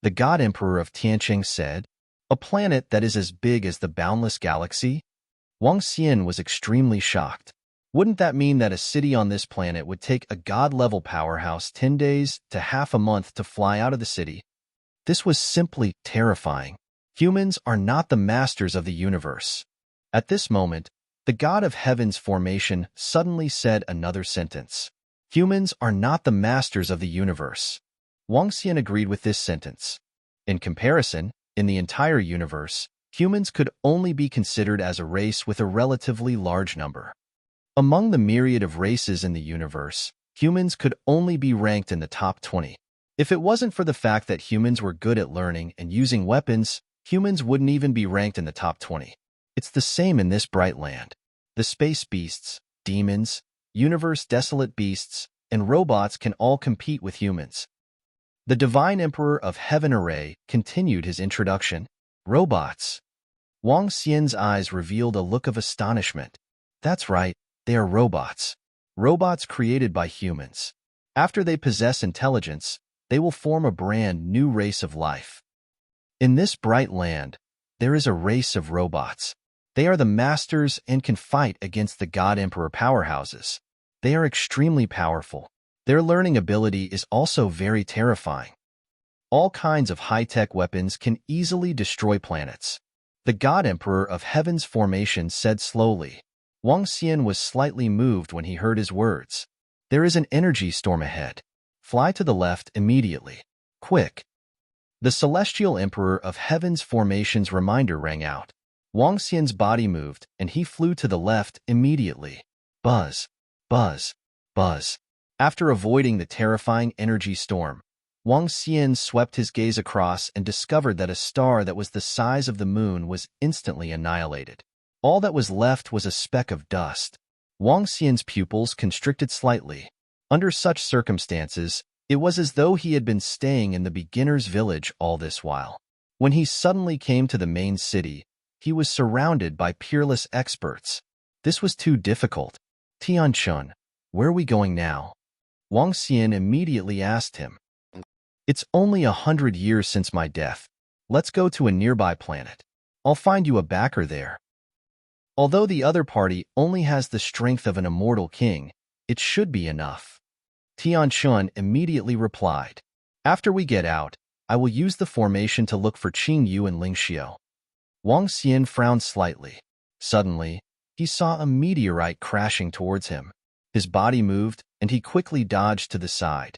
The God Emperor of Tianqing said, a planet that is as big as the boundless galaxy? Wang Xian was extremely shocked. Wouldn't that mean that a city on this planet would take a god-level powerhouse 10 days to half a month to fly out of the city? This was simply terrifying. Humans are not the masters of the universe. At this moment, the God of Heaven's formation suddenly said another sentence. Humans are not the masters of the universe. Wang Xian agreed with this sentence. In comparison, in the entire universe, humans could only be considered as a race with a relatively large number. Among the myriad of races in the universe, humans could only be ranked in the top 20. If it wasn't for the fact that humans were good at learning and using weapons, humans wouldn't even be ranked in the top 20. It's the same in this bright land. The space beasts, demons, universe desolate beasts, and robots can all compete with humans. The Divine Emperor of Heaven Array continued his introduction. Robots. Wang Xian's eyes revealed a look of astonishment. That's right, they are robots. Robots created by humans. After they possess intelligence, they will form a brand new race of life. In this bright land, there is a race of robots. They are the masters and can fight against the God Emperor powerhouses. They are extremely powerful. Their learning ability is also very terrifying. All kinds of high-tech weapons can easily destroy planets. The God Emperor of Heaven's formation said slowly. Wang Xian was slightly moved when he heard his words. There is an energy storm ahead. Fly to the left immediately. Quick. The Celestial Emperor of Heaven's formation's reminder rang out. Wang Xian's body moved, and he flew to the left immediately. Buzz, buzz, buzz. After avoiding the terrifying energy storm, Wang Xian swept his gaze across and discovered that a star that was the size of the moon was instantly annihilated. All that was left was a speck of dust. Wang Xian's pupils constricted slightly. Under such circumstances, it was as though he had been staying in the beginner's village all this while. When he suddenly came to the main city, he was surrounded by peerless experts. This was too difficult. Tianqing, where are we going now? Wang Xian immediately asked him. It's only 100 years since my death. Let's go to a nearby planet. I'll find you a backer there. Although the other party only has the strength of an immortal king, it should be enough. Tianqing immediately replied. After we get out, I will use the formation to look for Qing Yu and Ling Xiu. Wang Xian frowned slightly. Suddenly, he saw a meteorite crashing towards him. His body moved, and he quickly dodged to the side.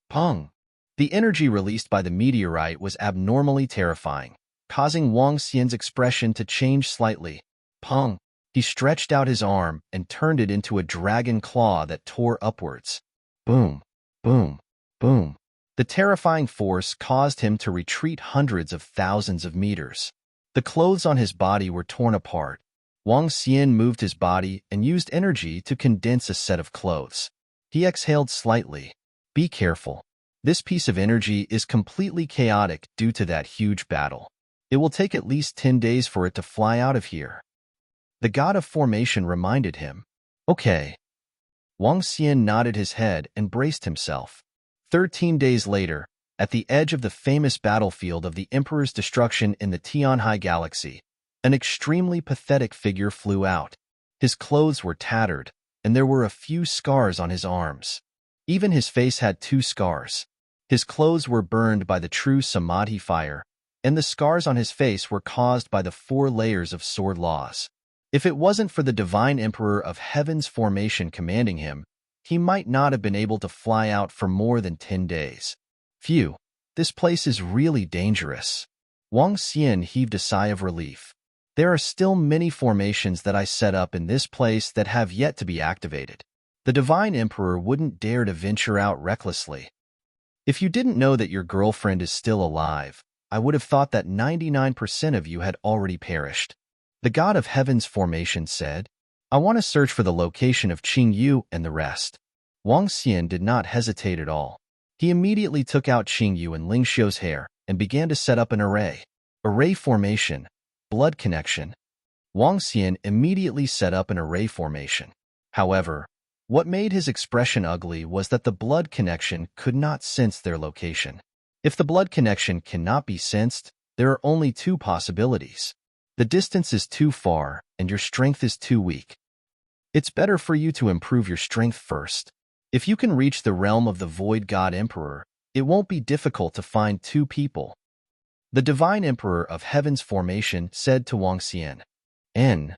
Pong! The energy released by the meteorite was abnormally terrifying, causing Wang Xian's expression to change slightly. Pong! He stretched out his arm and turned it into a dragon claw that tore upwards. Boom! Boom! Boom! The terrifying force caused him to retreat hundreds of thousands of meters. The clothes on his body were torn apart. Wang Xian moved his body and used energy to condense a set of clothes. He exhaled slightly. Be careful. This piece of energy is completely chaotic due to that huge battle. It will take at least 10 days for it to fly out of here. The god of formation reminded him. Okay. Wang Xian nodded his head and braced himself. 13 days later, at the edge of the famous battlefield of the Emperor's destruction in the Tianhai Galaxy, an extremely pathetic figure flew out. His clothes were tattered, and there were a few scars on his arms. Even his face had 2 scars. His clothes were burned by the true Samadhi fire, and the scars on his face were caused by the 4 layers of sword laws. If it wasn't for the divine emperor of heaven's formation commanding him, he might not have been able to fly out for more than 10 days. Phew, this place is really dangerous. Wang Xian heaved a sigh of relief. There are still many formations that I set up in this place that have yet to be activated. The divine emperor wouldn't dare to venture out recklessly. If you didn't know that your girlfriend is still alive, I would have thought that 99% of you had already perished. The god of heaven's formation said, I want to search for the location of Qing Yu and the rest. Wang Xian did not hesitate at all. He immediately took out Qing Yu and Ling Xiu's hair and began to set up an array. Array formation, blood connection. Wang Xian immediately set up an array formation. However, what made his expression ugly was that the blood connection could not sense their location. If the blood connection cannot be sensed, there are only 2 possibilities. The distance is too far, and your strength is too weak. It's better for you to improve your strength first. If you can reach the realm of the Void God Emperor, it won't be difficult to find 2 people. The Divine Emperor of Heaven's formation said to Wang Xian. Wang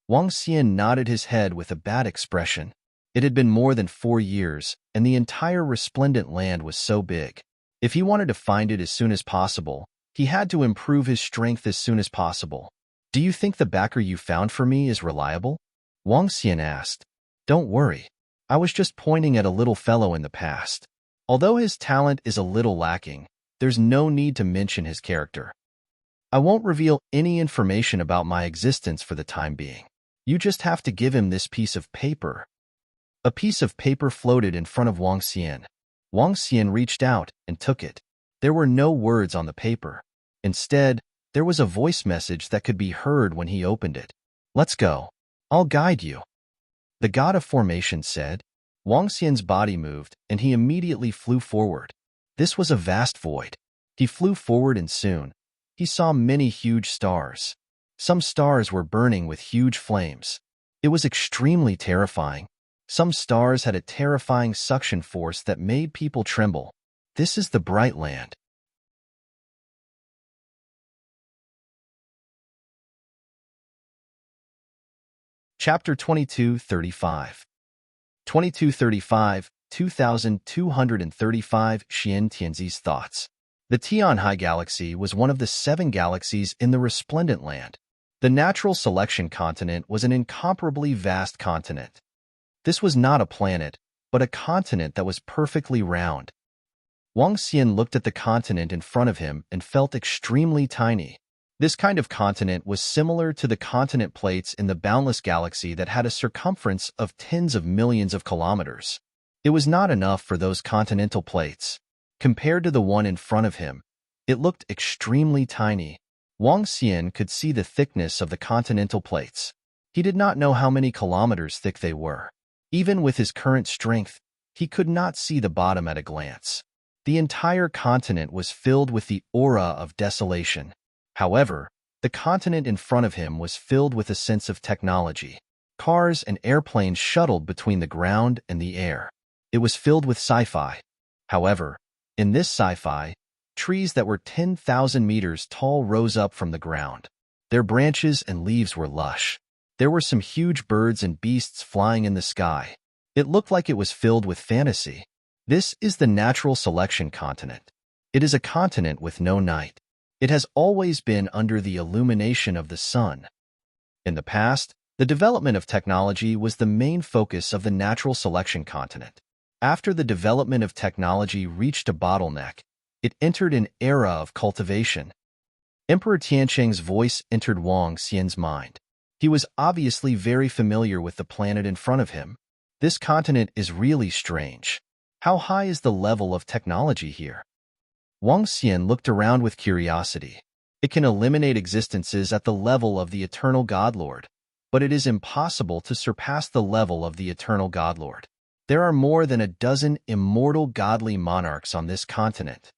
Xian nodded his head with a bad expression. It had been more than 4 years, and the entire resplendent land was so big. If he wanted to find it as soon as possible, he had to improve his strength as soon as possible. Do you think the backer you found for me is reliable? Wang Xian asked. Don't worry. I was just pointing at a little fellow in the past. Although his talent is a little lacking, there's no need to mention his character. I won't reveal any information about my existence for the time being. You just have to give him this piece of paper. A piece of paper floated in front of Wang Xian. Wang Xian reached out and took it. There were no words on the paper. Instead, there was a voice message that could be heard when he opened it. Let's go. I'll guide you. The god of formation said. Wang Xian's body moved, and he immediately flew forward. This was a vast void. He flew forward, and soon, he saw many huge stars. Some stars were burning with huge flames. It was extremely terrifying. Some stars had a terrifying suction force that made people tremble. This is the Bright Land. Chapter 2235. 2235, 2235 Xian Tianzi's Thoughts. The Tianhai Galaxy was one of the 7 galaxies in the Resplendent Land. The natural selection continent was an incomparably vast continent. This was not a planet, but a continent that was perfectly round. Wang Xian looked at the continent in front of him and felt extremely tiny. This kind of continent was similar to the continent plates in the boundless galaxy that had a circumference of tens of millions of kilometers. It was not enough for those continental plates. Compared to the one in front of him, it looked extremely tiny. Wang Xian could see the thickness of the continental plates. He did not know how many kilometers thick they were. Even with his current strength, he could not see the bottom at a glance. The entire continent was filled with the aura of desolation. However, the continent in front of him was filled with a sense of technology. Cars and airplanes shuttled between the ground and the air. It was filled with sci-fi. However, in this sci-fi, trees that were 10,000 meters tall rose up from the ground. Their branches and leaves were lush. There were some huge birds and beasts flying in the sky. It looked like it was filled with fantasy. This is the natural selection continent. It is a continent with no night. It has always been under the illumination of the sun. In the past, the development of technology was the main focus of the natural selection continent. After the development of technology reached a bottleneck, it entered an era of cultivation. Emperor Tiancheng's voice entered Wang Xian's mind. He was obviously very familiar with the planet in front of him. This continent is really strange. How high is the level of technology here? Wang Xian looked around with curiosity. It can eliminate existences at the level of the eternal Godlord, but it is impossible to surpass the level of the eternal Godlord. There are more than a dozen immortal godly monarchs on this continent.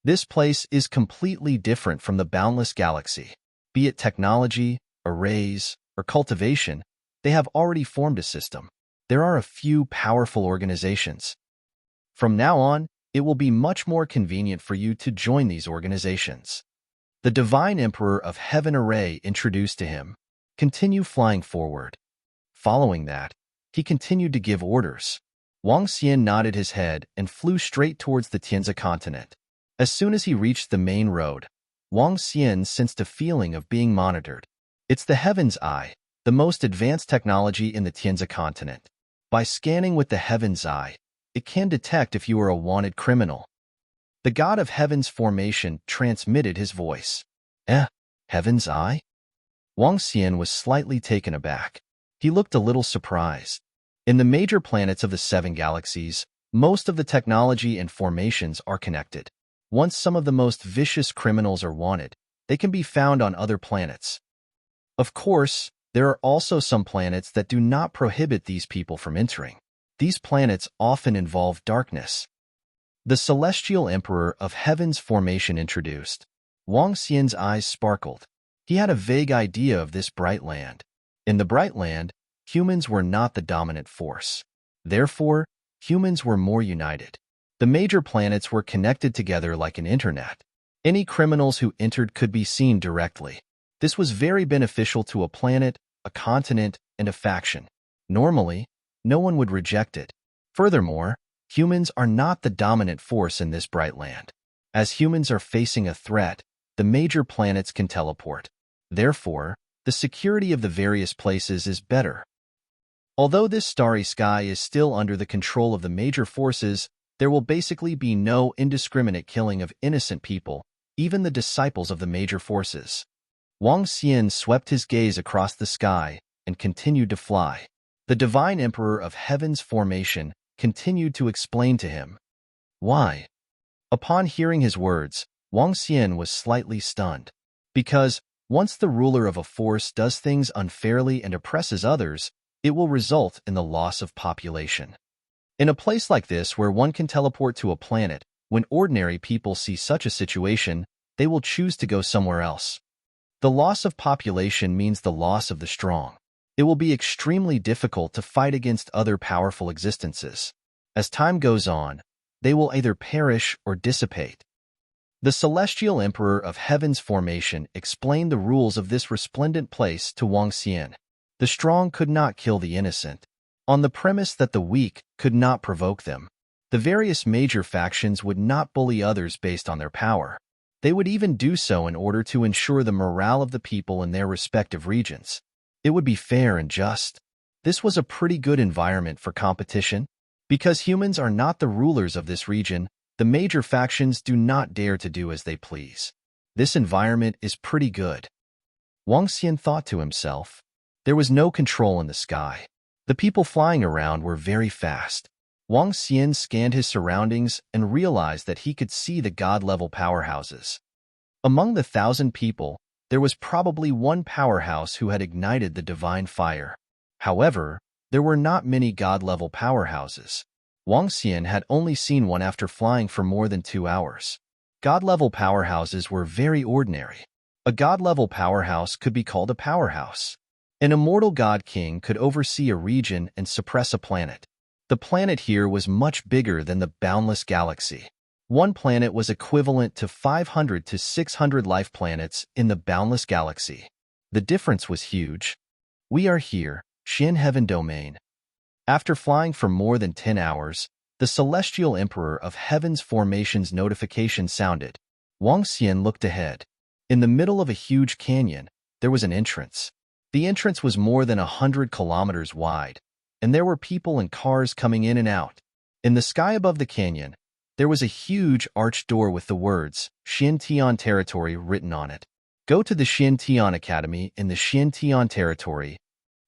This place is completely different from the boundless galaxy. Be it technology, arrays, or cultivation, they have already formed a system. There are a few powerful organizations. From now on, it will be much more convenient for you to join these organizations. The Divine Emperor of Heaven Array introduced to him. Continue flying forward. Following that, he continued to give orders. Wang Xian nodded his head and flew straight towards the Tianzi continent. As soon as he reached the main road, Wang Xian sensed a feeling of being monitored. It's the Heaven's Eye, the most advanced technology in the Tianzi continent. By scanning with the Heaven's Eye, it can detect if you are a wanted criminal. The god of Heaven's formation transmitted his voice. Heaven's Eye? Wang Xian was slightly taken aback. He looked a little surprised. In the major planets of the 7 galaxies, most of the technology and formations are connected. Once some of the most vicious criminals are wanted, they can be found on other planets. Of course, there are also some planets that do not prohibit these people from entering. These planets often involve darkness. The celestial emperor of Heaven's formation introduced. Wang Xian's eyes sparkled. He had a vague idea of this bright land. In the bright land, humans were not the dominant force. Therefore, humans were more united. The major planets were connected together like an internet. Any criminals who entered could be seen directly. This was very beneficial to a planet, a continent, and a faction. Normally, no one would reject it. Furthermore, humans are not the dominant force in this bright land. As humans are facing a threat, the major planets can teleport. Therefore, the security of the various places is better. Although this starry sky is still under the control of the major forces, there will basically be no indiscriminate killing of innocent people, even the disciples of the major forces. Wang Xian swept his gaze across the sky and continued to fly. The Divine Emperor of Heaven's formation continued to explain to him. Why? Upon hearing his words, Wang Xian was slightly stunned. Because, once the ruler of a force does things unfairly and oppresses others, it will result in the loss of population. In a place like this where one can teleport to a planet, when ordinary people see such a situation, they will choose to go somewhere else. The loss of population means the loss of the strong. It will be extremely difficult to fight against other powerful existences. As time goes on, they will either perish or dissipate. The celestial emperor of Heaven's formation explained the rules of this resplendent place to Wang Xian. The strong could not kill the innocent, on the premise that the weak could not provoke them. The various major factions would not bully others based on their power. They would even do so in order to ensure the morale of the people in their respective regions. It would be fair and just. This was a pretty good environment for competition. Because humans are not the rulers of this region, the major factions do not dare to do as they please. This environment is pretty good. Wang Xian thought to himself. There was no control in the sky. The people flying around were very fast. Wang Xian scanned his surroundings and realized that he could see the god-level powerhouses. Among the 1,000 people, there was probably one powerhouse who had ignited the divine fire. However, there were not many god-level powerhouses. Wang Xian had only seen one after flying for more than 2 hours. God-level powerhouses were very ordinary. A god-level powerhouse could be called a powerhouse. An immortal god king could oversee a region and suppress a planet. The planet here was much bigger than the boundless galaxy. One planet was equivalent to 500 to 600 life planets in the boundless galaxy. The difference was huge. We are here, Shin Heaven Domain. After flying for more than 10 hours, the celestial emperor of heaven's formation's notification sounded. Wang Xian looked ahead. In the middle of a huge canyon, there was an entrance. The entrance was more than 100 kilometers wide, and there were people and cars coming in and out. In the sky above the canyon, there was a huge arched door with the words, Xiantian Territory written on it. Go to the Xiantian Academy in the Xiantian Territory.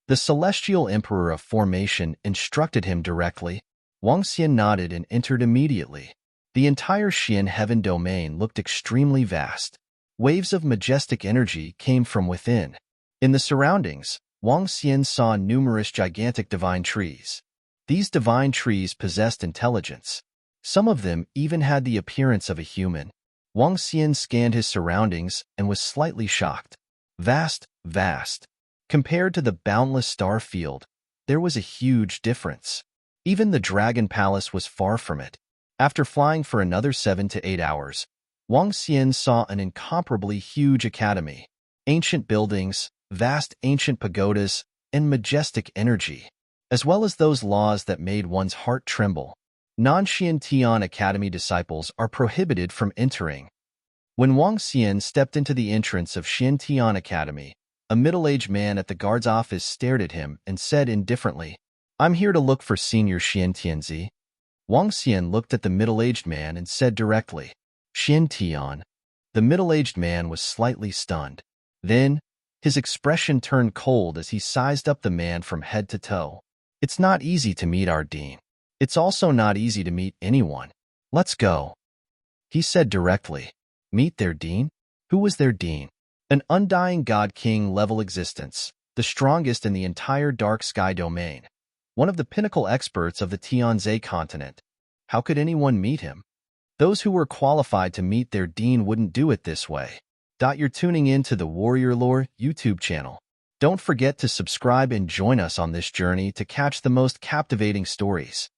The celestial emperor of formation instructed him directly. Wang Xian nodded and entered immediately. The entire Xian heaven domain looked extremely vast. Waves of majestic energy came from within. In the surroundings, Wang Xian saw numerous gigantic divine trees. These divine trees possessed intelligence. Some of them even had the appearance of a human. Wang Xian scanned his surroundings and was slightly shocked. Vast, vast. Compared to the boundless star field, there was a huge difference. Even the Dragon Palace was far from it. After flying for another 7 to 8 hours, Wang Xian saw an incomparably huge academy. Ancient buildings, vast ancient pagodas, and majestic energy, as well as those laws that made one's heart tremble. Non-Xiantian Academy disciples are prohibited from entering. When Wang Xian stepped into the entrance of Xiantian Academy, a middle-aged man at the guard's office stared at him and said indifferently, "I'm here to look for Senior Xiantianzi." Wang Xian looked at the middle-aged man and said directly, "Xiantian." The middle-aged man was slightly stunned. Then, his expression turned cold as he sized up the man from head to toe. "It's not easy to meet our dean. It's also not easy to meet anyone. Let's go," he said directly. Meet their dean? Who was their dean? An undying god-king level existence, the strongest in the entire dark sky domain. One of the pinnacle experts of the Tianzhe continent. How could anyone meet him? Those who were qualified to meet their dean wouldn't do it this way. You're tuning in to the Warrior Lore YouTube channel. Don't forget to subscribe and join us on this journey to catch the most captivating stories.